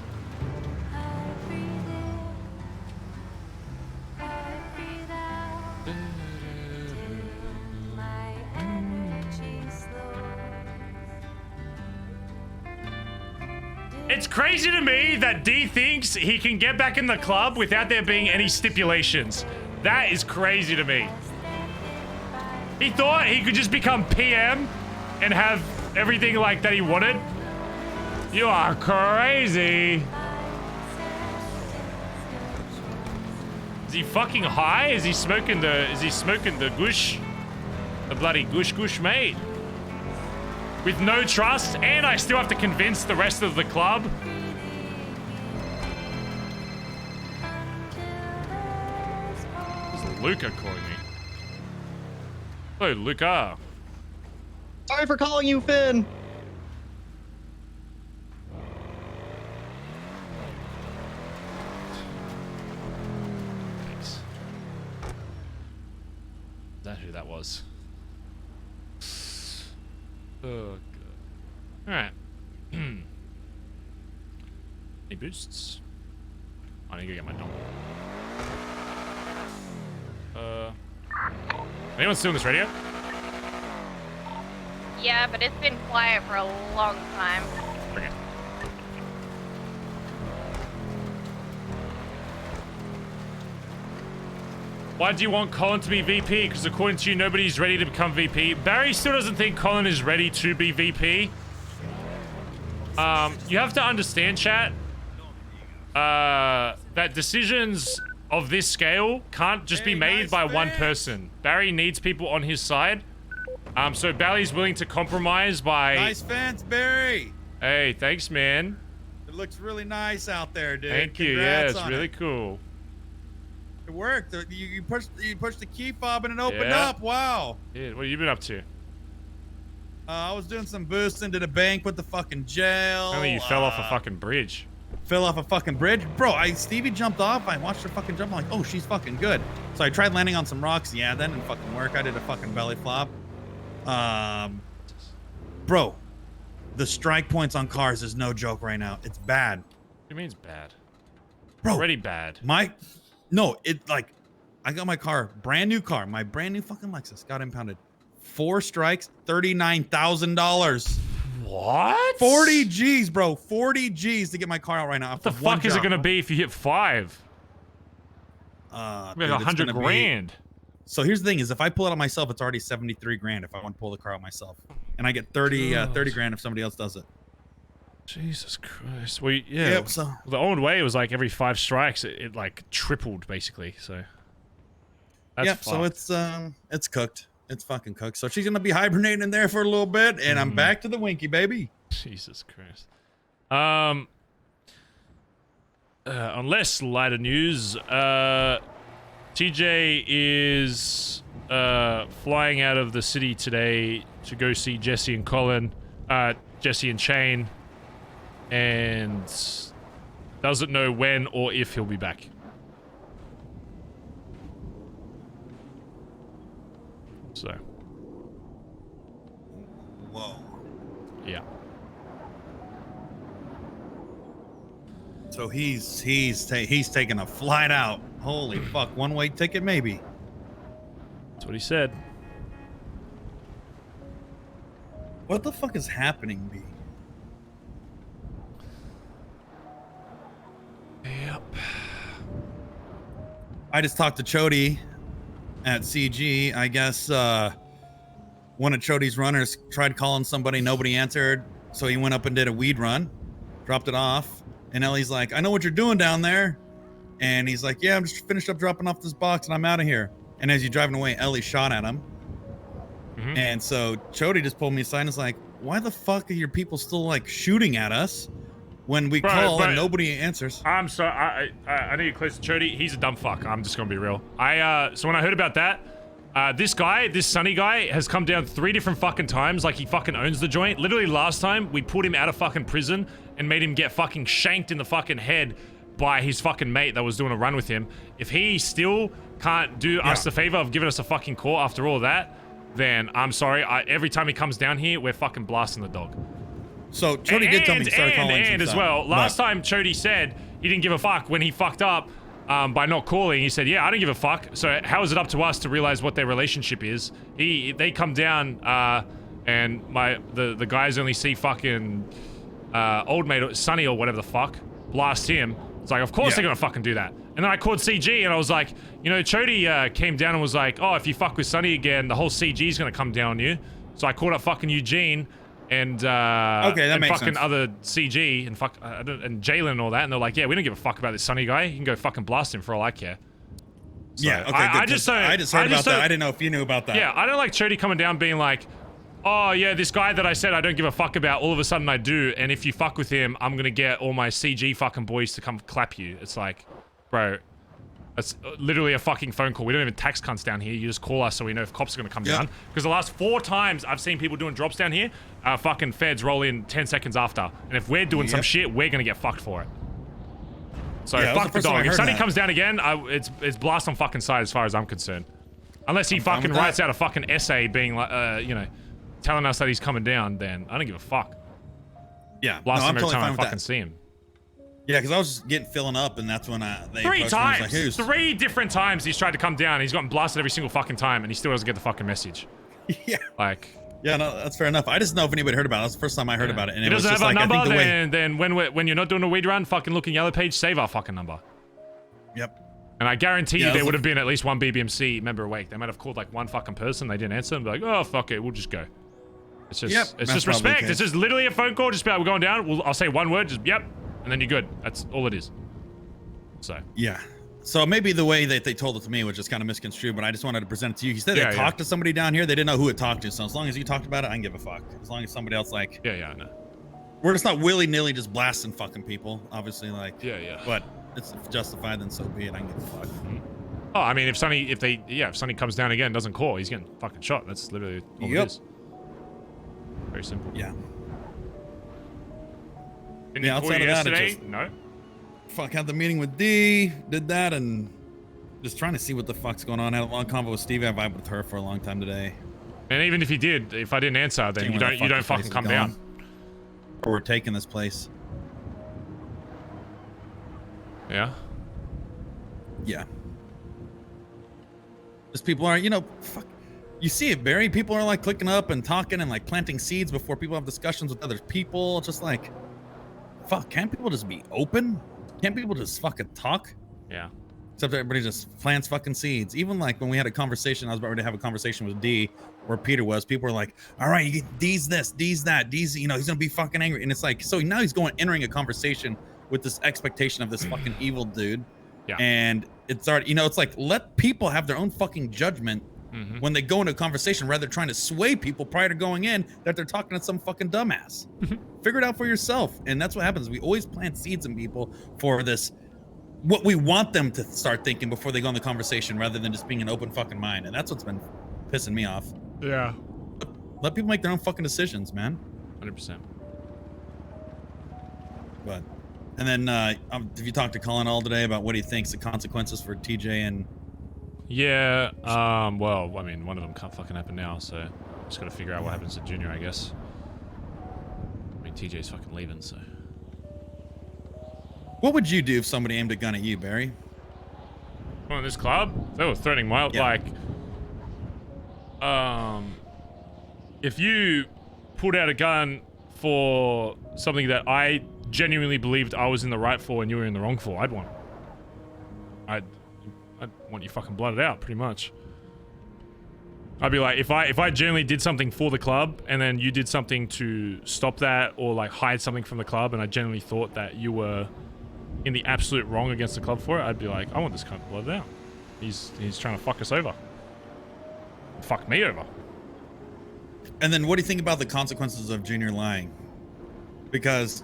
It's crazy to me that D thinks he can get back in the club without there being any stipulations. That is crazy to me. He thought he could just become PM and have everything like that he wanted. You are crazy. Is he fucking high? Is he smoking the gush? The bloody gush, mate. With no trust, and I still have to convince the rest of the club. This is Luca calling me. Hello, Luca. Sorry for calling you, Finn. Thanks. Is that who that was? Oh, God. Alright. Any boosts? I need to go get my dom. Anyone still on this radio? Yeah, but it's been quiet for a long time. Okay. Why do you want Colin to be VP? Because according to you, nobody's ready to become VP. Barry still doesn't think Colin is ready to be VP. You have to understand, chat, that decisions of this scale can't just be made by one person. Barry needs people on his side. So Barry's willing to compromise by... Nice fence, Barry. Hey, thanks, man. It looks really nice out there, dude. Thank you. Congrats Yeah, it's on really it. cool. It worked. You pushed the key fob and it opened Yeah. up. Wow. Yeah, what have you been up to? I was doing some boosting to the bank with the fucking gel. Apparently you fell off a fucking bridge. Fell off a fucking bridge, bro. Stevie jumped off. I watched her fucking jump. I'm like, oh, she's fucking good. So I tried landing on some rocks. Yeah, that didn't fucking work. I did a fucking belly flop. Bro, the strike points on cars is no joke right now. It's bad. What do you mean it's bad? Bro, Already bad. No, I got my car, brand new car, my brand new fucking Lexus got impounded. 4 strikes, $39,000. What? 40 G's, bro. 40 G's to get my car out right now. What the fuck is it gonna be if you hit 5? Like Like 100 grand. So here's the thing: is if I pull it out myself, it's already 73 grand if I want to pull the car out myself, and I get 30 grand if somebody else does it. Jesus Christ. Well, yeah. Yep, so the old way, it was like every 5 strikes, it like tripled basically. So. That's yep. So it's cooked. It's fucking cooked. So she's gonna be hibernating in there for a little bit, and I'm back to the winky, baby. Jesus Christ. On less lighter news, TJ is flying out of the city today to go see Jesse and Colin, Jesse and Shane, and doesn't know when or if he'll be back. So. Whoa. Yeah. So he's taking a flight out. Holy fuck, one-way ticket maybe. That's what he said. What the fuck is happening, B? Yep. I just talked to Chody at CG. I guess one of Chody's runners tried calling somebody, nobody answered, so he went up and did a weed run, dropped it off, and Ellie's like, I know what you're doing down there. And he's like, yeah, I'm just finished up dropping off this box and I'm out of here. And as he's driving away, Ellie shot at him. And so Chody just pulled me aside and was like, why the fuck are your people still like shooting at us when we call and nobody answers? I'm sorry. I need to close to Chody. He's a dumb fuck. I'm just gonna be real. So when I heard about that, this Sunny guy has come down 3 different fucking times like he fucking owns the joint. Literally last time we pulled him out of fucking prison and made him get fucking shanked in the fucking head by his fucking mate that was doing a run with him. If he still can't do us the favor of giving us a fucking call after all that, then I'm sorry. Every time he comes down here, we're fucking blasting the dog. So Chody did tell me to start calling and as well, last time Chody said he didn't give a fuck when he fucked up by not calling. He said, yeah, I don't give a fuck. So how is it up to us to realize what their relationship is? They come down and the guys only see fucking old mate Sonny or whatever the fuck, blast him. It's like, of course they're gonna fucking do that. And then I called CG and I was like, you know, Chody came down and was like, oh, if you fuck with Sonny again, the whole CG's gonna come down on you. So I called up fucking Eugene and fucking other CG and and Jalen and all that, and they're like, yeah, we don't give a fuck about this Sonny guy. You can go fucking blast him for all I care. So yeah, okay, I just heard about that. I didn't know if you knew about that. Yeah, I don't like Chody coming down being like, oh yeah, this guy that I said I don't give a fuck about, all of a sudden I do, and if you fuck with him, I'm gonna get all my CG fucking boys to come clap you. It's like, bro, that's literally a fucking phone call. We don't even text cunts down here. You just call us so we know if cops are gonna come down. Because the last 4 times I've seen people doing drops down here, fucking feds roll in 10 seconds after. And if we're doing some shit, we're gonna get fucked for it. So fuck the dog. If Sonny comes down again, it's blast on fucking side as far as I'm concerned. Unless he fucking writes out a fucking essay being like, you know, telling us that he's coming down, then I don't give a fuck. Yeah, blast him every totally time I fucking see him. Yeah, because I was just filling up, and that's when they 3 times, like, hey, 3 different times he's tried to come down. He's gotten blasted every single fucking time, and he still doesn't get the fucking message. Yeah, like. Yeah, no, that's fair enough. I just know if anybody heard about it. That's the first time I heard about it, and it was doesn't just have like, our number. I think then when you're not doing a weed run, fucking look in yellow page, save our fucking number. Yep. And I guarantee you there would have been at least 1 BBMC member awake. They might have called like 1 fucking person. They didn't answer and be like, oh fuck it, we'll just go. It's just it's just respect. It's just literally a phone call. Just be like, we're going down. I'll say 1 word. Just yep, and then you're good. That's all it is. So yeah. So maybe the way that they told it to me was just kind of misconstrued, but I just wanted to present it to you. He said they talked to somebody down here. They didn't know who it talked to. So as long as you talked about it, I can give a fuck. As long as somebody else like I know. We're just not willy-nilly just blasting fucking people. Obviously, like yeah. But it's justified, then so be it. I can give a fuck. Oh, I mean, if Sonny comes down again and doesn't call, he's getting fucking shot. That's literally all it is. Very simple. Yeah. Didn't he call you yesterday? No. Fuck, had the meeting with D, did that, and just trying to see what the fuck's going on. Had a long convo with Stevie. I vibed with her for a long time today. And even if you did, if I didn't answer, then you don't fucking come down. Or we're taking this place. Yeah. Yeah. Just people are, you know, fuck. You see it, Barry. People are like clicking up and talking and like planting seeds before people have discussions with other people. Just like, fuck, can't people just be open? Can't people just fucking talk? Yeah. Except everybody just plants fucking seeds. Even like when we had a conversation, I was about to have a conversation with D, where Peter was. People were like, all right, you get D's this, D's that, D's, you know, he's gonna be fucking angry. And it's like, so now he's entering a conversation with this expectation of this fucking evil dude. Yeah. And it's already, you know, it's like, let people have their own fucking judgment when they go into a conversation, rather than trying to sway people prior to going in that they're talking to some fucking dumbass. Figure it out for yourself. And that's what happens. We always plant seeds in people for this, what we want them to start thinking before they go in the conversation, rather than just being an open fucking mind. And that's what's been pissing me off. Yeah. Let people make their own fucking decisions, man. 100%. But, and then, have you talked to Colin all today about what he thinks the consequences for TJ and... Yeah, well, I mean, one of them can't fucking happen now, so just gotta figure out what happens to Junior, I guess. I mean, TJ's fucking leaving, so... What would you do if somebody aimed a gun at you, Barry? On this club, they were threatening my like. If you pulled out a gun for something that I genuinely believed I was in the right for and you were in the wrong for, I'd want you fucking blooted out, pretty much. I'd be like, if I genuinely did something for the club and then you did something to stop that or like hide something from the club and I genuinely thought that you were in the absolute wrong against the club for it, I'd be like, I want this cunt blooted out. He's trying to fuck us over. Fuck me over. And then what do you think about the consequences of Junior lying? Because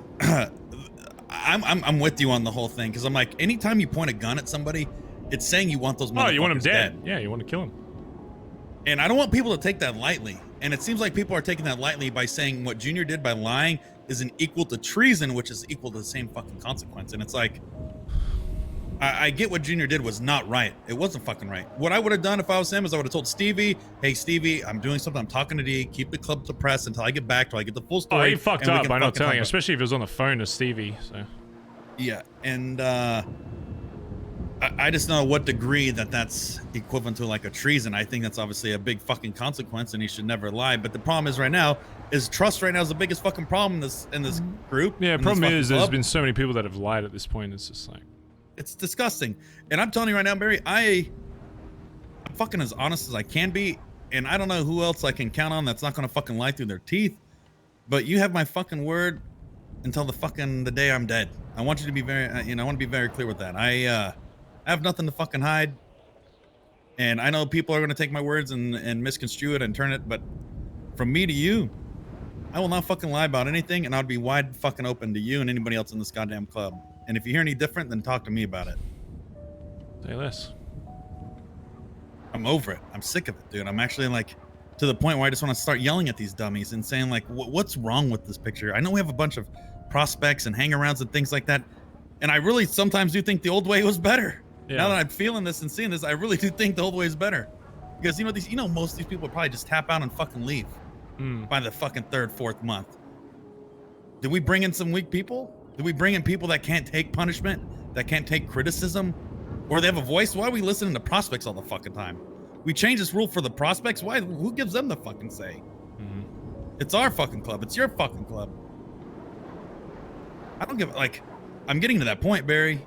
I'm with you on the whole thing, because I'm like, anytime you point a gun at somebody, it's saying you want those motherfuckers you want him dead. Yeah, you want to kill him. And I don't want people to take that lightly. And it seems like people are taking that lightly by saying what Junior did by lying is an equal to treason, which is equal to the same fucking consequence. And it's like, I get what Junior did was not right. It wasn't fucking right. What I would have done if I was him is I would have told Stevie, hey, Stevie, I'm doing something. I'm talking to D. Keep the club suppressed until I get back, till I get the full story. Oh, he fucked up by not telling, especially if it was on the phone to Stevie. So. Yeah, and I just know what degree that's equivalent to like a treason. I think that's obviously a big fucking consequence, and he should never lie. But the problem is right now is trust. Right now is the biggest fucking problem in this group. Yeah, problem is there's been so many people that have lied at this point. It's just like. It's disgusting. And I'm telling you right now, Barry, I'm fucking as honest as I can be. And I don't know who else I can count on that's not going to fucking lie through their teeth. But you have my fucking word until the day I'm dead. I want you to be very, I want to be very clear with that. I have nothing to fucking hide. And I know people are going to take my words and misconstrue it and turn it. But from me to you, I will not fucking lie about anything. And I'll be wide fucking open to you and anybody else in this goddamn club. And if you hear any different, then talk to me about it. Say less. I'm over it. I'm sick of it, dude. I'm actually like to the point where I just want to start yelling at these dummies and saying like, what's wrong with this picture? I know we have a bunch of prospects and hangarounds and things like that. And I really sometimes do think the old way was better. Yeah. Now that I'm feeling this and seeing this, I really do think the old way is better. Because most of these people probably just tap out and fucking leave by the fucking 3rd, 4th month. Did we bring in some weak people? Did we bring in people that can't take punishment, that can't take criticism, or they have a voice? Why are we listening to prospects all the fucking time? We changed this rule for the prospects. Why? Who gives them the fucking say? It's our fucking club. It's your fucking club. I don't give like. I'm getting to that point, Barry.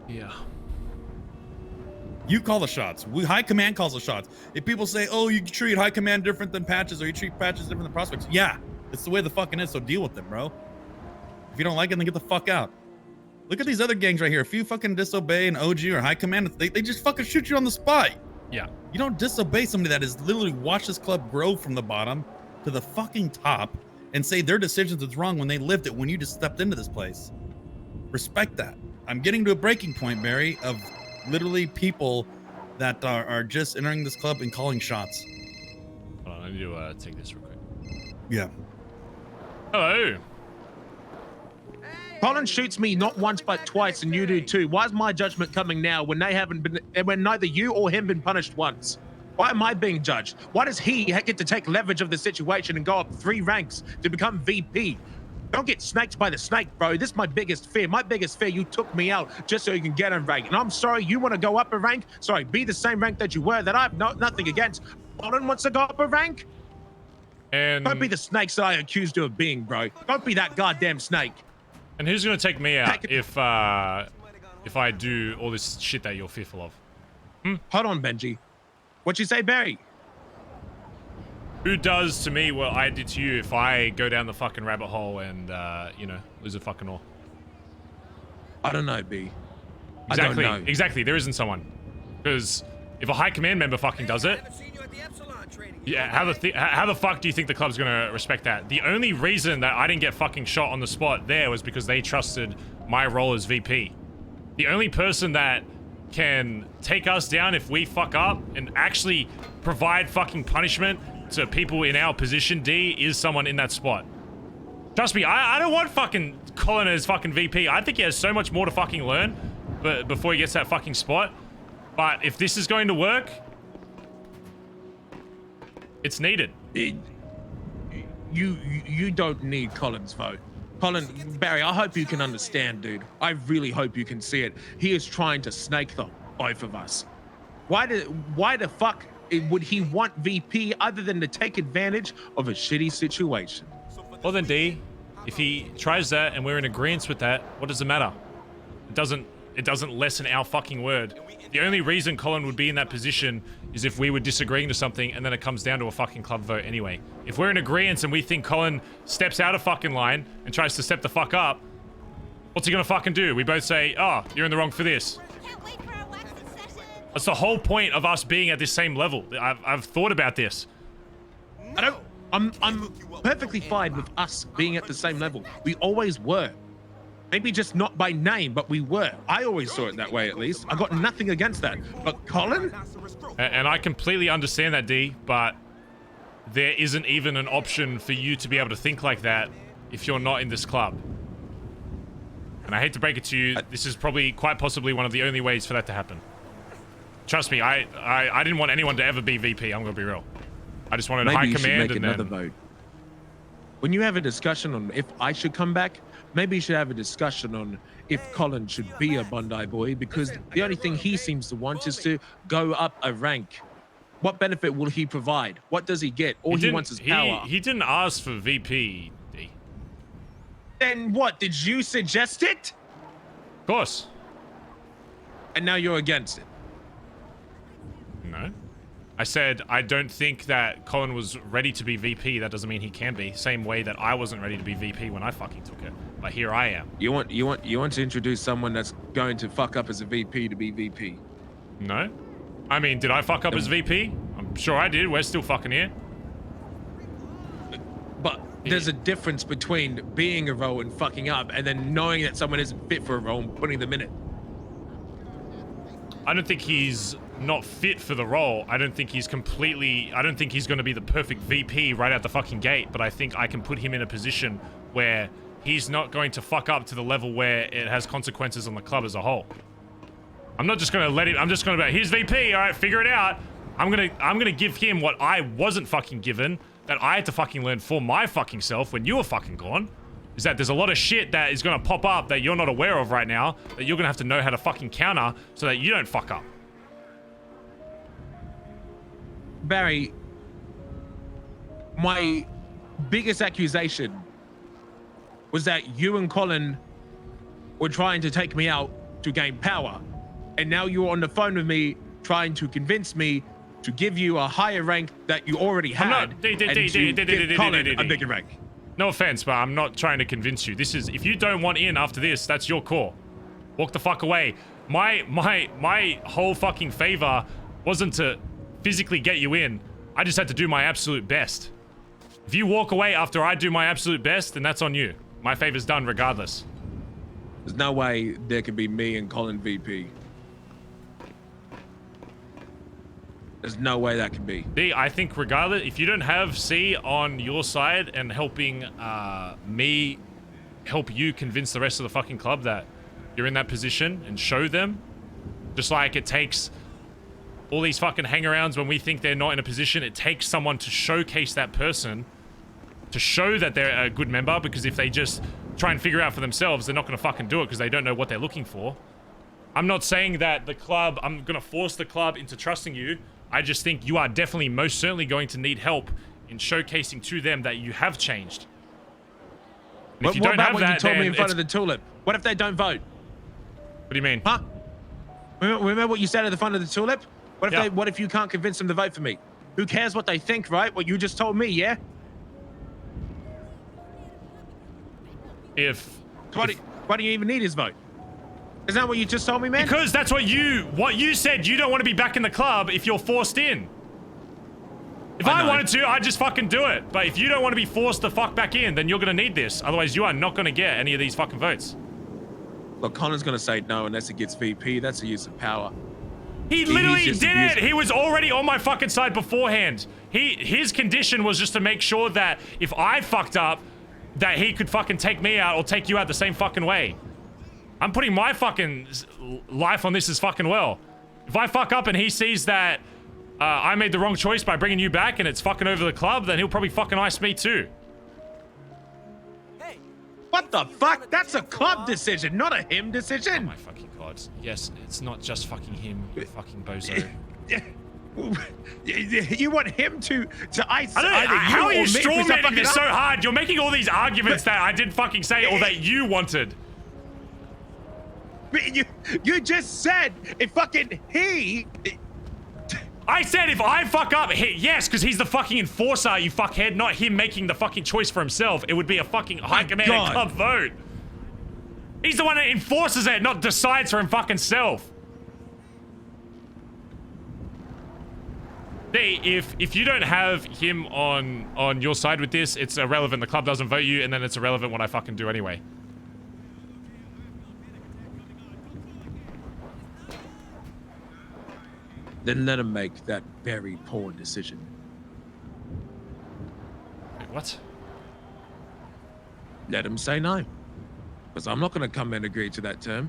Yeah. You call the shots. High command calls the shots. If people say, oh, you treat high command different than patches, or you treat patches different than prospects, yeah, it's the way the fucking is, so deal with it, bro. If you don't like it, then get the fuck out. Look at these other gangs right here. If you fucking disobey an OG or high command, they just fucking shoot you on the spot. Yeah. You don't disobey somebody that has literally watched this club grow from the bottom to the fucking top and say their decisions is wrong when they lived it, when you just stepped into this place. Respect that. I'm getting to a breaking point, Barry, of literally people that are just entering this club and calling shots. Hold on, I need to take this real quick. Yeah. Hello. Colin shoots me not once but twice, and you do too. Why is my judgment coming now when when neither you or him been punished once? Why am I being judged? Why does he get to take leverage of the situation and go up 3 ranks to become VP? Don't get snaked by the snake, bro. This is my biggest fear. My biggest fear, you took me out just so you can get a rank. And I'm sorry, you want to go up a rank? Sorry, be the same rank that you were, that I have nothing against. Colin wants to go up a rank? And don't be the snakes that I accused you of being, bro. Don't be that goddamn snake. And who's gonna take me out if I do all this shit that you're fearful of? Hold on, Benji. What'd you say, Barry? Who does to me what I did to you if I go down the fucking rabbit hole and, lose a fucking oar? I don't know, B. Exactly. I don't know. Exactly. There isn't someone. Because if a high command member fucking does it, yeah, how the fuck do you think the club's gonna respect that? The only reason that I didn't get fucking shot on the spot there was because they trusted my role as VP. The only person that can take us down if we fuck up and actually provide fucking punishment to people in our position, D, is someone in that spot. Trust me, I don't want fucking Colin as fucking VP. I think he has so much more to fucking learn before he gets that fucking spot. But if this is going to work, it's needed. You don't need Colin's vote. Colin, Barry, I hope you can understand, dude. I really hope you can see it. He is trying to snake the both of us. Why the fuck would he want VP other than to take advantage of a shitty situation? Well then, D, if he tries that and we're in agreement with that, what does it matter? It doesn't lessen our fucking word. The only reason Colin would be in that position is if we were disagreeing to something and then it comes down to a fucking club vote anyway. If we're in agreement and we think Colin steps out of fucking line and tries to step the fuck up, what's he gonna fucking do? We both say, oh, you're in the wrong for this. That's the whole point of us being at this same level. I've thought about this. I'm perfectly fine with us being at the same level. We always were. Maybe just not by name, but we were. I always saw it that way, at least. I got nothing against that. But Colin? And I completely understand that, D, but there isn't even an option for you to be able to think like that if you're not in this club. And I hate to break it to you, this is probably quite possibly one of the only ways for that to happen. Trust me, I didn't want anyone to ever be VP, I'm gonna be real. I just wanted high command and another vote. When you have a discussion on if I should come back, maybe you should have a discussion on if Colin should be a Bondi boy, because the only thing he seems to want is to go up a rank. What benefit will he provide? What does he get? All he wants is power. He didn't ask for VP, D. Then what? Did you suggest it? Of course. And now you're against it. No. I said I don't think that Colin was ready to be VP. That doesn't mean he can be. Same way that I wasn't ready to be VP when I fucking took it. But here I am. You want to introduce someone that's going to fuck up as a VP to be VP? No. I mean, did I fuck up as VP? I'm sure I did. We're still fucking here. But there's a difference between being a role and fucking up, and then knowing that someone isn't fit for a role and putting them in it. I don't think he's not fit for the role. I don't think he's going to be the perfect VP right out the fucking gate, but I think I can put him in a position where he's not going to fuck up to the level where it has consequences on the club as a whole. I'm not just going to let him, I'm just going to be, here's VP, all right, figure it out. I'm going to give him what I wasn't fucking given, that I had to fucking learn for my fucking self when you were fucking gone. Is that there's a lot of shit that is going to pop up that you're not aware of right now, that you're going to have to know how to fucking counter so that you don't fuck up. Barry, my biggest accusation was that you and Colin were trying to take me out to gain power. And now you're on the phone with me trying to convince me to give you a higher rank that you already had and to give Colin a bigger rank. No offense, but I'm not trying to convince you. This is, if you don't want in after this, that's your call. Walk the fuck away. My whole fucking favor wasn't to physically get you in. I just had to do my absolute best. If you walk away after I do my absolute best, then that's on you. My favor's done regardless. There's no way there could be me and Colin VP. There's no way that can be. D, I think regardless, if you don't have C on your side and helping me help you convince the rest of the fucking club that you're in that position and show them, just like it takes all these fucking hangarounds when we think they're not in a position, it takes someone to showcase that person, to show that they're a good member, because if they just try and figure out for themselves, they're not going to fucking do it because they don't know what they're looking for. I'm not saying that the club, I'm going to force the club into trusting you. I just think you are definitely, most certainly going to need help in showcasing to them that you have changed. And if you don't have what that, you told then me in front of the tulip? What if they don't vote? What do you mean? Huh? Remember what you said at the front of the tulip? What if what if you can't convince them to vote for me? Who cares what they think, right? What you just told me, yeah? Why do you even need his vote? Isn't that what you just told me, man? Because that's what you said. You don't want to be back in the club if you're forced in. If I wanted to, I'd just fucking do it. But if you don't want to be forced the fuck back in, then you're going to need this. Otherwise, you are not going to get any of these fucking votes. Look, Colin's going to say no unless it gets VP. That's a use of power. He literally did it. He was already on my fucking side beforehand. His condition was just to make sure that if I fucked up, that he could fucking take me out or take you out the same fucking way. I'm putting my fucking life on this as fucking well. If I fuck up and he sees that I made the wrong choice by bringing you back and it's fucking over the club, then he'll probably fucking ice me too. What What the fuck? That's a club decision, not a him decision. Oh my fucking god. Yes, it's not just fucking him, you fucking bozo. You want him to ice I don't know, either how are you or me? strawmanning this so hard? You're making all these arguments that I didn't fucking say or that you wanted. You just said if fucking he... I said if I fuck up, yes, because he's the fucking enforcer, you fuckhead, not him making the fucking choice for himself. It would be a fucking high command and club vote. He's the one that enforces it, not decides for him fucking self. If you don't have him on your side with this, it's irrelevant. The club doesn't vote you, and then it's irrelevant what I fucking do anyway. Then let him make that very poor decision. Wait, what? Let him say no. Because I'm not going to come and agree to that term.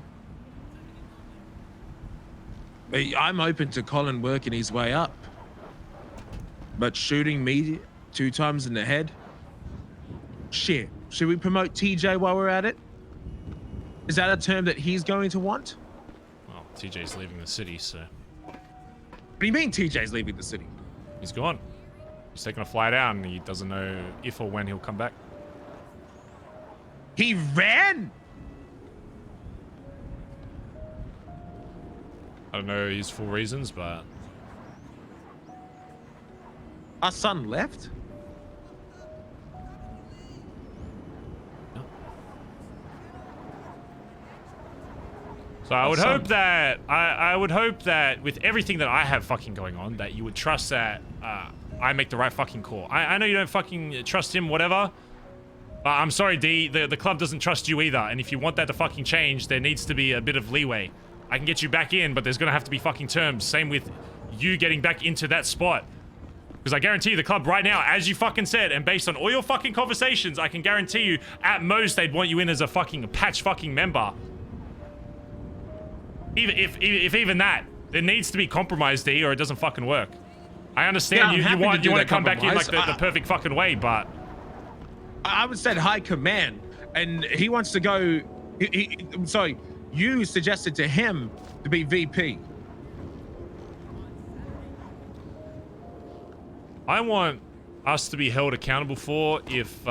I'm open to Colin working his way up. But shooting me 2 times in the head? Shit. Should we promote TJ while we're at it? Is that a term that he's going to want? Well, TJ's leaving the city, so... What do you mean TJ's leaving the city? He's gone. He's taking a flight out and he doesn't know if or when he'll come back. He ran? I don't know his full reasons, but... Our son left? So I would hope that I would hope that with everything that I have fucking going on, that you would trust that I make the right fucking call. I know you don't fucking trust him, whatever. But I'm sorry, D. The club doesn't trust you either. And if you want that to fucking change, there needs to be a bit of leeway. I can get you back in, but there's gonna have to be fucking terms. Same with you getting back into that spot. Because I guarantee you the club right now, as you fucking said, and based on all your fucking conversations, I can guarantee you, at most, they'd want you in as a fucking patch fucking member. Even if even that, there needs to be compromise, D, or it doesn't fucking work. I understand you want to come back in like the perfect fucking way, but I would say high command, and he wants to go. Sorry, you suggested to him to be VP. I want us to be held accountable for if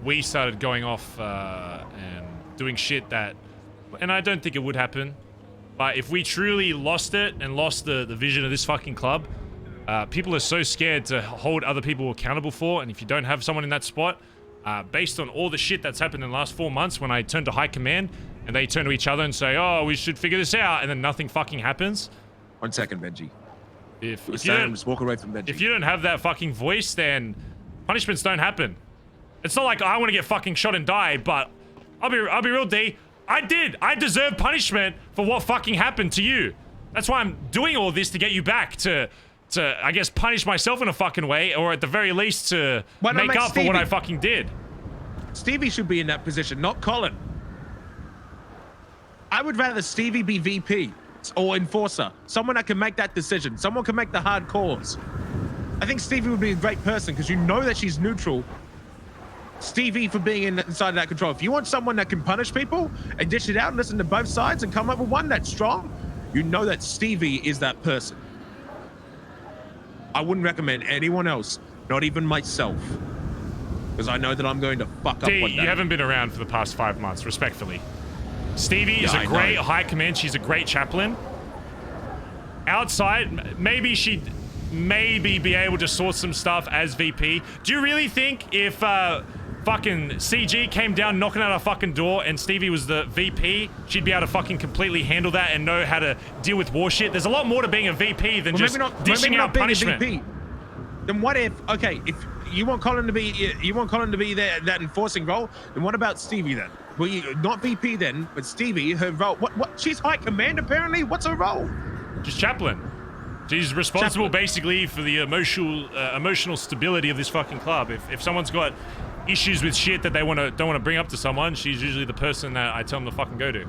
we started going off and doing shit that. And I don't think it would happen, but if we truly lost it and lost the vision of this fucking club, people are so scared to hold other people accountable for, and if you don't have someone in that spot, based on all the shit that's happened in the last 4 months when I turn to high command, and they turn to each other and say, oh, we should figure this out, and then nothing fucking happens. 1 second, Benji. If you just walk away from Benji. If you don't have that fucking voice, then punishments don't happen. It's not like I want to get fucking shot and die, but I'll be real, D. I deserve punishment for what fucking happened to you. That's why I'm doing all this, to get you back, to I guess punish myself in a fucking way, or at the very least to make up for what I fucking did. Stevie should be in that position, not Colin. I would rather Stevie be VP or enforcer. Someone that can make that decision. Someone can make the hard calls. I think Stevie would be a great person because you know that she's neutral. Stevie for being inside of that control. If you want someone that can punish people and dish it out and listen to both sides and come up with one that's strong, you know that Stevie is that person. I wouldn't recommend anyone else, not even myself, because I know that I'm going to fuck up one day. You haven't been around for the past 5 months, respectfully. Stevie is a great high command. She's a great chaplain. Outside, maybe she'd be able to sort some stuff as VP. Do you really think if fucking CG came down knocking at our fucking door and Stevie was the VP, she'd be able to fucking completely handle that and know how to deal with war shit? There's a lot more to being a VP than just dishing out punishment. Then what if, okay, if you want Colin to be that enforcing role, then what about Stevie then? Well, not VP then, but Stevie, her role, what she's high command apparently? What's her role? Just chaplain. She's responsible basically for the emotional stability of this fucking club. If someone's got issues with shit that they don't want to bring up to someone, she's usually the person that I tell them to fucking go to.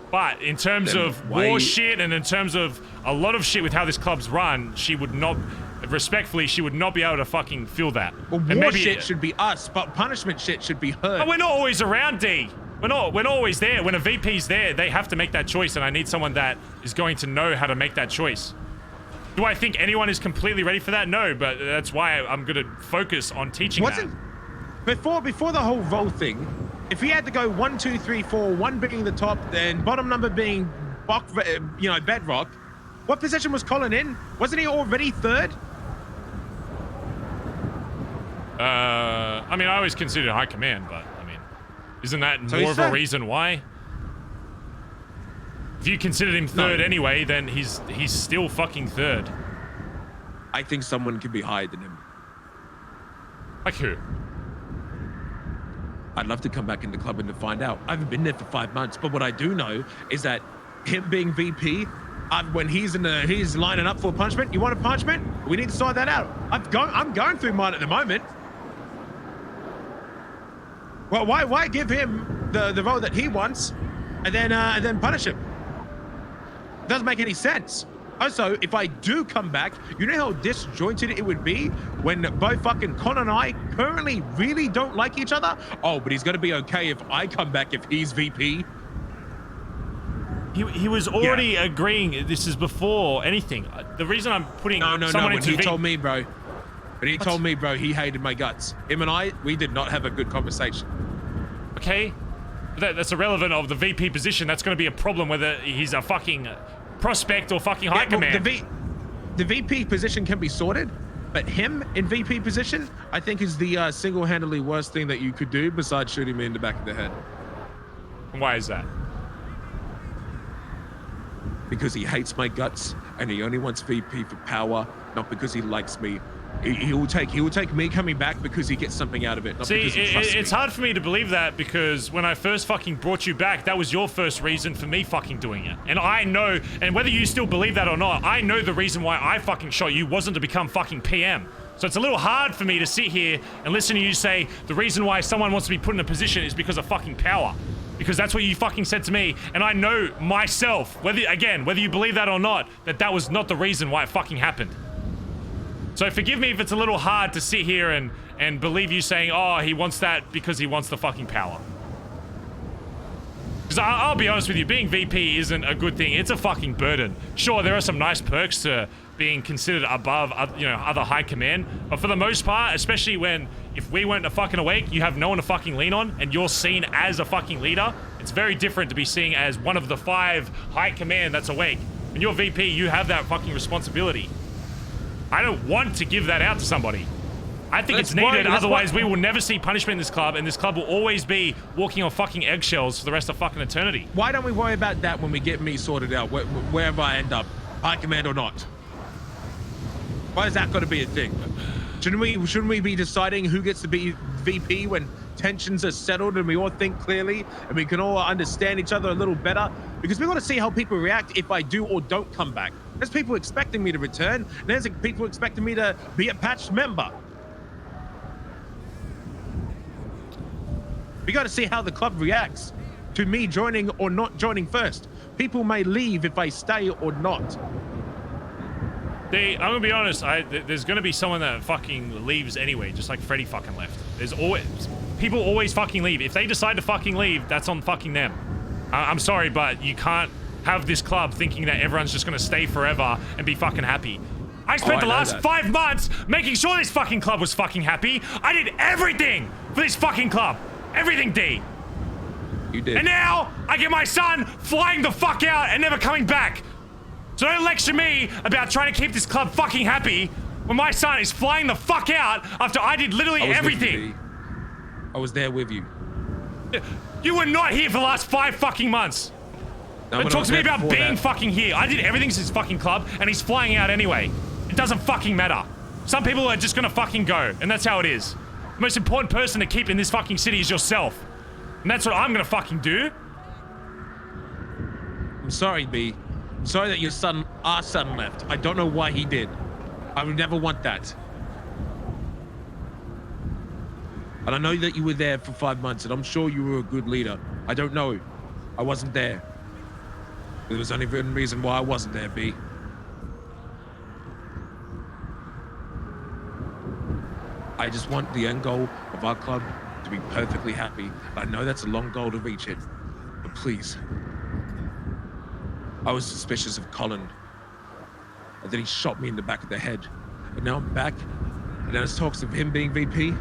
But in terms of war shit and in terms of a lot of shit with how this club's run, she would not respectfully, she would not be able to fucking feel that. Well, And war shit should be us, but punishment shit should be her. But we're not always around, D. We're not always there. When a VP's there, they have to make that choice, and I need someone that is going to know how to make that choice. Do I think anyone is completely ready for that? No, but that's why I'm gonna focus on teaching that. Before the whole role thing, if we had to go 1, 2, 3, 4, 1 being the top, then bottom number being bedrock, what position was Colin in? Wasn't he already third? I mean, I always considered high command, but I mean, isn't that more of a reason why? If you considered him third anyway, then he's still fucking third. I think someone could be higher than him. Like who? I'd love to come back in the club and to find out. I haven't been there for 5 months, but what I do know is that him being VP, when he's lining up for a punishment, you want a punishment? We need to sort that out. I'm going through mine at the moment. Well, why give him the role that he wants, and then punish him? It doesn't make any sense. Also, if I do come back, you know how disjointed it would be when both fucking Con and I currently really don't like each other? Oh, but he's gonna be okay if I come back if he's VP. He was already agreeing. This is before anything. The reason I'm putting someone into he told me, bro. But he told me, bro, he hated my guts. Him and I, we did not have a good conversation. Okay, that's irrelevant of the VP position. That's going to be a problem whether he's a fucking prospect or fucking high command. The VP position can be sorted, but him in VP position, I think is the single-handedly worst thing that you could do besides shooting me in the back of the head. Why is that? Because he hates my guts and he only wants VP for power, not because he likes me. He will take me coming back because he gets something out of it. Not because he trusts it's me. hard for me to believe that because when I first fucking brought you back, that was your first reason for me fucking doing it. And I know, and whether you still believe that or not, I know the reason why I fucking shot you wasn't to become fucking PM. So it's a little hard for me to sit here and listen to you say the reason why someone wants to be put in a position is because of fucking power. Because that's what you fucking said to me, and I know myself, whether you believe that or not, that was not the reason why it fucking happened. So forgive me if it's a little hard to sit here and believe you saying, oh, he wants that because he wants the fucking power. Because I'll be honest with you, being VP isn't a good thing. It's a fucking burden. Sure, there are some nice perks to being considered above, other high command, but for the most part, especially if we weren't fucking awake, you have no one to fucking lean on, and you're seen as a fucking leader, it's very different to be seen as one of the 5 high command that's awake. When you're VP, you have that fucking responsibility. I don't want to give that out to somebody. I think it's needed, otherwise we will never see punishment in this club, and this club will always be walking on fucking eggshells for the rest of fucking eternity. Why don't we worry about that when we get me sorted out, wherever I end up, high command or not? Why is that got to be a thing? Shouldn't we be deciding who gets to be VP when tensions are settled and we all think clearly and we can all understand each other a little better? Because we want to see how people react if I do or don't come back. There's people expecting me to return, and there's people expecting me to be a patched member. We got to see how the club reacts to me joining or not joining first. People may leave if I stay or not. I'm gonna be honest, there's gonna be someone that fucking leaves anyway, just like Freddy fucking left. People always fucking leave. If they decide to fucking leave, that's on fucking them. I'm sorry, but you can't have this club thinking that everyone's just gonna stay forever and be fucking happy. I spent the last 5 months making sure this fucking club was fucking happy. I did everything for this fucking club. Everything, D. You did. And now, I get my son flying the fuck out and never coming back. So don't lecture me about trying to keep this club fucking happy when my son is flying the fuck out after I did literally everything. I was there with you. You were not here for the last 5 fucking months. Don't talk to me about being fucking here. I did everything since fucking club, and he's flying out anyway. It doesn't fucking matter. Some people are just gonna fucking go, and that's how it is. The most important person to keep in this fucking city is yourself. And that's what I'm gonna fucking do. I'm sorry, B. I'm sorry that our son left. I don't know why he did. I would never want that. And I know that you were there for 5 months, and I'm sure you were a good leader. I don't know. I wasn't there. There was only one reason why I wasn't there, B. I just want the end goal of our club to be perfectly happy. I know that's a long goal to reach it, but please. I was suspicious of Colin, and then he shot me in the back of the head. And now I'm back, and there's talks of him being VP.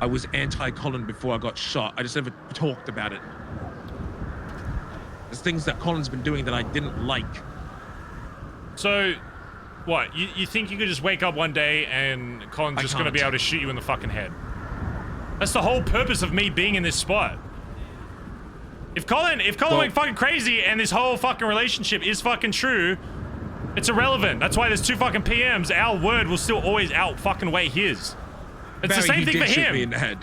I was anti-Colin before I got shot. I just never talked about it. There's things that Colin's been doing that I didn't like. So, what? You think you could just wake up one day and Colin's just going to be able to shoot you in the fucking head? That's the whole purpose of me being in this spot. If Colin went fucking crazy and this whole fucking relationship is fucking true, it's irrelevant. That's why there's 2 fucking PMs. Our word will still always out fucking weigh his. It's the same thing for him. He did shoot me in the head.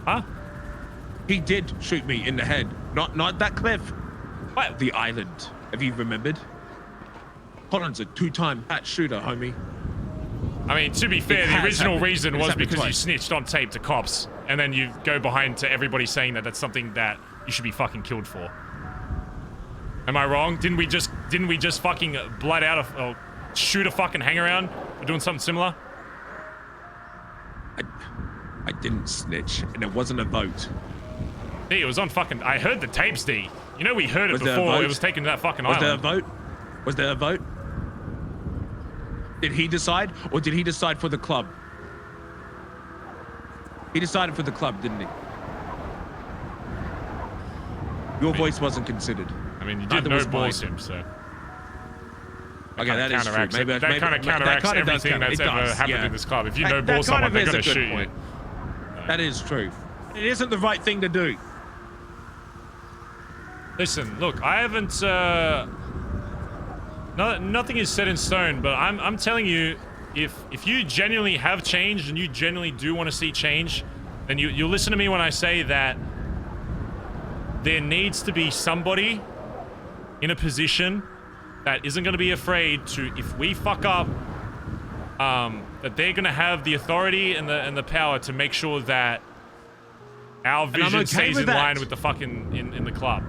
Huh? He did shoot me in the head. Not that cliff. What? The island. Have you remembered? Colin's a 2-time patch shooter, homie. I mean, to be fair, the original reason was because you snitched on tape to cops, and then you go behind to everybody saying that that's something that you should be fucking killed for. Am I wrong? Didn't we just fucking blood out or shoot a fucking hangaround for doing something similar? I didn't snitch, and it wasn't a vote. D, it was on fucking. I heard the tapes, D. You know we heard it before. It was taken to that fucking island. Was there a vote? Was there a vote? Did he decide, or did he decide for the club? He decided for the club, didn't he? Your voice wasn't considered. I mean, you did no-balls him, so. Okay, that is true. Maybe that kind of counteracts everything that's ever happened in this club. If you no-ball someone, they're gonna shoot you. That is true. It isn't the right thing to do. Listen, look, I haven't. Nothing is set in stone, but I'm telling you, if you genuinely have changed and you genuinely do want to see change, then you'll listen to me when I say that there needs to be somebody in a position that isn't going to be afraid to, if we fuck up, that they're going to have the authority and the power to make sure that our vision stays in line with the fucking in the club.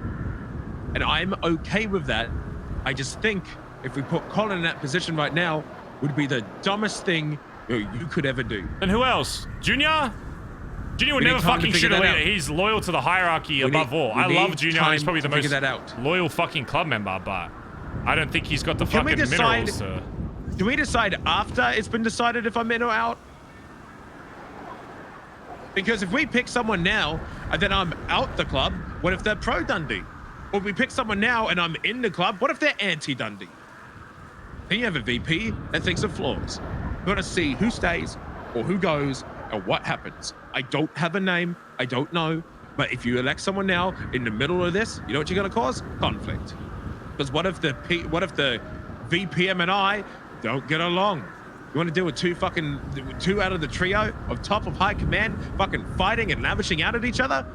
And I'm okay with that. I just think if we put Colin in that position right now, would be the dumbest thing you could ever do. And who else? Junior? Junior would never fucking shoot a leader. He's loyal to the hierarchy above all. I love Junior. He's probably the most loyal fucking club member, but I don't think he's got the fucking minerals to... Can we decide after it's been decided if I'm in or out? Because if we pick someone now and then I'm out the club, what if they're pro Dundee? Or if we pick someone now and I'm in the club, what if they're anti Dundee? Then you have a VP that thinks of flaws. You want to see who stays or who goes and what happens. I don't have a name. I don't know. But if you elect someone now in the middle of this, you know what you're going to cause? Conflict. Because what if the VPM and I don't get along? You want to deal with two out of the trio of top of high command fucking fighting and lavishing out at each other?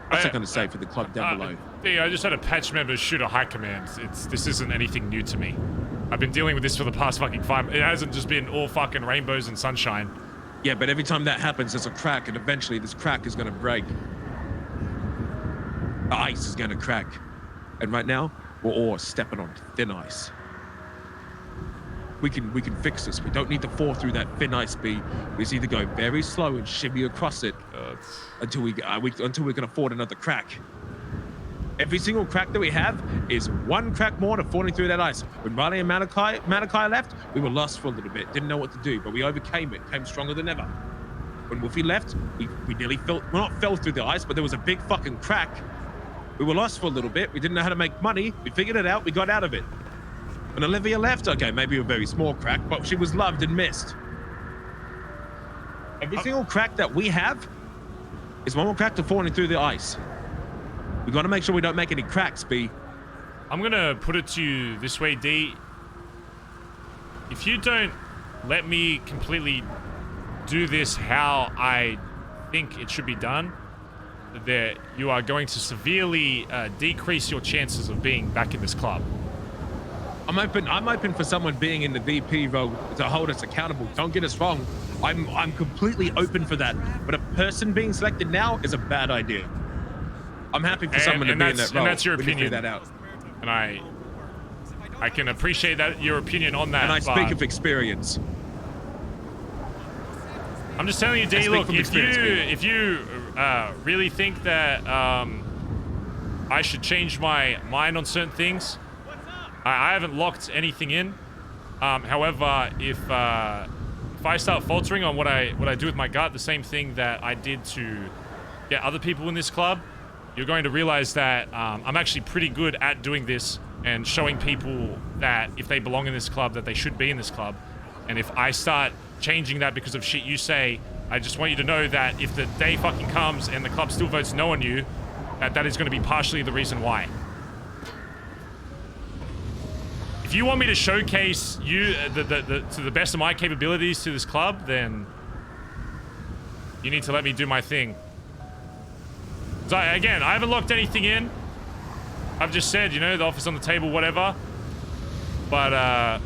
What's that going to say for the club down below? Yeah, I just had a patch member shoot a high command. This isn't anything new to me. I've been dealing with this for the past fucking 5. It hasn't just been all fucking rainbows and sunshine. Yeah, but every time that happens, there's a crack, and eventually this crack is going to break. The ice is going to crack. And right now, we're all stepping on thin ice. We can fix this. We don't need to fall through that thin ice, B. We just need to go very slow and shimmy across it until we can afford another crack. Every single crack that we have is one crack more to falling through that ice. When Riley and Malachi left, we were lost for a little bit, didn't know what to do, but we overcame it, came stronger than ever. When Wolfie left, we nearly fell through the ice, but there was a big fucking crack. We were lost for a little bit. We didn't know how to make money. We figured it out. We got out of it. When Olivia left, okay, maybe a very small crack, but she was loved and missed. Every single crack that we have is one more crack to falling through the ice. We got to make sure we don't make any cracks, B. I'm going to put it to you this way, D. If you don't let me completely do this how I think it should be done, that you are going to severely decrease your chances of being back in this club. I'm open for someone being in the VP role to hold us accountable. Don't get us wrong. I'm completely open for that. But a person being selected now is a bad idea. I'm happy for someone to be in that role. And that's your opinion. Figure that out. And I can appreciate that your opinion on that. And I speak of experience. I'm just telling you, D. Look, if you really think that I should change my mind on certain things, I haven't locked anything in. However, if I start faltering on what I do with my gut, the same thing that I did to get other people in this club, you're going to realize that I'm actually pretty good at doing this and showing people that if they belong in this club, that they should be in this club. And if I start changing that because of shit you say, I just want you to know that if the day fucking comes and the club still votes no on you, that is going to be partially the reason why. If you want me to showcase you to the best of my capabilities to this club, then you need to let me do my thing. So again, I haven't locked anything in. I've just said, you know, the offer's on the table, whatever. But I'm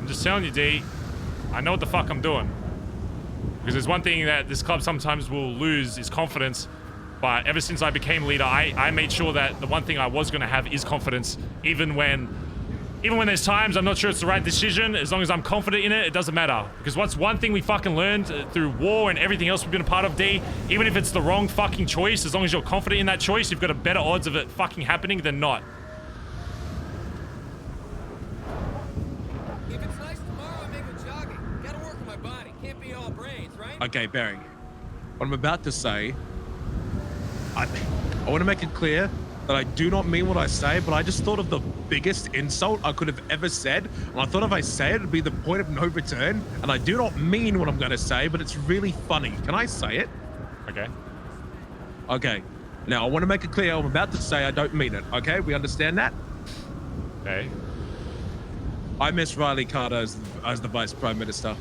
just telling you, D, I know what the fuck I'm doing. Because there's one thing that this club sometimes will lose is confidence. But ever since I became leader, I made sure that the one thing I was going to have is confidence. Even when there's times I'm not sure it's the right decision, as long as I'm confident in it, it doesn't matter. Because what's one thing we fucking learned through war and everything else we've been a part of, D, even if it's the wrong fucking choice, as long as you're confident in that choice, you've got a better odds of it fucking happening than not. If it's nice tomorrow, I may go jogging. Gotta work on my body. Can't be all brains, right? Okay, Barry. What I'm about to say, I want to make it clear that I do not mean what I say, but I just thought of the biggest insult I could have ever said. And I thought if I say it, it'd be the point of no return. And I do not mean what I'm going to say, but it's really funny. Can I say it? Okay. Okay. Now, I want to make it clear I'm about to say I don't mean it. Okay? We understand that? Okay. I miss Riley Carter as the Vice Prime Minister.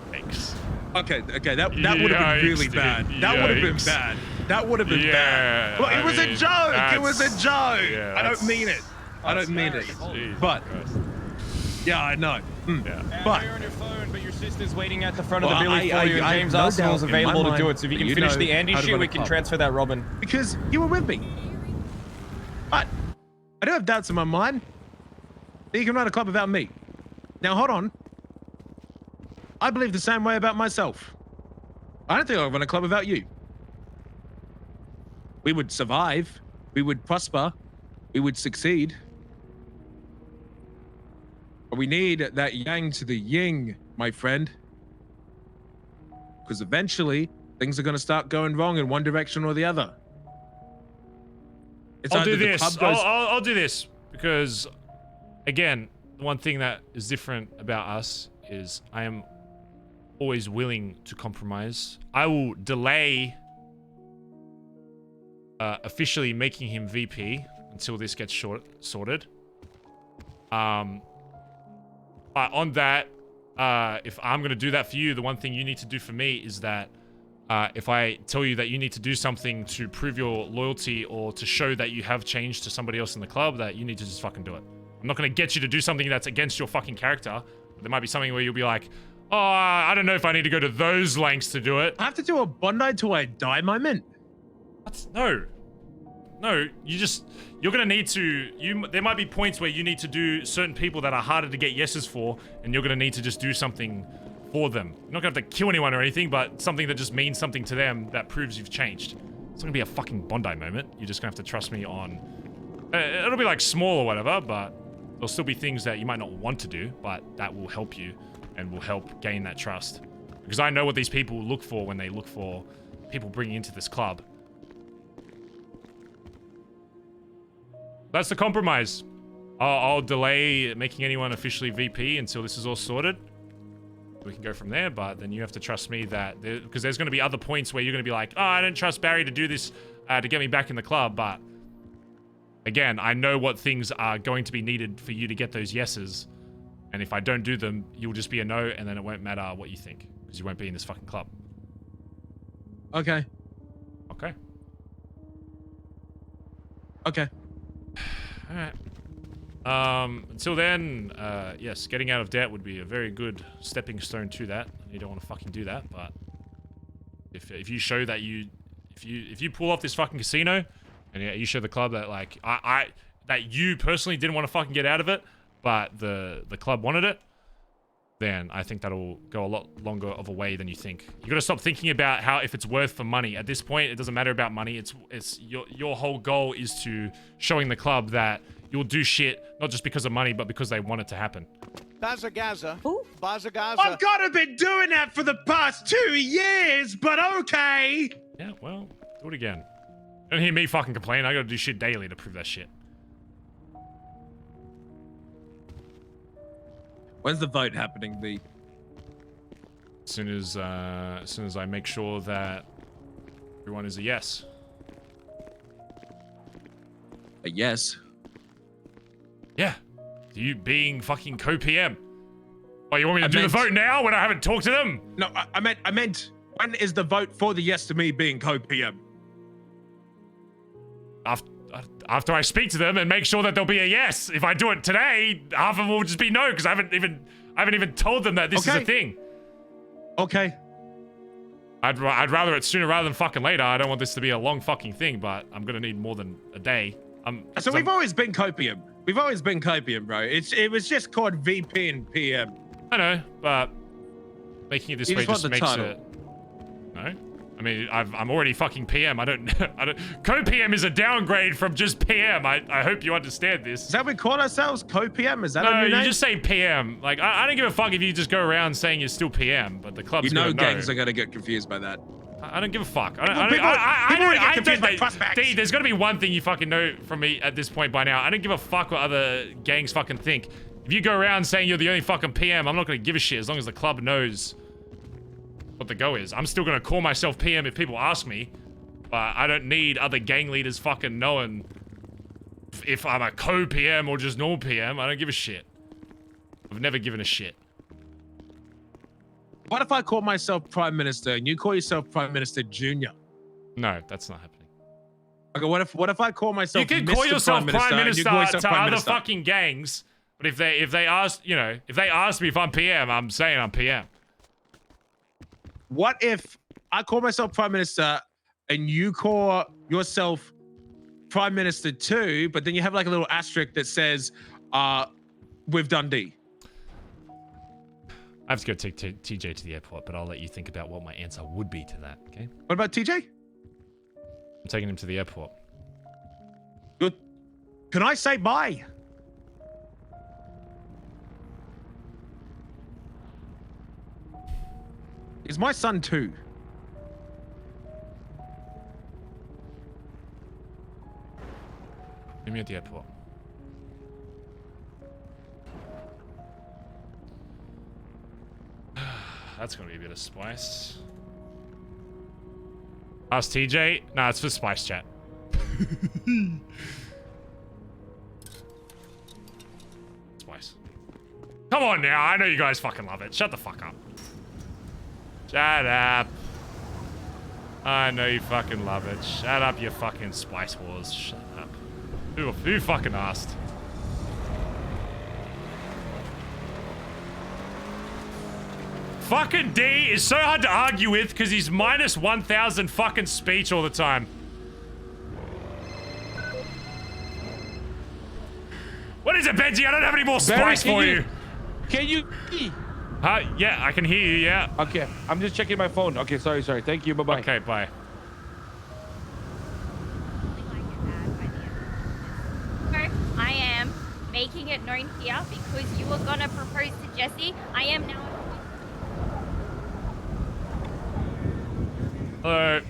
Thanks. Okay, that would have been really bad. That would have been bad. That would have been bad. Well, it was a joke. It was a joke. Yeah, I don't mean it. I don't mean it. But yeah, I know. But you're on your phone, but your sister's waiting at the front of the Billy for you. James Arsenal's available to do it. So if you can finish the Andy shit, we can transfer that Robin. Because you were with me. But I do have doubts in my mind that you can run a club without me. Now hold on. I believe the same way about myself. I don't think I'll run a club without you. We would survive. We would prosper. We would succeed. But we need that yang to the yin, my friend. Because eventually, things are going to start going wrong in one direction or the other. I'll do this. I'll do this. Because, again, the one thing that is different about us is I am always willing to compromise. I will delay officially making him VP until this gets sorted. On that, if I'm going to do that for you, the one thing you need to do for me is that if I tell you that you need to do something to prove your loyalty or to show that you have changed to somebody else in the club, that you need to just fucking do it. I'm not going to get you to do something that's against your fucking character. There might be something where you'll be like, oh, I don't know if I need to go to those lengths to do it. I have to do a Bondi till I die moment? What? No, you're gonna need to, there might be points where you need to do certain people that are harder to get yeses for, and you're gonna need to just do something for them. You're not gonna have to kill anyone or anything, but something that just means something to them that proves you've changed. It's not gonna be a fucking Bondi moment. You're just gonna have to trust me on, it'll be like small or whatever, but there'll still be things that you might not want to do, but that will help you and will help gain that trust. Because I know what these people look for when they look for people bringing into this club. That's the compromise. I'll delay making anyone officially VP until this is all sorted. We can go from there, but then you have to trust me that, because there's going to be other points where you're going to be like, oh, I don't trust Barry to do this to get me back in the club, but again, I know what things are going to be needed for you to get those yeses. And if I don't do them, you'll just be a no, and then it won't matter what you think, because you won't be in this fucking club. Okay. Okay. Okay. Alright. Until then, yes, getting out of debt would be a very good stepping stone to that. You don't want to fucking do that, but if you show that if you pull off this fucking casino, and you show the club that like that you personally didn't want to fucking get out of it, but the club wanted it, then I think that'll go a lot longer of a way than you think. You gotta stop thinking about how if it's worth for money. At this point, it doesn't matter about money. It's your whole goal is to showing the club that you'll do shit not just because of money, but because they want it to happen. BazzaGazza. BazzaGazza. I've got to been doing that for the past 2 years, but okay. Yeah, well, do it again. Don't hear me fucking complain. I gotta do shit daily to prove that shit. When's the vote happening, B? As soon as I make sure that everyone is a yes. A yes? Yeah. You being fucking co-PM. Oh, you want me to do the vote now when I haven't talked to them? No, I meant when is the vote for the yes to me being co-PM? After I speak to them and make sure that there'll be a yes. If I do it today, half of them will just be no because I haven't even told them that this is a thing. Okay. I'd rather it sooner rather than fucking later. I don't want this to be a long fucking thing, but I'm gonna need more than a day. So we've always been copium. We've always been copium, bro. It was just called VP and PM. I know, but making it this way just makes it. No. I mean, I'm already fucking PM. I don't. Co-PM is a downgrade from just PM. I hope you understand this. Is that what we call ourselves? Co-PM? Is that no, a new you name? just say PM. Like, I don't give a fuck if you just go around saying you're still PM, but the club's gonna know. Gangs are gonna get confused by that. I don't give a fuck. D, there's gotta be one thing you fucking know from me at this point by now. I don't give a fuck what other gangs fucking think. If you go around saying you're the only fucking PM, I'm not gonna give a shit as long as the club knows what the go is. I'm still gonna call myself PM if people ask me, but I don't need other gang leaders fucking knowing if I'm a co-PM or just normal PM. I don't give a shit. I've never given a shit. What if I call myself Prime Minister and you call yourself Prime Minister Junior? No, that's not happening. Okay, what if I call myself? You can Mr. call yourself Prime Minister to Prime other Minister? fucking gangs, but if they ask, you know, if they ask me if I'm PM, I'm saying I'm PM. What if I call myself Prime Minister and you call yourself Prime Minister too, but then you have like a little asterisk that says, with Dundee? I have to go take TJ to the airport, but I'll let you think about what my answer would be to that, okay? What about TJ? I'm taking him to the airport. Good. Can I say bye? Is my son too? Meet me at the airport. That's gonna be a bit of spice. Ask TJ? Nah, it's for spice chat. Spice. Come on now, I know you guys fucking love it. Shut the fuck up. Shut up. I know you fucking love it. Shut up, you fucking spice wars. Shut up. Who fucking asked? Fucking D is so hard to argue with because he's minus 1,000 fucking speech all the time. What is it, Benji? I don't have any more spice for you. Can you? Yeah, I can hear you, yeah. Okay, I'm just checking my phone. Okay, sorry. Thank you, bye-bye. Okay, bye. I am making it known here because you were gonna propose to Jesse. I am now. Hello.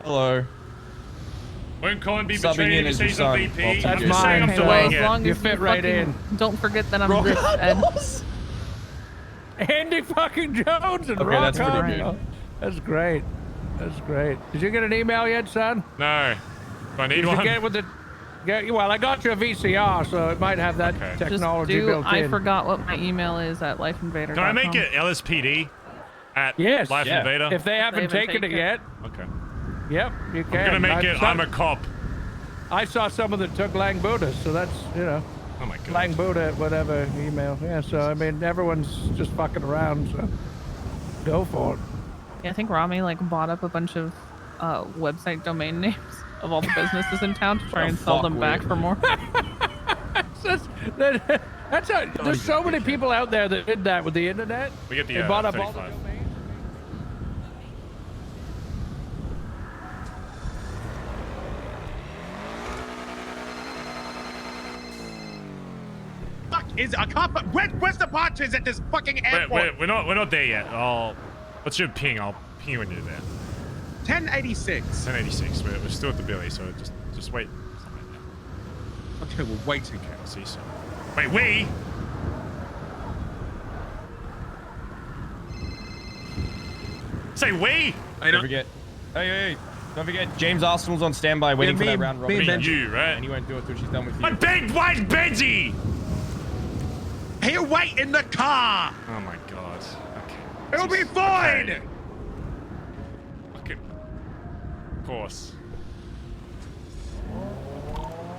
Hello. Won't Colin be Subbing betrayed in if as he your says son. VP? Well, I'm that's just saying I'm Okay, delaying well, as it. long You as fit right fucking in. Don't forget that I'm this Ed. Andy fucking Jones and Okay, rock that's pretty on. good. Oh, that's great. That's great. Did you get an email yet, son? No. Do I need Did one? you get with the? Well, I got you a VCR, so it might have that technology Just built in. I forgot what my email is at lifeinvader.com. Can I make it LSPD at Yes. Life Invader? If they haven't taken it yet. Okay. Yep, you can. I'm gonna make it I'm a cop. I saw someone that took Lang Buddha, so that's, you know. Oh my god. Lang Buddha, whatever email. Yeah, so I mean, everyone's just fucking around, so go for it. Yeah, I think Rami like bought up a bunch of website domain names of all the businesses in town to try and sell them back for more. That's a, there's so many people out there that did that with the internet. We get the They bought up all the 35. domains. Fuck is I can't. Where's the barges at this fucking airport? We're not there yet. What's your ping? I'll ping you when you're there. 1086. 1086. We're still at the Billy, so just wait. Okay, we're waiting. Okay, I'll see you soon. Wait, we? Say we? Don't forget. Hey. Don't forget, James Arsenal's on standby waiting for that round robin. You, right? And you won't do it till she's done with you. But why's Benji? He'll wait in the car. Oh my god. Okay. It'll be fine. Okay. Of course.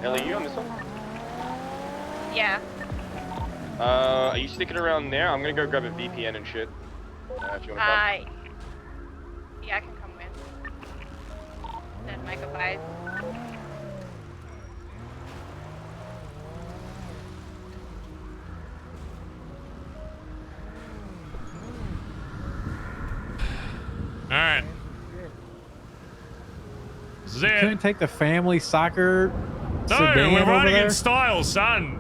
Ellie, you on this one? Yeah. Are you sticking around there? I'm gonna go grab a VPN and shit. If you wanna come. Yeah, I can come with. Then make a Bazz. Alright. This is it. Couldn't take the family soccer No, sedan we're over riding there? in style, son.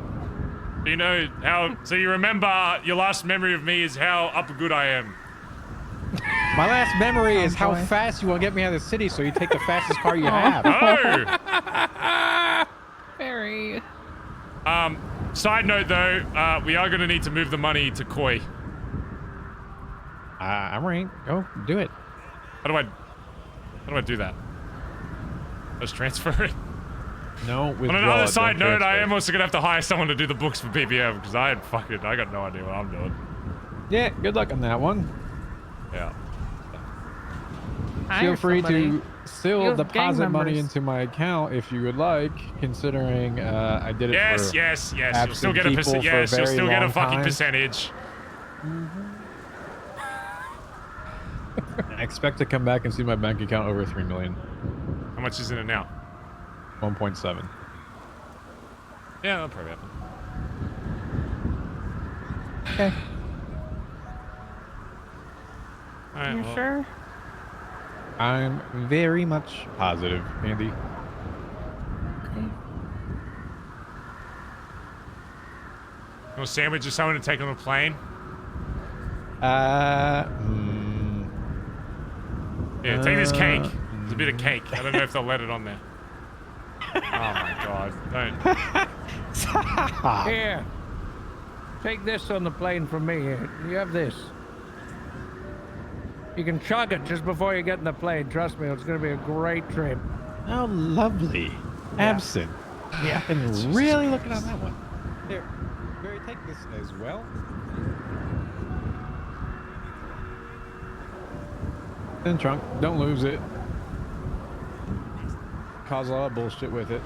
You know how? So you remember your last memory of me is how up good I am. My last memory is how fast you want to get me out of the city, so you take the fastest car you have. Oh. Very. Side note though, we are gonna need to move the money to Koi. I'm right. Go do it. How do I do that? Just transfer it. No. On another side note, I am also gonna have to hire someone to do the books for BBM because I got no idea what I'm doing. Yeah. Good luck on that one. Yeah. Feel free to still You have deposit gang money members. into my account if you would like, considering I did it for Yes. You'll absent still get a people percent. for a Yes, you'll very still get a long fucking time. percentage. I expect to come back and see my bank account over 3 million. How much is in it now? 1.7. Yeah, that'll probably happen. Okay. All right, You well, sure? I'm very much positive, Andy. Okay. You want a sandwich or something to take on a plane? Yeah, take this cake. There's a bit of cake. I don't know if they'll let it on there. Oh my god, don't. Here. Take this on the plane from me here. You have this. You can chug it just before you get in the plane. Trust me, it's going to be a great trip. How lovely. Absent. Yeah. I've been really looking on that one. Here, Barry, take this as well. In the trunk. Don't lose it. Cause a lot of bullshit with it.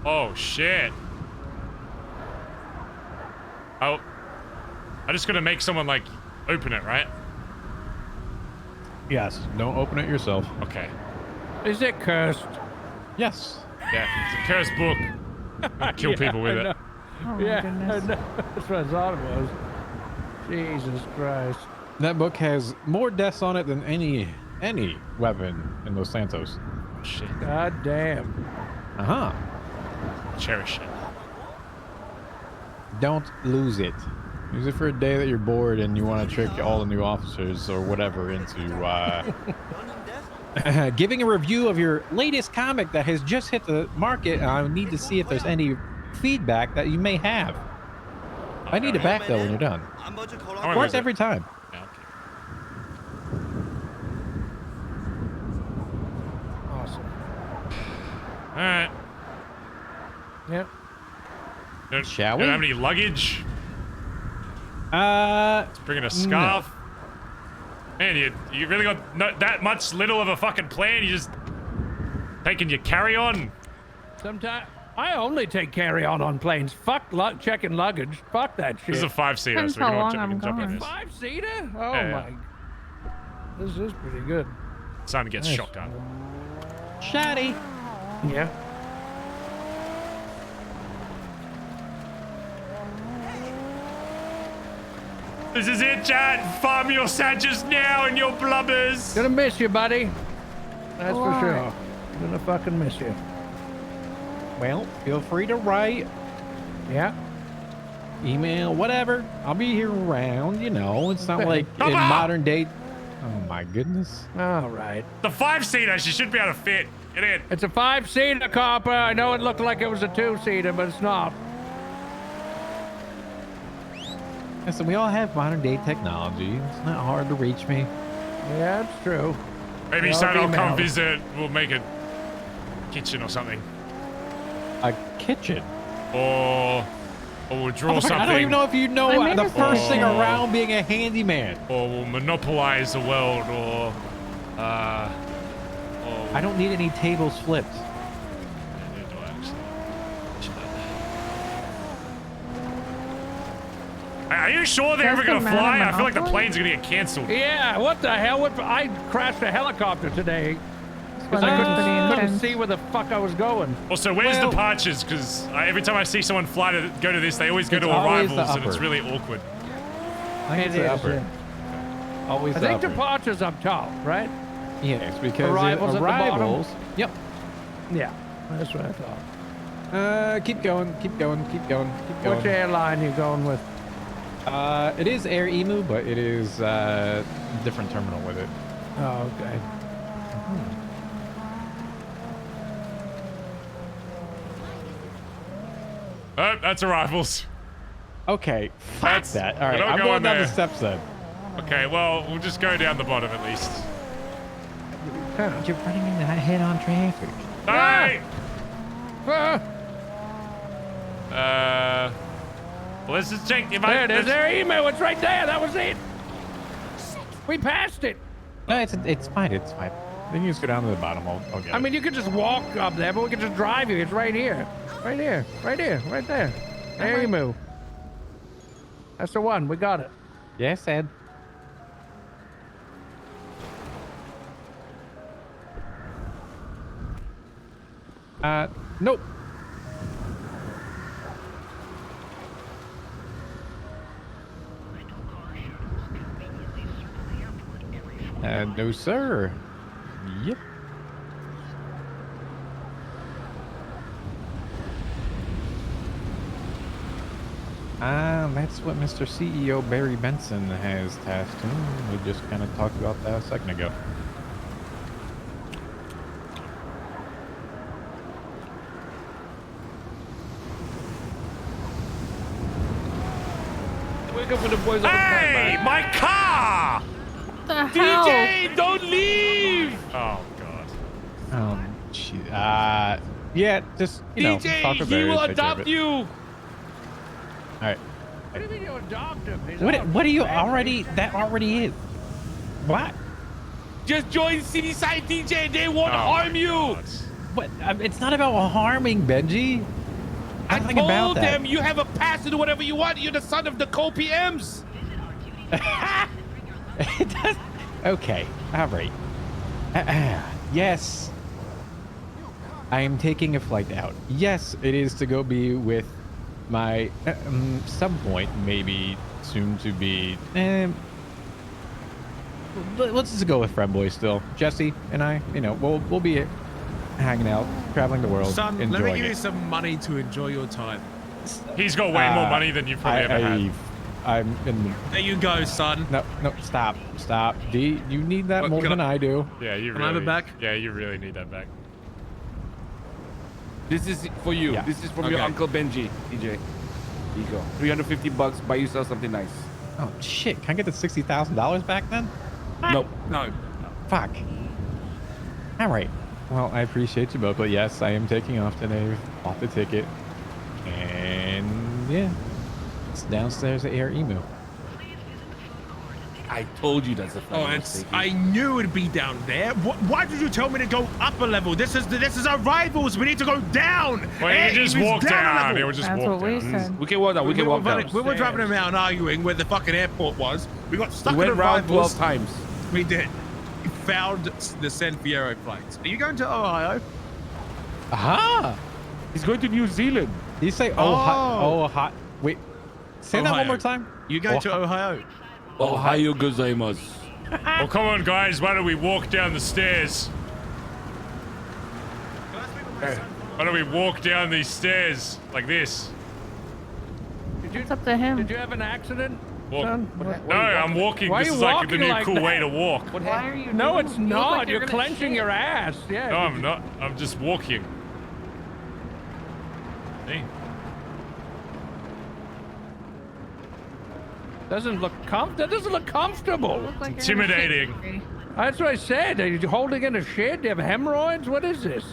Oh shit. Oh. I'm just gonna make someone like open it, right? Yes. Don't open it yourself. Okay. Is it cursed? Yes. Yeah, it's a cursed book. I'll kill Yeah, people with I it. know. Oh my Yeah, I goodness. know. That's what I thought it was. Jesus Christ. That book has more deaths on it than any weapon in Los Santos. Shit. God damn. Uh-huh. Cherish it. Don't lose it. Use it for a day that you're bored and you want to trick all the new officers or whatever into giving a review of your latest comic that has just hit the market. And I need to see if there's any feedback that you may have. I need it back though when you're done. Works every time. Yeah, okay. Awesome. All right. Yep. Shall Don't we? have any luggage? Let's bring in a scarf. Man, you really got that much little of a fucking plan? You just taking your carry-on? Sometimes I only take carry-on planes. Fuck checking luggage. Fuck that shit. This is a 5-seater, Depends so we can how all long jump, I'm jump in gone. this. 5-seater? Oh Yeah, yeah. my. This is pretty good. Son gets Nice. shotgun. Shotty. Yeah. This is it, chat. Farm your Sanchez now and your blubbers. Gonna miss you, buddy. That's Why? for sure. Gonna fucking miss you. Well, feel free to write. Yeah. Email, whatever. I'll be here around, you know. It's not like Come in on! modern day. Oh my goodness. All right. The 5-seater, she should be able to fit. Get in. It's a 5-seater, copper. I know it looked like it was a 2-seater, but it's not. Listen, we all have modern day technology. It's not hard to reach me. Yeah, it's true. Maybe I'll someone will email. come visit. We'll make a kitchen or something. A kitchen? Or we'll draw something. I don't even know if you know the first thing around being a handyman. Or we'll monopolize the world, or I don't need any tables flipped. Are you sure they're ever gonna fly? I feel like the plane's gonna get canceled. Yeah, what the hell? I crashed a helicopter today. Because I couldn't see where the fuck I was going. Also, where's Well- departures? Because every time I see someone fly to go to this, they always go It's to always the arrivals, and it's upper. really awkward. I think it's the upper. Always I the think upper. departures up top, right? Yes, because Arrivals at the bottom? arrivals. Yep. Yeah, that's what I thought. Keep going, keep going, keep going, keep going. Which airline you going with? It is Air Emu, but it is different terminal with it. Oh, okay. Oh, that's arrivals. Okay, fuck that. All right, don't I'm go going in down there. the steps then. Okay, well, we'll just go down the bottom at least. You're running into head-on traffic. Hey! Ah! Well, let's just check. There it is. Their email. It's right there. That was it. We passed it. No, it's fine. It's fine. Then you just go down to the bottom. I'll get I it. mean, you could just walk up there, but we could just drive you. It's right here. Right here. Right here. Right there. There you move. That's the one. We got it. Yes, Ed. Nope. No, sir. Yep. That's what Mr. CEO Barry Benson has tasked him. We just kind of talked about that a second ago. Wake up with the boys on the Hey, my car! What the hell? DJ, don't leave! Oh God. Gee, yeah, just you know, talk DJ, to he Barry, will take care of adopt it. you. All right. What do you mean you adopt him? He's What do you already? That already is. What? Just join Seaside DJ. They won't Oh harm you. What? It's not about harming, Benji. I Nothing about told that. them you have a pass to do whatever you want. You're the son of the co-PMs. It does. Okay. All right. Yes. I am taking a flight out. Yes, it is to go be with my some point, maybe soon to be. Let's just go with friend boy still. Jesse and I, you know, we'll be hanging out, traveling the world, Son, enjoying let me give it. you some money to enjoy your time. He's got way more money than you probably ever had. I'm in. There you go, son. No, stop. D, you need that What, more can than I do. Yeah, you Can really. I have it back? Yeah, you really need that back. This is for you. Yeah. This is from your Okay. Uncle Benji, DJ. Here you go. $350. Buy yourself something nice. Oh shit! Can I get the $60,000 back then? Nope. No. Fuck. All right. Well, I appreciate you both, but yes, I am taking off today. Bought the ticket, and yeah, it's downstairs at Air Emu. I told you that's a Oh, it's. I knew it'd be down there. Why did you tell me to go up a level? This is our rivals. We need to go down. Well, Hey, you just he's walk a down. level. It would just That's walk what we down. said. We can walk down. We can walk down. We were driving around arguing where the fucking airport was. We got stuck We in went the round rivals. 12 times. We did. We found the San Fierro planes. Are you going to Ohio? Aha! He's going to New Zealand. Did you say hot? Wait, say that one Ohio. more time. You going to Ohio? Ohio gozaimasu. Well, come on, guys. Why don't we walk down the stairs? Why don't we walk down these stairs like this? It's up to him. Did you have an accident? Son? No, I'm walking. This is like the new cool way to walk. Why are you? No, it's you look not. like You're gonna clenching shit. your ass. Yeah. No, I'm not. I'm just walking. See? That doesn't look comfortable. Intimidating. That's what I said. Are you holding in a shit? Do you have hemorrhoids? What is this?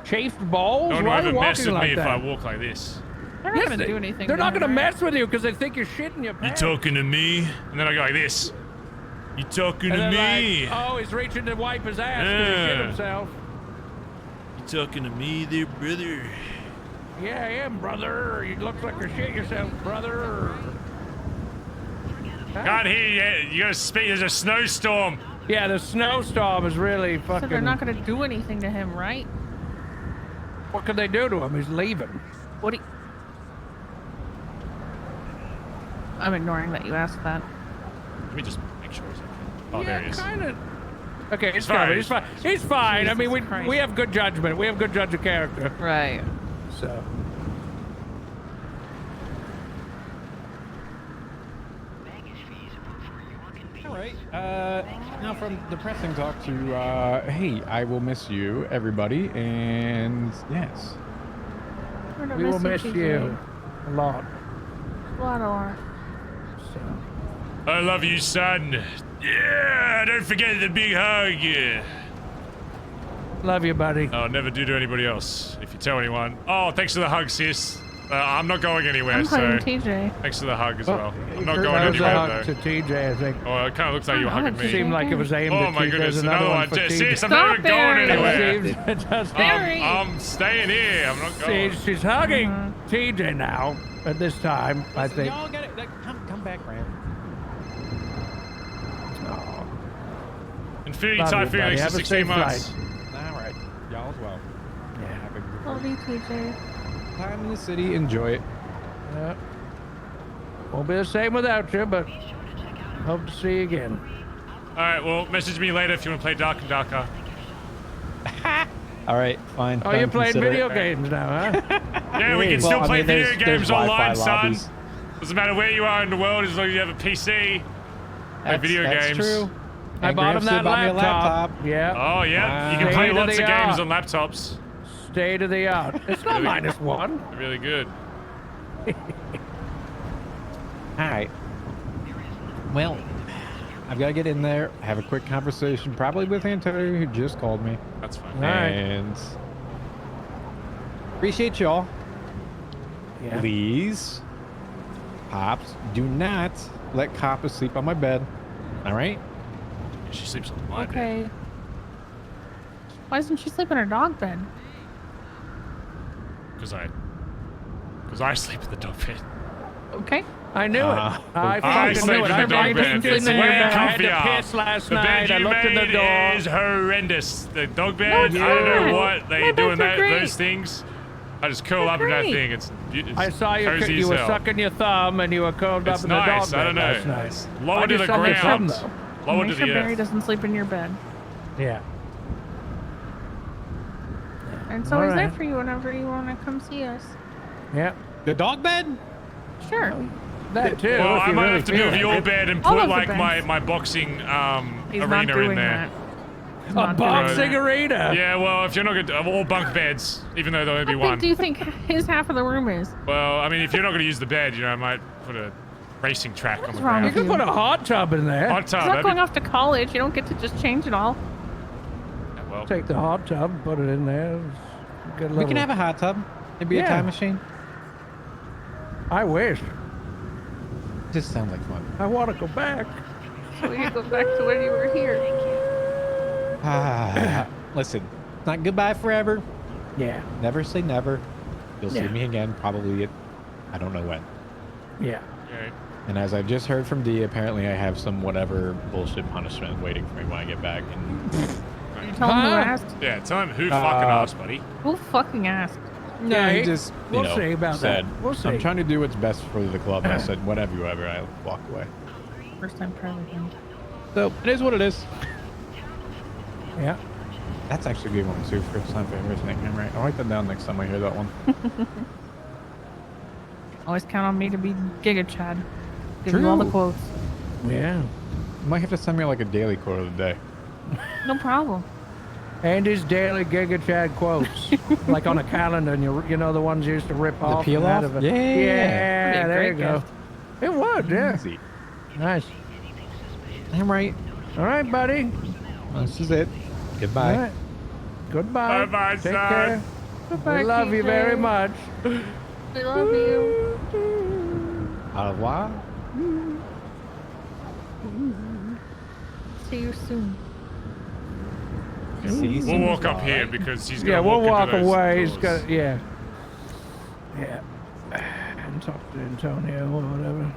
Chafed balls? No one will Why are ever you mess walking with me like if I that? walk like this. They're not gonna do anything. They're to not him, gonna right? mess with you because they think you're shitting your You pants. talking to me? And then I go like this. You talking And to they're me? like, oh, he's reaching to wipe his ass because he shit Yeah. himself. You talking to me there, brother? Yeah, I am, brother. You look like you shit yourself, brother. Can't hear you. You gotta speak. There's a snowstorm. Yeah, the snowstorm is really fucking... So they're not gonna do anything to him, right? What could they do to him? He's leaving. What do you... I'm ignoring that you asked that. Let me just make sure he's okay. Oh, there he is. Kinda. Okay, he's fine. fine. He's fine. He's fine. I mean, Jesus Christ. we have good judgment. We have good judge of character. Right. So. All right. Now from depressing talk to, hey, I will miss you, everybody, and yes. We will miss you a lot. What? I love you, son. Yeah, don't forget the big hug. Yeah. Love you, buddy. I'll never do to anybody else if you tell anyone. Oh, thanks for the hug, sis. I'm not going anywhere, I'm so hugging TJ. thanks for the hug as Oh, well. I'm not that going was a anywhere, hug though. to TJ, I think. Oh, it kind of looks like you were hugging me. Seemed like it was aimed Oh at my you. goodness, There's another one. for Sis, I'm TJ. not even going anywhere. It does I'm staying here. I'm not going. She's hugging TJ now at this time, I think. Y'all get it. Come back, Ram. Infinity Love Type you, buddy. Phoenix Have is a 16 safe months. All right. Y'all as well. Yeah. Have a good Love you, TJ. time in the city. Enjoy it. Yeah. Won't be the same without you, but hope to see you again. All right, well, message me later if you want to play Dark and Darker. All right, fine. Oh, you're playing video games now, huh? Yeah, we can still play video games there's Wi-Fi online, son. lobbies. Doesn't matter where you are in the world, as long as you have a PC. Play video that's games. true. I And bought him Gramps that bought me a laptop. Yeah. Oh, yeah. You can State play of lots the of games art. on laptops. State of the art. It's not -1. They're really good. All right. Well, I've got to get in there, have a quick conversation, probably with Antonio, who just called me. That's fine. All right. And appreciate y'all. Yeah. Please, Pops, do not let Kappa sleep on my bed. All right? She sleeps on my bed. Okay. Why doesn't she sleep in her dog bed? Because I sleep in the dog bed. Okay. I knew it. I I fucking sleep knew in it. the I dog bed. didn't It's sleep in way your bed. I had to comfier. piss last The night. bed I you looked in the made door. is horrendous. The dog bed, No, it's I don't know not. what they My do in beds are great. those things. I just curl They're up in that great. thing. It's I saw you. cozy You as were hell. sucking your thumb and you were curled up It's in the dog nice. bed I don't know. last night. It's lower Why'd to you the suck your thumb, ground. though? Lower Make to sure the Barry earth. doesn't sleep in your bed. Yeah. And it's All always there right. for you whenever you want to come see us. Yeah. The dog bed? Sure. That too. Well, if I you might really have to feel move like your it. bed and All put of the like beds. my boxing He's arena not doing in there. that. He's A not doing boxing that. arena. Yeah, well, if you're not going to all bunk beds, even though there'll only be How big one. do you think his half of the room is? Well, I mean, if you're not going to use the bed, I might put a racing track on the wrong You ground. with could put a hot tub in there. Hot tub. He's not that'd going be- off to college. You don't get to just change it all. well, Take the hot tub, put it in there. Get a We can little- have a hot tub. It'd be a Yeah. time machine. I wish. Just sounds like fun. I want to go back. So we can go back to when you were here. Listen, it's not goodbye forever. Yeah. Never say never. You'll Yeah. see me again, probably at, I don't know when. Yeah. okay. And as I've just heard from D, apparently I have some whatever bullshit punishment waiting for me when I get back. And Did you tell him who asked? Yeah, tell him who fucking asked, buddy. Who fucking asked? yeah, he he- just, we'll see about said, that. We'll see. I'm trying to do what's best for the club. And I said, whatever, I'll walk away. First time for everything. So it is what it is. Yeah. That's actually a good one too. First time for everything. Right. I'll write that down next time I hear that one. Always count on me to be Giga Chad. Give you all the quotes. Yeah. You might have to send me like a daily quote of the day. No problem. Andy's daily Giga Chad quotes, like on a calendar, and you know the ones you used to rip off. peel and out off? of it. Yeah. Yeah. That'd be a There you great go. gift. It would. Yeah. Easy. Nice. I'm right. All right, buddy. This is it. Goodbye. All right. Goodbye. Bye-bye, Take son. care. Goodbye, We love you TJ. very much. I love you. Au revoir. See you soon. We'll walk up here because he's Yeah, gonna we'll walk walk into those away. He's doors. got yeah. And talk to Antonio or whatever.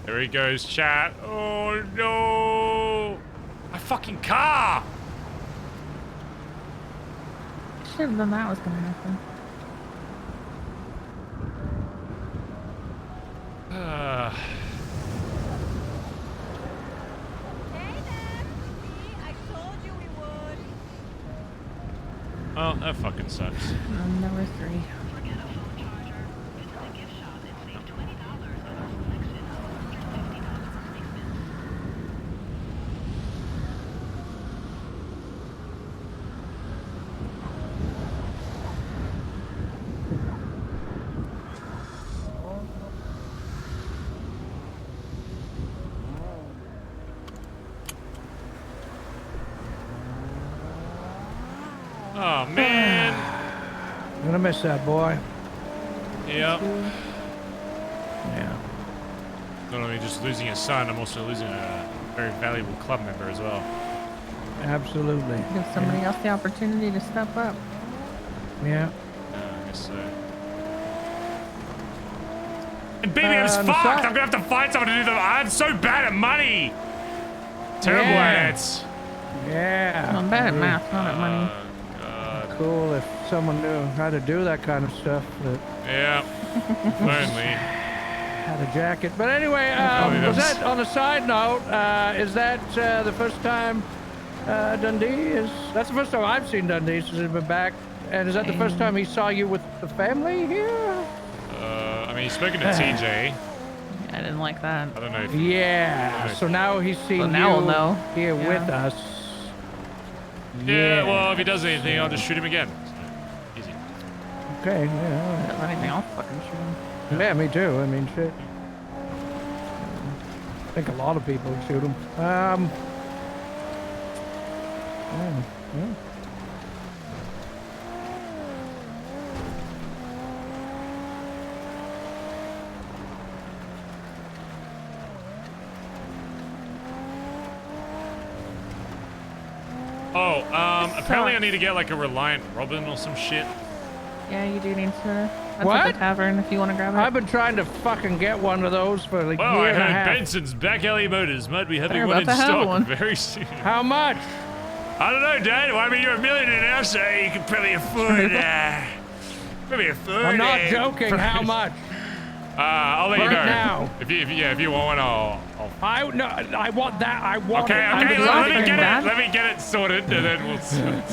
There he goes, chat. Oh no! My fucking car! Should have done that was gonna happen. Oh, that fucking sucks. Number 3. Oh man. I'm gonna miss that boy. Yep. Yeah. Not only just losing a son, I'm also losing a very valuable club member as well. Absolutely. Give somebody else the opportunity to step up. Yeah. I guess so. And BBM's on the fucked! side- I'm gonna have to find someone to do them. I'm so bad at money! Terrible Yeah. at it. Yeah. I'm bad at math, not at money. Cool if someone knew how to do that kind of stuff. But Yeah. If only. had a jacket. But anyway, Probably was does. that on a side note? Is that the first time Dundee is? That's the first time I've seen Dundee since he's been back. And is that the first time he saw you with the family here? I mean, he's spoken to TJ. I didn't like that. I don't know if Yeah. So now he's seen Well, now you we'll know. here Yeah. with us. Yeah, well, if he does anything, I'll just shoot him again. So, easy. Okay. Yeah. If there's anything, I'll fucking shoot him. Yeah, me too. I mean, shit. I think a lot of people would shoot him. Yeah. Oh, apparently I need to get like a Reliant Robin or some shit. Yeah, you do need to. That's What? at the tavern if you want to grab it. I've been trying to fucking get one of those for like Well, a year I and a heard half. Benson's Back Alley Motors might be having They're one in about to have stock one. very soon. How much? I don't know, Dad. Well, I mean, you're a millionaire now, so you can probably afford. Probably afford. I'm not it. joking. How much? I'll let you Right know. now. If you want one, I'll. I want that. I want Okay, it. okay. Let me offering, get Dad. it. Let me get it sorted, and then we'll.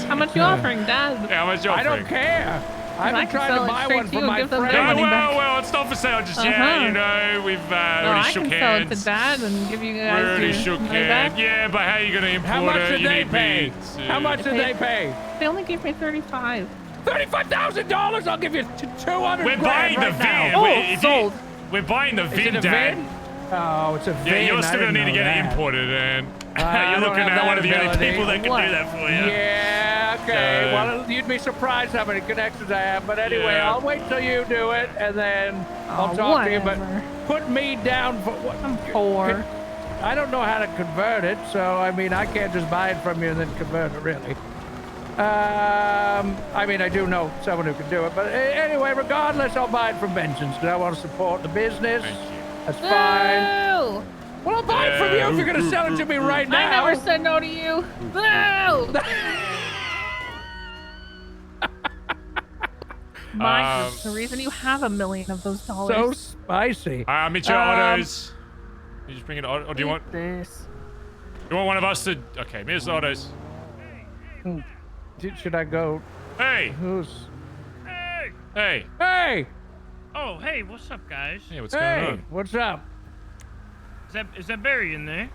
How much you offering, Dad? Yeah, how much you I offering? don't care. I've I been can trying sell to it buy straight one to for you and my give them friend. their No, money back. well, it's not for sale. Just yeah, you know, we've No, already I shook can sell it hands. to Dad and give you We guys already your shook money hands. back. Yeah, but how are you gonna import How much it? did You they need pay? me to- How much did they pay? They only gave me $35. $35,000. I'll give you 200 We're grand buying right the now. VIN. Oh, If you- sold. We're buying the Is VIN, it a Dad. VIN? Oh, it's a VIN. Yeah, you're I still gonna didn't need to know get it that. imported, and I you're don't looking have at that one of the only ability. people that can What? do that for you. Yeah, okay. So- Well, you'd be surprised how many connections I have. But anyway, Yeah. I'll wait till you do it, and then I'll talk to you. But whatever. put me down for what? I'm poor. I don't know how to convert it, so I mean, I can't just buy it from you and then convert it, really. I mean, I do know someone who can do it, but anyway, regardless, I'll buy it from Benson's because I want to support the business. Thank you. That's fine. No! Well, I'll buy it from you if you're gonna sell it to me right now. I never said no to you. No! Mike, the reason you have $1 million of those dollars. So spicy. I'll meet you at Otto's. You just bring it. Or do you want this? You want one of us to? Okay, meet us at Otto's. Should I go? Hey. Who's? Hey. Hey. Hey. Oh, hey, what's up, guys? Hey, what's going on? What's up? Is that Barry in there?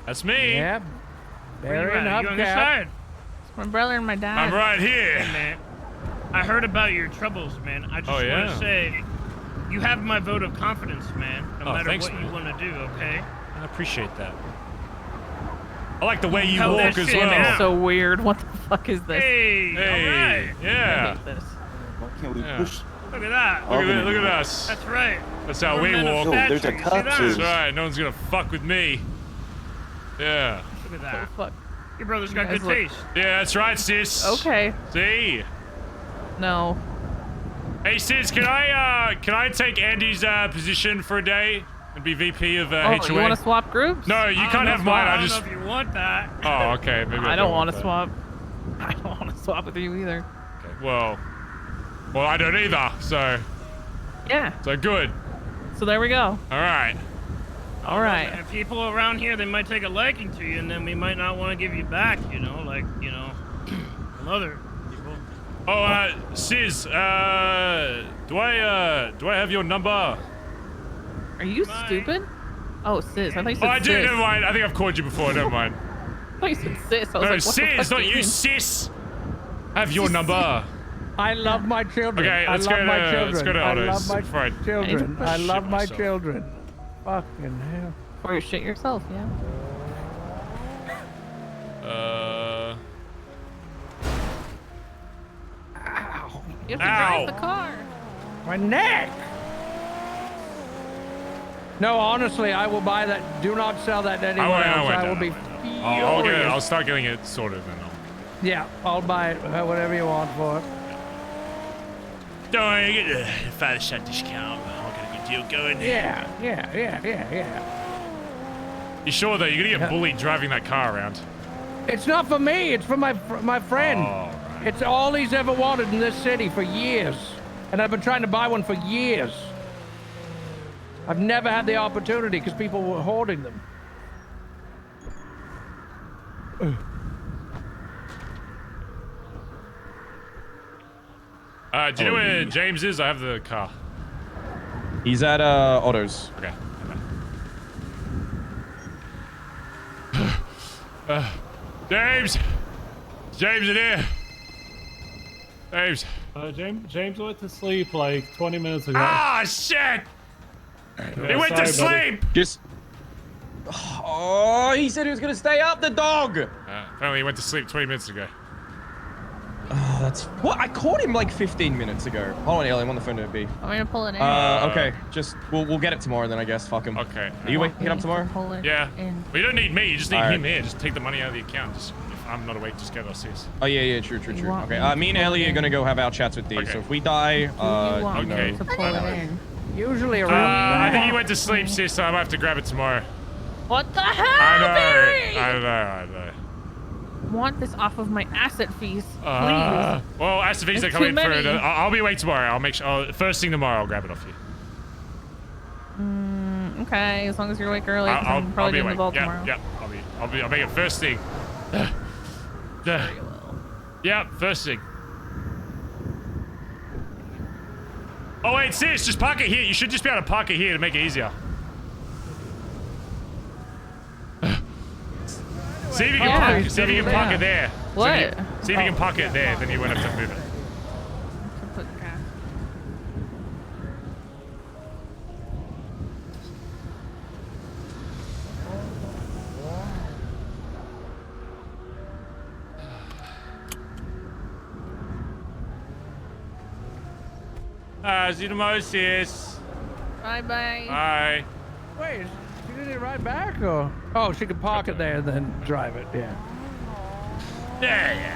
That's me. Yeah. Where Barry you and at? You on this Hubcap. side? It's my brother and my dad. I'm right here. Hey, man. I heard about your troubles, man. I just want yeah. to say, you have my vote of confidence, man. No matter thanks, what man. you want to do, okay? I appreciate that. I like the way you Hell, walk that as shit well. down. So weird. What the fuck is this? Hey, all right. Yeah. I hate this. Why can't we Yeah. push? Look at that. Look at us. That's right. That's how We're we men of walk. stature, there's a you see cop that? too. That's right. No one's gonna fuck with me. Yeah. Look at that. Fuck. Your brother's got guys good look- taste. Yeah, that's right, sis. Okay. See. No. Hey, sis, can I take Andy's position for a day and be VP of Oh, HOA? you want to swap groups? No, you can't have mine. I I don't just. know if you want that. Oh, okay. Maybe I don't want want to swap. I don't want to swap with you either. Okay. Well, I don't either. So Yeah. good. So there we go. All right. All right. And people around here, they might take a liking to you, and then we might not want to give you back, some other people. Oh, sis, do I have your number? Are you stupid? Oh, sis. I thought you said Oh, I do. sis. Never mind. I think I've called you before. Never mind. I thought you said sis. I was No, like, what the sis, fuck not do you, mean? sis. I have your number. I love my children. Okay, I let's love go my to- children. let's go to I Otto's. love my Before I- children. I shit love my myself. children. Fucking hell. Or you shit yourself, yeah. Ow. You have to drive the car. My neck. No, honestly, I will buy that. Do not sell that to anyone else. I will be I'll furious. start getting it sorted then. Yeah, I'll buy it. Whatever you want for it. Don't worry, get the father shot discount. I'll get a good deal going. Yeah. You sure though? You're gonna get bullied driving that car around. It's not for me. It's for my friend. Oh, right. It's all he's ever wanted in this city for years, and I've been trying to buy one for years. I've never had the opportunity because people were hoarding them. Do you know where James is? I have the car. He's at Otto's. Okay. James! James in here! James! James went to sleep like 20 minutes ago. Ah, shit! He went to sleep! Just. Oh, he said he was gonna stay up, the dog! Apparently he went to sleep 20 minutes ago. Oh, that's. What? I called him like 15 minutes ago. Hold on, Ellie, I'm on the phone to B. I'm gonna pull it in. Okay, just. We'll get it tomorrow then, I guess. Fuck him. Okay. Are you waking up tomorrow? Pull it Yeah. in. Well, you don't need me, you just need Alright. him here. Just take the money out of the account. Just, if I'm not awake, just go to LCS. Oh, yeah, true. want Okay, me to me and pull Ellie it are in? gonna go have our chats with D. Okay. So if we die, You want you me know. to pull it in. Usually around. I think he went to sleep, sis, so I might have to grab it tomorrow. What the hell, I know. Barry? I know. Want this off of my asset fees, please. Well, as the fees are It's coming too for many. I'll be awake tomorrow. I'll make sure. First thing tomorrow, I'll grab it off you. Okay, as long as you're awake early, 'cause I'm I'll probably be doing the awake. vault tomorrow. Yep. I'll make it first thing. Yep, first thing. Oh wait, sis, just park it here. You should just be able to park it here to make it easier. See if you can park it. See if you can park it there. What? See if you can park it there. Then you won't have to move it. See you tomorrow, sis. Bye bye. Bye. Wait, she did it right back, or? Oh, she could park it there and then drive it. Yeah. Yeah.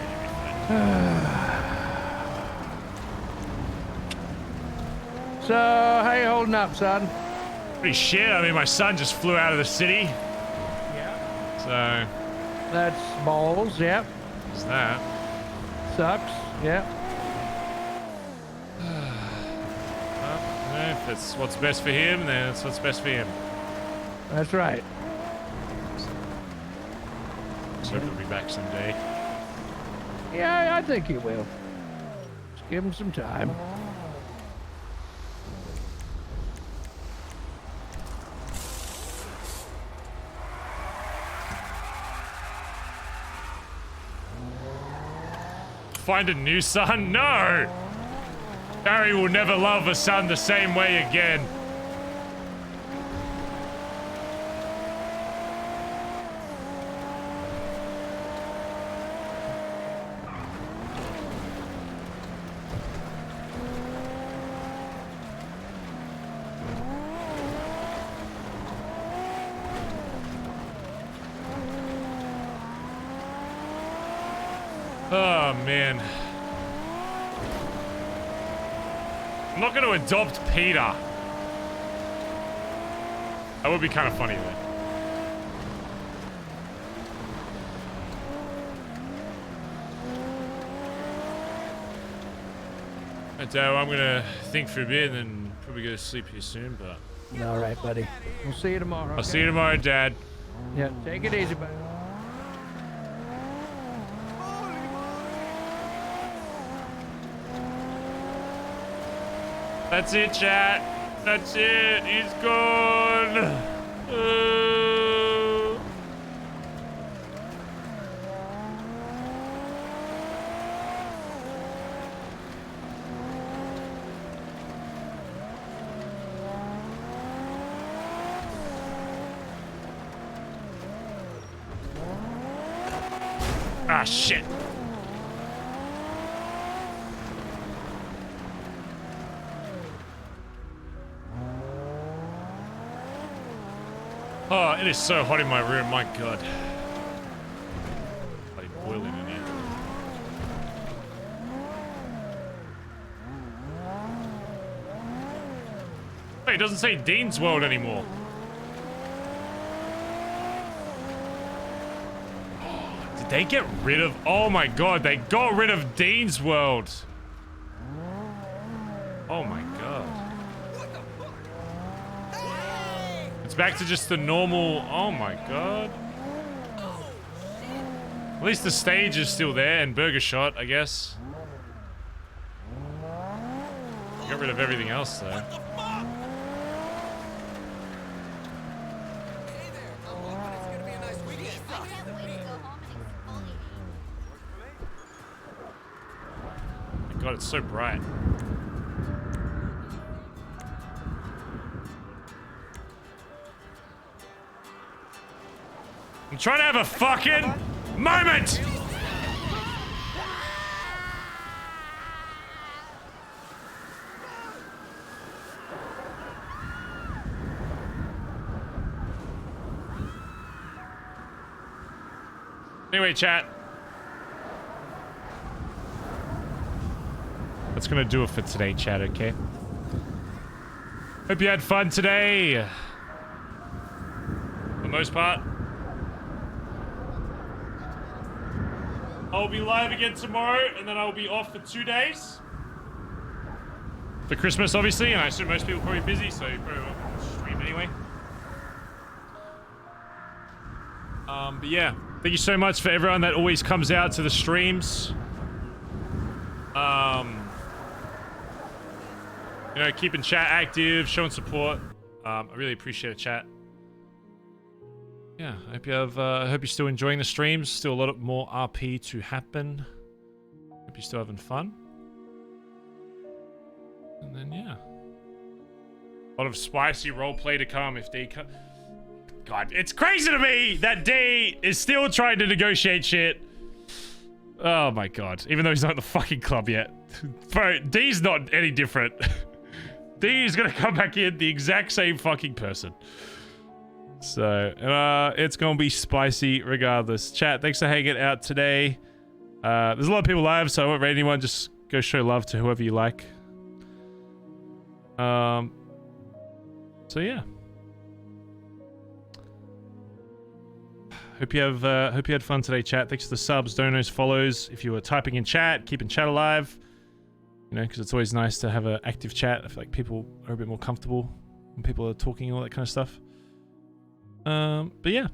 So, how you holding up, son? Pretty shit. I mean, my son just flew out of the city. Yeah. So. That's balls. Yep. What's that? Sucks. Yep. If it's what's best for him, then it's what's best for him. That's right. So he'll be back someday. Yeah, I think he will. Just give him some time. Find a new son? No! Barry will never love a son the same way again. Oh, man. I'm not going to adopt Peter. That would be kind of funny, though. Dad, I'm going to think for a bit and then probably go to sleep here soon, but... All right, buddy. We'll see you tomorrow. I'll see you tomorrow, Dad. Yeah, take it easy, buddy. That's it, chat. That's it. He's gone. Ah, shit. Oh, it is so hot in my room, my god. Bloody boiling in here. Wait, it doesn't say Dean's World anymore. Did they get rid of... Oh my god, they got rid of Dean's World. Oh my god. It's back to just the normal... Oh my god. At least the stage is still there and Burger Shot, I guess. Got rid of everything else though. God, it's so bright. I'm trying to have a fucking moment! Anyway, chat. That's gonna do it for today, chat, okay? Hope you had fun today. For the most part. I'll be live again tomorrow, and then I'll be off for 2 days. For Christmas, obviously, and I assume most people are probably busy, so you probably won't stream anyway. But yeah, thank you so much for everyone that always comes out to the streams. You know, keeping chat active, showing support. I really appreciate it, chat. Yeah, I hope you have. Hope you're still enjoying the streams. Still a lot more RP to happen. Hope you're still having fun. And then yeah, a lot of spicy roleplay to come if D. God, it's crazy to me that D is still trying to negotiate shit. Oh my god, even though he's not in the fucking club yet. Bro, D's not any different. D is gonna come back in the exact same fucking person. So, it's gonna be spicy regardless. Chat, thanks for hanging out today. There's a lot of people live, so I won't rate anyone. Just go show love to whoever you like. So yeah. Hope you had fun today, chat. Thanks for the subs, donos, follows. If you were typing in chat, keeping chat alive. You know, because it's always nice to have an active chat. I feel like people are a bit more comfortable when people are talking and all that kind of stuff. But yeah.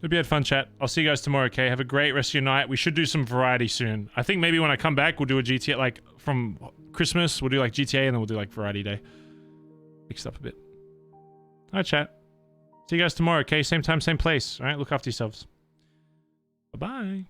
Hope you had fun, chat. I'll see you guys tomorrow, okay? Have a great rest of your night. We should do some variety soon. I think maybe when I come back, we'll do a GTA, like, from Christmas, we'll do, like, GTA, and then we'll do, like, variety day. Mixed up a bit. Alright, chat. See you guys tomorrow, okay? Same time, same place. Alright, look after yourselves. Bye-bye.